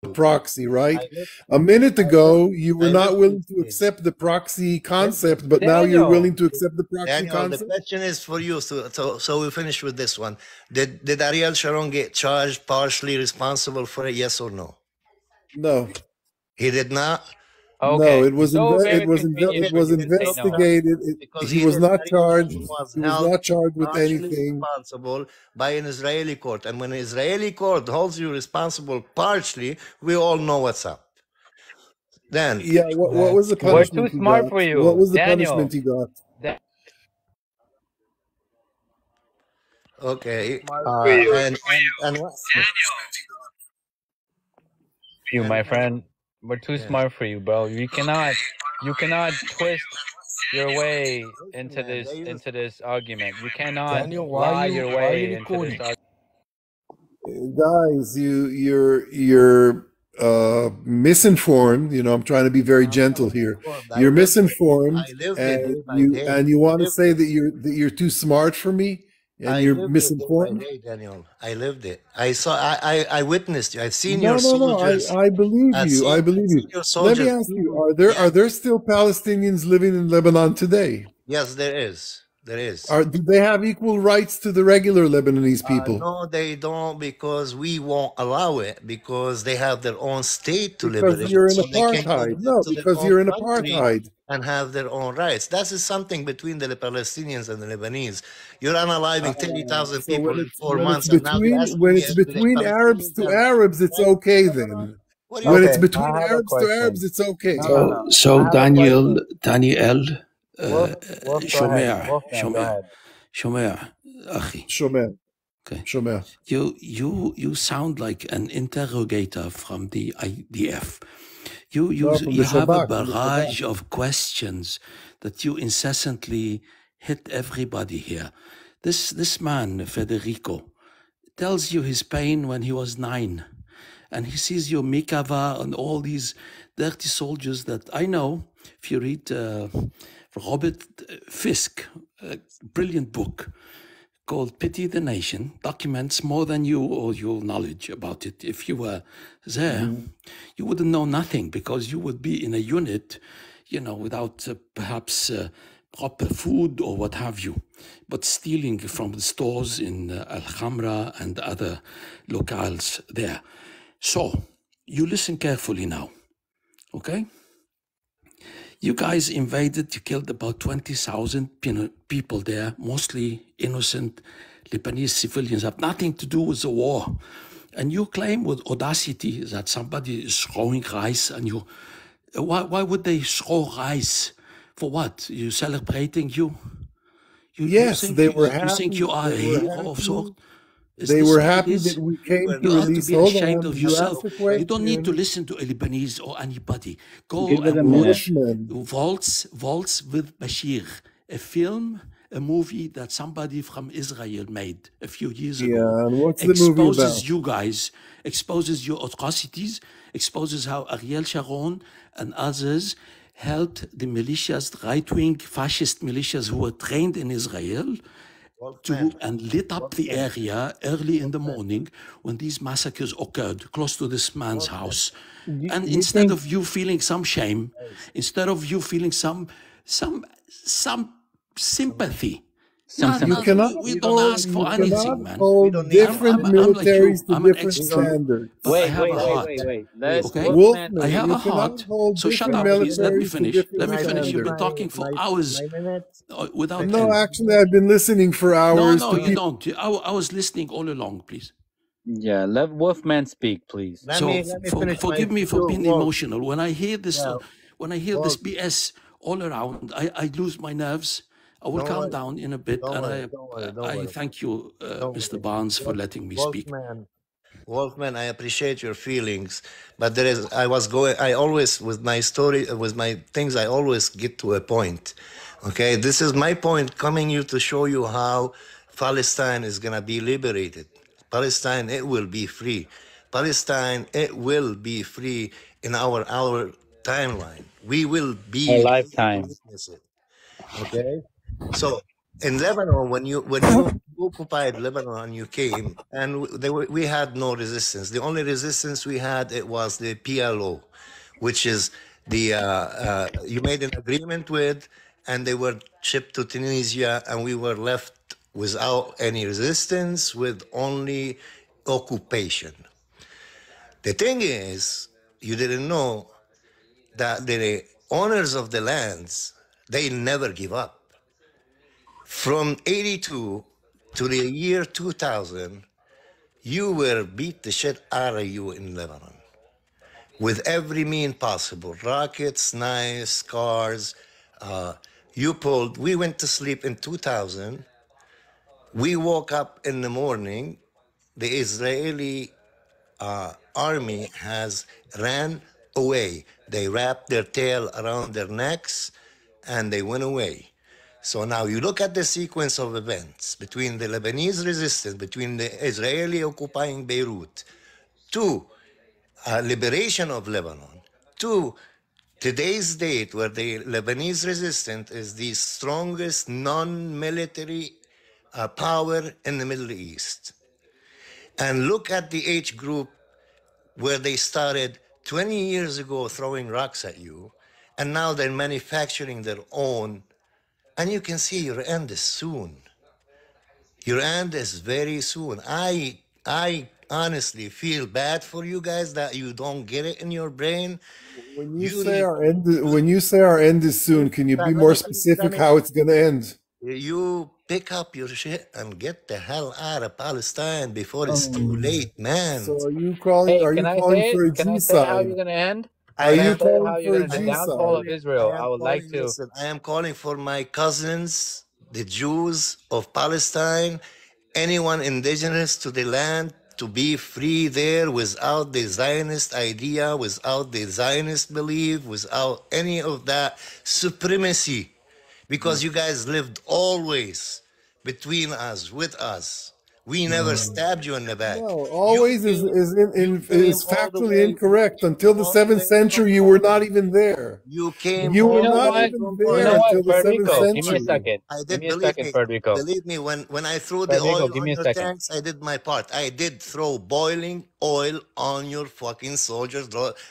a proxy, right? A minute ago, you were not willing to accept the proxy concept, but now you're willing to accept the proxy concept? The question is for you, so we finish with this one. Did Ariel Sharon get charged, partially responsible for it, yes or no? No. He did not? Okay. No, it was investigated. He was not charged. He was not charged with anything. Responsible by an Israeli court, and when an Israeli court holds you responsible partially, we all know what's up. Dan. Yeah, what was the We're punishment too he smart got? for you, What was the Daniel. punishment he got? Okay. Smart for you. And what? You, my And friend. We're too yeah. smart for you, bro. You cannot twist your way into Man, they use this argument. You cannot Daniel, lie your why are way you into this recording? argument. Guys, you're misinformed. You know, I'm trying to be very gentle here. I You're lived it. misinformed, I lived it and day by day. you want I to lived say it. that you're too smart for me, and I you're lived it day by misinformed. day, Daniel. I lived it. I witnessed you. I've seen No, your no, no. soldiers. I believe I've you. I believe you. seen your Let me soldiers. ask you: are there still Palestinians living in Lebanon today? Yes, there is. There is. Do they have equal rights to the regular Lebanese people? No, they don't, because we won't allow it, because they have their own state to Because liberate, you're in so they can go apartheid. back No, to their because own you're in country apartheid. and have their own rights. That is something between the Palestinians and the Lebanese. You're unaliving 30,000 So people when in it's 4 months, and now you're asking when me it's if the between Arabs Palestinians to have Arabs, it's rights okay in Lebanon? then. What do you When mean? it's Okay, between I have a Arabs to question. Arabs, it's okay. No. So I have a Daniel, question. Daniel, Wolf, go ahead. شومع Wolfman, go ahead. شومع أخي. Shomer. Okay. Shomer. You sound like an interrogator from the IDF. You No, from you the have a Shabak. From the barrage Shabak. of questions that you incessantly hit everybody here. This man, Federico, tells you his pain when he was 9. And he sees your mikava and all these dirty soldiers that I know. If you read Robert Fisk, a brilliant book called Pity the Nation, documents more than you or your knowledge about it. If you were there, you wouldn't know nothing, because you would be in a unit, you know, without perhaps proper food or what have you, but stealing from the stores in Al Khamra and other locales there. So, you listen carefully now, okay? You guys invaded, you killed about 20,000 people there, mostly innocent Lebanese civilians, have nothing to do with the war. And you claim with audacity that somebody is throwing rice, and you, why would they throw rice? For what? You celebrating you? Yes, they were You think happy. you are a They were hero of sorts? happy. Is They this were what it happy is? that we came to You ought to release. be Hold ashamed on. of You yourself. asked a You don't need to question. listen to a Lebanese or anybody. Go Give it a and watch minute. Wolfman. Waltz with Bashir, a film, a movie that somebody from Israel made a few years ago. Yeah, and what's the movie Exposes about? you guys, exposes your atrocities, exposes how Ariel Sharon and others helped the militias, right-wing fascist militias who were trained in Israel, and lit up the area early in the morning when these massacres occurred close to this man's house. And You instead think of you feeling some shame, instead of you feeling some sympathy, You cannot we don't hold, ask for you anything, cannot man. hold different I'm like militaries you. to I'm an different expert, standards. but I have a heart. wait. Let Okay, Wolfman I Wolfman, have you a heart. cannot hold So shut different up, please. Let me militaries to finish. different Let me finish. You've been standards. talking for hours without No, end. actually, I've been listening for hours No, to you people. don't. I was listening all along, please. Yeah, let Wolfman speak, please. Let So me finish my forgive me for being Wolf. emotional. When I hear this, Yeah, when I hear this Wolf. BS all around, I lose my nerves. I will Don't calm worry. down in a bit, Don't and worry. Don't worry. Don't I worry. thank you, Don't Mr. worry. Barnes, for letting me speak. Wolfman, I appreciate your feelings, but I always, with my story, with my things, I always get to a point. Okay, this is my point, coming here to show you how Palestine is gonna be liberated. Palestine, it will be free. Palestine, it will be free in our timeline. We will Our be lifetime. witness it. Okay, so in Lebanon, when you occupied Lebanon, you came, and we had no resistance. The only resistance we had, it was the PLO, which is the you made an agreement with, and they were shipped to Tunisia, and we were left without any resistance, with only occupation. The thing is, you didn't know that the owners of the lands, they never give up. From 82 to the year 2000, you were beat the shit out of you in Lebanon. with every mean possible, rockets, knives, cars. We went to sleep in 2000. We woke up in the morning. The Israeli army has ran away. They wrapped their tail around their necks and they went away. So now you look at the sequence of events between the Lebanese resistance, between the Israeli occupying Beirut, to liberation of Lebanon, to today's date where the Lebanese resistance is the strongest non-military power in the Middle East. And look at the age group where they started 20 years ago throwing rocks at you, and now they're manufacturing their own, and you can see your end is soon. Your end is very soon. I honestly feel bad for you guys that you don't get it in your brain. When you say our end is soon, can you be more specific how it's going to end? You pick up your shit and get the hell out of Palestine before it's too late, man. So are you calling? Hey, Are can you I calling say for a it? Can I G say how you're side? gonna end? Are Can I you say calling how for you're a gonna the G downfall side? of Israel? I would like to. Listen, I am calling for my cousins, the Jews of Palestine, anyone indigenous to the land, to be free there without the Zionist idea, without the Zionist belief, without any of that supremacy. Because you guys lived always between us, with us. We never stabbed you in the back. No, always is all the factually way incorrect. Until the 7th century, you were not even there. You came You all were You know the not way what? even from You there know what, until the 7th Federico? Give me a century. second. I Give did, me a second, Federico. believe me, when I threw the Federico, oil give on me a your second. tanks, I did my part. I did throw boiling oil on your fucking soldiers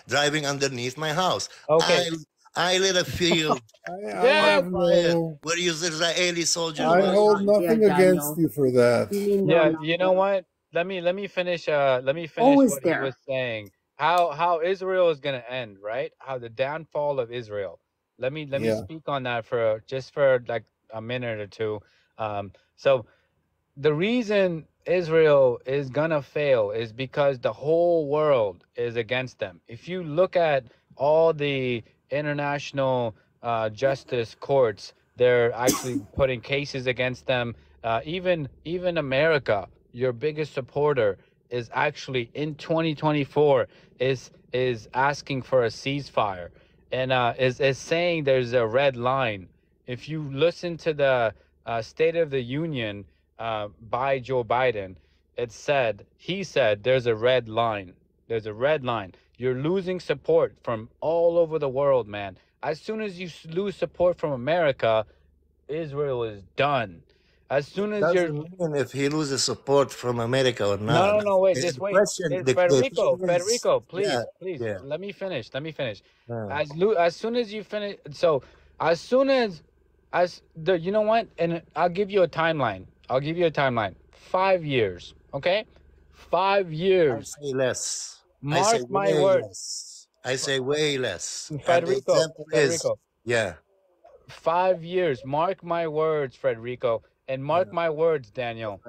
driving underneath my house. Okay. I lit a field I Yeah. have on fire no. where your Israeli soldiers I were. hold nothing against you for that. Yeah. You know what? Let me finish. Let me finish Always what he there. was saying. How Israel is gonna end, right? How the downfall of Israel. Let me Yeah. speak on that for just for like a minute or two. So the reason Israel is gonna fail is because the whole world is against them. If you look at all the international justice courts, they're actually putting cases against them. Even America, your biggest supporter, is actually in 2024 is asking for a ceasefire, and is saying there's a red line. If you listen to the State of the Union by Joe Biden, he said there's a red line. There's a red line. You're losing support from all over the world, man. As soon as you lose support from America, Israel is done. As soon as you're Doesn't mean if he loses support from America or not. no, wait, The just wait. question, the Federico, thing is, Federico, please, yeah, please, yeah. let me finish. Let me finish. Yeah. As soon as you finish, so as soon as you know what? And I'll give you a timeline. 5 years, okay? 5 I years. say less. I say Mark my way words. less. I say way less. And the Federico, example is, Federico, yeah. 5 years. Mark my words, Federico, and mark my words, Daniel.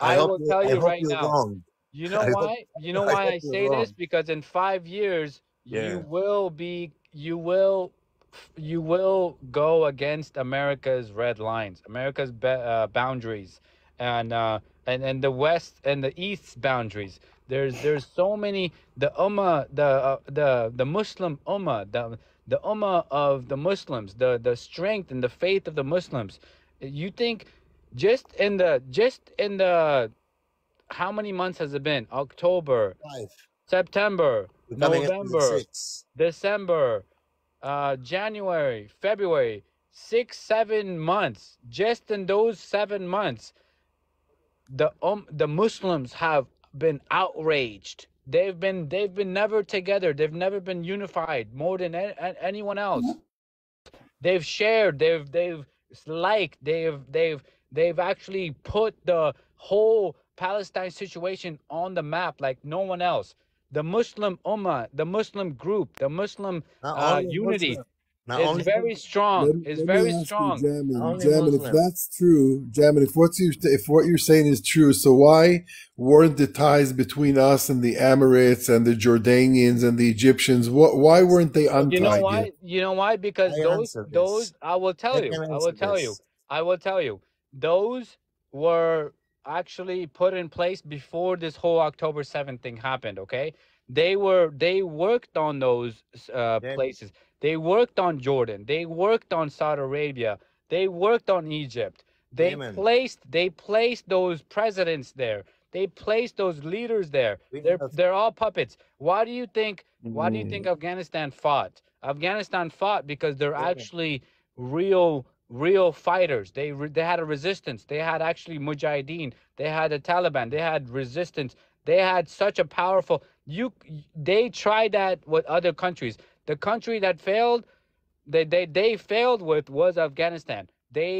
I I hope will tell I you hope right you're now. wrong. You know I hope why? You know I why hope I you're say this? wrong. Because in 5 years, Yeah. you will go against America's red lines, America's boundaries, and the West and the East's boundaries. There's so many, the ummah, the Muslim ummah, the ummah of the Muslims, the strength and the faith of the Muslims. You think just in the how many months has it been? October, 5. September, We're coming up to the November, 6. December, January, February, 6-7 months. Just in those 7 months, the Muslims have been outraged. They've been never together. They've never been unified more than anyone else. They've shared. They've liked. They've actually put the whole Palestine situation on the map like no one else. The Muslim ummah, the Muslim group, the Muslim Not only unity. Muslim. Not It's only very strong. It's Let me very ask you, strong. Jamin. only Jamin, if Muslim. that's true, Jamin, if what you're saying is true, so why weren't the ties between us and the Amorites and the Jordanians and the Egyptians? Why weren't they You know untied yet? why? You know why? Because I answer those this. I will tell I you. can I answer will tell you. this. I will tell you. Those were actually put in place before this whole October 7th thing happened, okay? They worked on those Jamin, places. They worked on Jordan. They worked on Saudi Arabia. They worked on Egypt. Jamin, They placed those presidents there. They placed those leaders there. we They're have they're all puppets. Why do you think Mm. Afghanistan fought? Afghanistan fought because they're Jamin. actually real fighters. They had a resistance. They had actually Mujahideen. They had the Taliban. They had resistance. They had such a powerful. They tried that with other countries. The country that failed, they failed with was Afghanistan.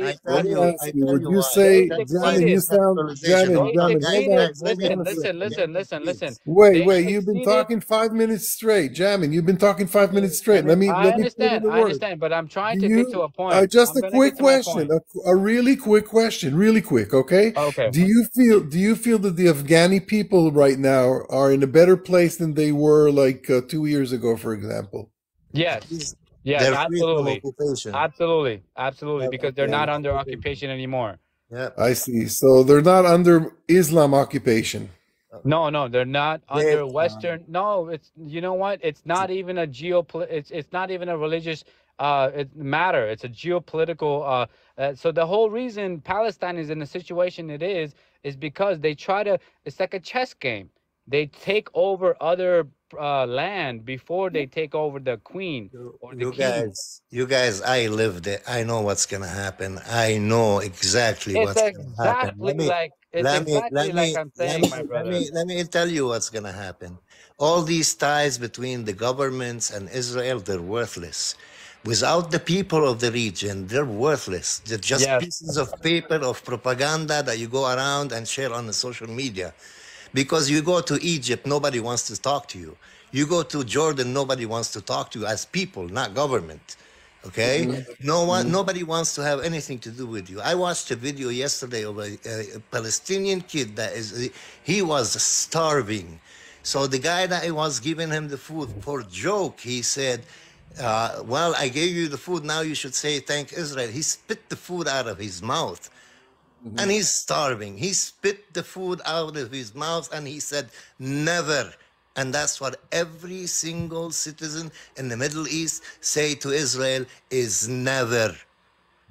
I They tell Let me you, ask I you, tell would you you why. say, That's why Jamin, you this sound, centralization. Jamin, they hold on, succeeded. Guys, let me Listen, answer. Jamin, listen. please. Wait, They you've been succeeded. talking 5 minutes straight. Jamin, you've been talking 5 minutes straight. Let me put in a I word. understand, but I'm trying Do to get to you, a point. just I'm a gonna quick get to my question, point. a really quick question, really quick, okay? Okay. Do you feel that the Afghani people right now are in a better place than they were like 2 years ago, for example? Yes. Please. Yes, They're free from absolutely. occupation. Absolutely, because they're From not under occupation. occupation anymore. Yeah. I see. So they're not under Islam occupation. No, they're not They, under Western. No, it's you know what? It's not even a It's not even a religious matter. It's a geopolitical. So the whole reason Palestine is in the situation it is because they try to. It's like a chess game. They take over other land before they take over the queen or the king. you guys, I lived it. I know what's gonna happen. I know exactly It's what's gonna happen. exactly like I'm saying, my brother. Let me tell you what's gonna happen. All these ties between the governments and Israel, they're worthless. Without the people of the region, they're worthless. They're just Yes. pieces of paper of propaganda that you go around and share on the social media. Because you go to Egypt, nobody wants to talk to you. You go to Jordan, nobody wants to talk to you as people, not government. Okay? Nobody wants to have anything to do with you. I watched a video yesterday of a Palestinian kid he was starving. So the guy that was giving him the food, for joke, he said, well, I gave you the food, now you should say thank Israel. He spit the food out of his mouth. And he's starving. He spit the food out of his mouth and he said, never. And that's what every single citizen in the Middle East say to Israel is never.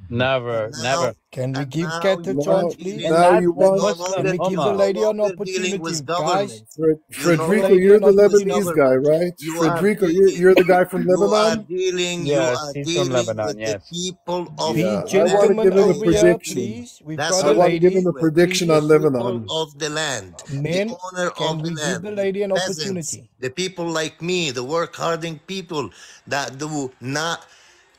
Never. Can we give now Kat a you chance, are please? dealing, Now That's you the want, Can Muslim we give the Ummah. lady an dealing opportunity, with guys? government. Frederico, Give the you're lady the an opportunity. Lebanese guy, right? You are Frederico, dealing, you're the guy from you are Lebanon? dealing, Yes, he's from Lebanon. with the Yes. people of Be Yeah, I want to gentlemen give him a over here, prediction. please. We've That's got I a what want to give lady, him a prediction on please. Lebanon. people of the land, the Men, owner can of the we give land, the lady an peasants, opportunity? the people like me, the work-harding people that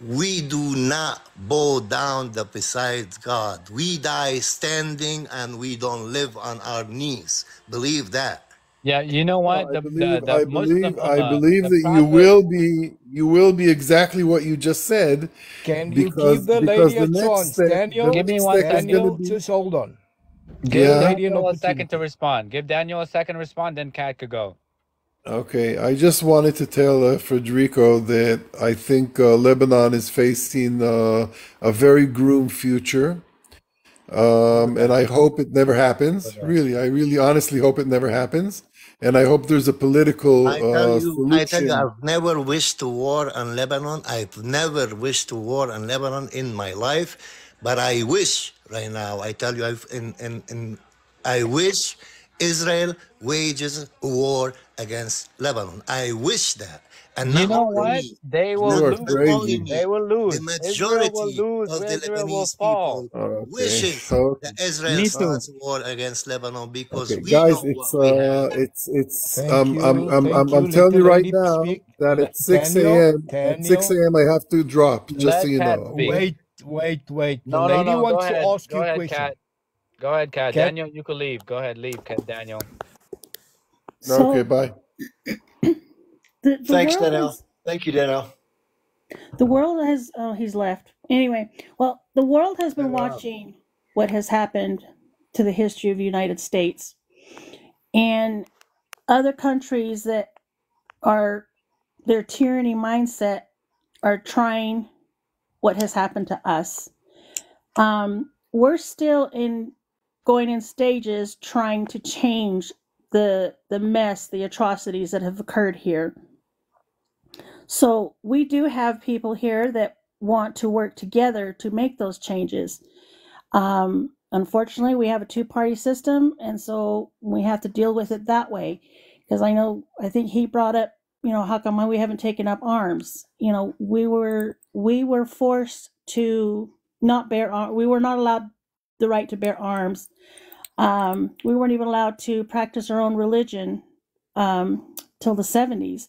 we do not bow down besides God. We die standing and we don't live on our knees. Believe that. Yeah, you know what? I The Muslim Ummah, believe the that Prophet. you will be exactly what you just said, Can you give the lady a the next chance? step, Daniel, Give me 1 is second. going to Daniel, be, just hold on. Give Give the yeah. lady an Daniel a second to opportunity. respond. Give Daniel a second to respond, then Kat could go. Okay, I just wanted to tell Federico that I think Lebanon is facing a very grim future. And I hope it never happens. Really, I really honestly hope it never happens. And I hope there's a political I tell you, solution. I've never wished to war on Lebanon. I've never wished to war on Lebanon in my life, but I wish right now. I tell you, I wish Israel wages a war against Lebanon. I wish that, and You not know only what? me, They will You are lose. not only crazy. me, They will the lose. Israel will majority lose. of the Israel will Lebanese fall. people Okay. wishes So, that Israel Me too. starts a war against Lebanon because okay, we guys, know what we have. it's Thank you. Thank you. I'm Let telling the you right lady now speak. that at 6 Daniel, a.m. At 6 Daniel, a.m. I have to drop, just so Let you Kat know. speak. Okay? The No. lady Go wants to ahead. ask Go you a ahead, question. Kat. Go ahead, Kat. Kat, Daniel, you can leave. Go ahead, leave, Kat. Daniel. Okay, So bye. the Thanks, world Danielle. is Thank you, Danielle. The world has, oh, he's left. Anyway, well, the world has been watching what has happened to the history of the United States. And other countries that are their tyranny mindset are trying what has happened to us. We're still going in stages trying to change the mess, the atrocities that have occurred here. So we do have people here that want to work together to make those changes. Unfortunately, we have a two-party system, and so we have to deal with it that way. Because I think he brought up, how come we haven't taken up arms? We were forced to not bear arms. We were not allowed the right to bear arms. We weren't even allowed to practice our own religion till the 70s.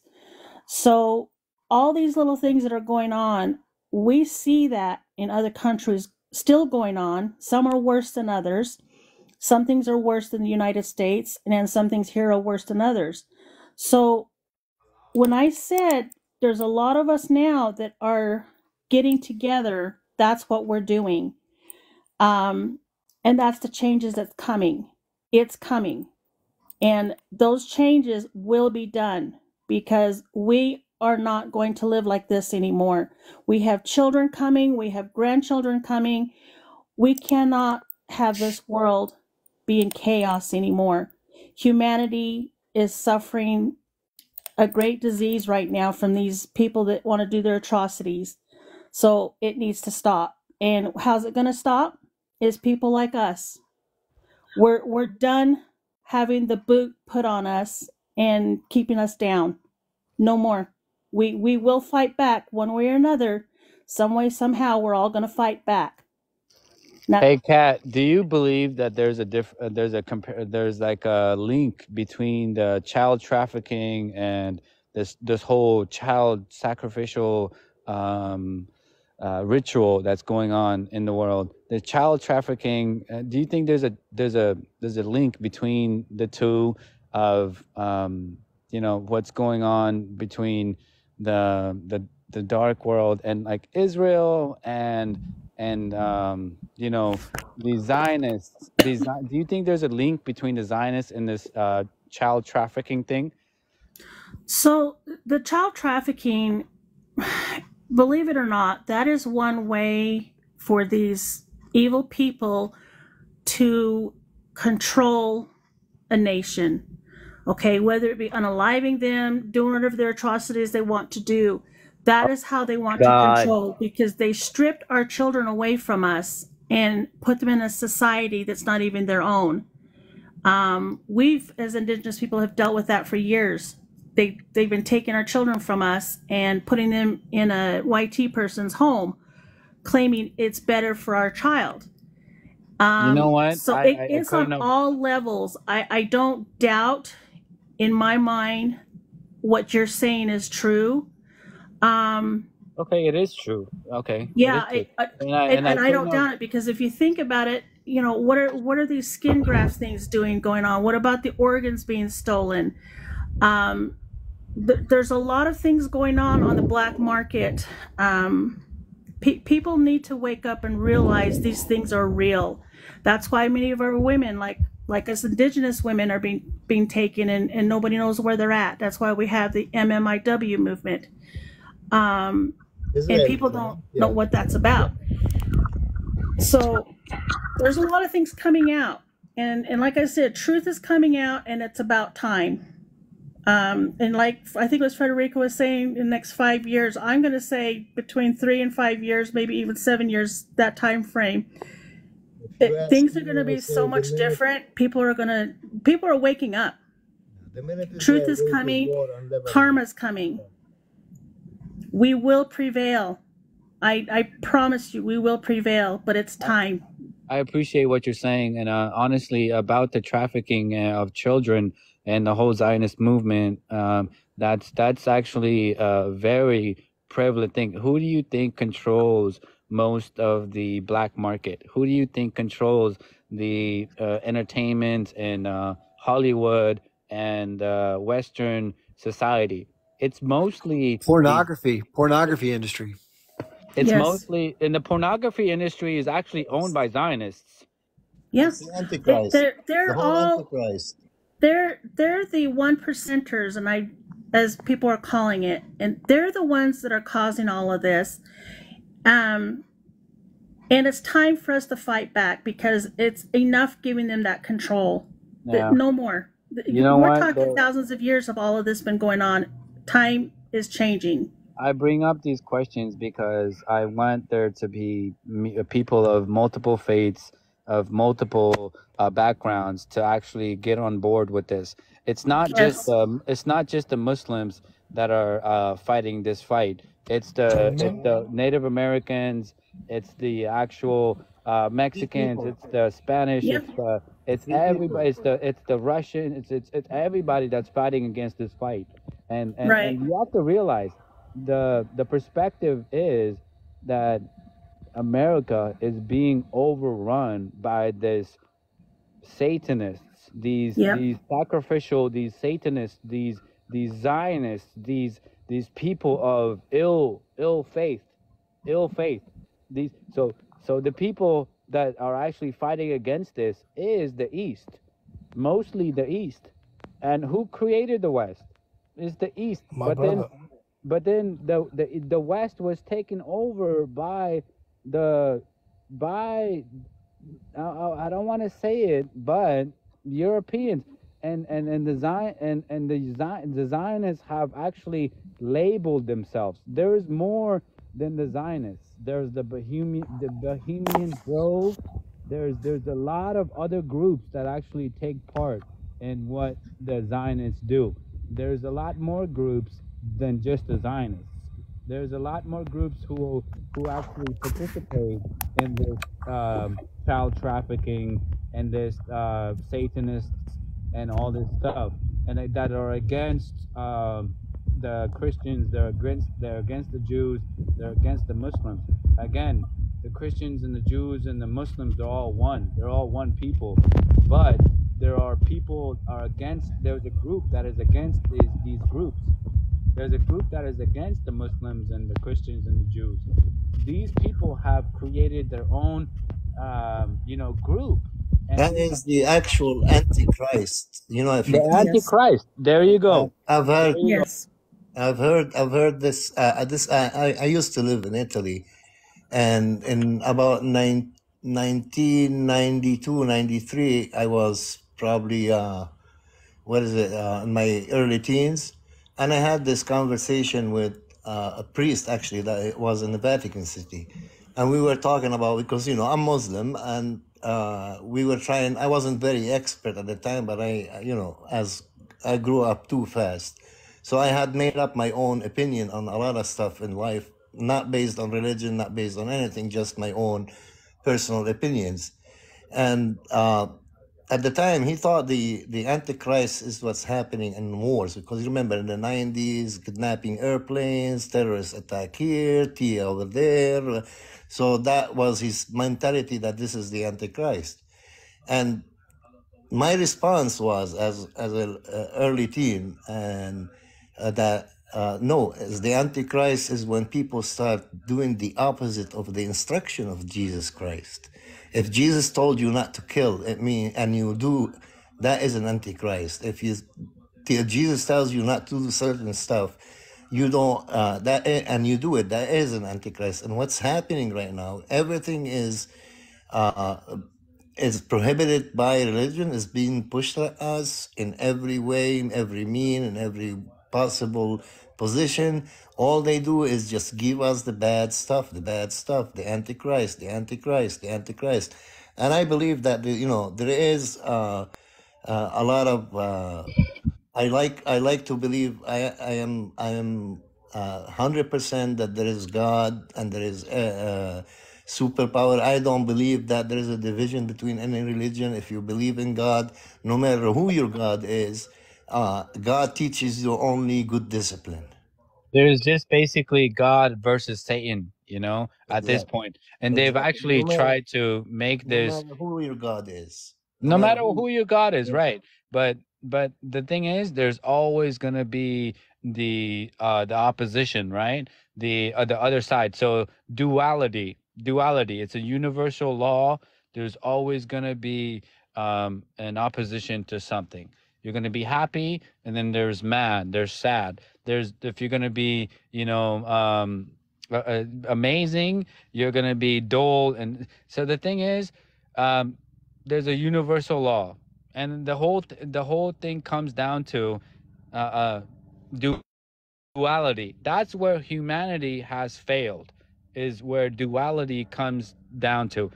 So all these little things that are going on, we see that in other countries still going on. Some are worse than others. Some things are worse than the United States, and then some things here are worse than others. So when I said there's a lot of us now that are getting together, that's what we're doing. And that's the changes that's coming. It's coming. And those changes will be done because we are not going to live like this anymore. We have children coming. We have grandchildren coming. We cannot have this world be in chaos anymore. Humanity is suffering a great disease right now from these people that want to do their atrocities. So it needs to stop. And how's it going to stop? Is people like us. We're done having the boot put on us and keeping us down. No more. We will fight back one way or another. Some way, somehow, we're all going to fight back. Now, Hey, Kat, do you believe that there's like a link between the child trafficking and this whole child sacrificial ritual that's going on in the world? The child trafficking. Do you think there's a link between the two of what's going on between the dark world and like Israel and the Zionists? Do you think there's a link between the Zionists and this child trafficking thing? so the child trafficking, believe it or not, that is one way for these evil people to control a nation. Okay, whether it be unaliving them, doing whatever their atrocities they want to do. That is how they want to control, because they stripped our children away from us and put them in a society that's not even their own. We've, as Indigenous people, have dealt with that for years. They've been taking our children from us and putting them in a YT person's home, claiming it's better for our child. You know what? So it's on all levels. I don't doubt in my mind what you're saying is true. Okay, it is true. Okay. Yeah, And I don't doubt it, because if you think about it, what are these skin grafts things going on? What about the organs being stolen? There's a lot of things going on the black market. People need to wake up and realize these things are real. That's why many of our women, like us Indigenous women, are being taken and nobody knows where they're at. That's why we have the MMIW movement. And people don't know what that's about. So there's a lot of things coming out. And like I said, truth is coming out, and it's about time. And like I think it was Federico was saying, in the next 5 years, I'm going to say between 3 and 5 years, maybe even 7 years, that time frame. Things are going to be so much different. People are waking up. Truth is coming. Karma's coming. We will prevail. I promise you, we will prevail, but it's time. I appreciate what you're saying. And honestly, about the trafficking of children and the whole Zionist movement, that's actually a very prevalent thing. Who do you think controls most of the black market? Who do you think controls the entertainment in Hollywood and Western society? it's mostly pornography industry. It's Yes. mostly, and the pornography industry is actually owned by Zionists. Yes. The Antichrist. The They're whole all Antichrist. they're the 1%ers, and as people are calling it, and they're the ones that are causing all of this. And it's time for us to fight back, because it's enough giving them that control. Yeah. No more. You know We're what? talking thousands of years of all of this been going on. Time is changing. I bring up these questions because I want there to be people of multiple faiths, of multiple backgrounds, to actually get on board with this. It's not just the Muslims that are fighting this fight. It's the Native Americans. It's the actual Mexicans. It's the Spanish. It's everybody. It's the Russian. It's everybody that's fighting against this fight. And you have to realize the perspective is that America is being overrun by this Satanists, these sacrificial, these Satanists, these Zionists, these people of ill faith. So the people that are actually fighting against this is the East, mostly the East. And who created the West? It's the East. But then the West was taken over by I don't want to say it, but Europeans and the Zionists have actually labeled themselves. There is more than the Zionists. There's the Bohemian Grove. There's a lot of other groups that actually take part in what the Zionists do. There's a lot more groups than just the Zionists. There's a lot more groups who actually participate in this child trafficking and this Satanists and all this stuff, and that are against the Christians. They're against the Jews. They're against the Muslims. Again, the Christians and the Jews and the Muslims are all one. They're all one people. But there are people are against. There's a group that is against these groups. There's a group that is against the Muslims and the Christians and the Jews. These people have created their own, group. And that is the actual Antichrist. The Antichrist. There you go. I've heard. Yes. I've heard this. I used to live in Italy, and in about 1992, 93, I was probably in my early teens, and I had this conversation with a priest, actually, that was in the Vatican City, and we were talking about, because I'm Muslim, and we were trying. I wasn't very expert at the time, but as I grew up too fast. So I had made up my own opinion on a lot of stuff in life, not based on religion, not based on anything, just my own personal opinions. And at the time, he thought the Antichrist is what's happening in wars, because remember, in the 90s, kidnapping airplanes, terrorist attack here, Tia over there. So that was his mentality, that this is the Antichrist. And my response was, as an early teen, and no, the Antichrist is when people start doing the opposite of the instruction of Jesus Christ. If Jesus told you not to kill, and you do, that is an Antichrist. If Jesus tells you not to do certain stuff, you don't, and you do it, that is an Antichrist. And what's happening right now, everything is prohibited by religion, is being pushed at us in every way, in every mean, in every possible position. All they do is just give us the bad stuff, the Antichrist, the Antichrist, the Antichrist. And I believe that there is a lot of I like to believe I am 100% that there is God and there is superpower. I don't believe that there is a division between any religion. If you believe in God, no matter who your God is, God teaches you only good discipline. There's just basically God versus Satan, at this point. And they've actually tried to make this. No matter who your God is. No matter who your God is, right. But but the thing is, there's always gonna be the opposition, right? The other side. So duality. It's a universal law. There's always gonna be an opposition to something. You're gonna be happy, and then there's mad, there's sad. There's if you're gonna be, amazing, you're gonna be dull, and so the thing is, there's a universal law, and the whole thing comes down to duality. That's where humanity has failed, is where duality comes down to.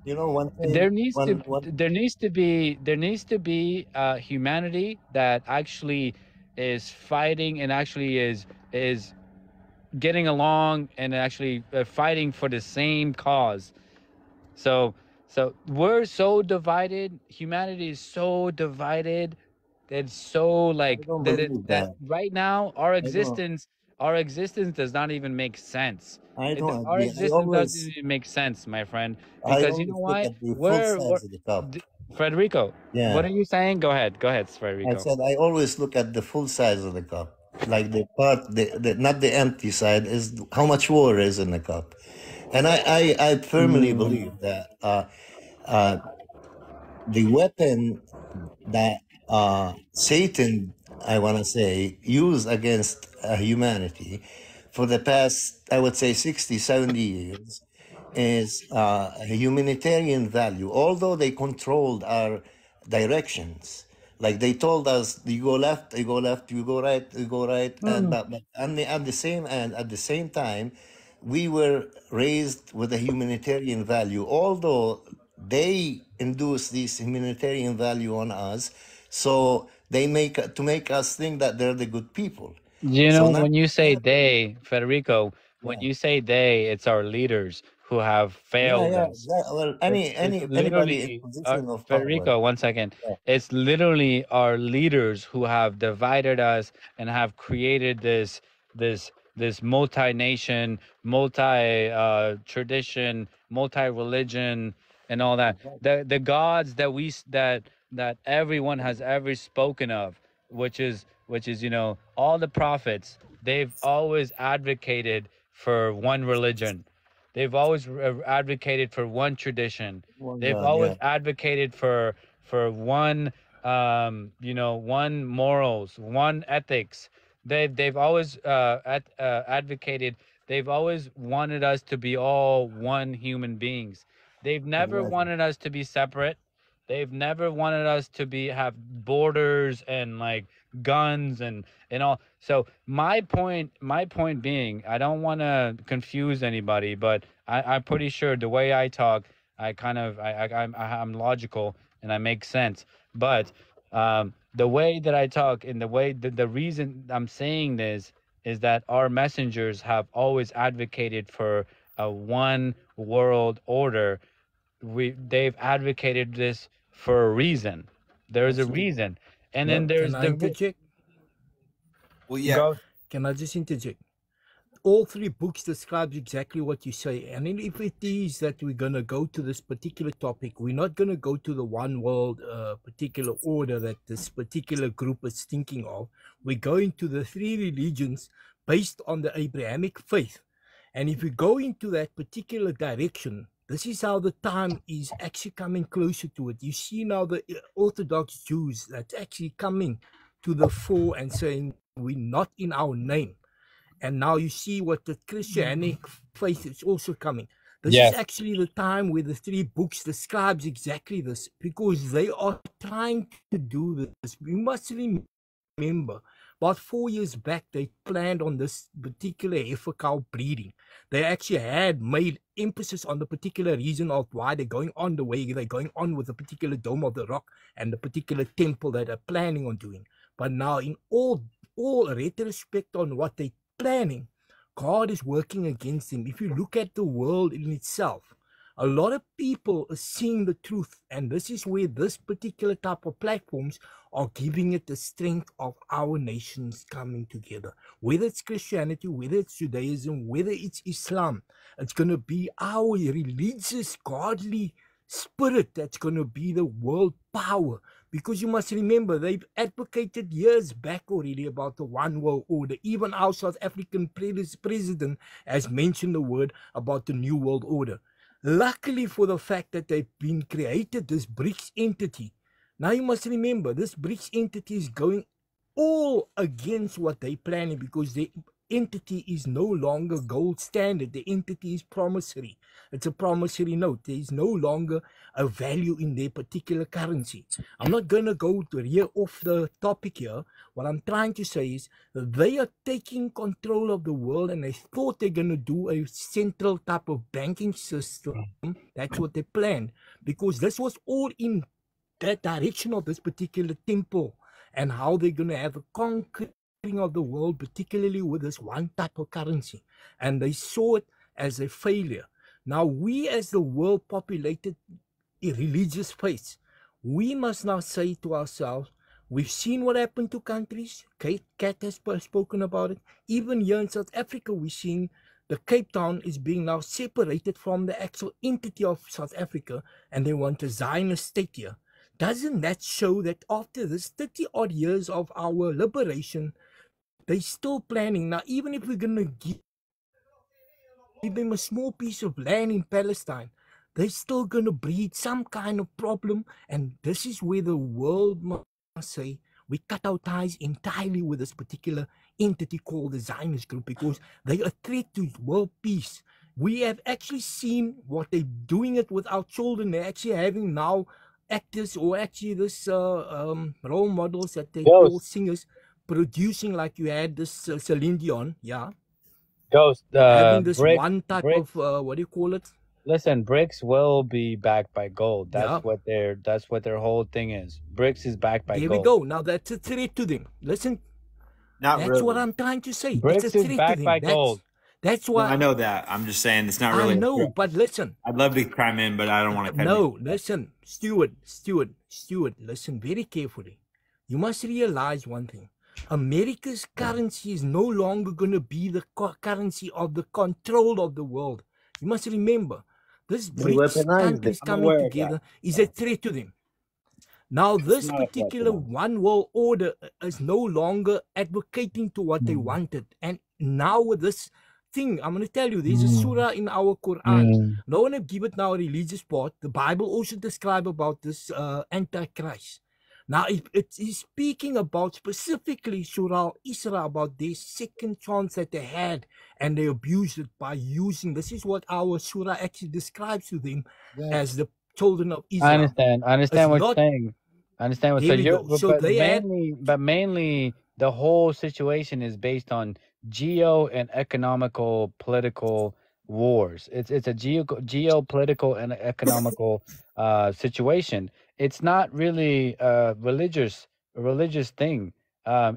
You know, one thing, There needs to one there needs to be humanity that actually is fighting and actually is getting along and actually fighting for the same cause. So we're so divided. Humanity is so divided. It's so like don't that believe that that. right now I our existence does not even make sense. I don't Our agree. existence doesn't even make sense, my friend. I Because you always know look why? at the full We're size of the cup. Frederico. Yeah. What are you saying? Go ahead, I Frederico. said I always look at the full size of the cup. Like the part, the not the empty side, is how much water is in the cup. And I firmly believe that the weapon that Satan, I want to say, used against humanity for the past, I would say, 60, 70 years is a humanitarian value. Although they controlled our directions, like they told us, you go left, you go left, you go right, you go right, and but at the same time, we were raised with a humanitarian value. Although they induce this humanitarian value on us, so they make us think that they're the good people. You So know, now, when you say they, Federico, when yeah, you say they, it's our leaders who have failed us. well, It's anybody in literally position of power, Federico, 1 second. yeah, It's literally our leaders who have divided us and have created this multi-nation, multi tradition, multi-religion, and all that. The gods that that everyone has ever spoken of, which is all the prophets. They've always advocated for one religion. They've always advocated for one tradition. one They've God, always yeah. advocated for one one morals, one ethics. They've always advocated. They've always wanted us to be all one human beings. They've never Exactly. wanted us to be separate. They've never wanted us to have borders and like guns and all. So my point being, I don't want to confuse anybody, but I'm pretty sure the way I talk, I'm logical and I make sense. But the way that I talk and the reason I'm saying this is that our messengers have always advocated for a one world order. They've advocated this for a reason. There's a reason, and then there's Can I interject? Well, yeah. Go. Can I just interject? All three books describe exactly what you say. And then if it is that we're going to go to this particular topic, we're not going to go to the one world particular order that this particular group is thinking of. We're going to the three religions based on the Abrahamic faith. And if we go into that particular direction, this is how the time is actually coming closer to it. You see now the Orthodox Jews that's actually coming to the fore and saying, we're not in our name. And now you see what the Christianic faith is also coming. This is actually the time where the three books describes exactly this, because they are trying to do this. We must remember, about 4 years back, they planned on this particular heifer cow breeding. They actually had made emphasis on the particular reason of why they're going on the way they're going on with the particular Dome of the Rock and the particular temple that they're planning on doing. But now, in all retrospect on what they're planning, God is working against them. If you look at the world in itself, a lot of people are seeing the truth, and this is where this particular type of platforms are giving it the strength of our nations coming together. Whether it's Christianity, whether it's Judaism, whether it's Islam, it's going to be our religious, godly spirit that's going to be the world power Because you must remember, they've advocated years back already about the one world order. Even our South African president has mentioned the word about the new world order. Luckily for the fact that they've been created this BRICS entity. Now you must remember, this BRICS entity is going all against what they're planning, because the entity is no longer gold standard. The entity is promissory. It's a promissory note. There is no longer a value in their particular currency. I'm not going to go to veer off the topic here. What I'm trying to say is they are taking control of the world, and they thought they're going to do a central type of banking system. That's what they planned, because this was all in that direction of this particular temple, and how they're going to have a conquering of the world, particularly with this one type of currency. And they saw it as a failure. Now, we as the world populated a religious space, we must now say to ourselves, we've seen what happened to countries. Kat has spoken about it. Even here in South Africa, we've seen the Cape Town is being now separated from the actual entity of South Africa, and they want a Zionist state here. Doesn't that show that after this 30-odd years of our liberation, they're still planning? Now, even if we're going to give them a small piece of land in Palestine, they're still going to breed some kind of problem. And this is where the world must say, we cut our ties entirely with this particular entity called the Zionist group, because they are a threat to world peace. We have actually seen what they're doing it with our children. They're actually having now actors, or actually this role models that they call singers, producing, like you had this Celine Dion, yeah. Ghost, Having this one type of what do you call it? Listen, BRICS will be backed by gold. That's Yeah. what their whole thing is. BRICS is backed by There we gold. go. Now that's a threat to them. Listen, Not that's really. what I'm trying to say. It's a BRICS is threat to backed them. by gold. That's No, why I know that. I'm just saying it's not I really. know. But listen, I'd love to chime in, but I don't want to cut you. no, listen, Stuart, listen very carefully. You must realize one thing. America's currency is no longer going to be the currency of the control of the world. You must remember, this They BRICS weaponized countries it. I'm coming aware of together that. is a threat to them. Now, this Not a particular weapon. one world order is no longer advocating to what they wanted. And now with this thing, I'm going to tell you, there's a surah in our Quran. I don't want to give it now a religious part. The Bible also describes about this Antichrist. Now, it is speaking about specifically Surah Isra, about their second chance that they had, and they abused it by using, this is what our surah actually describes to them as the children of I Israel. understand. I It's understand what you're not, saying. I understand what. So there we you're, go. So they had, but mainly the whole situation is based on geo and economical political wars. It's a geopolitical and economical situation. It's not really a religious thing.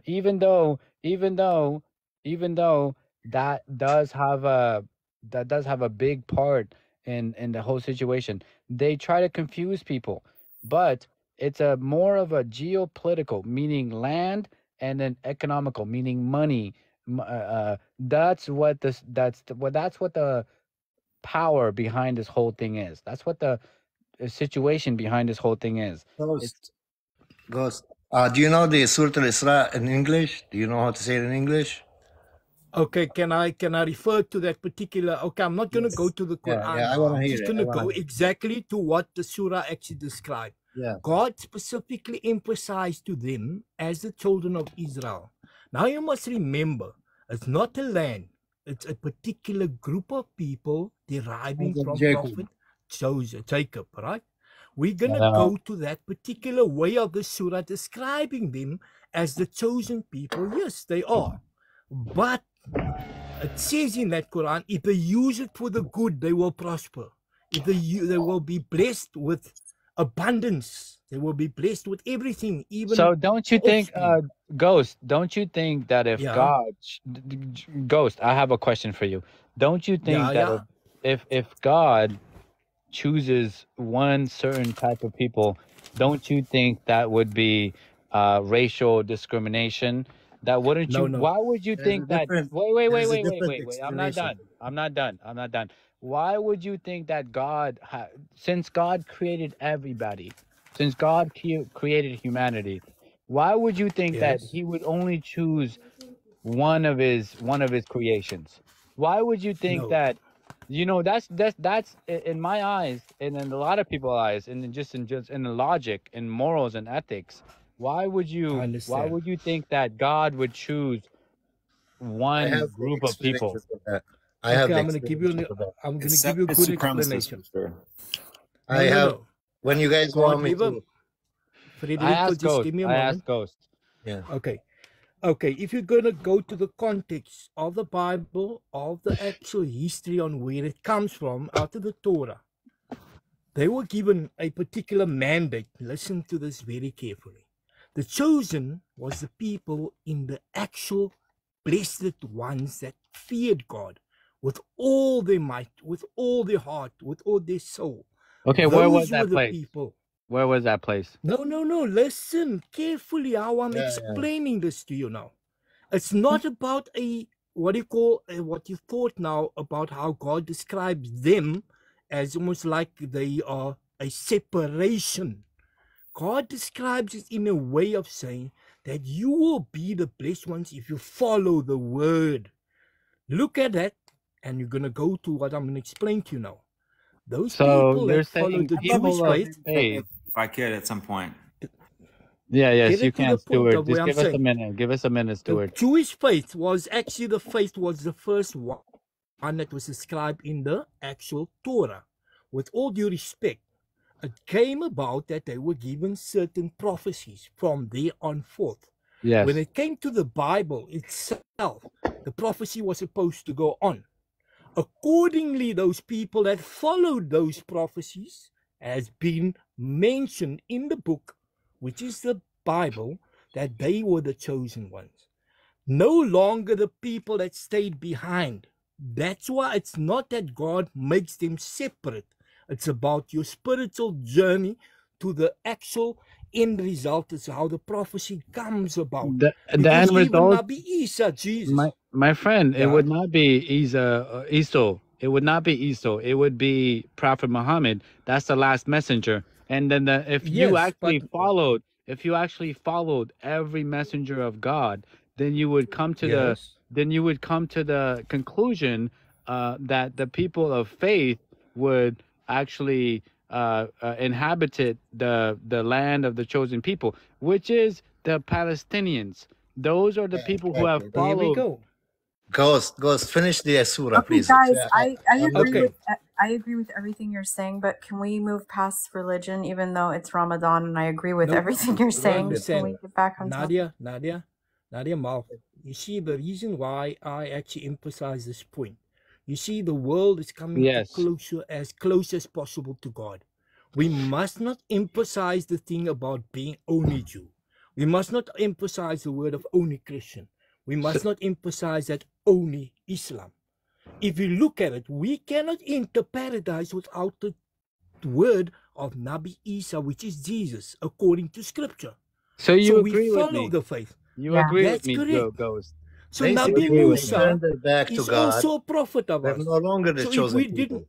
Even though that does have a big part in the whole situation. They try to confuse people, but it's a more of a geopolitical, meaning land, and then economical, meaning money. That's what the power behind this whole thing is. That's what the situation behind this whole thing is. Ghost. Do you know the Surah Al-Isra in English? Do you know how to say it in English? okay, can I refer to that particular, okay, I'm not going to go to the Quran Yeah, I now. want to I'm hear just it. going I to want go to. exactly to what the surah actually described. Yeah. God specifically emphasized to them as the children of Israel. Now you must remember, it's not a land, it's a particular group of people deriving from Prophet Jacob, right? We're going to go to that particular way of the surah describing them as the chosen people. Yes, they are. But it says in that Quran, if they use it for the good, they will prosper. If they will be blessed with abundance. They will be blessed with everything, even So don't you think, offspring. Ghost? Don't you think that if Yeah, God, Ghost, I have a question for you. Don't you think that yeah. if God chooses one certain type of people, don't you think that would be racial discrimination? That wouldn't you? No. Why would you There's a think that? different. Wait. There's a different I'm not explanation. done. I'm not done. Why would you think that God, since God created everybody, since God created humanity, why would you think that Yes. He would only choose one of his creations? Why would you think No. that? That's in my eyes, and in a lot of people's eyes, and just in the logic and morals and ethics. Why would I you understand. think that God would choose I one have the group of people? explanation for that. I Okay, have the I'm gonna give you explanation for that. I'm gonna It's give you a it's good supremacist explanation. for sure. No, I no, have, no. when you guys God want me never, to, I Federico, asked just Ghost. give me a I moment. asked Ghost. yeah. Okay. Okay, if you're going to go to the context of the Bible, of the actual history on where it comes from, out of the Torah, they were given a particular mandate. Listen to this very carefully. The chosen was the people in the actual blessed ones that feared God with all their might, with all their heart, with all their soul. Okay, where was Those were that the place? people. Where was that place? No, no, no. Listen carefully how I'm Yeah, yeah. explaining this to you now. It's not about what you thought now about how God describes them as almost like they are a separation. God describes it in a way of saying that you will be the blessed ones if you follow the word. Look at that, and you're going to go to what I'm going to explain to you now. Those So people you're that followed saying the I'd love Jewish people of to faith, faith. if I could at some point. Yeah, yes, get you it to the can, point Stuart. of where Just I'm give us a saying. minute. Give us a minute, The Stuart. Jewish faith was actually the first one that was described in the actual Torah. With all due respect, it came about that they were given certain prophecies from there on forth. When Yes. it came to the Bible itself, the prophecy was supposed to go on. Accordingly, those people that followed those prophecies has been mentioned in the book, which is the Bible, that they were the chosen ones. No longer the people that stayed behind. That's why it's not that God makes them separate. It's about your spiritual journey to the actual end result. Is how the prophecy comes about. The Because end even result, Nabi Isa, Jesus, my friend, it yeah, would not be Esau. It would not be Esau. It would be Prophet Muhammad. That's the last messenger. And then if you yes, but actually followed every messenger of God, then you would come to yes, the conclusion that the people of faith would actually inhabited the land of the chosen people, which is the Palestinians. Those are the Yeah, people who have exactly. here we followed. go. Ghost, finish the surah, Okay, please. guys, I I'm agree Okay, with I agree with everything you're saying, but can we move past religion, even though it's Ramadan and I agree with nope, everything you're you don't saying? Can understand. we get back on topic? Nadia Mal, you see the reason why I actually emphasize this point. You see, the world is coming to Yes. as close as possible to God. We must not emphasize the thing about being only Jew. We must not emphasize the word of only Christian. We must not emphasize that only Islam. If you look at it, we cannot enter paradise without the word of Nabi Isa, which is Jesus, according to scripture. So you So we agree with follow me? the faith. You Yeah. agree with That's me, correct. Ghost? So You Nabi Basically, agree when with they me? Musa turn their back to is God, also a prophet of they're us. no longer the So if chosen we people. didn't,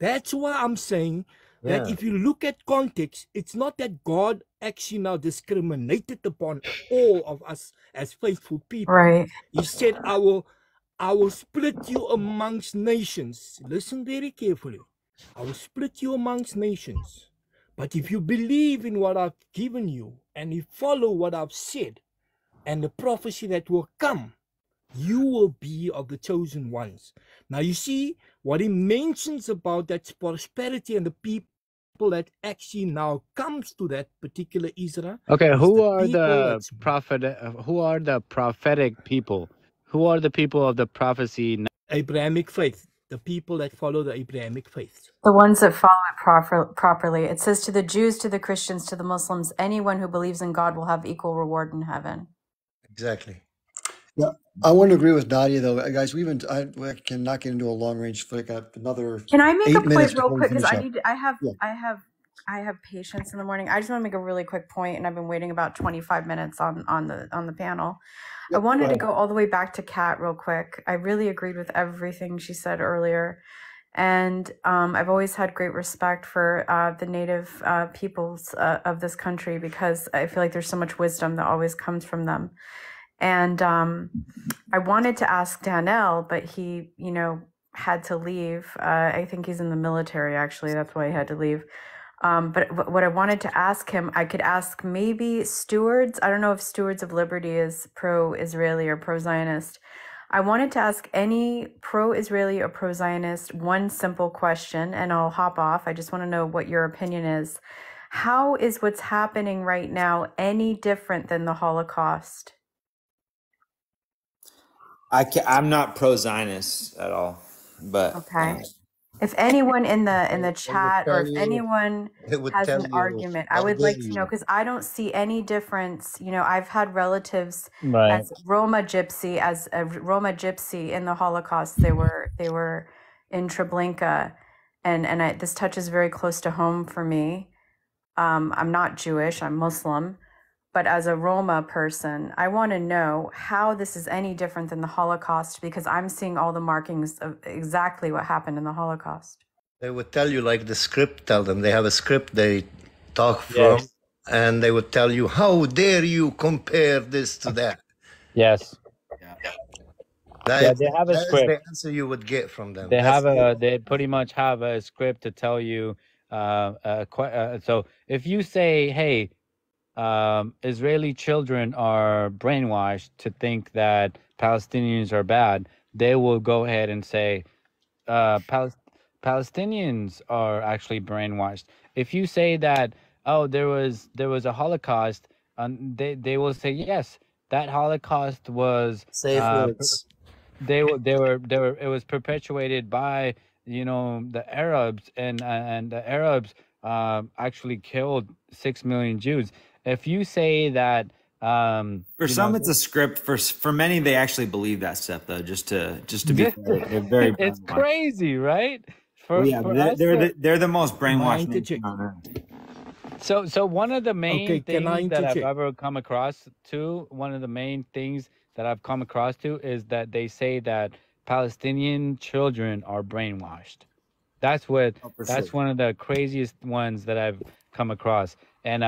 that's why I'm saying that Yeah. if you look at context, it's not that God actually now discriminated upon all of us as faithful people. Right. He said, I will split you amongst nations. Listen very carefully. I will split you amongst nations. But if you believe in what I've given you and you follow what I've said and the prophecy that will come, you will be of the chosen ones. Now you see what he mentions about that prosperity and the people that actually now comes to that particular Israel. Okay, Is who the are people the that's prophet? Who are the prophetic people? Who are the people of the prophecy? Abrahamic faith, the people that follow the Abrahamic faith. The ones that follow it properly. It says to the Jews, to the Christians, to the Muslims, anyone who believes in God will have equal reward in heaven. Exactly. Yeah, I want to agree with Nadia though, guys. I cannot get into a long range. I got another Can I make a 8 minutes point real before we quick? Because finish up. I have patience in the morning. I just want to make a really quick point, and I've been waiting about 25 minutes on the panel. I wanted to go all the way back to Kat real quick. I really agreed with everything she said earlier. And I've always had great respect for the native peoples of this country because I feel like there's so much wisdom that always comes from them. And I wanted to ask Danelle, but he, had to leave. I think he's in the military, actually. That's why he had to leave. But what I wanted to ask him, I could ask maybe Stewards. I don't know if Stewards of Liberty is pro-Israeli or pro-Zionist. I wanted to ask any pro-Israeli or pro-Zionist one simple question, and I'll hop off. I just want to know what your opinion is. How is what's happening right now any different than the Holocaust? I'm not pro-Zionist at all, but Okay. If anyone in the chat or if anyone has an argument, I would like to know because I don't see any difference. I've had relatives Right. as Roma gypsy in the Holocaust. They were in Treblinka, and this touches very close to home for me. I'm not Jewish, I'm Muslim. But as a Roma person, I want to know how this is any different than the Holocaust because I'm seeing all the markings of exactly what happened in the Holocaust. They would tell you like the script tell them. They have a script they talk from, Yes. and they would tell you, how dare you compare this to that? Yes. That Yeah, is, they have a that is script. the answer you would get from them. They pretty much have a script to tell you. So if you say, hey, Israeli children are brainwashed to think that Palestinians are bad, they will go ahead and say Palestinians are actually brainwashed. If you say that, oh, there was a Holocaust, they will say yes, that Holocaust was Safe words. it was perpetuated by the Arabs, and the Arabs actually killed 6 million Jews. If you say that for some it's a script. For many, they actually believe that stuff, though. Just to be fair, they're very. It's crazy, right? Well, yeah, they're the most brainwashed nation on earth. So one of the main can I things that I've interject? ever come across to, is that they say that Palestinian children are brainwashed. That's what that's sure. one of the craziest ones that I've come across. And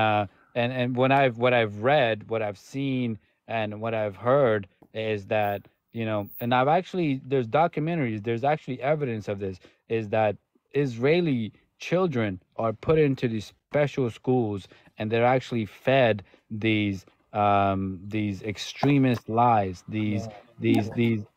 what I've read, what I've seen, and what I've heard is that, and there's documentaries, there's actually evidence of this, is that Israeli children are put into these special schools and they're actually fed these extremist lies, these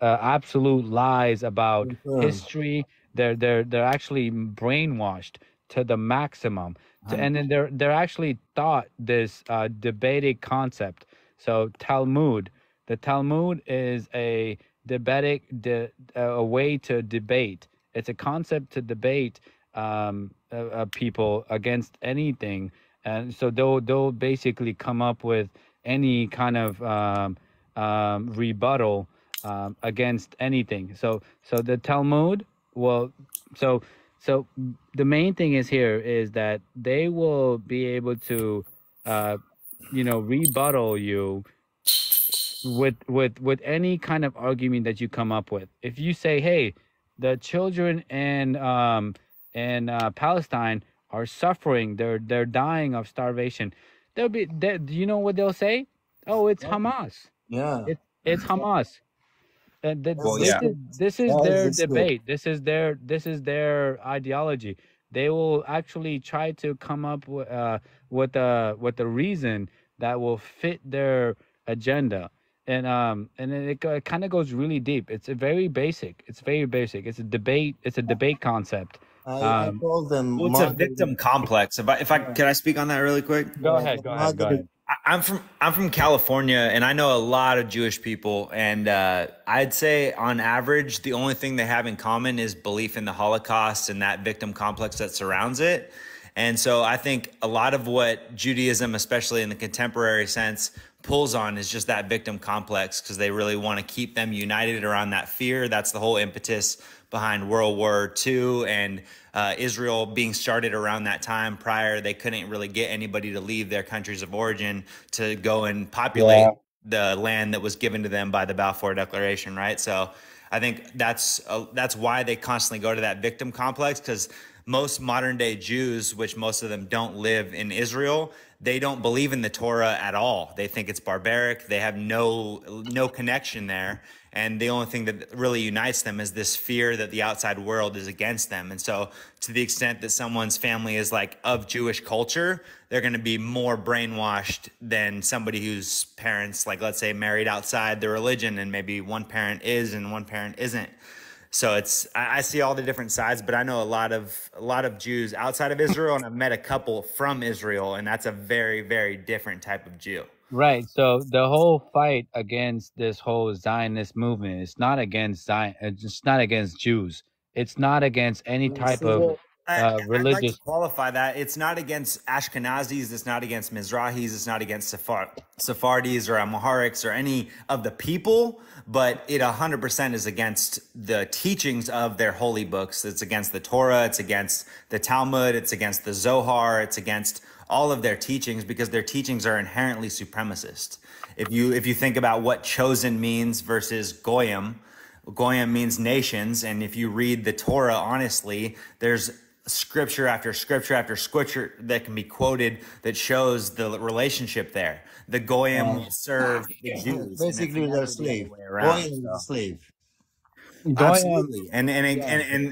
absolute lies about history. They're actually brainwashed to the maximum, and then they're actually taught this debating concept. So the Talmud is a a way to debate. It's a concept to debate people against anything, and so they'll basically come up with any kind of rebuttal against anything. So the Talmud, so the main thing is that they will be able to rebuttal you with any kind of argument that you come up with. If you say, hey, the children in Palestine are suffering, they're dying of starvation, do you know what they'll say? Oh, it's Hamas. Yeah. It's Hamas. And this is their debate. This is their ideology. They will actually try to come up with a reason that will fit their agenda. And it kind of goes really deep. It's very basic. It's a debate concept. I call them. Well, it's a victim complex. Can I speak on that really quick? Go ahead. I'm from California, and I know a lot of Jewish people, and I'd say on average, the only thing they have in common is belief in the Holocaust and that victim complex that surrounds it. And so I think a lot of what Judaism, especially in the contemporary sense, pulls on is just that victim complex, because they really want to keep them united around that fear. That's the whole impetus behind World War II and Israel being started around that time. Prior, they couldn't really get anybody to leave their countries of origin to go and populate the land that was given to them by the Balfour Declaration, right? So I think that's why they constantly go to that victim complex, because most modern day Jews, which most of them don't live in Israel, they don't believe in the Torah at all. They think it's barbaric. They have no connection there. And the only thing that really unites them is this fear that the outside world is against them. And so to the extent that someone's family is like of Jewish culture, they're going to be more brainwashed than somebody whose parents, like let's say, married outside the religion, and maybe one parent is and one parent isn't. So I see all the different sides, but I know a lot of Jews outside of Israel, and I've met a couple from Israel, and that's a very, very different type of Jew. Right. So the whole fight against this whole Zionist movement is not against Zion. It's not against Jews. It's not against any type of I'd like to religious. qualify that. It's not against Ashkenazis. It's not against Mizrahis. It's not against Sephardis or Amharics or any of the people, but it 100% is against the teachings of their holy books. It's against the Torah. It's against the Talmud. It's against the Zohar. It's against all of their teachings, because their teachings are inherently supremacist. If you think about what chosen means versus Goyim, Goyim means nations. And if you read the Torah honestly, there's scripture after scripture after scripture that can be quoted that shows the relationship there. The Goyim serve the Jews. Basically, they're slave. Goyim is a slave. Absolutely. And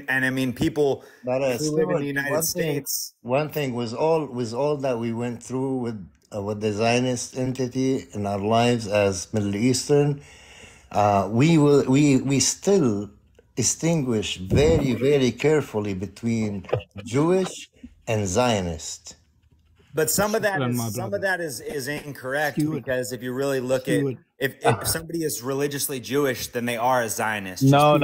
I mean, people who live in the United States. One thing was all that we went through with the Zionist entity in our lives as Middle Eastern, we still distinguish very, very carefully between Jewish and Zionist. But some of that is incorrect, because if you really look at if somebody is religiously Jewish, then they are a Zionist. No.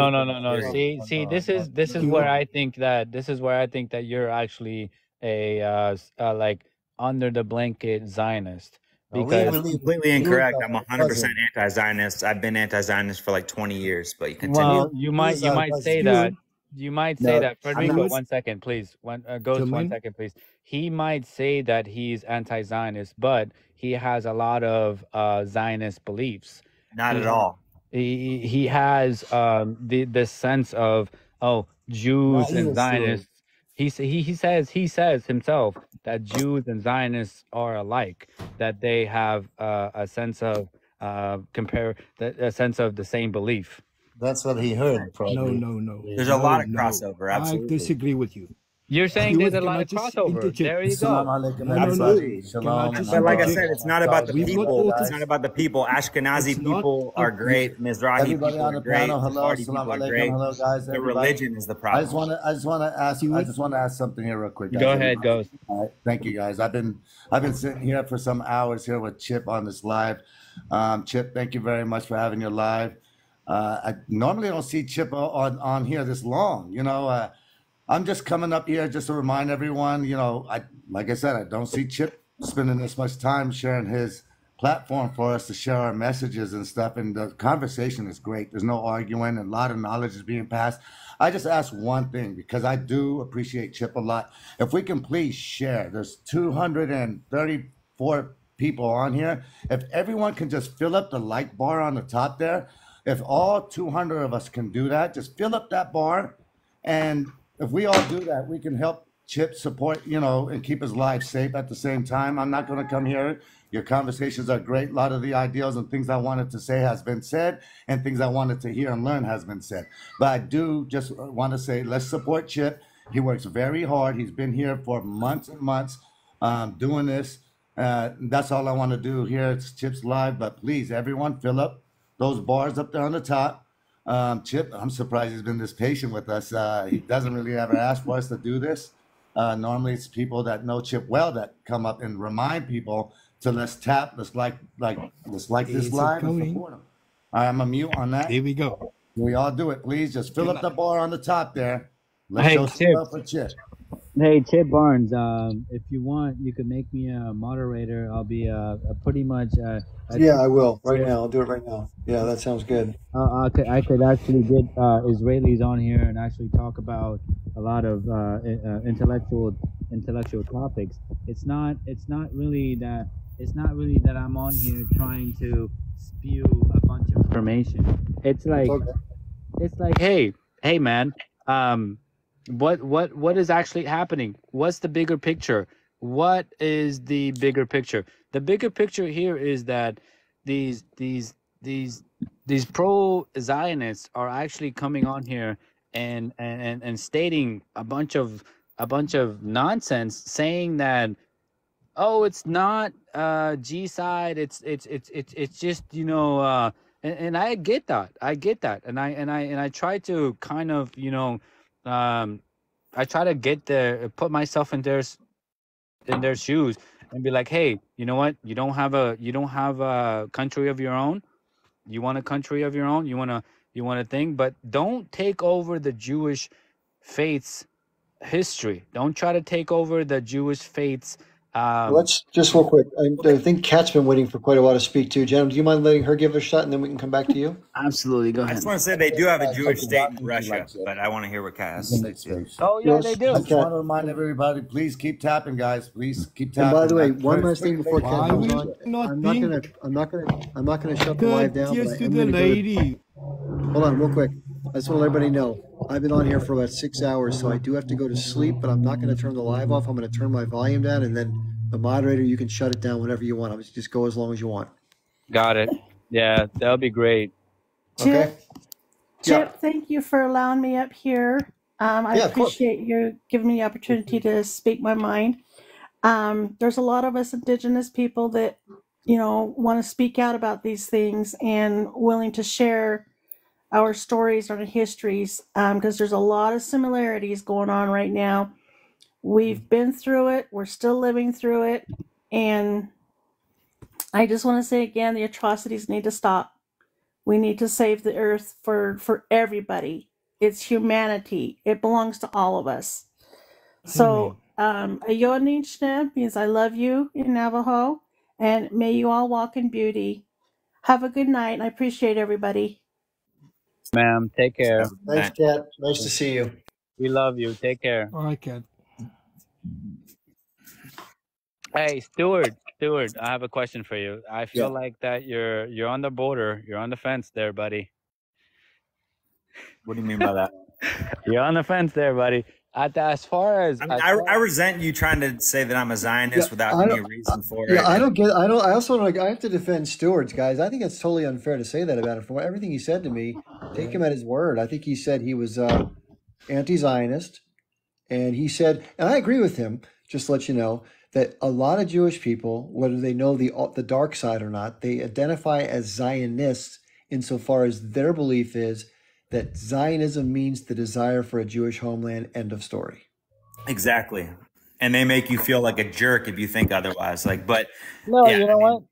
See, this is where I think that you're actually a like under the blanket Zionist. Because that's completely incorrect. I'm 100% anti-Zionist. I've been anti-Zionist for like 20 years. But you continue. Well, you might say that. You might say that. Federico, 1 second, please. Ghost, 1 second, please. He might say that he's anti-Zionist, but he has a lot of Zionist beliefs. Not at all. He has the sense of Jews and Zionists. He says himself that Jews and Zionists are alike. That they have a sense of a sense of the same belief. That's what he heard. Probably. No. There's a lot of crossover. Absolutely. I disagree with you. You're saying there's a lot of crossover. There you go. But like I said, it's not about the people. It's not about the people. Ashkenazi people are great. Mizrahi people are great. Sephardi people are great. Hello, guys. The religion is the problem. I just want to ask something here real quick. Guys. Go ahead, Ghost. All right, thank you, guys. I've been sitting here for some hours here with Chip on this live. Chip, thank you very much for having your live. I normally don't see Chip on here this long. You know, I'm just coming up here just to remind everyone. You know, like I said, I don't see Chip spending this much time sharing his platform for us to share our messages and stuff. And the conversation is great. There's no arguing, and a lot of knowledge is being passed. I just ask one thing, because I do appreciate Chip a lot. If we can please share, there's 234 people on here. If everyone can just fill up the like bar on the top there, if all 200 of us can do that, just fill up that bar. And if we all do that, we can help Chip support, you know, and keep his life safe at the same time. I'm not going to come here. Your conversations are great. A lot of the ideas and things I wanted to say has been said, and things I wanted to hear and learn has been said. But I do just want to say, let's support Chip. He works very hard. He's been here for months and months doing this. That's all I want to do here. It's Chip's Live. But please, everyone, fill up those bars up there on the top. Chip, I'm surprised he's been this patient with us. He doesn't really ever ask for us to do this. Normally it's people that know Chip well that come up and remind people to let's like this live and support him. All right, I'm a mute on that. Here we go. We all do it, please. Just fill up the bar on the top there. Let's show some love for Chip. Hey, Chip Barnes, if you want, you can make me a moderator. I'll be pretty much. Yeah, I will right now. I'll do it right now. Yeah, that sounds good. I could actually get Israelis on here and actually talk about a lot of intellectual topics. It's not really that I'm on here trying to spew a bunch of information. It's like, hey man, what is actually happening? What's the bigger picture? What is the bigger picture? The bigger picture here is that these pro-Zionists are actually coming on here and stating a bunch of nonsense, saying that, oh, it's not G side, it's just, you know, and I get that, and I try to kind of, you know, I try to put myself in their shoes and be like, hey, you know what, you don't have a country of your own. You want a country of your own, you want a thing, but don't take over the Jewish faith's history. Don't try to take over the Jewish faith's Let's just real quick. I think Kat's been waiting for quite a while to speak to. Jen, do you mind letting her give it a shot, and then we can come back to you? Absolutely, go I ahead. just want to say they do have a Jewish state in Russia, but I want to hear what Kat has to say too. Oh yeah, they do. I just want to remind everybody, please keep tapping, guys. Please keep tapping. And by the way, one last thing before Kat Why comes we on. not I'm being not gonna shut the live down. courteous But I to am the gonna go to, lady? hold on, real quick. I just want to let everybody know I've been on here for about 6 hours, so I do have to go to sleep. But I'm not going to turn the live off. I'm going to turn my volume down, and then the moderator, you can shut it down whenever you want. I'm just go as long as you want. Got it. Yeah, that'll be great. Okay. Chip, thank you for allowing me up here. I Yeah, of course. appreciate you giving me the opportunity to speak my mind. There's a lot of us Indigenous people that, you know, want to speak out about these things and willing to share our stories, our histories, because there's a lot of similarities going on right now. We've been through it. We're still living through it. And I just want to say again, the atrocities need to stop. We need to save the earth for everybody. It's humanity. It belongs to all of us. So, Ayo Nichna means I love you in Navajo, and may you all walk in beauty. Have a good night, and I appreciate everybody. Ma'am, take care. Thanks, Kat. Nice to see you. We love you. Take care. All right, Kat. Hey, Stuart, I have a question for you. I feel like that you're on the border. You're on the fence there, buddy. What do you mean by that? You're on the fence there, buddy. As far as I resent you trying to say that I'm a Zionist without any reason for it. Yeah, I also don't, I have to defend Stewart's, guys. I think it's totally unfair to say that about him. From everything he said to me, take him at his word. I think he said he was anti-Zionist, and he said, and I agree with him. Just to let you know that a lot of Jewish people, whether they know the dark side or not, they identify as Zionists insofar as their belief is that Zionism means the desire for a Jewish homeland. End of story. Exactly. And they make you feel like a jerk if you think otherwise. Like, but no, yeah, you know what?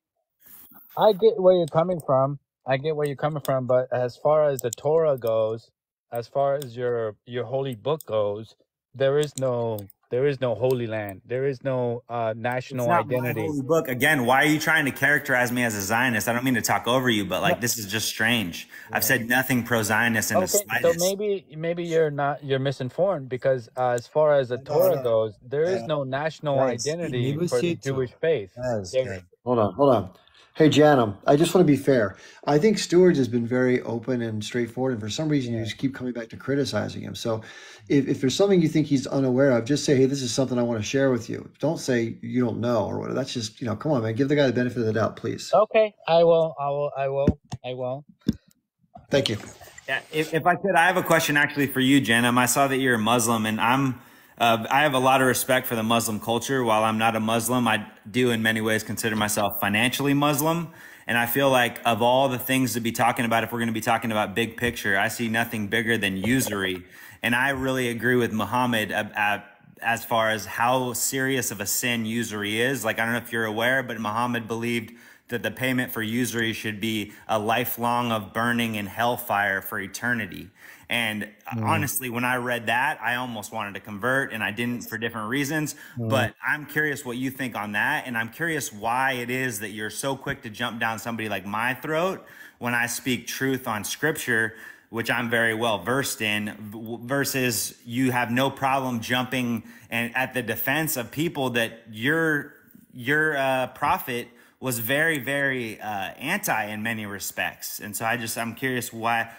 I get where you're coming from. But as far as the Torah goes, as far as your holy book goes, there is no holy land. There is no national it's not identity. my holy book. Again, why are you trying to characterize me as a Zionist? I don't mean to talk over you, but like this is just strange. I've said nothing pro-Zionist in the slightest. So maybe you're misinformed, because as far as the Torah goes, there is no national identity for the Jewish faith. Hold on. Hey, Janum, I just want to be fair. I think Stewart's has been very open and straightforward, and for some reason you just keep coming back to criticizing him. So if there's something you think he's unaware of, just say, hey, this is something I want to share with you. Don't say you don't know or whatever. That's just, come on, man. Give the guy the benefit of the doubt, please. Okay, I will. Thank you. Yeah, if I could, I have a question actually for you, Janum. I saw that you're a Muslim, and I have a lot of respect for the Muslim culture. While I'm not a Muslim, I do in many ways consider myself financially Muslim. And I feel like of all the things to be talking about, if we're going to be talking about big picture, I see nothing bigger than usury. And I really agree with Muhammad as far as how serious of a sin usury is. Like, I don't know if you're aware, but Muhammad believed that the payment for usury should be a lifelong of burning in hellfire for eternity. And honestly, when I read that, I almost wanted to convert, and I didn't for different reasons. But I'm curious what you think on that. And I'm curious why it is that you're so quick to jump down somebody like my throat when I speak truth on scripture, which I'm very well versed in, versus you have no problem jumping and at the defense of people that your prophet was very, very anti in many respects. And so I'm curious why,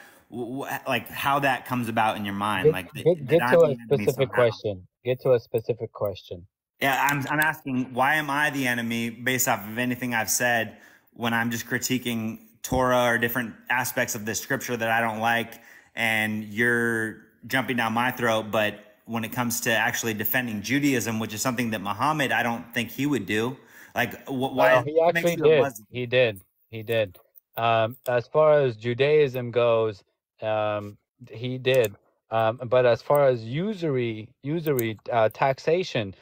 like how that comes about in your mind, Get like get I'm to the a enemy specific somehow. question. Get to a specific question. Yeah, I'm asking, why am I the enemy based off of anything I've said when I'm just critiquing Torah or different aspects of the scripture that I don't like, and you're jumping down my throat? But when it comes to actually defending Judaism, which is something that Muhammad, I don't think he would do. Like, why No, he what makes actually you a did. Muslim? He did. He did. As far as Judaism goes, he did. But as far as usury, taxation,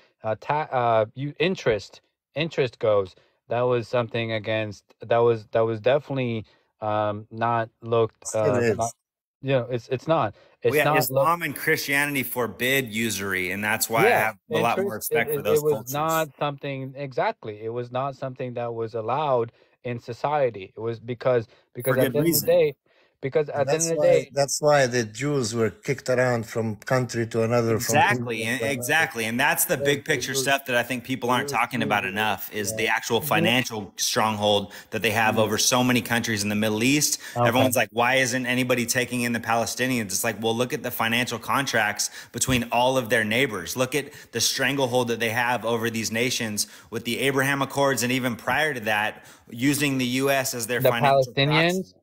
interest goes, that was something against. That was definitely not looked. Still Not, is. it's not. Well, It's yeah, not looked. Islam and Christianity forbid usury, and that's why I Yeah, have a lot more interest. respect for those It was cultures. not something exactly. It was not something that was allowed in society. It was For because good at the end of the reason. day, because And at the end of the day, that's why the Jews were kicked around from country to another, from Exactly, England to another. exactly. And that's the big picture stuff that I think people aren't talking about enough, is the actual financial stronghold that they have over so many countries in the Middle East. Okay. Everyone's like, why isn't anybody taking in the Palestinians? It's like, well, look at the financial contracts between all of their neighbors. Look at the stranglehold that they have over these nations with the Abraham Accords, and even prior to that, using the U.S. as their the financial proxy. Palestinians,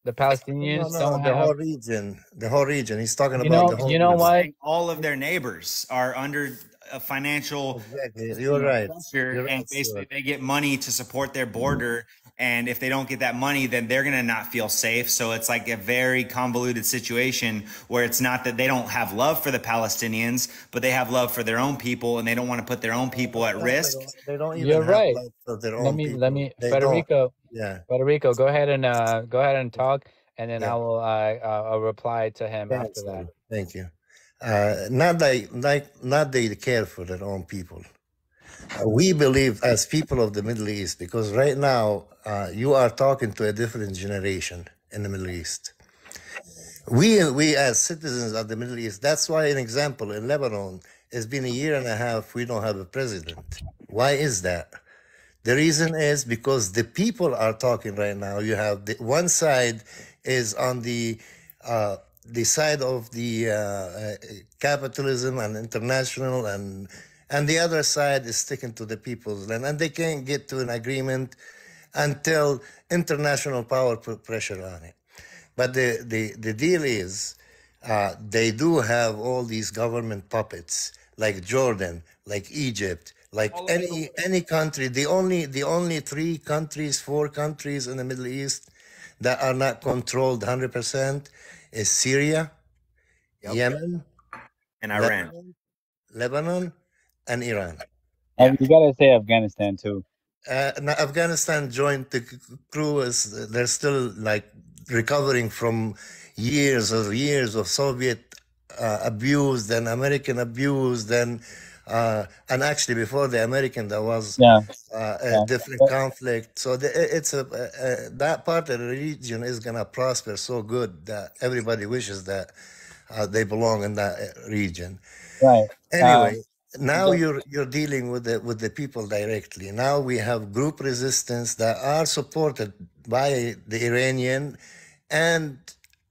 the Palestinians No, don't the have. whole region. The whole region. He's talking You about know, the whole you know region. what? All of their neighbors are under a financial Exactly. You're right. pressure, You're and right, basically Stuart. they get money to support their border. And if they don't get that money, then they're going to not feel safe. So it's like a very convoluted situation where it's not that they don't have love for the Palestinians, but they have love for their own people, and they don't want to put their own people at risk. They don't even You're have right. love for their Let own me, people. They don't. Federico, Yeah. go ahead and talk, and then Yeah. I will I'll reply to him after Thanks, that. brother. Thank you. Not they care for their own people. We believe as people of the Middle East, because right now you are talking to a different generation in the Middle East. We as citizens of the Middle East, that's why an example in Lebanon, it's been a year and a half, we don't have a president. Why is that? The reason is because the people are talking right now. You have one side is on the side of the capitalism and international, and the other side is sticking to the people's land, and they can't get to an agreement until international power put pressure on it. But the deal is, they do have all these government puppets, like Jordan, like Egypt, like any country. The only 4 countries in the Middle East that are not controlled 100% is Syria, Yemen, And Iran. Lebanon, and Iran. You gotta say Afghanistan too. Now Afghanistan joined the crew. They're still like recovering from years of Soviet abuse, then American abuse, then and actually before the American there was a different conflict. So it's that part of the region is gonna prosper so good that everybody wishes that they belong in that region. Right. Anyway, now you're dealing with the people directly. Now we have group resistance that are supported by the Iranian and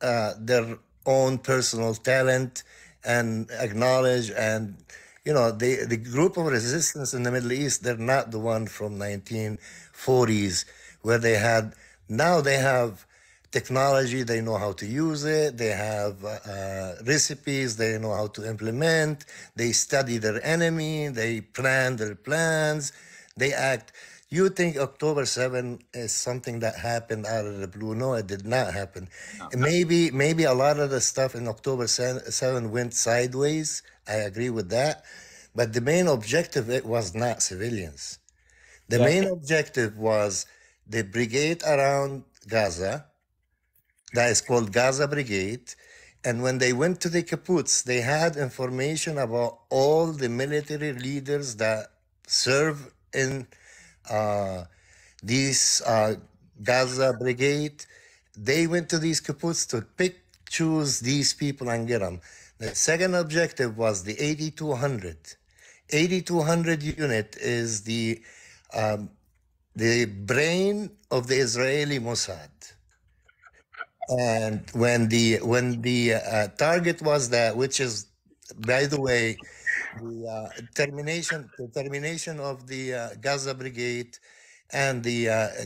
their own personal talent and acknowledge. And the group of resistance in the Middle East, they're not the one from 1940s where they had. Now they have technology, they know how to use it, they have recipes, they know how to implement, they study their enemy, they plan their plans, they act. You think October 7 is something that happened out of the blue? No, it did not happen. Maybe a lot of the stuff in October 7 went sideways. I agree with that. But the main objective, it was not civilians. The main objective was the brigade around Gaza, that is called Gaza Brigade. And when they went to the kibbutz, they had information about all the military leaders that serve in these Gaza Brigade. They went to these kibbutz to choose these people and get them. The second objective was the 8200. 8200 unit is the the brain of the Israeli Mossad. And when the target was that, which is, by the way, the termination of the Gaza Brigade and the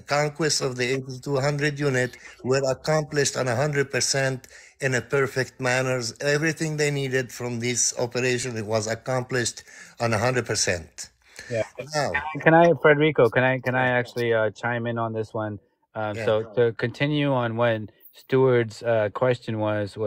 conquest of the 8200 unit were accomplished on 100% in a perfect manner. Everything they needed from this operation, it was accomplished on 100%. Yeah. Now, Federico, can I actually chime in on this one? yeah. So to continue on when Stuart's question was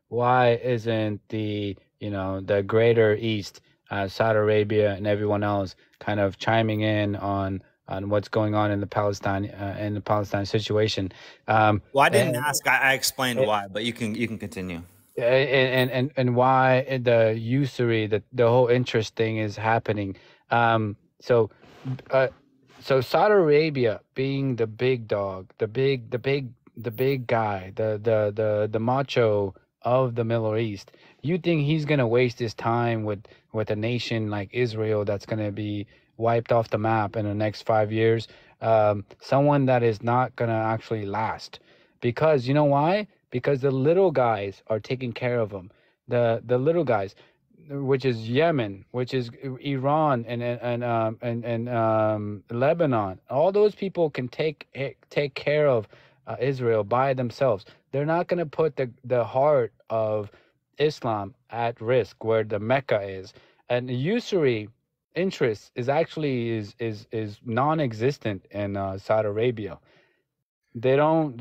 why isn't the the Greater East, Saudi Arabia and everyone else kind of chiming in on what's going on in the Palestine situation? Well, I didn't ask. I explained why, but you can continue. And why the usury, the whole interest thing is happening. So Saudi Arabia being the big dog, the big guy, the macho of the Middle East, you think he's gonna waste his time with a nation like Israel that's gonna be wiped off the map in the next 5 years? Someone that is not gonna actually last, because you know why? Because the little guys are taking care of them. The little guys, which is Yemen, which is Iran and Lebanon. All those people can take care of Israel by themselves. They're not going to put the heart of Islam at risk where the Mecca is. And the usury interest is actually is non-existent in Saudi Arabia. They don't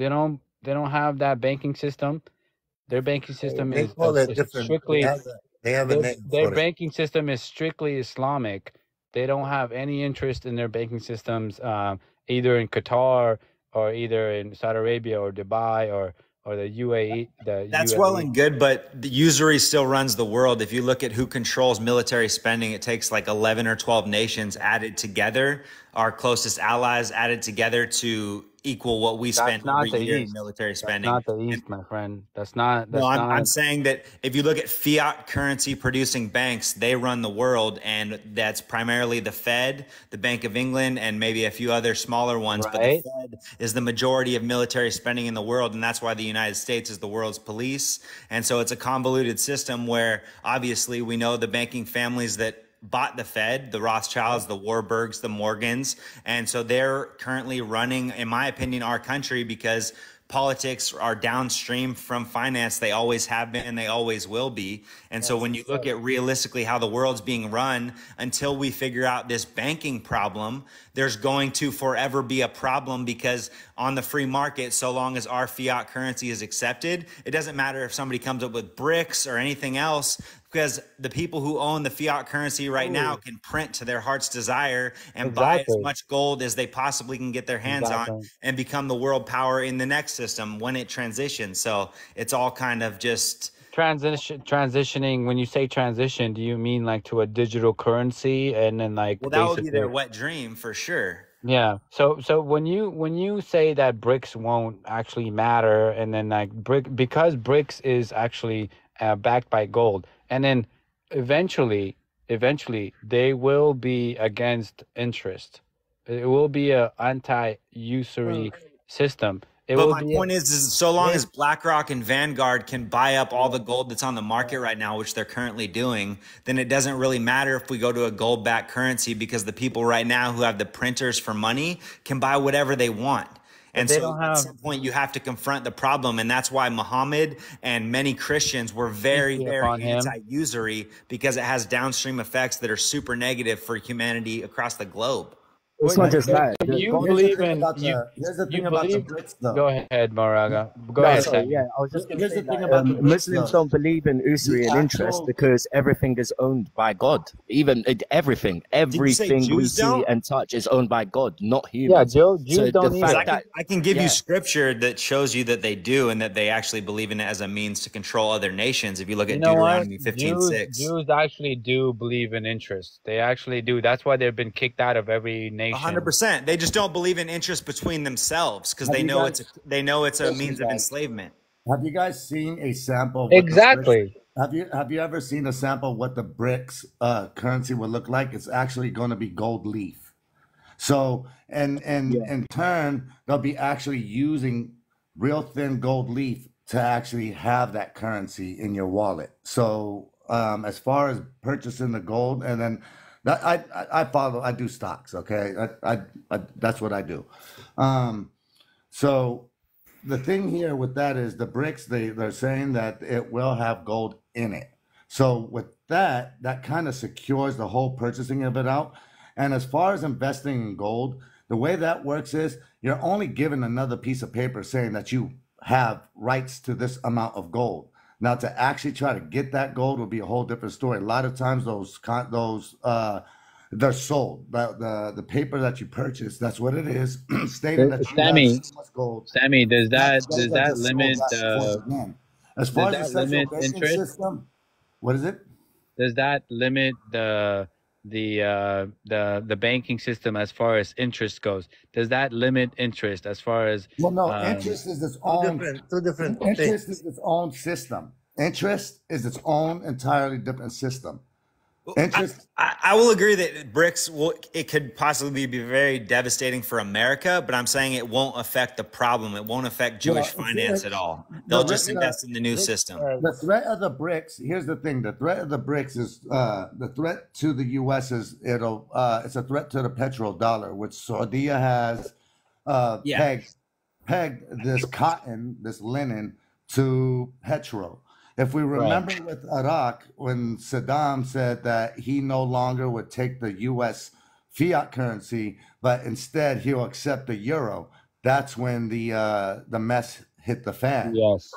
have that banking system. Their banking system They is call it different. strictly. They have a name Their for it. banking system is strictly Islamic. They don't have any interest in their banking systems, either in Qatar or either in Saudi Arabia or Dubai or the UAE. That's well and good, but the usury still runs the world. If you look at who controls military spending, it takes like 11 or 12 nations added together, our closest allies added together to equal what we spend every year in military spending. That's not the East, my friend. That's not. I'm saying that if you look at fiat currency producing banks, they run the world, and that's primarily the Fed, the Bank of England, and maybe a few other smaller ones. Right. But the Fed is the majority of military spending in the world, and that's why the United States is the world's police. And so it's a convoluted system where obviously we know the banking families that bought the Fed, the Rothschilds, the Warburgs, the Morgans. And so they're currently running, in my opinion, our country because politics are downstream from finance. They always have been and they always will be. And so when you look at realistically how the world's being run, until we figure out this banking problem, there's going to forever be a problem, because on the free market, so long as our fiat currency is accepted, it doesn't matter if somebody comes up with BRICS or anything else, because the people who own the fiat currency right now can print to their heart's desire and buy as much gold as they possibly can get their hands on and become the world power in the next system when it transitions. So it's all kind of just transitioning. When you say transition, do you mean like to a digital currency and then like? Well, that would be their wet dream for sure. Yeah. So when you say that BRICS won't actually matter, and then like because BRICS is actually backed by gold, and then eventually they will be against interest. It will be a anti-usury system. But my point is so long as BlackRock and Vanguard can buy up all the gold that's on the market right now, which they're currently doing, then it doesn't really matter if we go to a gold-backed currency, because the people right now who have the printers for money can buy whatever they want. And so at some point you have to confront the problem. And that's why Muhammad and many Christians were very, very anti-usury, because it has downstream effects that are super negative for humanity across the globe. It's not just that. You believe in. Here's the thing about the BRICS, though. Go ahead, Moraga. Go ahead. Sorry, yeah, I was just going to Here's say the thing that about the BRICS, Muslims though. don't believe in usury and interest because everything is owned by God. Even everything we Jews see don't? and touch is owned by God, not humans. Yeah, Jews So don't the either. fact that I can give you scripture that shows you that they do, and that they actually believe in it as a means to control other nations. If you look at Deuteronomy 15:6. Jews actually do believe in interest. They actually do. That's why they've been kicked out of every nation. 100%. They just don't believe in interest between themselves, because they know it's a means of enslavement. Have you guys seen a sample? Of Exactly. Have you ever seen a sample of what the BRICS currency would look like? It's actually going to be gold leaf. So, and in turn, they'll be actually using real thin gold leaf to actually have that currency in your wallet. So, as far as purchasing the gold, and then that I do stocks. Okay, I that's what I do. So the thing here with that is the BRICS, they're saying that it will have gold in it. So with that kind of secures the whole purchasing of it out. And as far as investing in gold, the way that works is you're only given another piece of paper saying that you have rights to this amount of gold. Now, to actually try to get that gold will be a whole different story. A lot of times they're sold. The paper that you purchase, that's what it is, stating that you have so much gold. Sammy, does that just limit sold that once again. As far as the central banking interest? system, what is it? Does that limit the banking system as far as interest goes? Does that limit interest as far as? Well, no. Interest is its own. Two different Interest things. is its own system. Interest is its own entirely different system. Interest. I will agree that BRICS it could possibly be very devastating for America, but I'm saying it won't affect the problem. It won't affect Jewish finance at all. They'll just invest in the new system. The threat of the BRICS. Here's the thing: the threat of the BRICS is the threat to the U.S. is it's a threat to the petrodollar, which Saudi has pegged this cotton, this linen, to petro. If we remember with Iraq, when Saddam said that he no longer would take the U.S. fiat currency, but instead he'll accept the euro, that's when the mess hit the fan. Yes.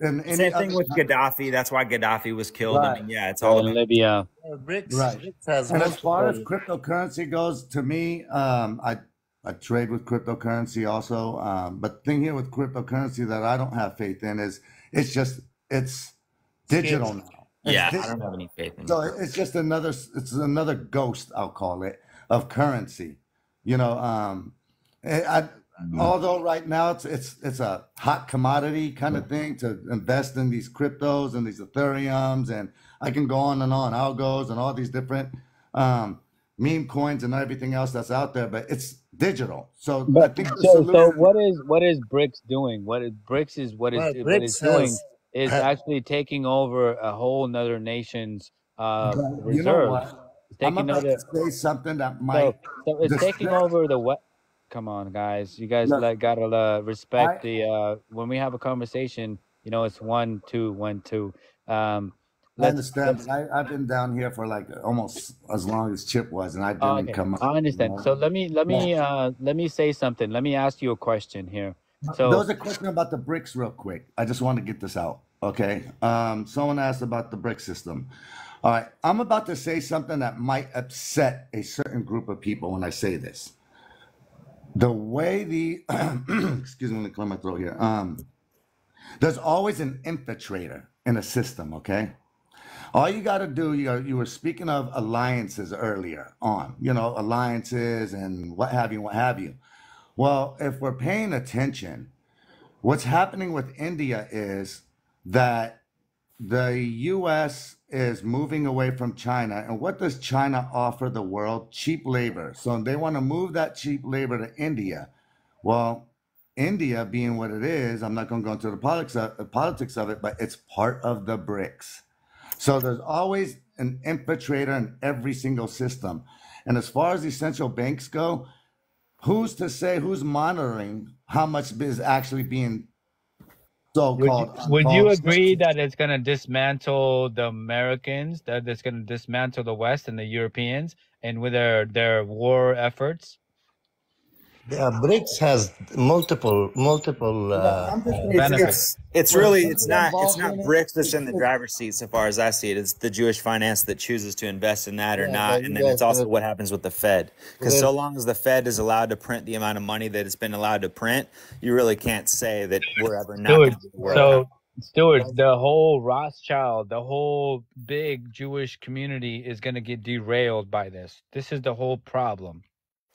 And same thing with Gaddafi. That's why Gaddafi was killed. I mean, it's all in Libya. BRICS has and as far as cryptocurrency goes, to me, I trade with cryptocurrency also. But the thing here with cryptocurrency that I don't have faith in is it's digital now. I don't have any faith in it. So it's just another ghost, I'll call it, of currency. You know, although right now it's a hot commodity kind of thing to invest in these cryptos and these Ethereums, and I can go on and on, algos and all these different meme coins and everything else that's out there, but it's digital. So I think so what is BRICS doing? What it's doing is actually taking over a whole nother nation's reserves. You know what? I'm about to say something that might. So it's taking over the what? Come on, guys! You guys gotta respect the when we have a conversation. You know, it's 1, 2, 1, 2. I understand. I've been down here for like almost as long as Chip was, and I didn't come up. I understand. So let me say something. Let me ask you a question here. So there was a question about the BRICS real quick. I just want to get this out. Okay. Someone asked about the BRICS system. All right. I'm about to say something that might upset a certain group of people when I say this. The way excuse me, let me clear my throat here. There's always an infiltrator in a system. Okay. All you got to do, you were speaking of alliances earlier on, alliances and what have you. Well, if we're paying attention, what's happening with India is that the U.S. is moving away from China. And what does China offer the world? Cheap labor. So they want to move that cheap labor to India. Well, India being what it is, I'm not going to go into the politics of it, but it's part of the BRICS. So there's always an infiltrator in every single system. And as far as the central banks go, who's to say who's monitoring how much is actually being so-called? Would you agree that it's going to dismantle the Americans, that it's going to dismantle the West and the Europeans, and with their war efforts? Yeah, BRICS has multiple benefits. It's not BRICS that's in the driver's seat so far as I see it. It's the Jewish finance that chooses to invest in that or not, and then it's also what happens with the Fed. Because so long as the Fed is allowed to print the amount of money that it's been allowed to print, you really can't say that we're ever not going to do the world. So, Stuart, the whole Rothschild, the whole big Jewish community is going to get derailed by this. This is the whole problem.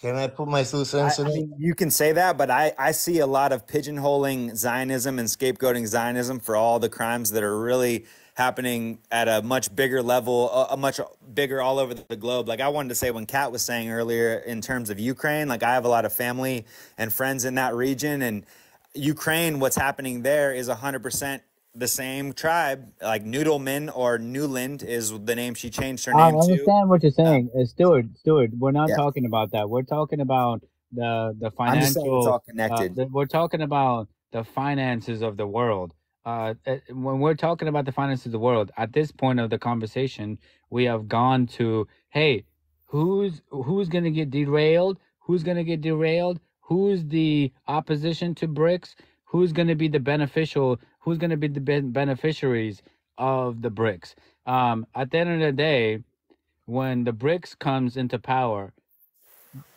Can I put my 2 cents in I it? mean, you can say that, but I see a lot of pigeonholing Zionism and scapegoating Zionism for all the crimes that are really happening at a much bigger level, a much bigger all over the globe. Like I wanted to say when Kat was saying earlier in terms of Ukraine, like I have a lot of family and friends in that region, and Ukraine, what's happening there is 100% the same tribe. Like Noodleman or Newland is the name she changed her I name to. understand what you're saying, Stuart. We're not Yeah. talking about that. We're talking about the I'm just saying it's all financial. connected. We're talking about the finances of the world. When we're talking about the finances of the world, at this point of the conversation, we have gone to, hey, who's going to get derailed? Who's going to get derailed? Who's the opposition to BRICS? Who's going to be the beneficial? Who's going to be the beneficiaries of the BRICS? At the end of the day, when the BRICS comes into power,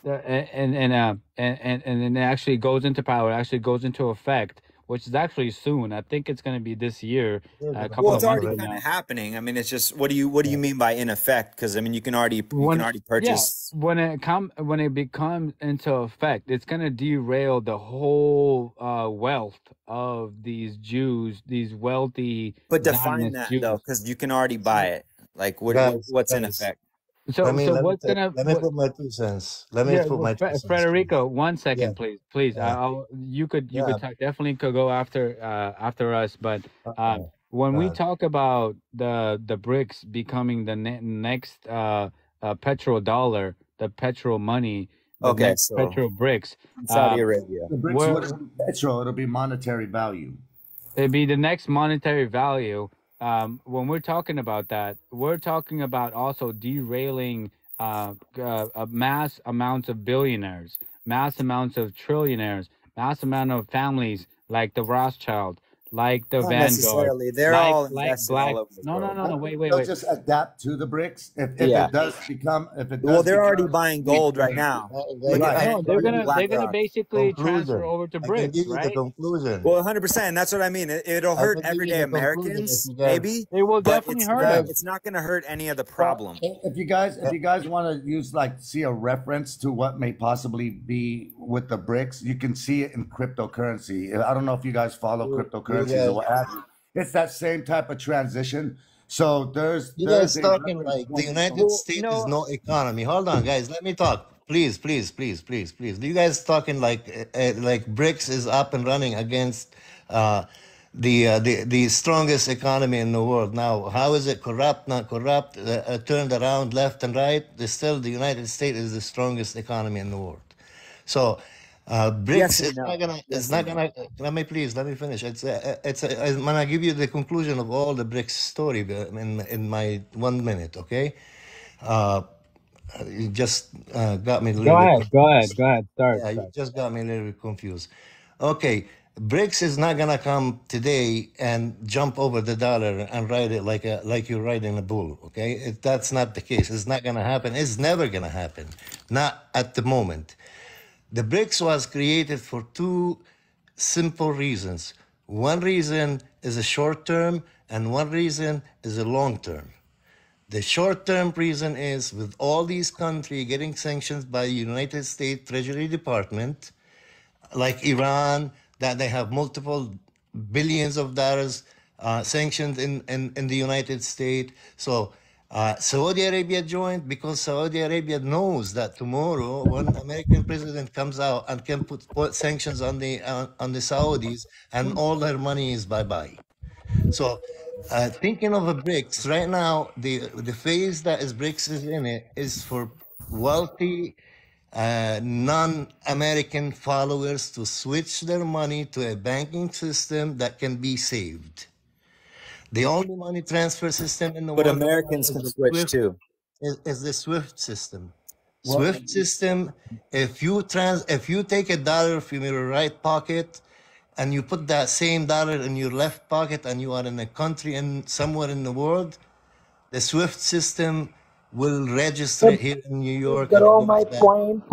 and it actually goes into power, actually goes into effect, which is actually soon. I think it's going to be this year, a couple Well, of it's months already from kind now. of happening. I mean, it's just what do you mean by in effect? Because I mean, you can already purchase. When it becomes into effect, it's going to derail the whole wealth of these Jews, these wealthy But define Zionist that Jews. though, because you can already buy it. Like what's in effect? So what's gonna? Let me put my 2 cents. Let me Yeah, put my 2 cents. Frederico, 1 second, Yeah. please. Yeah. You could Yeah. definitely could go after us, but when we talk about the BRICS becoming the next petrodollar, the petro money, the Okay, next so petro BRICS, Saudi Arabia. The BRICS wouldn't be petro, it'll be monetary value. it'd be the next monetary value. When we're talking about that, we're talking about also derailing mass amounts of billionaires, mass amounts of trillionaires, mass amount of families like the Rothschild, like the Not Vanguard, necessarily. They're like all like invested Black. all over the No, world. wait. They'll just adapt to the BRICS if Yeah. it does become. If it does Well, they're already become- buying gold right now. Look at No, they're gonna BlackRock. basically transfer over to I can BRICS, give you the right? conclusion. Well, 100%. That's what I mean. It'll I hurt can give you everyday the conclusion Americans, if you guys- maybe. It will but definitely it's hurt not, them. it's not going to hurt any of the problem. If you guys want to use see a reference to what may possibly be with the BRICS, you can see it in cryptocurrency. I don't know if you guys follow cryptocurrencies or what have you. It's that same type of transition. So You guys talking like the United States is no economy. Hold on, guys. Let me talk. Please. You guys talking like BRICS is up and running against the strongest economy in the world. Now, how is it corrupt, not corrupt, turned around left and right? Still, the United States is the strongest economy in the world. So, BRICS Yes and is no. not gonna. Yes It's not and no. gonna. Let me finish. I'm gonna give you the conclusion of all the BRICS story in my 1 minute. Okay. You just got me a little bit Go ahead. confused. Start. Yeah, you just got me a little bit confused. Okay, BRICS is not gonna come today and jump over the dollar and ride it like you're riding a bull. Okay, that's not the case. It's not gonna happen. It's never gonna happen. Not at the moment. The BRICS was created for two simple reasons. One reason is a short term, and one reason is a long term. The short-term reason is with all these countries getting sanctions by the United States Treasury Department, like Iran, that they have multiple billions of dollars sanctioned in the United States. So Saudi Arabia joined because Saudi Arabia knows that tomorrow, when American president comes out and can put sanctions on the Saudis, and all their money is bye-bye. So, thinking of a BRICS right now, the phase that is BRICS is in it is for wealthy non-American followers to switch their money to a banking system that can be saved. The only money transfer system in the But world Americans can switch too. is the SWIFT system. SWIFT system. If you take $1 from your right pocket and you put that same dollar in your left pocket and you are in a country somewhere in the world, the SWIFT system will register it here in New York, Got and all my point.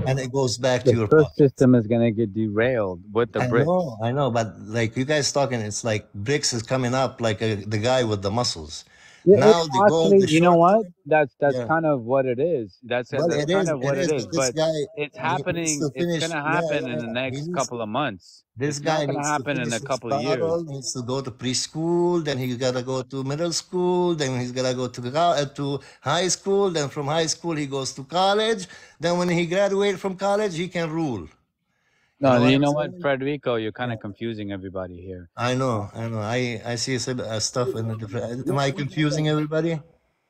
it goes back to The your first pocket. system is gonna get derailed with the BRICS. I know, but like you guys talking, it's like BRICS is coming up like the guy with the muscles. Yeah, Now it the gold actually, is you know short what? term. That's Yeah. kind of what it is. Well, That's it kind is. of It what it is. is. But this But guy, it's he needs happening. to It's finish. gonna Yeah, happen yeah, in the yeah. next couple of months. This It's not guy gonna needs to happen in finish a his couple of years. bottle. Needs to go to preschool. Then he's gotta go to middle school. Then he's gotta go to high school. Then from high school he goes to college. Then when he graduates from college, he can rule. You No, know what you I'm know what, saying? Frederico, you're kind Yeah. of confusing everybody here. I know. I know. I see some stuff in the different. Am I confusing everybody?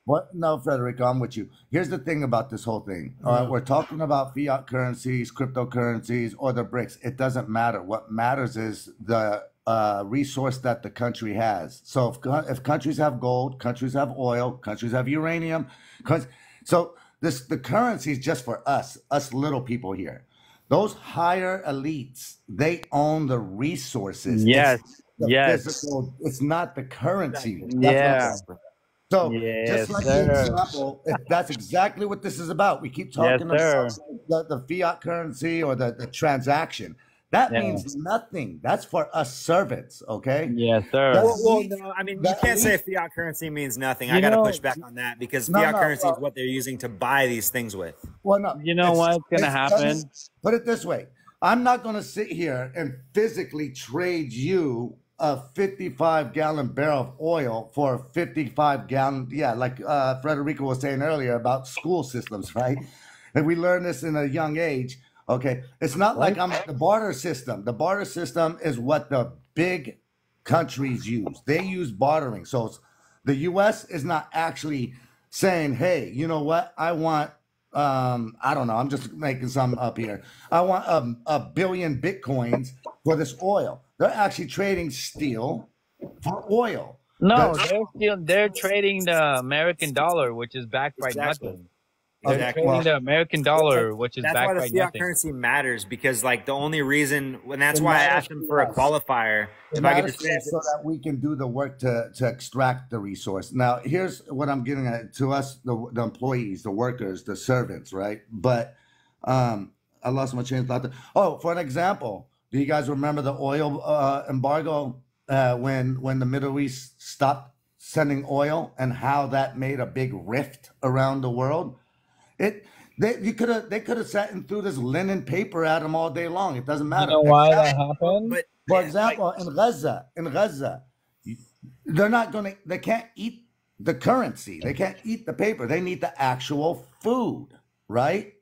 What? No, Federico, I'm with you. Here's the thing about this whole thing. We're talking about fiat currencies, cryptocurrencies, or the BRICS. It doesn't matter. What matters is the resource that the country has. So if countries have gold, countries have oil, countries have uranium, so the currency is just for us little people here. Those higher elites, they own the resources. Yes, It's the yes, physical. It's not the currency. That's what I'm yeah, saying. So just yes, like the sir, example, if that's exactly what this is about. We keep yes, talking about sir, the fiat currency or the transaction. That yeah, means nothing. That's for us servants, okay? yes, The sir. Well, elite, no, I mean, you the can't say elite, fiat currency means nothing. I You got to know, push back on that because no, fiat no, currency is what they're using to buy these things with. well, no, you know what's gonna happen? put it this way. I'm not going to sit here and physically trade you a 55-gallon barrel of oil for a 55-gallon, yeah, like Frederico was saying earlier about school systems, right? And we learn this in a young age, okay? It's not like I'm the barter system. The barter system is what the big countries use. They use bartering. So the U.S. is not actually saying, hey, you know what? I want I don't know. I'm just making some up here. I want a billion Bitcoins for this oil. They're actually trading steel for oil. No, The- they're trading the American dollar, which is backed by Exactly. nothing. They're Exactly. trading the American dollar, which is That's why backed the by fiat nothing. currency matters because, like, the only reason, and that's It why I matters asked him to for a us. qualifier. It If I could matters just to finish us so that we can do the work to extract the resource. Now, here's what I'm getting at to us, the employees, the workers, the servants, right? But I lost my train of thought. Oh, for an example, do you guys remember the oil embargo when the Middle East stopped sending oil and how that made a big rift around the world? They could have sat and threw this linen paper at them all day long. It doesn't You matter. know why that Except, happened? for example, in Gaza, they're not going to. They can't eat the currency. They can't eat the paper. They need the actual food, right?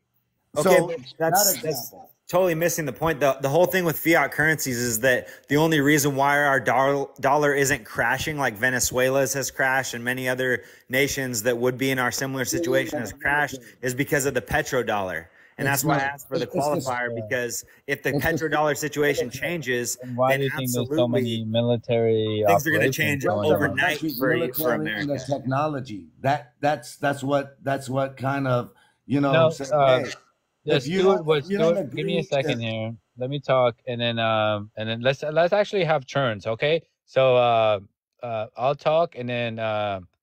Okay, So but that that's example. totally missing the point. The whole thing with fiat currencies is that the only reason why our dollar isn't crashing like Venezuela's has crashed and many other nations that would be in our similar situation has crashed is because of the petrodollar. And It's that's why I not. asked for the It's just. qualifier because if the It's just. petrodollar situation changes, And why then do you think there's so many absolutely military things are going to operations change going The on? overnight country's for military and America. the technology. That's what kind of No, saying. Hey, yeah, if you Stuart don't Stuart, give me a agree, second here. Let me talk, and then let's actually have turns, okay? So I'll talk, and then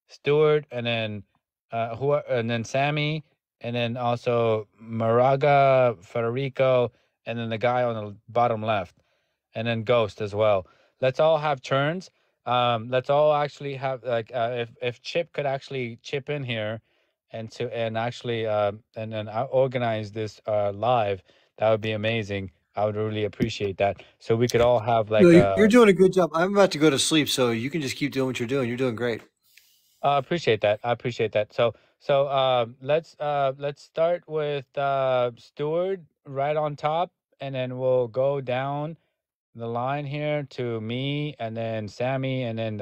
Stuart, and then and then Sammy, and then also Moraga, Federico, and then the guy on the bottom left, and then Ghost as well. Let's all have turns. Let's all actually have like if Chip could actually chip in here and actually and then organize this live, that would be amazing. I would really appreciate that. So we could all have No, like you're doing a good job. I'm about to go to sleep, so you can just keep doing what you're doing. You're doing great. I appreciate that. I appreciate that. So let's start with Stuart right on top, and then we'll go down the line here to me, and then Sammy, and then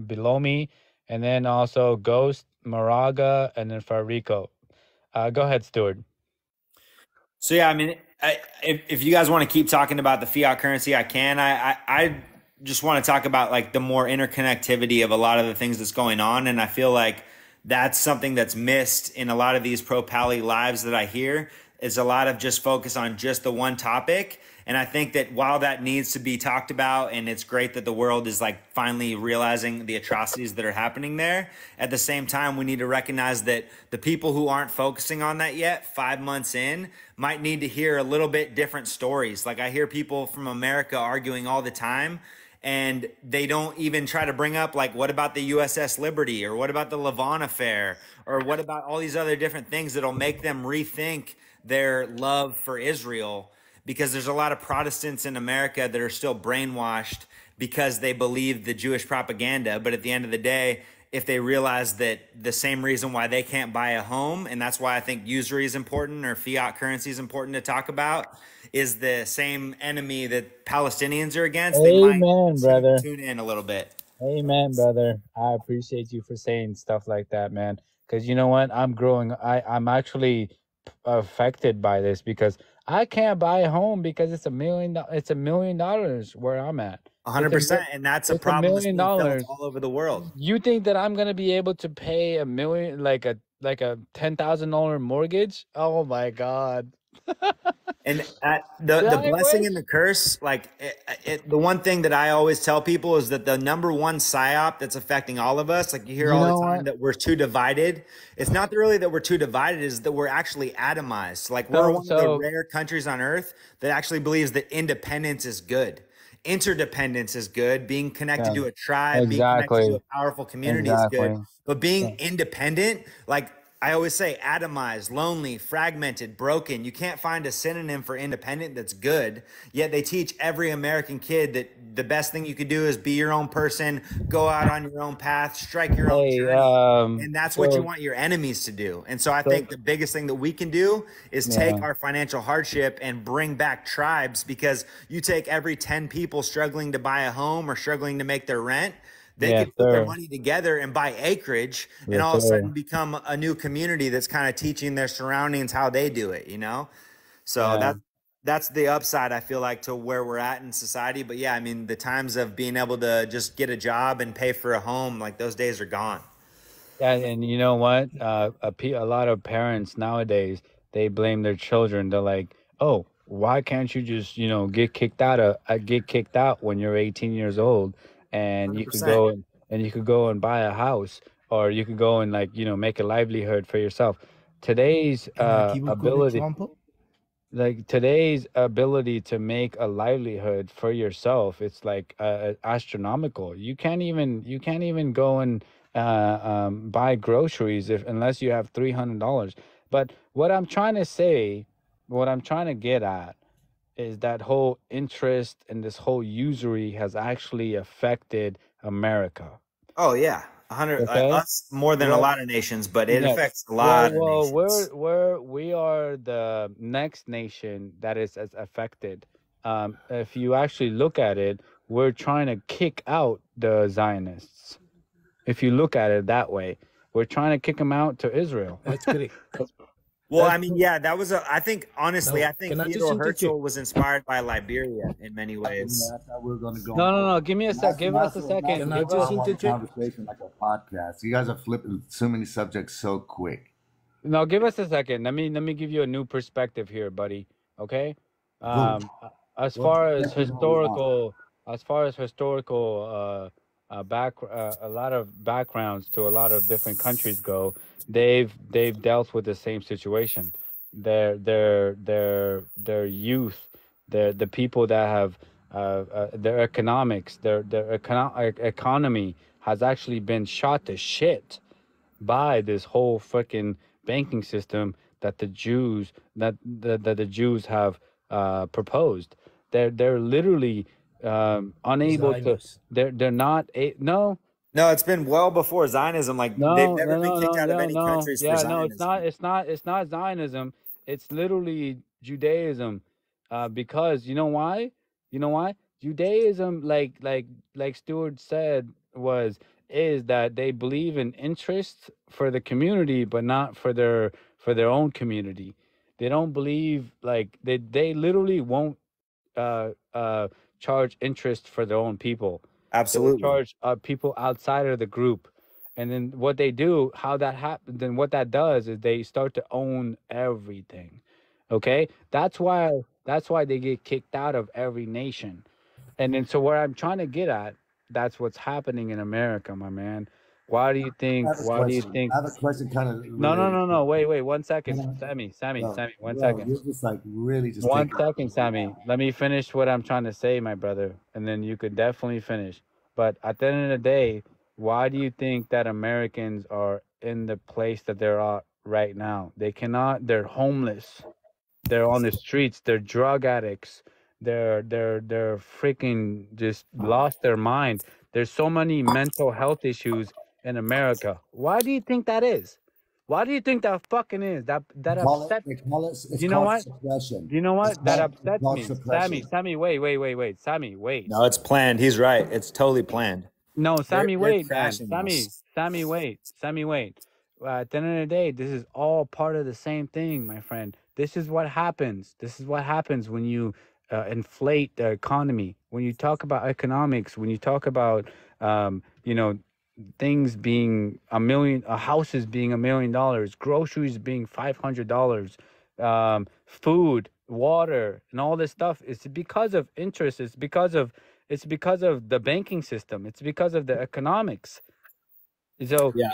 below me, and then also Ghost, Moraga, and then Farico. Go ahead, Stuart. So yeah, I mean, if you guys want to keep talking about the fiat currency, I can. I just want to talk about like the more interconnectivity of a lot of the things that's going on, and I feel like that's something that's missed in a lot of these pro-Pali lives that I hear. Is a lot of just focus on just the one topic. And I think that while that needs to be talked about, and it's great that the world is like finally realizing the atrocities that are happening there, at the same time, we need to recognize that the people who aren't focusing on that yet, 5 months in, might need to hear a little bit different stories. Like I hear people from America arguing all the time. And they don't even try to bring up, like, what about the USS Liberty, or what about the Lavon affair, or what about all these other different things that'll make them rethink their love for Israel, because there's a lot of Protestants in America that are still brainwashed because they believe the Jewish propaganda. But at the end of the day, if they realize that the same reason why they can't buy a home, and that's why I think usury is important, or fiat currency is important to talk about, is the same enemy that Palestinians are against, they might Amen, brother. tune in a little bit. Amen, brother. I appreciate you for saying stuff like that, man. Because you know what? I'm actually affected by this, because I can't buy a home because it's $1 million. It's $1 million where I'm at. 100%, and that's a It's $1 problem that's million being felt dollars. all over the world. You think that I'm gonna be able to pay $1 million, like a $10,000 mortgage? Oh my God. And the I blessing wish. and the curse, like the one thing that I always tell people is that the number one psyop that's affecting all of us, like you hear You all know the time what? that we're too divided. It's not really that we're too divided, is that we're actually atomized. Like we're one of the rare countries on earth that actually believes that independence is good. Interdependence is good. Being connected Yeah. to a tribe, being connected to Exactly. a powerful community is good. Exactly. But being independent, like I always say, atomized, lonely, fragmented, broken. You can't find a synonym for independent that's good. Yet they teach every American kid that the best thing you could do is be your own person, go out on your own path, strike your own Hey, journey. And that's what you so want your enemies to do. And so I so think the biggest thing that we can do is take yeah. our financial hardship and bring back tribes, because you take every 10 people struggling to buy a home or struggling to make their rent, they Yes, could put their sir. money together and buy acreage, and Yes, all of a sir. sudden become a new community that's kind of teaching their surroundings how they do it, you know? So Yeah. that's the upside, I feel like, to where we're at in society. But yeah, I mean, the times of being able to just get a job and pay for a home, like those days are gone. Yeah, and you know what? A lot of parents nowadays, they blame their children. They're like, "Oh, why can't you just, get kicked out when you're 18 years old, and you could 100%. go and buy a house, or you could go and make a livelihood for yourself." Today's Can I give a good example? today's ability to make a livelihood for yourself, it's like astronomical. You can't even go and buy groceries unless you have $300. But what I'm trying to get at is that whole interest and this whole usury has actually affected America. Oh yeah, 100. Okay. Us more than a Well, lot of nations, but it yes. affects a lot of Well, nations. we are the next nation that is as affected. If you actually look at it, we're trying to kick out the Zionists. If you look at it that way, we're trying to kick them out to Israel. That's correct. Well, I mean, yeah, that was I think, honestly, No, I think can I just Theodore interject? Herzl was inspired by Liberia in many ways. That's how we're going to go. No. Give me a sec. Give us a second. Can I Give just us- interject? Conversation like a podcast. You guys are flipping so many subjects so quick. No, give us a second. Let me give you a new perspective here, buddy. Okay. Good. As Well, far as definitely on. historical a lot of backgrounds to a lot of different countries go, they've dealt with the same situation. Their youth, the people that have their economics, their economy has actually been shot to shit by this whole freaking banking system that the Jews have proposed. They're literally unable to. Zionists. They're not no. No, it's been well before Zionism. Like they've No, never been kicked out of any no. countries for Yeah, no, Zionism. it's not Zionism. It's literally Judaism. Because you know why? Judaism, like Stuart said, is that they believe in interests for the community, but not for their own community. They don't believe, like, they literally won't charge interest for their own people. They will Absolutely. charge people outside of the group. And then what they do, how that happens, then what that does is they start to own everything. Okay? That's why they get kicked out of every nation. And then so where I'm trying to get at, that's what's happening in America, my man. Why do you I think? have a Why do you question. think? I have a question kind of No, no, related. no, no. Wait. 1 second, Hold on. Sammy. One Bro, second. you're just like really just One taking. second, Sammy. Let me finish what I'm trying to say, my brother, and then you could definitely finish. But at the end of the day, why do you think that Americans are in the place that they're at right now? They cannot. They're homeless. They're on the streets. They're drug addicts. They're freaking just lost their mind. There's so many mental health issues in America. Why do you think that is? Why do you think that fucking is? That upsets. They call it. It's You know called what? suppression. You know what? That It's upsets called me. suppression. Sammy, wait. Sammy, wait. No, it's planned. He's right. It's totally planned. No, Sammy, They're wait, man. crashing us. Sammy, wait. At the end of the day, this is all part of the same thing, my friend. This is what happens. This is what happens when you inflate the economy. When you talk about economics, when you talk about, you know, things being houses being $1 million, groceries being $500, food, water, and all this stuff. It's because of interest. It's because of the banking system. It's because of the economics. So Yeah.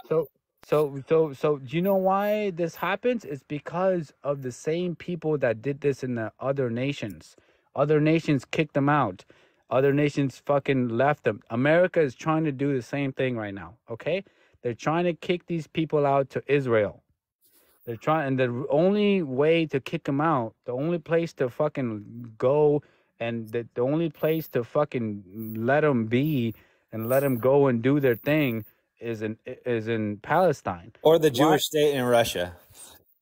so do you know why this happens? It's because of the same people that did this in the other nations. Other nations kicked them out. Other nations fucking left them. America is trying to do the same thing right now, okay? They're trying to kick these people out to Israel. They're trying, and the only way to kick them out, the only place to fucking go, and the only place to fucking let them be and let them go and do their thing is in Palestine. Or the Why? Jewish state in Russia.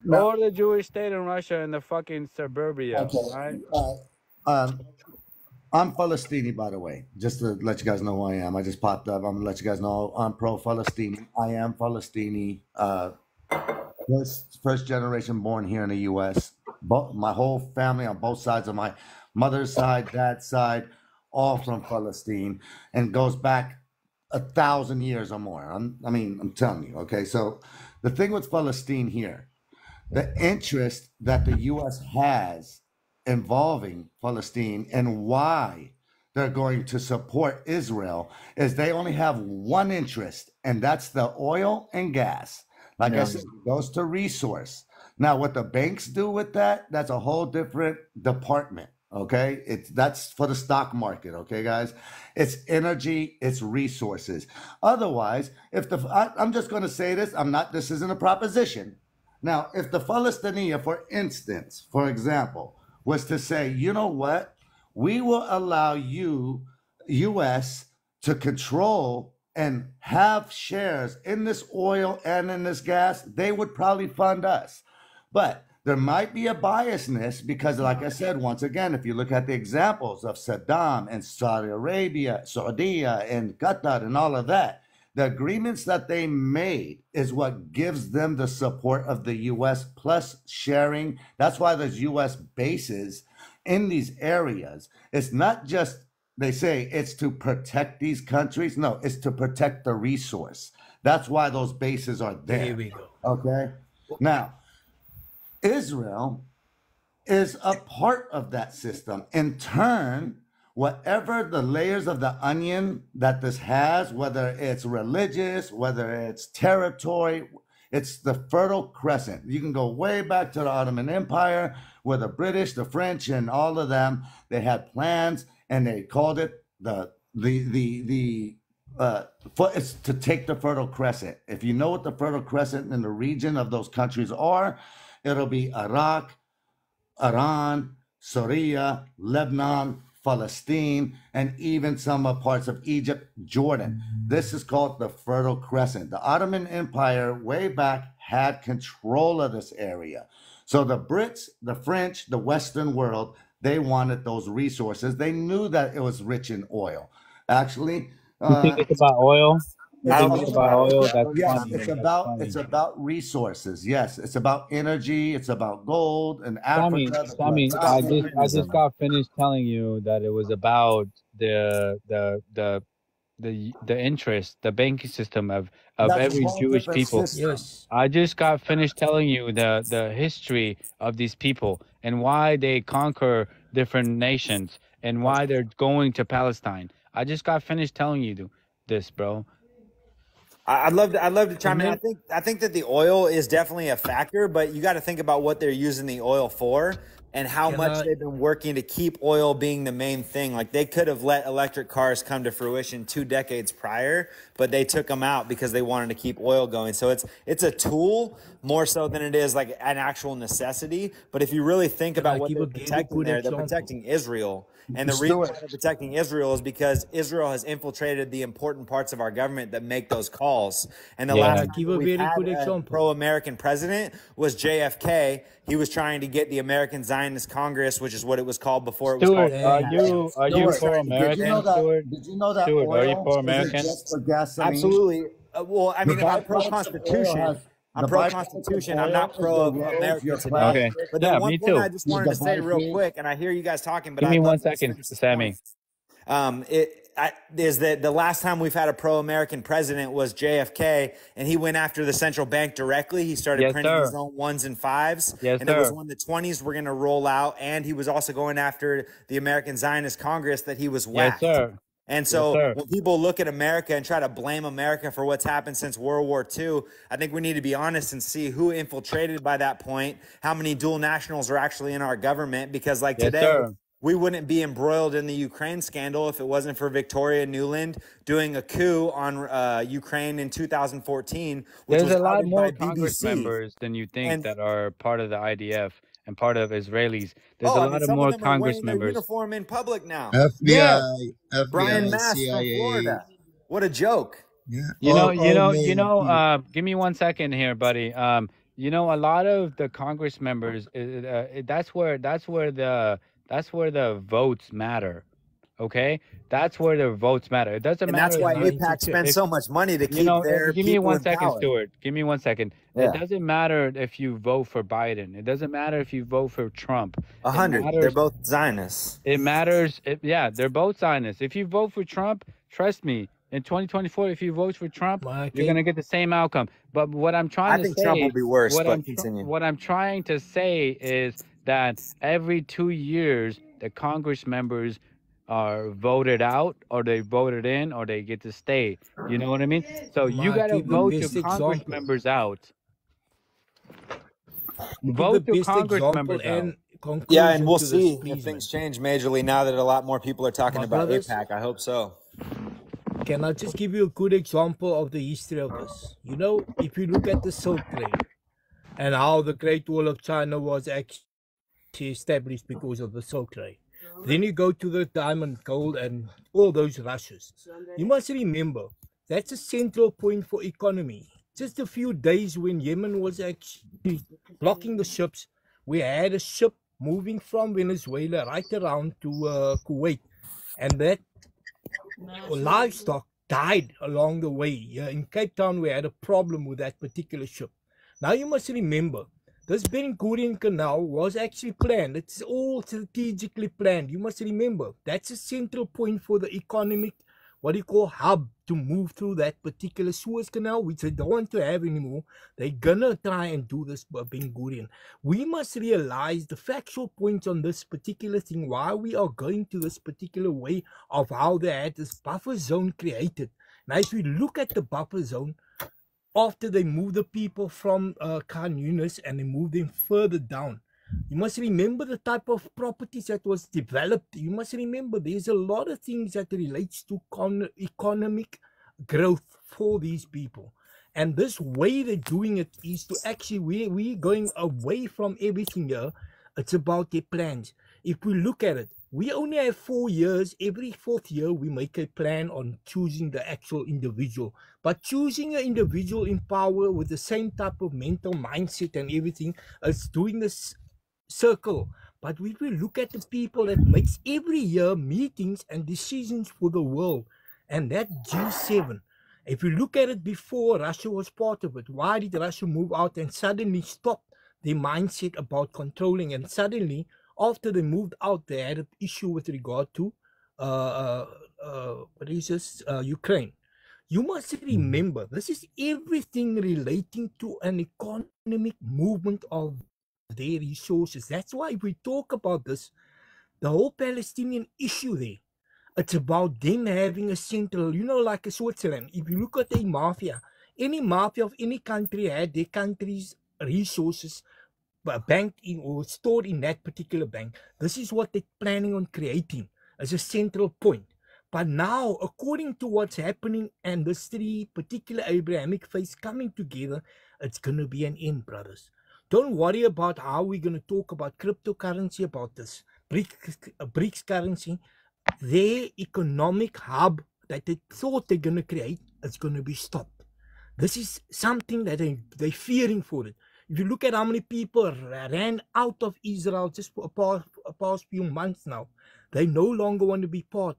Or the Jewish state in Russia and the fucking suburbia, Okay. right? I'm Palestinian, by the way. Just to let you guys know who I am. I just popped up. I'm gonna let you guys know I'm pro-Palestinian. I am Palestinian. First generation born here in the U.S. My whole family on both sides of my mother's side, dad's side, all from Palestine, and goes back 1,000 years or more. I'm telling you. Okay, so the thing with Palestine here, the interest that the U.S. has involving Palestine and why they're going to support Israel is they only have one interest, and that's the oil and gas. Like I said, it goes to resource. Now, what the banks do with that, that's a whole different department. Okay, that's for the stock market. Okay, guys, it's energy, it's resources. Otherwise, I'm just going to say this, this isn't a proposition. Now, if the Palestinian, for example, was to say, you know what, we will allow you, U.S., to control and have shares in this oil and in this gas, they would probably fund us. But there might be a biasness because, like I said, once again, if you look at the examples of Saddam and Saudi Arabia and Qatar and all of that, the agreements that they made is what gives them the support of the U.S. plus sharing. That's why there's U.S. bases in these areas. It's not just, they say it's to protect these countries. No, it's to protect the resource. That's why those bases are there. There we go. Okay? Now, Israel is a part of that system. In turn, whatever the layers of the onion that this has, whether it's religious, whether it's territory, it's the Fertile Crescent. You can go way back to the Ottoman Empire, where the British, the French, and all of them, they had plans, and they called it it's to take the Fertile Crescent. If you know what the Fertile Crescent in the region of those countries are, it'll be Iraq, Iran, Syria, Lebanon, Palestine, and even some parts of Egypt, Jordan. This is called the Fertile Crescent. The Ottoman Empire, way back, had control of this area. So the Brits, the French, the Western world, they wanted those resources. They knew that it was rich in oil. Actually, You think it's about oil? You think it's about oil? That's yes, funny. it's about resources. Yes, it's about energy. It's about gold and Africa. Sammy, I just got finished telling you that it was about the interest, the banking system of That's a every whole Jewish different people. system. Yes. I just got finished telling you the history of these people and why they conquer different nations and why they're going to Palestine. I just got finished telling you this, bro. I'd love to chime in. then I think that the oil is definitely a factor, but you got to think about what they're using the oil for and how can much I they've been working to keep oil being the main thing. Like they could have let electric cars come to fruition 2 decades prior, but they took them out because they wanted to keep oil going. So it's a tool more so than it is like an actual necessity. But if you really think can about I what give they're a very protecting good there, they're example? protecting Israel. And the reason Stuart, why they're protecting Israel is because Israel has infiltrated the important parts of our government that make those calls. And the Can last I time give that a we've very had good a example? pro-American president was JFK. He was trying to get the American Zionist Congress, which is what it was called before it was called Stuart, are Thank AIPAC. you you. He was Stuart, pro trying to get did you know American, them. that? Stuart? Did you know that Stuart, are you oil pro isn't American? just for gasoline? Absolutely. Well, I The mean, I'm byproducts of oil pro-Constitution. has I'm the byproducts of pro-Constitution. I'm oil not is your roads, pro-America your today. Okay. plastics, But Yeah, then one me point I too. just your wanted to say real devices. quick, and I hear you guys talking, but Give me I'd love 1 to just second, finish this Sammy. point. Is that the last time we've had a pro-American president was JFK, and he went after the central bank directly. He started Yes, printing his sir. own 1s and 5s, Yes, and it was sir. when the 20s were going to roll out, and he was also going after the American Zionist Congress that he was Yes, whacked. sir. And Yes, so sir. when people look at America and try to blame America for what's happened since World War II, I think we need to be honest and see who infiltrated by that point, how many dual nationals are actually in our government, because like Yes, today, sir. we wouldn't be embroiled in the Ukraine scandal if it wasn't for Victoria Nuland doing a coup on Ukraine in 2014, which There's was a lot outed more by Congress BBC. members than you think And that are part of the IDF and part of Israelis. There's oh, a I mean, lot of some of more them are Congress wearing their members. uniform in public now. Yeah. FBI, Brian FBI, Mast from CIA. Florida. What a joke. Yeah, You main know, give me 1 second here, buddy. You know, a lot of the Congress members, that's where the votes matter. Okay? That's where the votes matter. It doesn't And that's matter why if you AIPAC spends if so much money to you keep know, their give me people 1 in second, power. Stuart. Give me 1 second. It Yeah. doesn't matter if you vote for Biden. It doesn't matter if you vote for Trump. It 100. They're matters. both Zionists. It matters. Yeah, they're both Zionists. If you vote for Trump, trust me, in 2024, if you vote for Trump, you're gonna get the same outcome. But what I'm I trying to think Trump will say, be worse, but continue. what I'm trying to say is that every 2 years, the Congress members are voted out, or they voted in, or they get to stay. You know what I mean? So you Ma, gotta give the vote your best Congress example. members out. Give the Vote your best Congress example members out. and Yeah, conclusion and we'll to this, see if please, man. things change majorly now that a lot more people are talking My about brothers, AIPAC. I hope so. can I just give you a good example of the history of this? You know, if you look at the Silk Road and how the Great Wall of China was actually established because of the Silk Road, then you go to the diamond, gold, and all those rushes. You must remember that's a central point for economy. Just a few days when Yemen was actually blocking the ships, we had a ship moving from Venezuela right around to Kuwait, and that livestock died along the way. In Cape Town, we had a problem with that particular ship. Now you must remember, this Ben Gurion Canal was actually planned. It's all strategically planned. You must remember, that's a central point for the economic, what do you call, hub to move through that particular Suez Canal, which they don't want to have anymore. They're gonna try and do this by Ben Gurion. We must realize the factual points on this particular thing, why we are going to this particular way of how they had this buffer zone created. Now, if we look at the buffer zone, after they move the people from Khan Yunis and they move them further down, you must remember the type of properties that was developed. You must remember there's a lot of things that relates to economic growth for these people. And this way they're doing it is to actually, we're going away from everything here. It's about their plans. If we look at it, we only have 4 years. Every 4th year, we make a plan on choosing the actual individual. But choosing an individual in power with the same type of mental mindset and everything is doing this circle. But if we look at the people that makes every year meetings and decisions for the world, and that G7, if you look at it before, Russia was part of it. Why did Russia move out and suddenly stop their mindset about controlling? And suddenly, after they moved out, they had an issue with regard to Ukraine. You must remember, this is everything relating to an economic movement of their resources. That's why if we talk about this, the whole Palestinian issue there, It's about them having a central, like a Switzerland. If you look at a mafia, any mafia of any country had their country's resources banked in or stored in that particular bank. This is what they're planning on creating as a central point. But now, according to what's happening and the three particular Abrahamic faiths coming together, it's going to be an end, brothers. Don't worry about how we're going to talk about cryptocurrency, about this BRICS currency. Their economic hub that they thought they're going to create is going to be stopped. This is something that they're fearing for it. If you look at how many people ran out of Israel just for a past few months now, they no longer want to be part.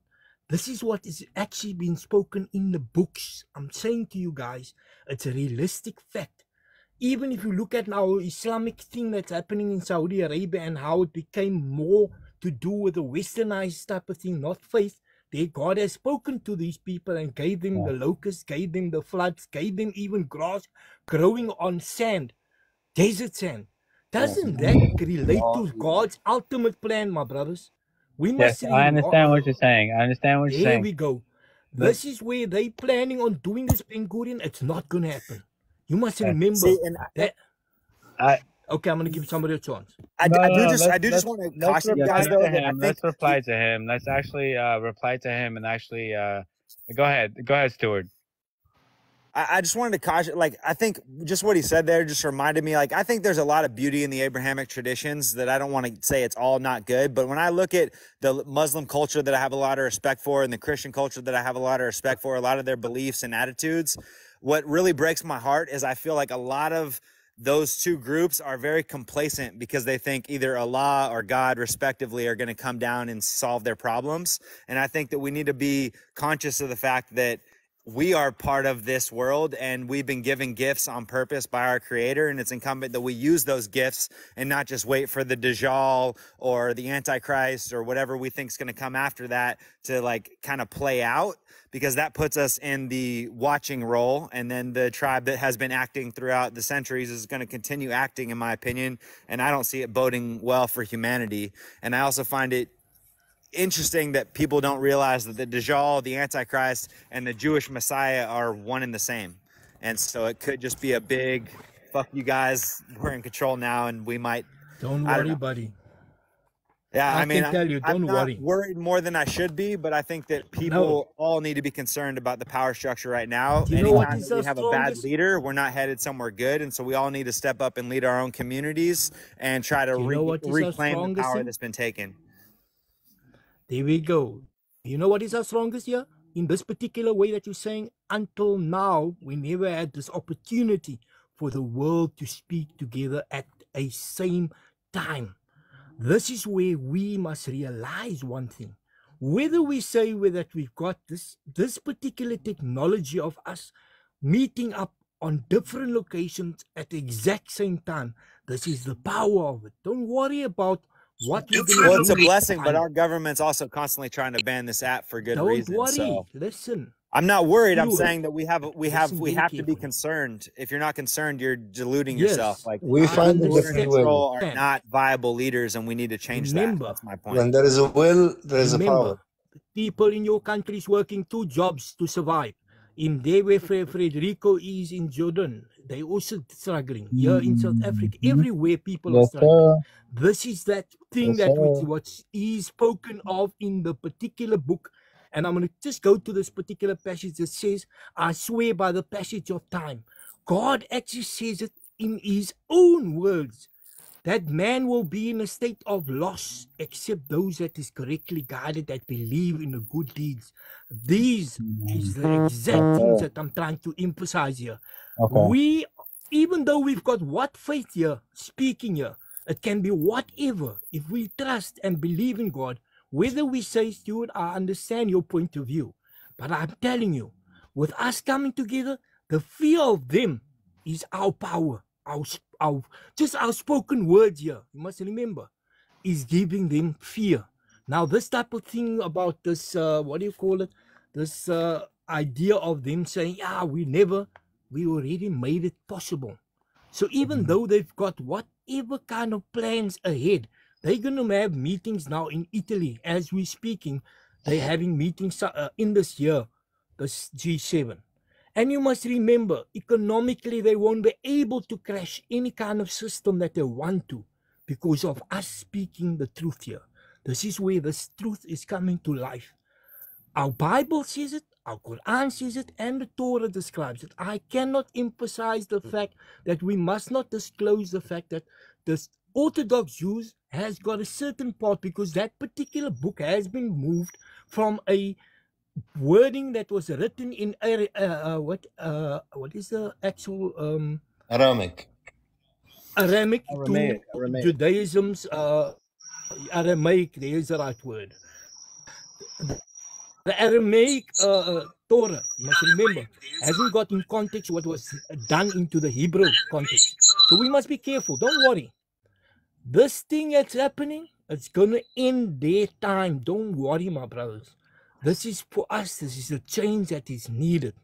This is what is actually being spoken in the books. I'm saying to you guys, it's a realistic fact. Even if you look at now Islamic thing that's happening in Saudi Arabia and how it became more to do with the westernized type of thing, not faith, there God has spoken to these people and gave them the locusts, gave them the floods, gave them even grass growing on sand, desert sand. Doesn't that relate to God's ultimate plan, my brothers? We must Yes, I understand what you're saying. I understand what you're There saying. we go. But This is where they planning on doing this Ben Gurion. It's not going to happen. You must okay. remember See, and that. I Okay, I'm going to give somebody a chance. I, no, I no, do no. just I Let's do just let's want to let's caution you reply guys though to that I him. think Let's reply to him. Let's actually reply to him and actually go ahead. Go ahead, Stuart. I just wanted to caution, like, I think just what he said there just reminded me, like, I think there's a lot of beauty in the Abrahamic traditions that I don't want to say it's all not good. But when I look at the Muslim culture that I have a lot of respect for and the Christian culture that I have a lot of respect for, a lot of their beliefs and attitudes, what really breaks my heart is I feel like a lot of those two groups are very complacent because they think either Allah or God respectively are going to come down and solve their problems. And I think that we need to be conscious of the fact that we are part of this world and we've been given gifts on purpose by our creator, and it's incumbent that we use those gifts and not just wait for the Dajjal or the Antichrist or whatever we think is going to come after that to like kind of play out, because that puts us in the watching role, and then the tribe that has been acting throughout the centuries is going to continue acting, in my opinion, and I don't see it boding well for humanity. And I also find it interesting that people don't realize that the Dajjal, the Antichrist, and the Jewish Messiah are one and the same. And so it could just be a big, fuck you guys, we're in control now, and we might, Don't I don't worry, know. buddy. Yeah, I I mean, can tell you, I'm don't not worry. worried more than I should be, but I think that No. people all need to be concerned about the power structure right now. Do you know what Anytime is that we the have a bad strongest? leader, we're not headed somewhere good. And so we all need to step up and lead our own communities and try to Do you know what is our reclaim the strongest power thing? that's been taken. There we go. You know what is our strongest here? In this particular way that you're saying, until now, we never had this opportunity for the world to speak together at a same time. This is where we must realize one thing. Whether we say that we've got this particular technology of us meeting up on different locations at the exact same time, this is the power of it. Don't worry about what we're going Well, to it's do a next blessing, but time. our government's also constantly trying to ban this app for good Don't reason. worry. So Listen, I'm not worried. I'm Stuart, saying that we listen have very to be carefully. concerned. If you're not concerned, you're deluding yourself. Yes, Like We I find people it who are in understand. control are not viable leaders, and we need to change that. Remember, That's my point. When there is a will, there is a power. remember, people in your country is working 2 jobs to survive. In there where Frederico is in Jordan, they also struggling. Here in South Africa, everywhere people are Yes, struggling. sir. This is that thing Yes, that sir. what is spoken of in the particular book. And I'm going to just go to this particular passage that says, I swear by the passage of time. God actually says it in his own words, that man will be in a state of loss except those that is correctly guided, that believe in the good deeds. These is the exact things that I'm trying to emphasize here. Okay. We, even though we've got what faith here, speaking here, it can be whatever. If we trust and believe in God, whether we say, Stuart, I understand your point of view, but I'm telling you, with us coming together, the fear of them is our power. Our spoken words here, you must remember, is giving them fear. Now, this type of thing about this, what do you call it? This idea of them saying, yeah, we already made it possible. So even though they've got whatever kind of plans ahead, they're going to have meetings now in Italy as we're speaking, They're having meetings in this year, this G7. And you must remember, economically, they won't be able to crash any kind of system that they want to because of us speaking the truth here. This is where this truth is coming to life. Our Bible says it, our Quran says it, and the Torah describes it. I cannot emphasize the fact that we must not disclose the fact that this Orthodox Jews has got a certain part, because that particular book has been moved from a wording that was written in what is the actual Aramaic. Aramaic Aramaic. to Judaism's Aramaic. There is the right word. The Aramaic Torah, you must remember, hasn't got in context what was done into the Hebrew context. So we must be careful. Don't worry. This thing that's happening, it's going to end their time. Don't worry, my brothers. This is for us. This is a change that is needed.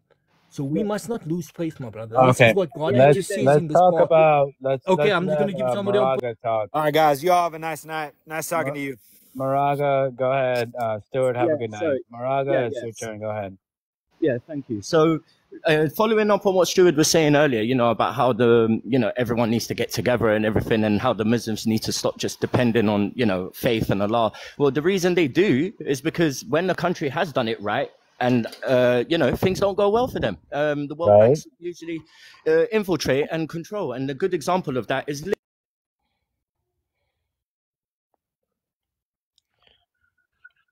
So we must not lose faith, my brother. This Okay, is what God let's just says let's in this talk part. about Okay, let's I'm just going let to give somebody else. Moraga talk. All right, guys. You all have a nice night. Nice talking to you. Moraga, go ahead. Stuart, have a Yeah, good so night. Moraga, yeah, it's your yes. turn. Go ahead. Yeah, thank you. So, following up on what Stuart was saying earlier, about how everyone needs to get together and everything, and how the Muslims need to stop just depending on, faith and Allah. Well, the reason they do is because when the country has done it right, and things don't go well for them, the World Right. Banks usually infiltrate and control. And a good example of that is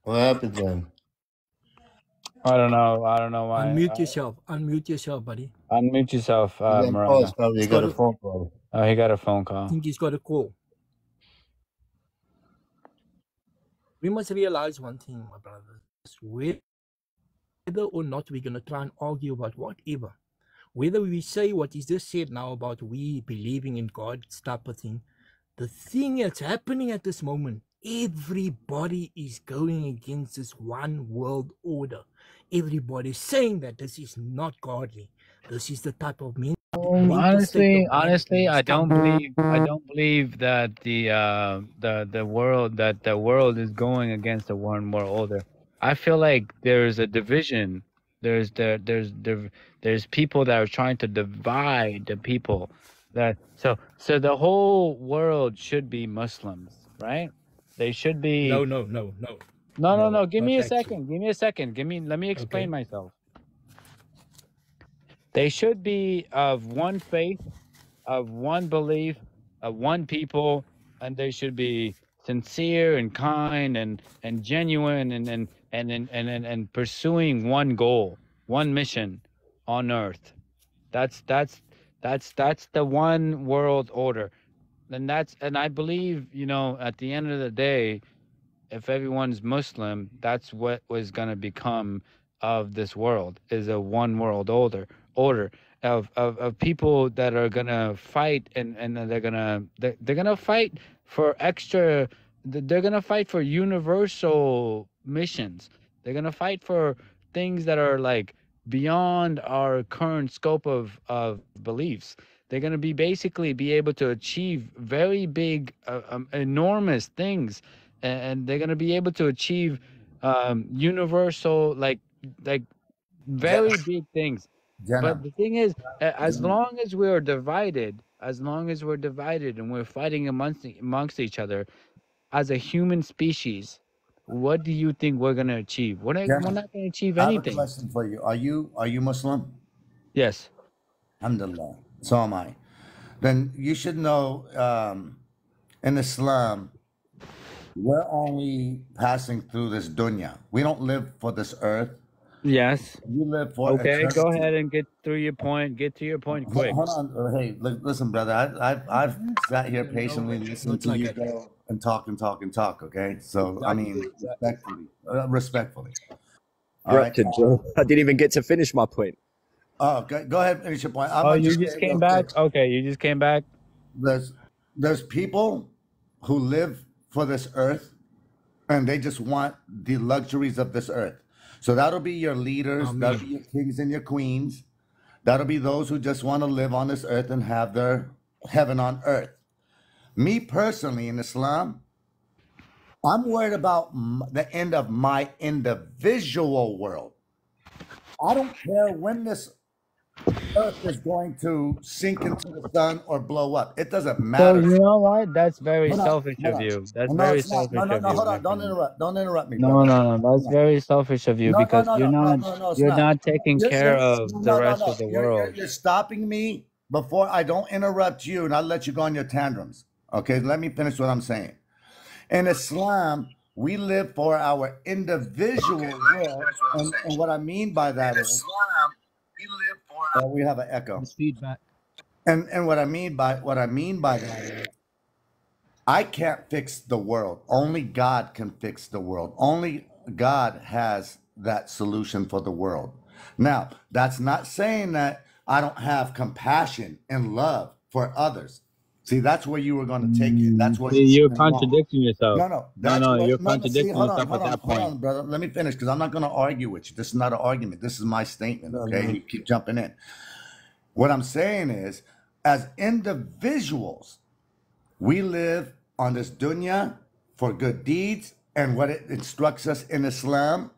What happened then? I don't know. I don't know why. Unmute yourself. Unmute yourself, buddy. Unmute yourself, You got Moraga. pause, probably. You He's got got a a, phone call. Oh, he got a phone I call. think he's got a call. We must realize one thing, my brothers. Whether or not we're going to try and argue about whatever, whether we say what is just said now about we believing in God type of thing, the thing that's happening at this moment, everybody is going against this one world order. Everybody's saying that this is not godly. This is the type of mental state Honestly, of I don't believe that the world is going against the one world order. I feel like there's a division. There's people that are trying to divide the people. So the whole world should be Muslims, right? They should be. No. No. Give me a not actually. second. Give me a second. Let me explain Okay. myself. They should be of one faith, of one belief, of one people, and they should be sincere and kind and genuine and pursuing one goal, one mission on earth. That's the one world order. And I believe, at the end of the day, if everyone's Muslim, that's what was going to become of this world, is a one world order of people that are going to fight and they're going to fight for extra. They're going to fight for universal missions. They're going to fight for things that are like beyond our current scope of beliefs. They're going to basically be able to achieve very big, enormous things. And they're going to be able to achieve universal, like very big things. Jenna. But the thing is, as long as we're divided, and we're fighting amongst each other as a human species, what do you think we're going to achieve? We're not going to achieve I have a anything. question for you. Are you Muslim? Yes. Alhamdulillah. So am I. Then you should know in Islam, we're only passing through this dunya. We don't live for this earth. Yes. You live for Okay, eternity. go ahead and get to your point. Get to your point quick. Hold on. Hey, listen, brother. I've sat here patiently listening to you go and talk. Okay. So I mean, respectfully. All right. interrupted, Joe. I didn't even get to finish my point. Oh, go ahead. Finish your point. Oh, you just came back? Okay, you just came back. There's people who live for this earth, and they just want the luxuries of this earth. So that'll be your leaders, that'll be your kings and your queens. That'll be those who just want to live on this earth and have their heaven on earth. Me personally, in Islam, I'm worried about the end of my individual world. I don't care when this Earth is going to sink into the sun or blow up. It doesn't So matter. you know what? That's very Hold on, selfish hold of on. you. That's No, very it's not. selfish No, no, of no. you, Hold my on. Don't friend. interrupt. Don't interrupt me, No, brother. no, no. That's Hold on. very selfish of you No, no, because no, no, no, no, it's you're not. not taking care of the No, no, rest no. of the You're world. stopping me before I don't interrupt you, and I'll let you go on your tantrums. Okay, let me finish what I'm saying. In Islam, we live for our individual will, and what I mean by that is we have an echo. It's feedback. And what I mean by that is I can't fix the world. Only God can fix the world. Only God has that solution for the world. Now, that's not saying that I don't have compassion and love for others. See, that's where you were going to take it. That's where See, you're you're wrong. contradicting yourself. No, No, that's no, what. you're No, see, contradicting yourself at that hold point. on, brother. Let me finish because I'm not going to argue with you. This is not an argument. This is my statement. Okay, you keep jumping in. What I'm saying is, as individuals, we live on this dunya for good deeds, and what it instructs us in Islam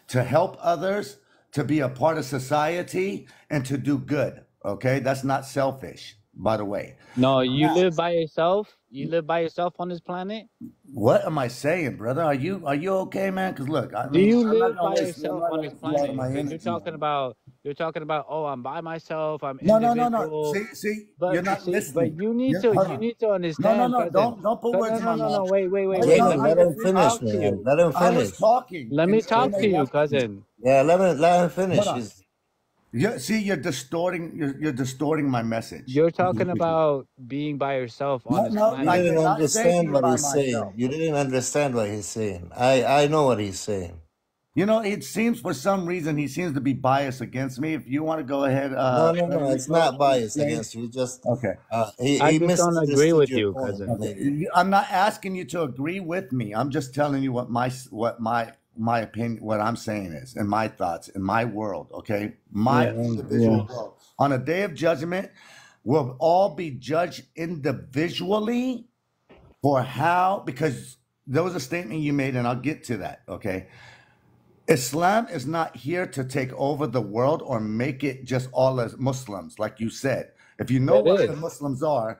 to help others, to be a part of society, and to do good. Okay, that's not selfish, by the way. No, you live by yourself. You live by yourself on this planet. What am I saying, brother? Are you okay, man? Because look, I Do mean, you I'm not live gonna by waste. I'm yourself not on gonna this waste a lot of planet? my Because energy. you're talking about, oh, I'm by myself. I'm No. individual. See, But you're not see, listening. but you need Hold to on. understand, cousin. Don't put words in my No. mouth. Wait. No, Let no, me Let him finish, talk to man. you. Let him I was finish. talking. Let me talk to you, interrupted me. cousin. Yeah, let him finish. Hold on. He's See, you're distorting my message. You're talking about being by yourself on this You planet. didn't understand what he's saying. You didn't understand what he's saying. I know what he's saying. You know, it seems for some reason he seems to be biased against me. If you want to go ahead, No, it's not biased against you. Just okay. I he just don't agree misunderstood with your you, point. cousin. Maybe. I'm not asking you to agree with me. I'm just telling you what my opinion, what I'm saying is, and my thoughts, in my world. Okay, my individual world. On a day of judgment, we'll all be judged individually for how, because there was a statement you made, and I'll get to that. Okay. Islam is not here to take over the world or make it just all as Muslims, like you said. If you know what the Muslims are,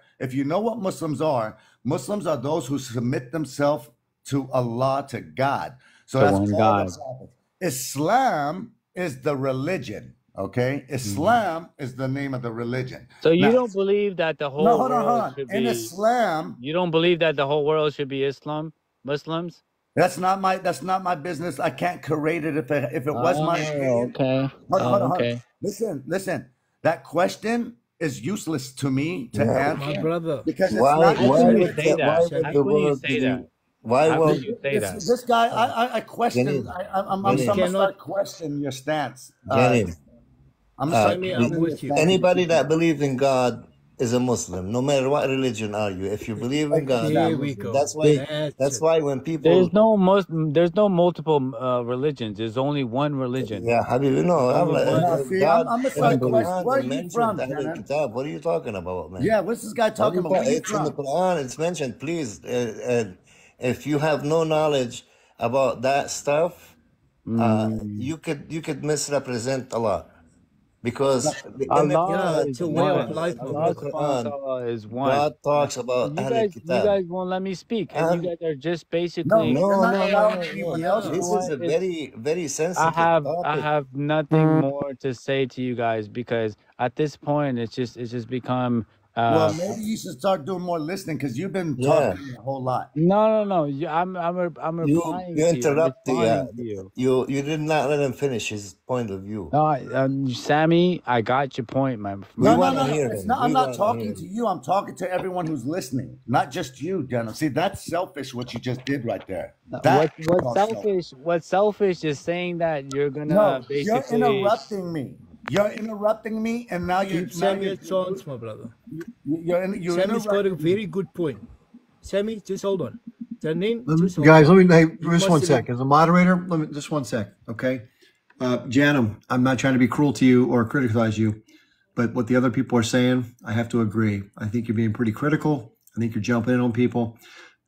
Muslims are those who submit themselves to Allah, to God. So To that's one all God. that's happened. Islam is the religion, okay? Islam is the name of the religion. So you Now, don't believe that the whole no, hold world on. should In be Islam, you don't believe that the whole world should be Muslims? that's not my business. I can't create it if it was my opinion. Okay. Hold on. Okay. Listen. That question is useless to me to Yeah. answer. My brother. Because it's Why not. How can you would say that? why would How the can you world say be? that? Why How will can you say that? This guy, I question. Janin, I'm Janin, gonna cannot- start questioning your stance. Janin, I'm gonna start Sammy, I'm questioning with your you. stance. anybody that believes in God is a Muslim, no matter what religion are you. If you believe in God, There you're we Muslim. go. That's That's it. why when people There's no multiple religions. There's only one religion. yeah, Habibi, no, I'm Only like, one. No, see, God I'm gonna in the start questioning. Quran Where are they you mentioned from, Ahl Janan? Kitab. What are you talking about, man? Yeah, what's this guy What are talking you about? Where you It's in the from? Quran. It's mentioned. Please, if you have no knowledge about that stuff, you could misrepresent Allah because in the Allah Quran, It's a in way the of one. life, Quran, my in the Allah brother. subhanahu wa Quran, ta'ala is one. God talks about You Ahl guys Kitab. won't let me speak, and you And guys are just No, basically you're no, not no, no, allowing no, no. anyone Yeah. else you to know This what? is a It's very, very I sensitive have topic. nothing more to say to you guys because at this point it's just become Well, maybe you should start doing more listening because you've been Yeah. talking a whole lot. no. I'm You replying you to you. I'm interrupt responding to you. you did not let him finish his point of view. No, Sammy, I got your point, We No, want to no. hear It's him. not. We I'm not want to hear talking to him. you. I'm talking to everyone who's listening, not just you, Jenna. See, that's selfish. What you just did right there. That What's selfish? What's selfish is saying that you're gonna No, you're basically. interrupting me. You're interrupting me, and now you're Give Sammy a chance, my brother. you're Sammy's got a interrupting me. very good point. Sammy, just hold on. Janine, Let me- just hold guys, on. let me, hey, You just one must sec. As a moderator, let me, just one sec, okay? Janum, I'm not trying to be cruel to you or criticize you, but what the other people are saying, I have to agree. I think you're being pretty critical. I think you're jumping in on people.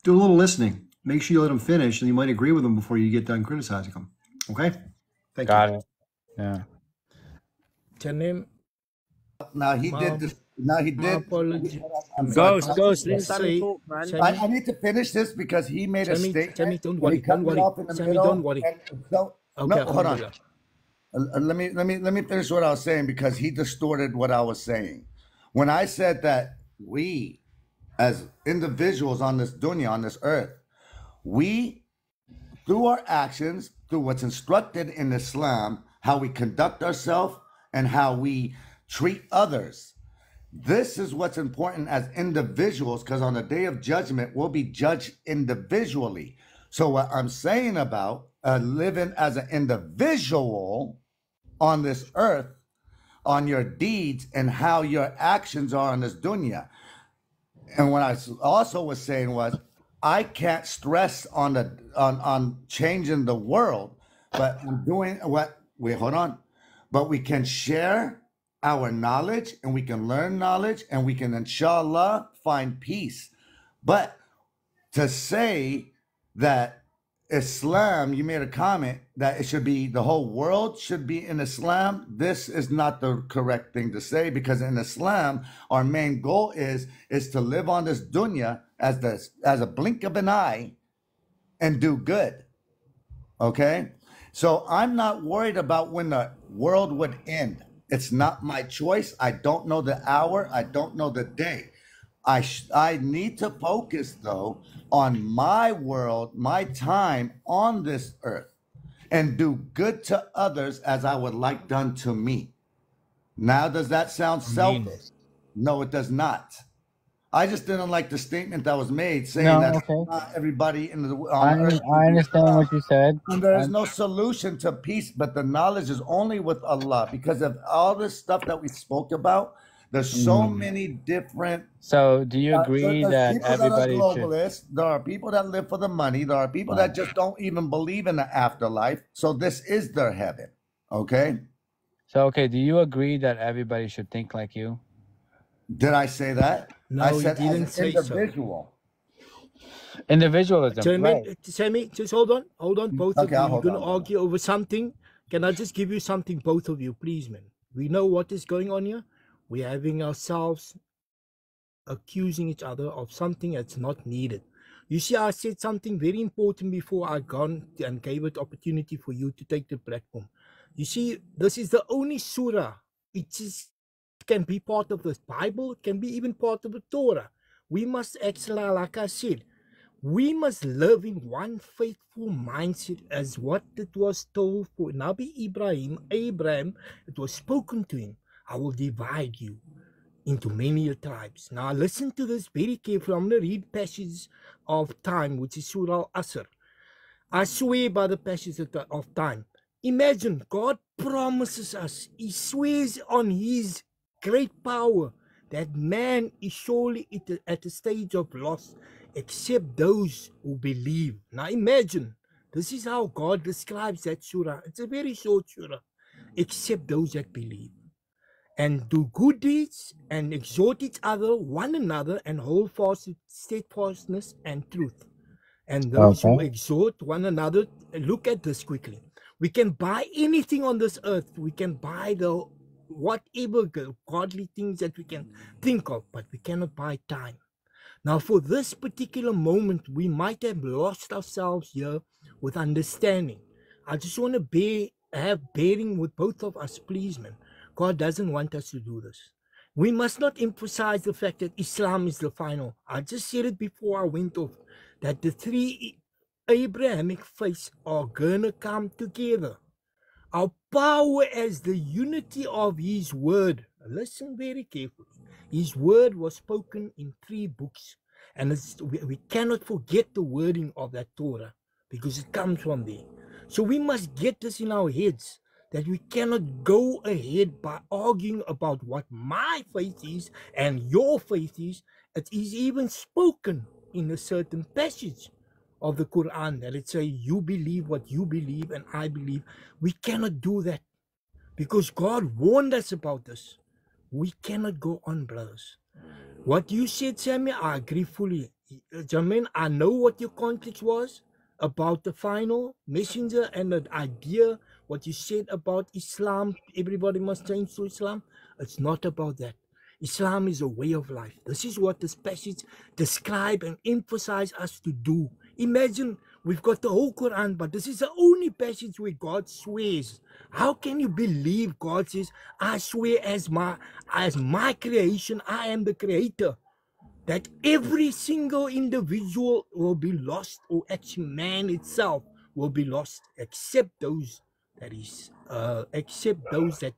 Do a little listening. make sure you let him finish, and you might agree with him before you get done criticizing him. Okay? Thank Got you. it. Yeah. Tanim, Now he did this. Now he my did. apology. I'm sorry. Ghost, let's say, I need to finish this because he made a statement. Sammy, don't and worry, he cut don't me worry. off in the Sammy, middle, don't worry. and so, Okay, no, hold on. Alhamdulillah. Let me finish what I was saying because he distorted what I was saying. When I said that we, as individuals on this dunya, on this earth, we, through our actions, through what's instructed in Islam, how we conduct ourselves and how we treat others, this is what's important as individuals, because on the day of judgment, we'll be judged individually. So what I'm saying about living as an individual on this earth, on your deeds and how your actions are on this dunya. And what I also was saying was, I can't stress on the on changing the world, but I'm doing what. Wait, hold on. But we can share our knowledge, and we can learn knowledge, and we can, inshallah, find peace. But to say that Islam, you made a comment that it should be the whole world should be in Islam. This is not the correct thing to say, because in Islam, our main goal is to live on this dunya as a blink of an eye and do good. Okay? So I'm not worried about when the world would end. It's not my choice. I don't know the hour. I don't know the day. I need to focus, though, on my world, my time on this earth, and do good to others as I would like done to me. Now, does that sound selfish? No, it does not. I just didn't like the statement that was made saying that not everybody in the on earth. I understand what you said. And there is no solution to peace, but the knowledge is only with Allah, because of all this stuff that we spoke about. There's so many different. So, do you agree that people everybody that are should? globalists, there are people that live for the money. There are people that just don't even believe in the afterlife. So this is their heaven. Okay. So, okay, do you agree that everybody should think like you? Did I say that? No, I you said didn't as an say so. individual. Individualism, right? Sammy, just hold on, both of Okay, you. I'll You're hold going to on. argue over something. Can I just give you something, both of you, please, man? We know what is going on here. We're having ourselves accusing each other of something that's not needed. You see, I said something very important before I gone and gave it opportunity for you to take the platform. You see, this is the only surah. It can be part of the Bible, can be even part of the Torah. We must actually, like I said, we must live in one faithful mindset as what it was told for Nabi Abraham, it was spoken to him. I will divide you into many tribes. Now listen to this very carefully. I'm going to read passages of time, which is Surah Al-Asr. I swear by the passages of time. Imagine, God promises us, He swears on His great power that man is surely at a stage of loss, except those who believe. Now imagine, this is how God describes that surah. It's a very short surah. Except those that believe, and do good deeds, and exhort each other, one another, and hold fast with steadfastness and truth. And those who exhort one another, look at this quickly. We can buy anything on this earth. We can buy the whatever godly things that we can think of, but we cannot buy time. Now, for this particular moment, we might have lost ourselves here with understanding. I just want to have bearing with both of us, please, man. God doesn't want us to do this. We must not emphasize the fact that Islam is the final. I just said it before I went off, that the three Abrahamic faiths are going to come together. Our power as the unity of His word. Listen very carefully. His word was spoken in 3 books. And we cannot forget the wording of that Torah, because it comes from there. So we must get this in our heads, that we cannot go ahead by arguing about what my faith is and your faith is. It is even spoken in a certain passage of the Quran that it says, you believe what you believe and I believe. We cannot do that, because God warned us about this. We cannot go on, brothers. What you said, Sammy, I agree fully. Jermaine, I know what your context was about the final messenger and the idea, what you said about Islam, everybody must change to Islam. It's not about that. Islam is a way of life. This is what this passage describe and emphasize us to do. Imagine we've got the whole Quran, but this is the only passage where God swears. How can you believe God says, I swear as my creation, I am the creator? That every single individual will be lost, or actually man itself will be lost, except those that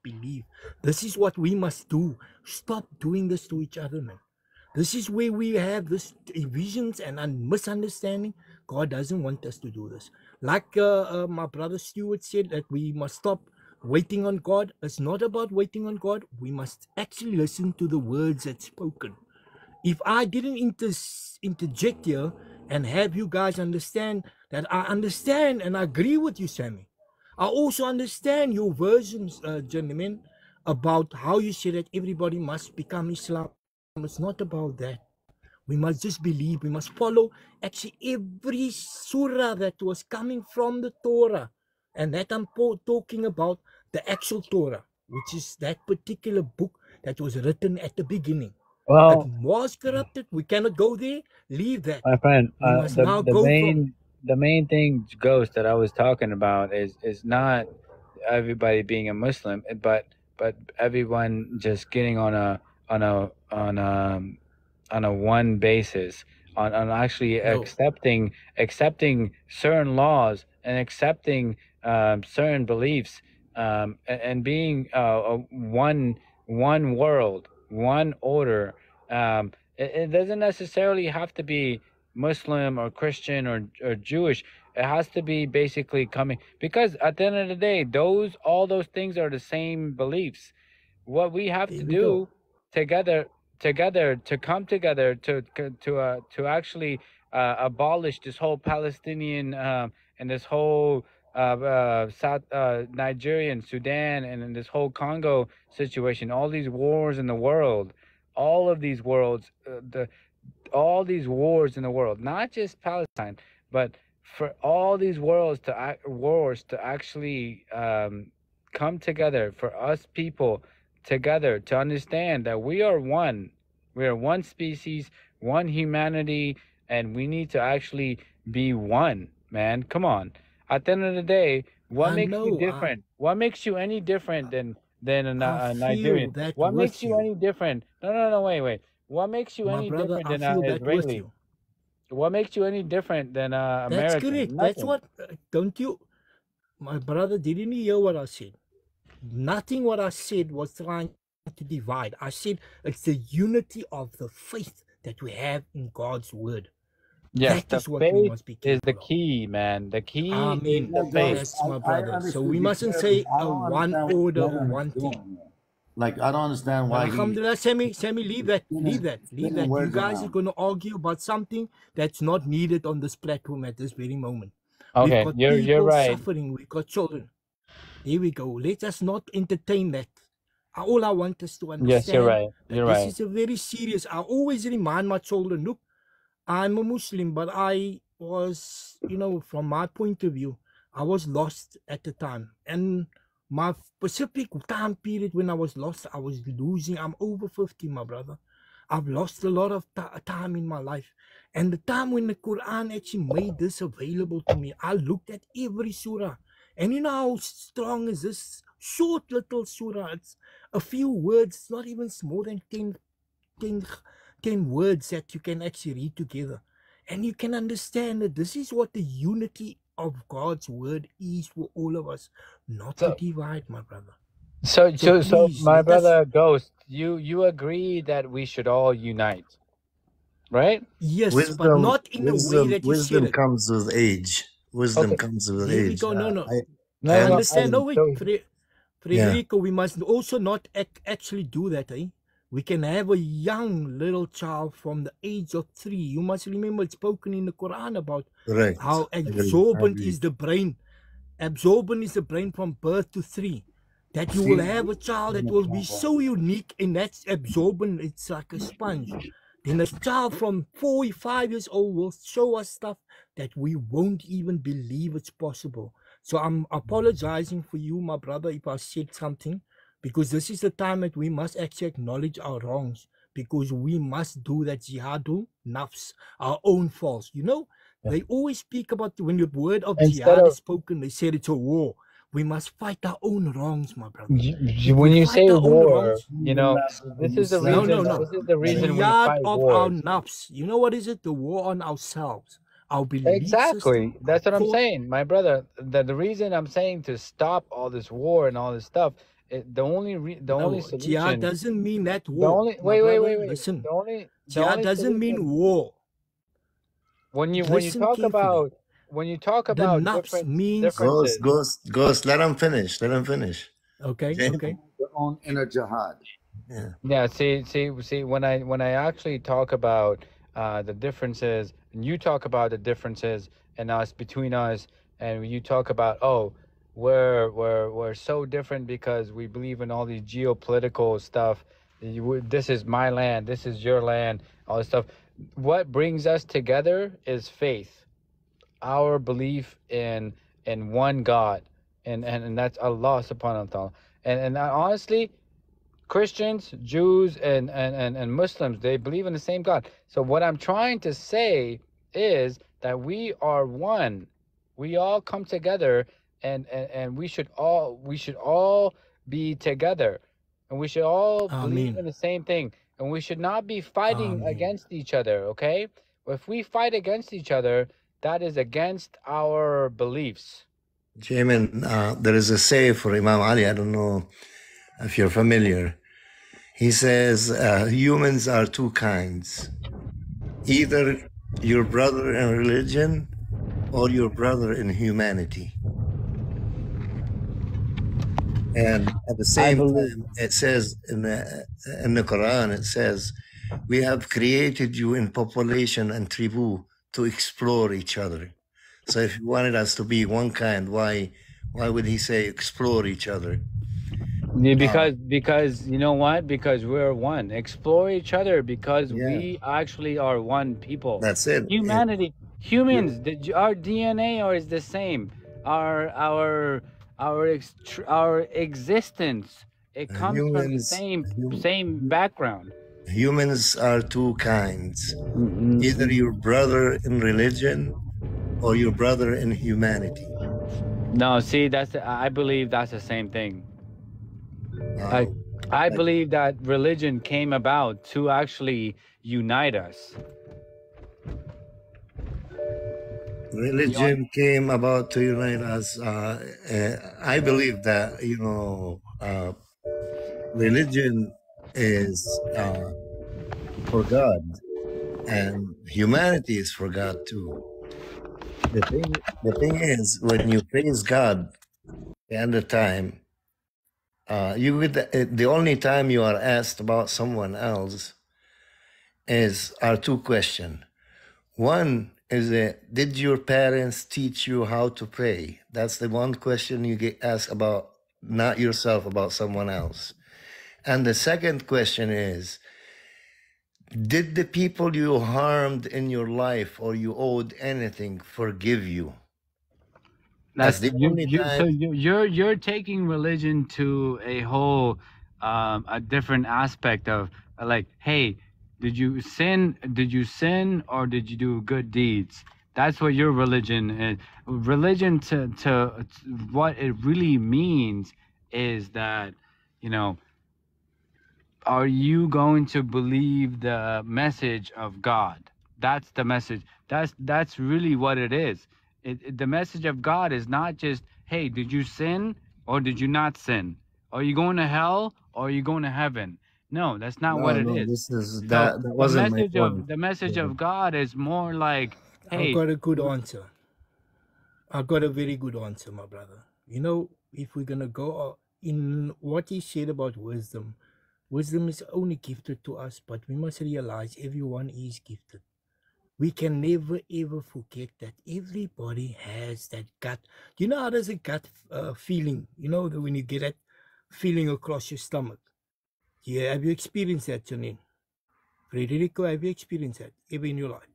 believe. This is what we must do. Stop doing this to each other, man. This is where we have this divisions and misunderstanding. God doesn't want us to do this. Like my brother Stuart said, that we must stop waiting on God. It's not about waiting on God. We must actually listen to the words that's spoken. If I didn't interject here and have you guys understand that I understand and I agree with you, Sammy. I also understand your versions, gentlemen, about how you say that everybody must become Islam. It's not about that. We must just believe. We must follow actually every surah that was coming from the Torah. And that I'm talking about the actual Torah, which is that particular book that was written at the beginning. Well, It was corrupted. We cannot go there. Leave that. my friend, We must now go from. the main thing, Ghost, that I was talking about is not everybody being a Muslim, but everyone just getting on a one basis, on actually No. accepting certain laws and accepting certain beliefs, and being one world, one order. It doesn't necessarily have to be Muslim or Christian or Jewish. It has to be basically coming, because at the end of the day, all those things are the same beliefs. What we have to There we go. do together to come together to actually abolish this whole Palestinian and this whole South Nigerian, Sudan, and in this whole Congo situation, all these wars in the world, all of these worlds, all these wars in the world, not just Palestine, but for all these wars to actually come together, for us people together to understand that we are one. We are one species, one humanity, and we need to actually be one, man. Come on. At the end of the day, what I makes you know. different? What makes you any different than I a feel Nigerian? that What makes with you you. any different? No, wait. What makes you My any brother, different I than feel an that with Israeli? you. What makes you any different than That's American? correct. That's Nothing. what, don't you, my brother, didn't you hear what I said? Nothing what I said was trying to divide. I said it's the unity of the faith that we have in God's word. Yes, That the is what we faith must be is the careful of. key, man. The I key is mean, the faith. that's my I brother. So understood we you mustn't clearly. say I a don't one understand what order or Brennan is one thing. doing here. Like, I don't understand Well, why he alhamdulillah, Sammy, leave that. Leave that. Leave spinning that. You words guys are around. going to argue about something that's not needed on this platform at this very moment. We've Okay, got you're people right. suffering. We've got children. Here we go. Let us not entertain that. All I want us to Yes, you're understand right. that You're this right. is a very serious. I always remind my children, look, I'm a Muslim, but I was, from my point of view, I was lost at the time. And my specific time period when I was lost, I was losing. I'm over 50, my brother. I've lost a lot of time in my life. And the time when the Quran actually made this available to me, I looked at every surah. And you know how strong is this short little surah? It's a few words. It's not even more than 10 words that you can actually read together. And you can understand that this is what the unity of God's word is for all of us. Not to So, divide, my brother. so, So so, so, please, my let us. brother Ghost, you agree that we should all unite, right? Yes, but Wisdom, not in the way that you said wisdom it. comes with age. Wisdom Okay. comes with There we age. go. No. I No, I no, understand. No, wait, so, yeah. Frederico, we must also not actually do that, eh? We can have a young little child from the age of 3. You must remember it's spoken in the Quran about Correct. how I absorbent agree. is the brain. Absorbent is the brain from birth to 3. That you will have a child that will be so unique, and that's absorbent. It's like a sponge. then a child from 4 or 5 years old will show us stuff that we won't even believe it's possible. So I'm apologizing for you, my brother, if I said something, because this is the time that we must actually acknowledge our wrongs, because we must do that jihadu nafs, our own faults. You know, they always speak about when the word of Instead jihad of is spoken, they said it's a war. We must fight our own wrongs, my brother. when we you fight say our own war, wrongs, you know, this is the no, reason. no. This is the reason we Jihad fight of our wars. nafs. You know what is it? The war on ourselves, our belief Exactly. system, That's our what I'm thought. saying, my brother. The reason I'm saying to stop all this war and all this stuff, the only No, jihad solution, doesn't mean that the war. only My wait. brother, listen. The Jihad only doesn't mean solution war. when you Listen talk carefully. about The nafs means Ghost, let him finish. Let him finish. okay. Their own inner jihad. Yeah. Yeah, see, when I actually talk about the differences, and you talk about the differences and us between us, and you talk about, oh, we're so different because we believe in all these geopolitical stuff. This is my land, this is your land, all this stuff. What brings us together is faith, our belief in one God, and that's Allah subhanahu wa ta'ala. And honestly, Christians, Jews, and Muslims, they believe in the same God. So what I'm trying to say is that we are one. We all come together, and we should all be together, and we should all believe in the same thing, and we should not be fighting against each other. Okay, if we fight against each other, that is against our beliefs. Jamin, there is a say for Imam Ali. I don't know if you're familiar. He says humans are two kinds, either your brother in religion or your brother in humanity. And at the same time, it says in the Quran, it says, we have created you in population and tribu to explore each other. So if he wanted us to be one kind, why would he say explore each other? Yeah, because you know what? Because we're one. Explore each other because we actually are one people. That's it. Humanity, humans, our DNA is the same. Our existence, it comes from the same background. Humans are two kinds, either your brother in religion or your brother in humanity. No, see, I believe that's the same thing. I believe that religion came about to actually unite us. Religion came about to unite us. I believe that, religion is for God, and humanity is for God too. The thing is, when you praise God at the time, the only time you are asked about someone else are two questions. One is, did your parents teach you how to pray? That's the one question you get asked about, not yourself, about someone else. And the second question is, did the people you harmed in your life or you owed anything forgive you? That's the only time. So you're taking religion to a whole a different aspect of like, hey, did you sin or did you do good deeds? That's what your religion is. Religion to what it really means is that, are you going to believe the message of God? That's the message. That's really what it is. The message of God is not just, hey, did you sin or did you not sin? Are you going to hell or are you going to heaven? No, that's not what it is. That wasn't my point. The message of God is more like, hey. I've got a good answer. I've got a very good answer, my brother. If we're going to go in what he said about wisdom, wisdom is only gifted to us, but we must realize everyone is gifted. We can never ever forget that everybody has that gut. You know how there's a gut feeling? When you get that feeling across your stomach. Yeah, have you experienced that, Janine? Federico, have you experienced that ever in your life?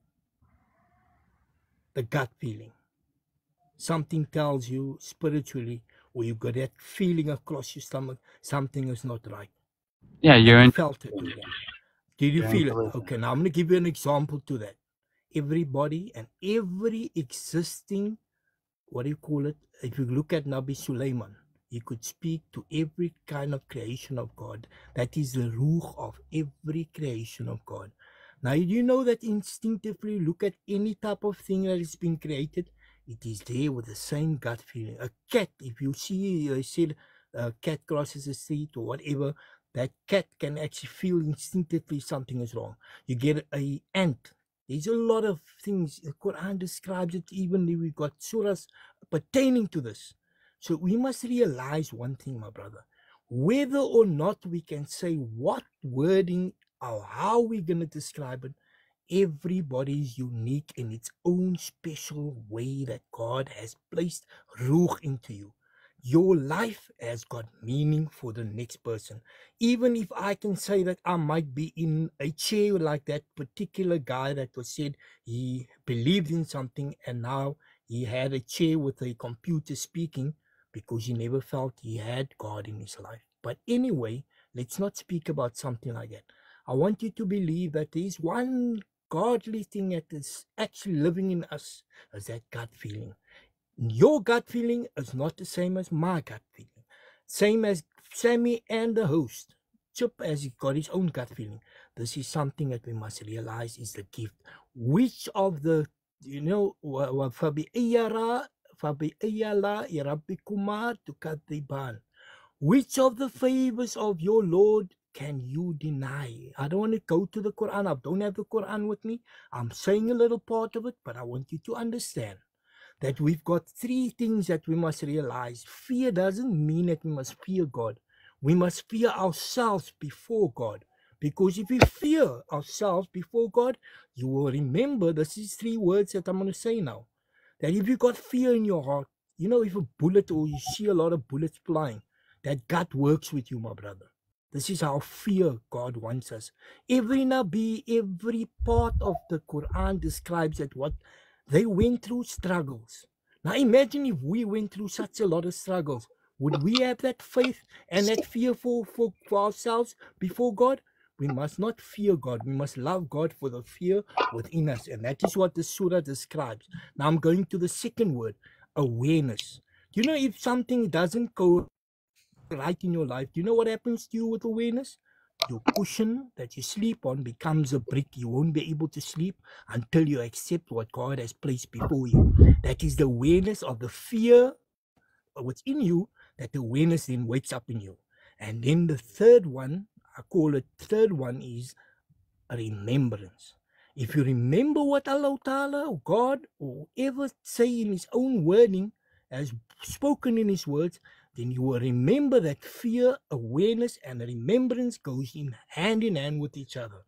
The gut feeling. Something tells you spiritually, or you got that feeling across your stomach, something is not right. Yeah, Have you're you in. felt it? Did you Your feel it? intuition. Okay, now I'm going to give you an example to that. Everybody and every existing, what do you call it? If you look at Nabi Sulaiman, he could speak to every kind of creation of God. That is the ruh of every creation of God. Now, do you know that instinctively, look at any type of thing that has been created, it is there with the same gut feeling. A cat, if you see, I said, a cat crosses the street or whatever, that cat can actually feel instinctively something is wrong. You get a ant. There's a lot of things. The Quran describes it, even if we've got surahs pertaining to this. So we must realize one thing, my brother. Whether or not we can say what wording or how we're going to describe it, everybody is unique in its own special way that God has placed ruh into you. Your life has got meaning for the next person. Even if I can say that I might be in a chair like that particular guy that was said he believed in something and now he had a chair with a computer speaking because he never felt he had God in his life. But anyway, let's not speak about something like that. I want you to believe that there is one godly thing that is actually living in us, is that gut feeling. Your gut feeling is not the same as my gut feeling. Same as Sammy and the host. Chip has got his own gut feeling. This is something that we must realize is the gift. Which of the, you know, which of the favors of your Lord can you deny? I don't want to go to the Quran. I don't have the Quran with me. I'm saying a little part of it, but I want you to understand that we've got three things that we must realize. Fear doesn't mean that we must fear God. We must fear ourselves before God. Because if we fear ourselves before God, you will remember, this is three words that I'm going to say now. That if you got fear in your heart, you know, if a bullet or you see a lot of bullets flying, that God works with you, my brother. This is how fear God wants us. Every Nabi, every part of the Quran describes that what they went through struggles. Now imagine if we went through such a lot of struggles. Would we have that faith and that fear for ourselves before God? We must not fear God. We must love God for the fear within us. And that is what the surah describes. Now I'm going to the second word, awareness. Do you know if something doesn't go right in your life, do you know what happens to you with awareness? Your cushion that you sleep on becomes a brick. You won't be able to sleep until you accept what God has placed before you. That is the awareness of the fear within you, that the awareness then wakes up in you. And then the third one, I call it third one, is remembrance. If you remember what Allah Ta'ala or God or whoever say in his own wording, has spoken in his words, then you will remember that fear, awareness, and remembrance goes in hand with each other.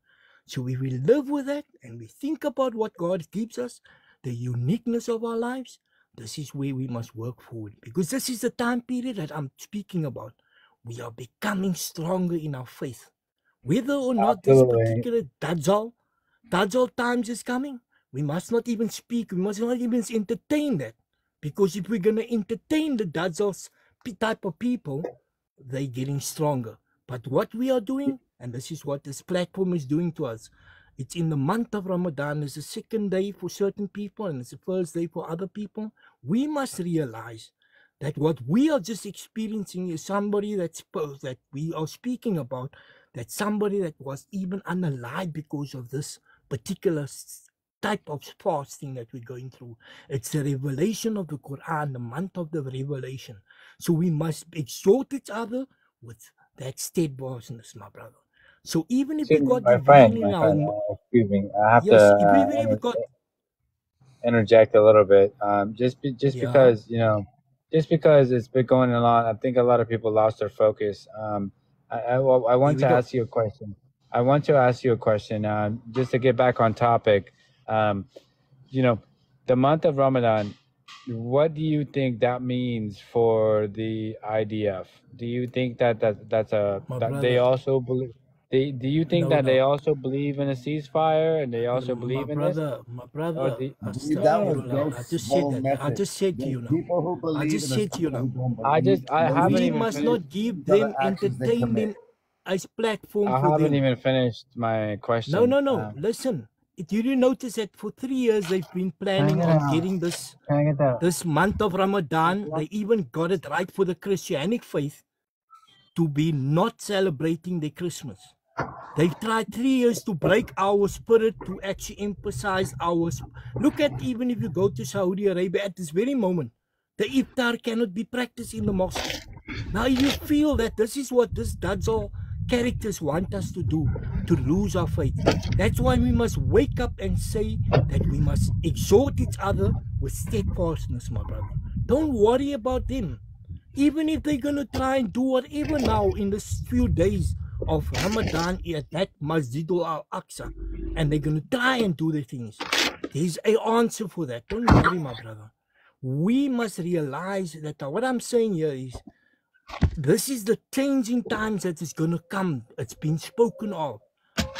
So we will live with that and we think about what God gives us, the uniqueness of our lives. This is where we must work forward, because this is the time period that I'm speaking about. We are becoming stronger in our faith. Whether or not this Absolutely. particular Dajjal times is coming, we must not even speak, we must not even entertain that. Because if we're going to entertain the Dajjal's type of people, they're getting stronger. But what we are doing, and this is what this platform is doing to us, it's in the month of Ramadan, it's the second day for certain people and it's the first day for other people. We must realize that what we are just experiencing is somebody that we are speaking about, that somebody that was even unalive because of this particular type of fasting that we're going through. It's the revelation of the Quran, the month of the revelation. So we must exhort each other with that steadfastness, my brother. So even if we got My division friend, in our excuse me. I have yes, to even if we got interject a little bit. Just yeah, because, you know, just because it's been going on, I think a lot of people lost their focus. I there want we to go. ask you a question. Just to get back on topic. You know, the month of Ramadan, what do you think that means for the IDF? Do you think that My they brother, also believe? Do you think No, that they no. also believe in a ceasefire and they also My believe in this? brother, Or Dude, Pastor, that was I Gates' just said whole that. I message. just said to There's you now. people who I believe just and there's said to you people now. who don't believe. I And haven't We even must finished. not give these are them the actions they commit. entertainment as platform I for haven't them. even finished my No, question. no, no. Listen, did you notice that for 3 years they've been planning on getting this month of Ramadan? They even got it right for the Christianic faith to be not celebrating their Christmas. They've tried 3 years to break our spirit, to actually emphasize ours. Look at, even if you go to Saudi Arabia at this very moment, the iftar cannot be practiced in the mosque. Now you feel that this is what this Dajjal characters want us to do, to lose our faith. That's why we must wake up and say that we must exhort each other with steadfastness, my brother. Don't worry about them. Even if they're going to try and do whatever now in this few days of Ramadan at that Masjidul Al-Aqsa, and they're going to try and do the things, there's an answer for that. Don't worry, my brother. We must realize that what I'm saying here is, this is the changing times that is going to come. It's been spoken of.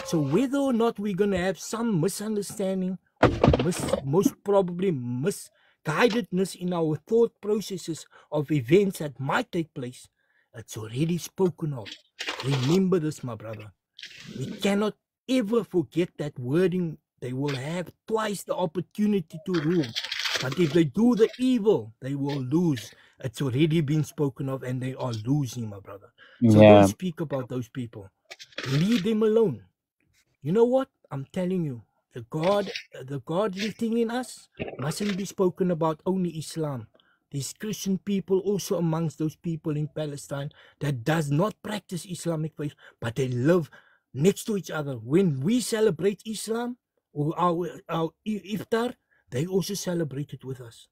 So whether or not we're going to have some misunderstanding, most probably misguidedness in our thought processes of events that might take place, it's already spoken of. Remember this, my brother. We cannot ever forget that wording. They will have twice the opportunity to rule. But if they do the evil, they will lose. It's already been spoken of, and they are losing, my brother. So Yeah. don't speak about those people. Leave them alone. You know what? I'm telling you, the godly thing in us mustn't be spoken about only Islam. There's Christian people also amongst those people in Palestine that does not practice Islamic faith, but they live next to each other. When we celebrate Islam or our iftar, they also celebrate it with us.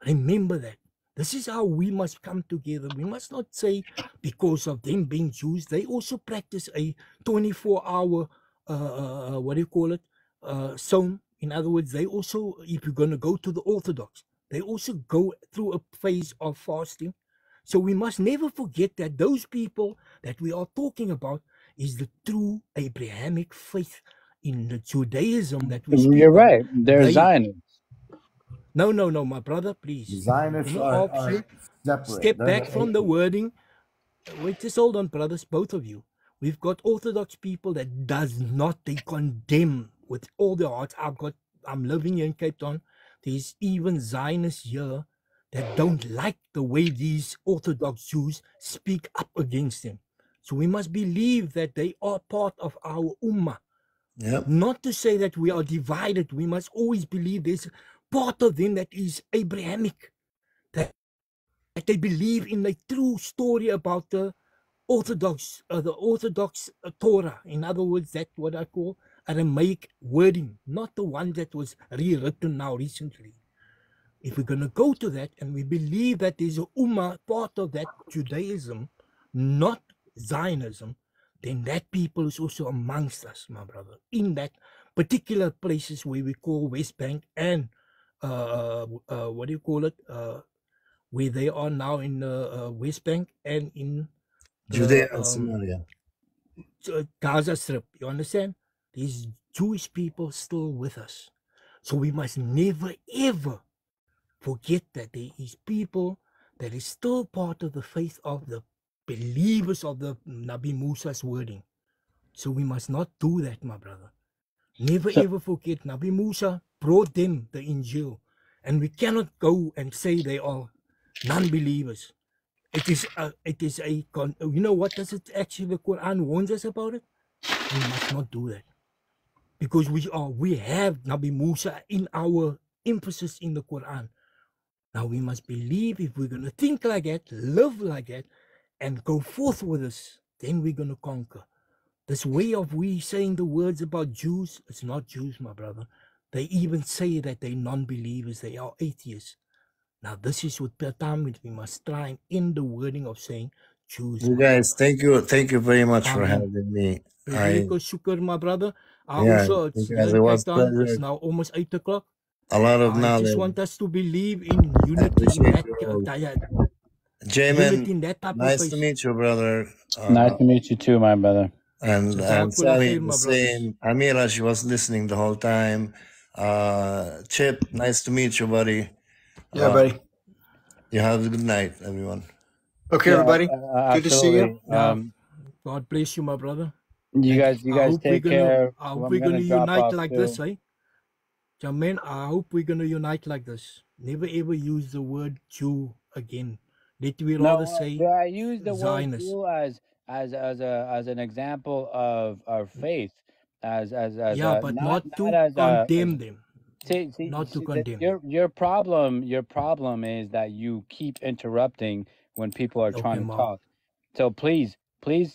Remember that. This is how we must come together. We must not say because of them being Jews, they also practice a 24-hour, Sawm. In other words, they also, if you're going to go to the Orthodox, they also go through a phase of fasting. So we must never forget that those people that we are talking about is the true Abrahamic faith in the Judaism that we speak You're of. right. They're They, Zionists. no, my brother, please. Zionists Let me ask are you, separate. step They're back the from the atheists. wording. Wait, just hold on, brothers, both of you. We've got Orthodox people that does not, they condemn with all their hearts. I'm living here in Cape Town. There's even Zionists here that don't like the way these Orthodox Jews speak up against them. So we must believe that they are part of our ummah. Yep. Not to say that we are divided. We must always believe there's part of them that is Abrahamic, that they believe in the true story about the Orthodox Torah. In other words, that's what I call Aramaic wording, not the one that was rewritten now recently. If we're going to go to that and we believe that there's a ummah part of that Judaism, not Zionism, then that people is also amongst us, my brother, in that particular places where we call West Bank and where they are now in West Bank and in Judea and the Samaria. Gaza Strip. You understand? These Jewish people still with us. So we must never ever forget that there is people that is still part of the faith of the believers of the Nabi Musa's wording. So we must not do that, my brother. Never ever forget Nabi Musa brought them the Injil, and we cannot go and say they are non-believers. It is you know what does it actually, the Quran warns us about it? We must not do that. Because we have Nabi Musa in our emphasis in the Quran. Now we must believe, if we're going to think like that, live like that, and go forth with us, then we're going to conquer. This way of we saying the words about Jews, it's not Jews, my brother. They even say that they're non-believers, they are atheists. Now this is what the time we must try and end the wording of saying Jews. You guys, thank you very much for Amen. having me. Shukr, my brother. Yeah, Also, it's you guys, here it in was Cape Town. It's pleasure. now almost 8 o'clock. A lot of I knowledge. just want us to believe in I unity in appreciate that you all. unity Jamin, in that type of nice to faith. meet you, brother. Nice to meet you too, my brother. And Jazakallah Sally khair, my was brothers. saying, Amira, she was listening the whole time. Chip, nice to meet you, buddy. Yeah, buddy. You have a good night, everyone. Okay, Yeah, everybody. Good to see you. absolutely. Yeah. God bless you, my brother. You Thank you. guys take care. I hope I'm we're gonna gonna drop unite off like too. this, eh? Jermaine, I hope we're gonna unite like this. Never ever use the word Jew again. Let me rather No, say I use the word Zionist. Jew as an example of our faith, as Yeah, a but not not to as a condemn them. see Not to that condemn. your problem is that you keep interrupting when people are Okay, trying to Mom. talk. So please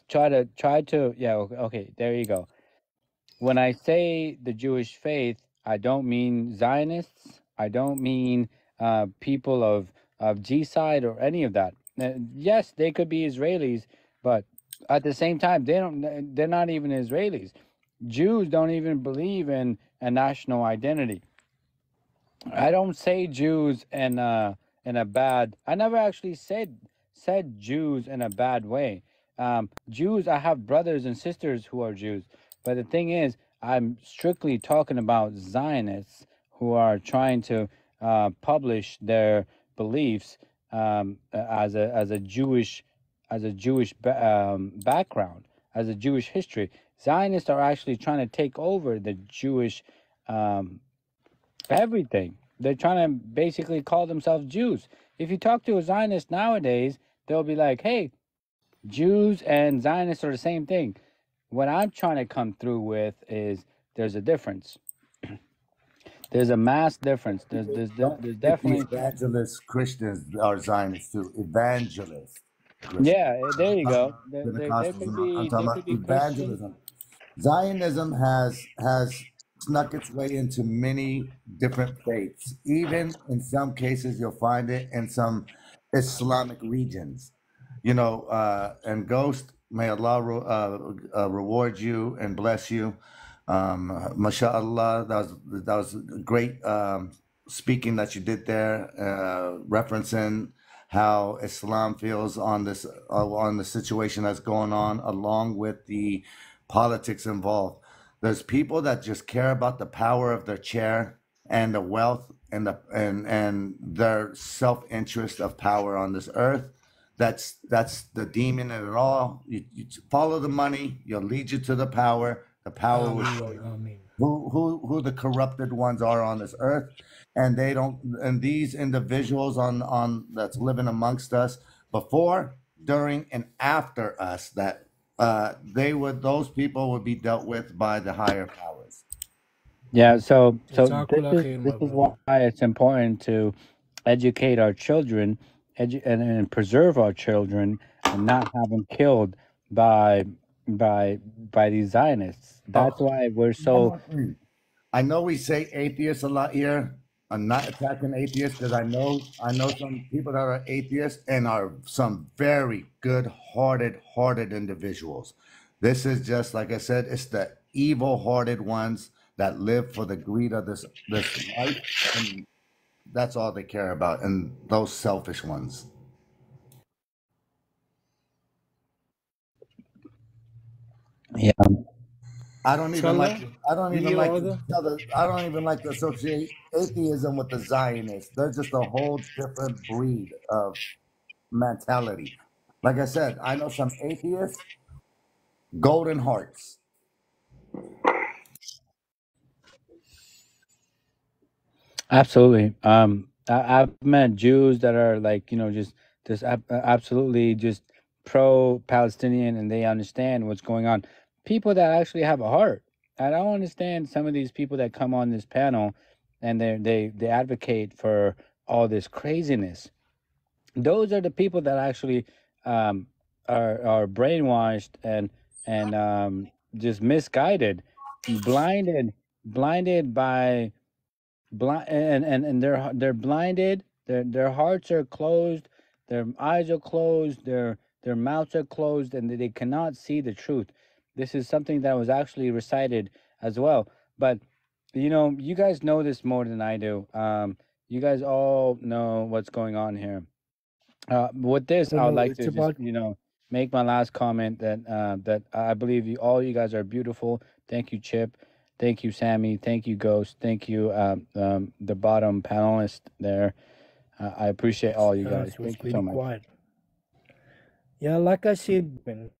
try to yeah, okay, there you go. When I say the Jewish faith, I don't mean Zionists. I don't mean people of G side or any of that. Yes, they could be Israelis, but at the same time, they're not even Israelis. Jews don't even believe in a national identity. I don't say Jews in a bad. I never actually said Jews in a bad way. Jews, I have brothers and sisters who are Jews, but the thing is, I'm strictly talking about Zionists who are trying to publish their beliefs as a Jewish background, as a Jewish history. Zionists are actually trying to take over the Jewish everything. They're trying to basically call themselves Jews. If you talk to a Zionist nowadays, they'll be like, hey, Jews and Zionists are the same thing. What I'm trying to come through with is there's a difference. There's a mass difference. There's The definitely evangelist Christians are Zionists too. Evangelist Christians. yeah. There you go. There Pentecostals. could I'm be talking about Christian. evangelism. Zionism has snuck its way into many different faiths. Even in some cases, you'll find it in some Islamic regions. You know, and Ghost, may Allah reward you and bless you. MashaAllah, that was great speaking that you did there, referencing how Islam feels on this on the situation that's going on, along with the politics involved. There's people that just care about the power of their chair and the wealth and and their self-interest of power on this earth. That's the demon in it all. You follow the money, you'll lead you to the power. The power will show you who the corrupted ones are on this earth, and they don't. And these individuals on that's living amongst us before, during, and after us, that those people would be dealt with by the higher powers. Yeah, so Jazakallah khair, my this is brother. why it's important to educate our children, and preserve our children, and not have them killed by these Zionists. That's why we're One so. more thing. I know we say atheists a lot here. I'm not attacking atheists because I know some people that are atheists and are some very good-hearted individuals. This is just like I said, it's the evil-hearted ones that live for the greed of this life, and that's all they care about, and those selfish ones. Yeah. I don't even like to Inshallah, associate atheism with the Zionists. They're just a whole different breed of mentality. Like I said, I know some atheists, golden hearts. Absolutely. I've met Jews that are like, just absolutely just pro-Palestinian, and they understand what's going on. People that actually have a heart. I don't understand some of these people that come on this panel, and they advocate for all this craziness. Those are the people that actually are brainwashed and just misguided, blinded by and they're blinded. Their hearts are closed, their eyes are closed, their mouths are closed, and they cannot see the truth. This is something that was actually recited as well. But you guys know this more than I do. You guys all know what's going on here. With this, I would No, like it's to just about make my last comment that I believe all you guys are beautiful. Thank you, Chip. Thank you, Sammy. Thank you, Ghost. Thank you, the bottom panelist there. I appreciate all you guys. It was Thank you so very much. quiet. Yeah, like I said, man,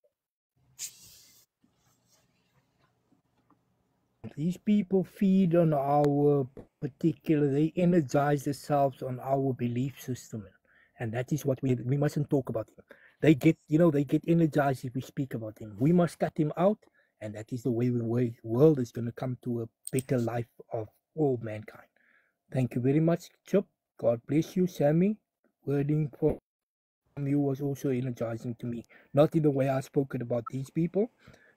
these people feed on our particular, they energize themselves on our belief system. And that is what we mustn't talk about them. They get, they get energized if we speak about them. We must cut them out. And that is the way the world is going to come to a better life of all mankind. Thank you very much, Chip. God bless you, Sammy. Wording from you was also energizing to me. Not in the way I spoken about these people,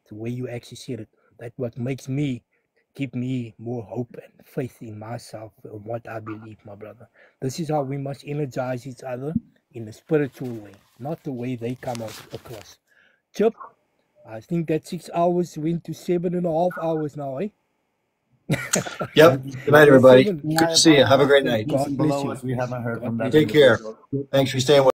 the way you actually said it. That's what makes me, give me more hope and faith in myself and what I believe, my brother. This is how we must energize each other in a spiritual way, not the way they come across. Chip, I think that 6 hours went to 7.5 hours now, eh? Yep. Good night, everybody. Seven. Good to see you. Have a great night. God bless you. We haven't heard from God them. bless Take care. Thanks for staying with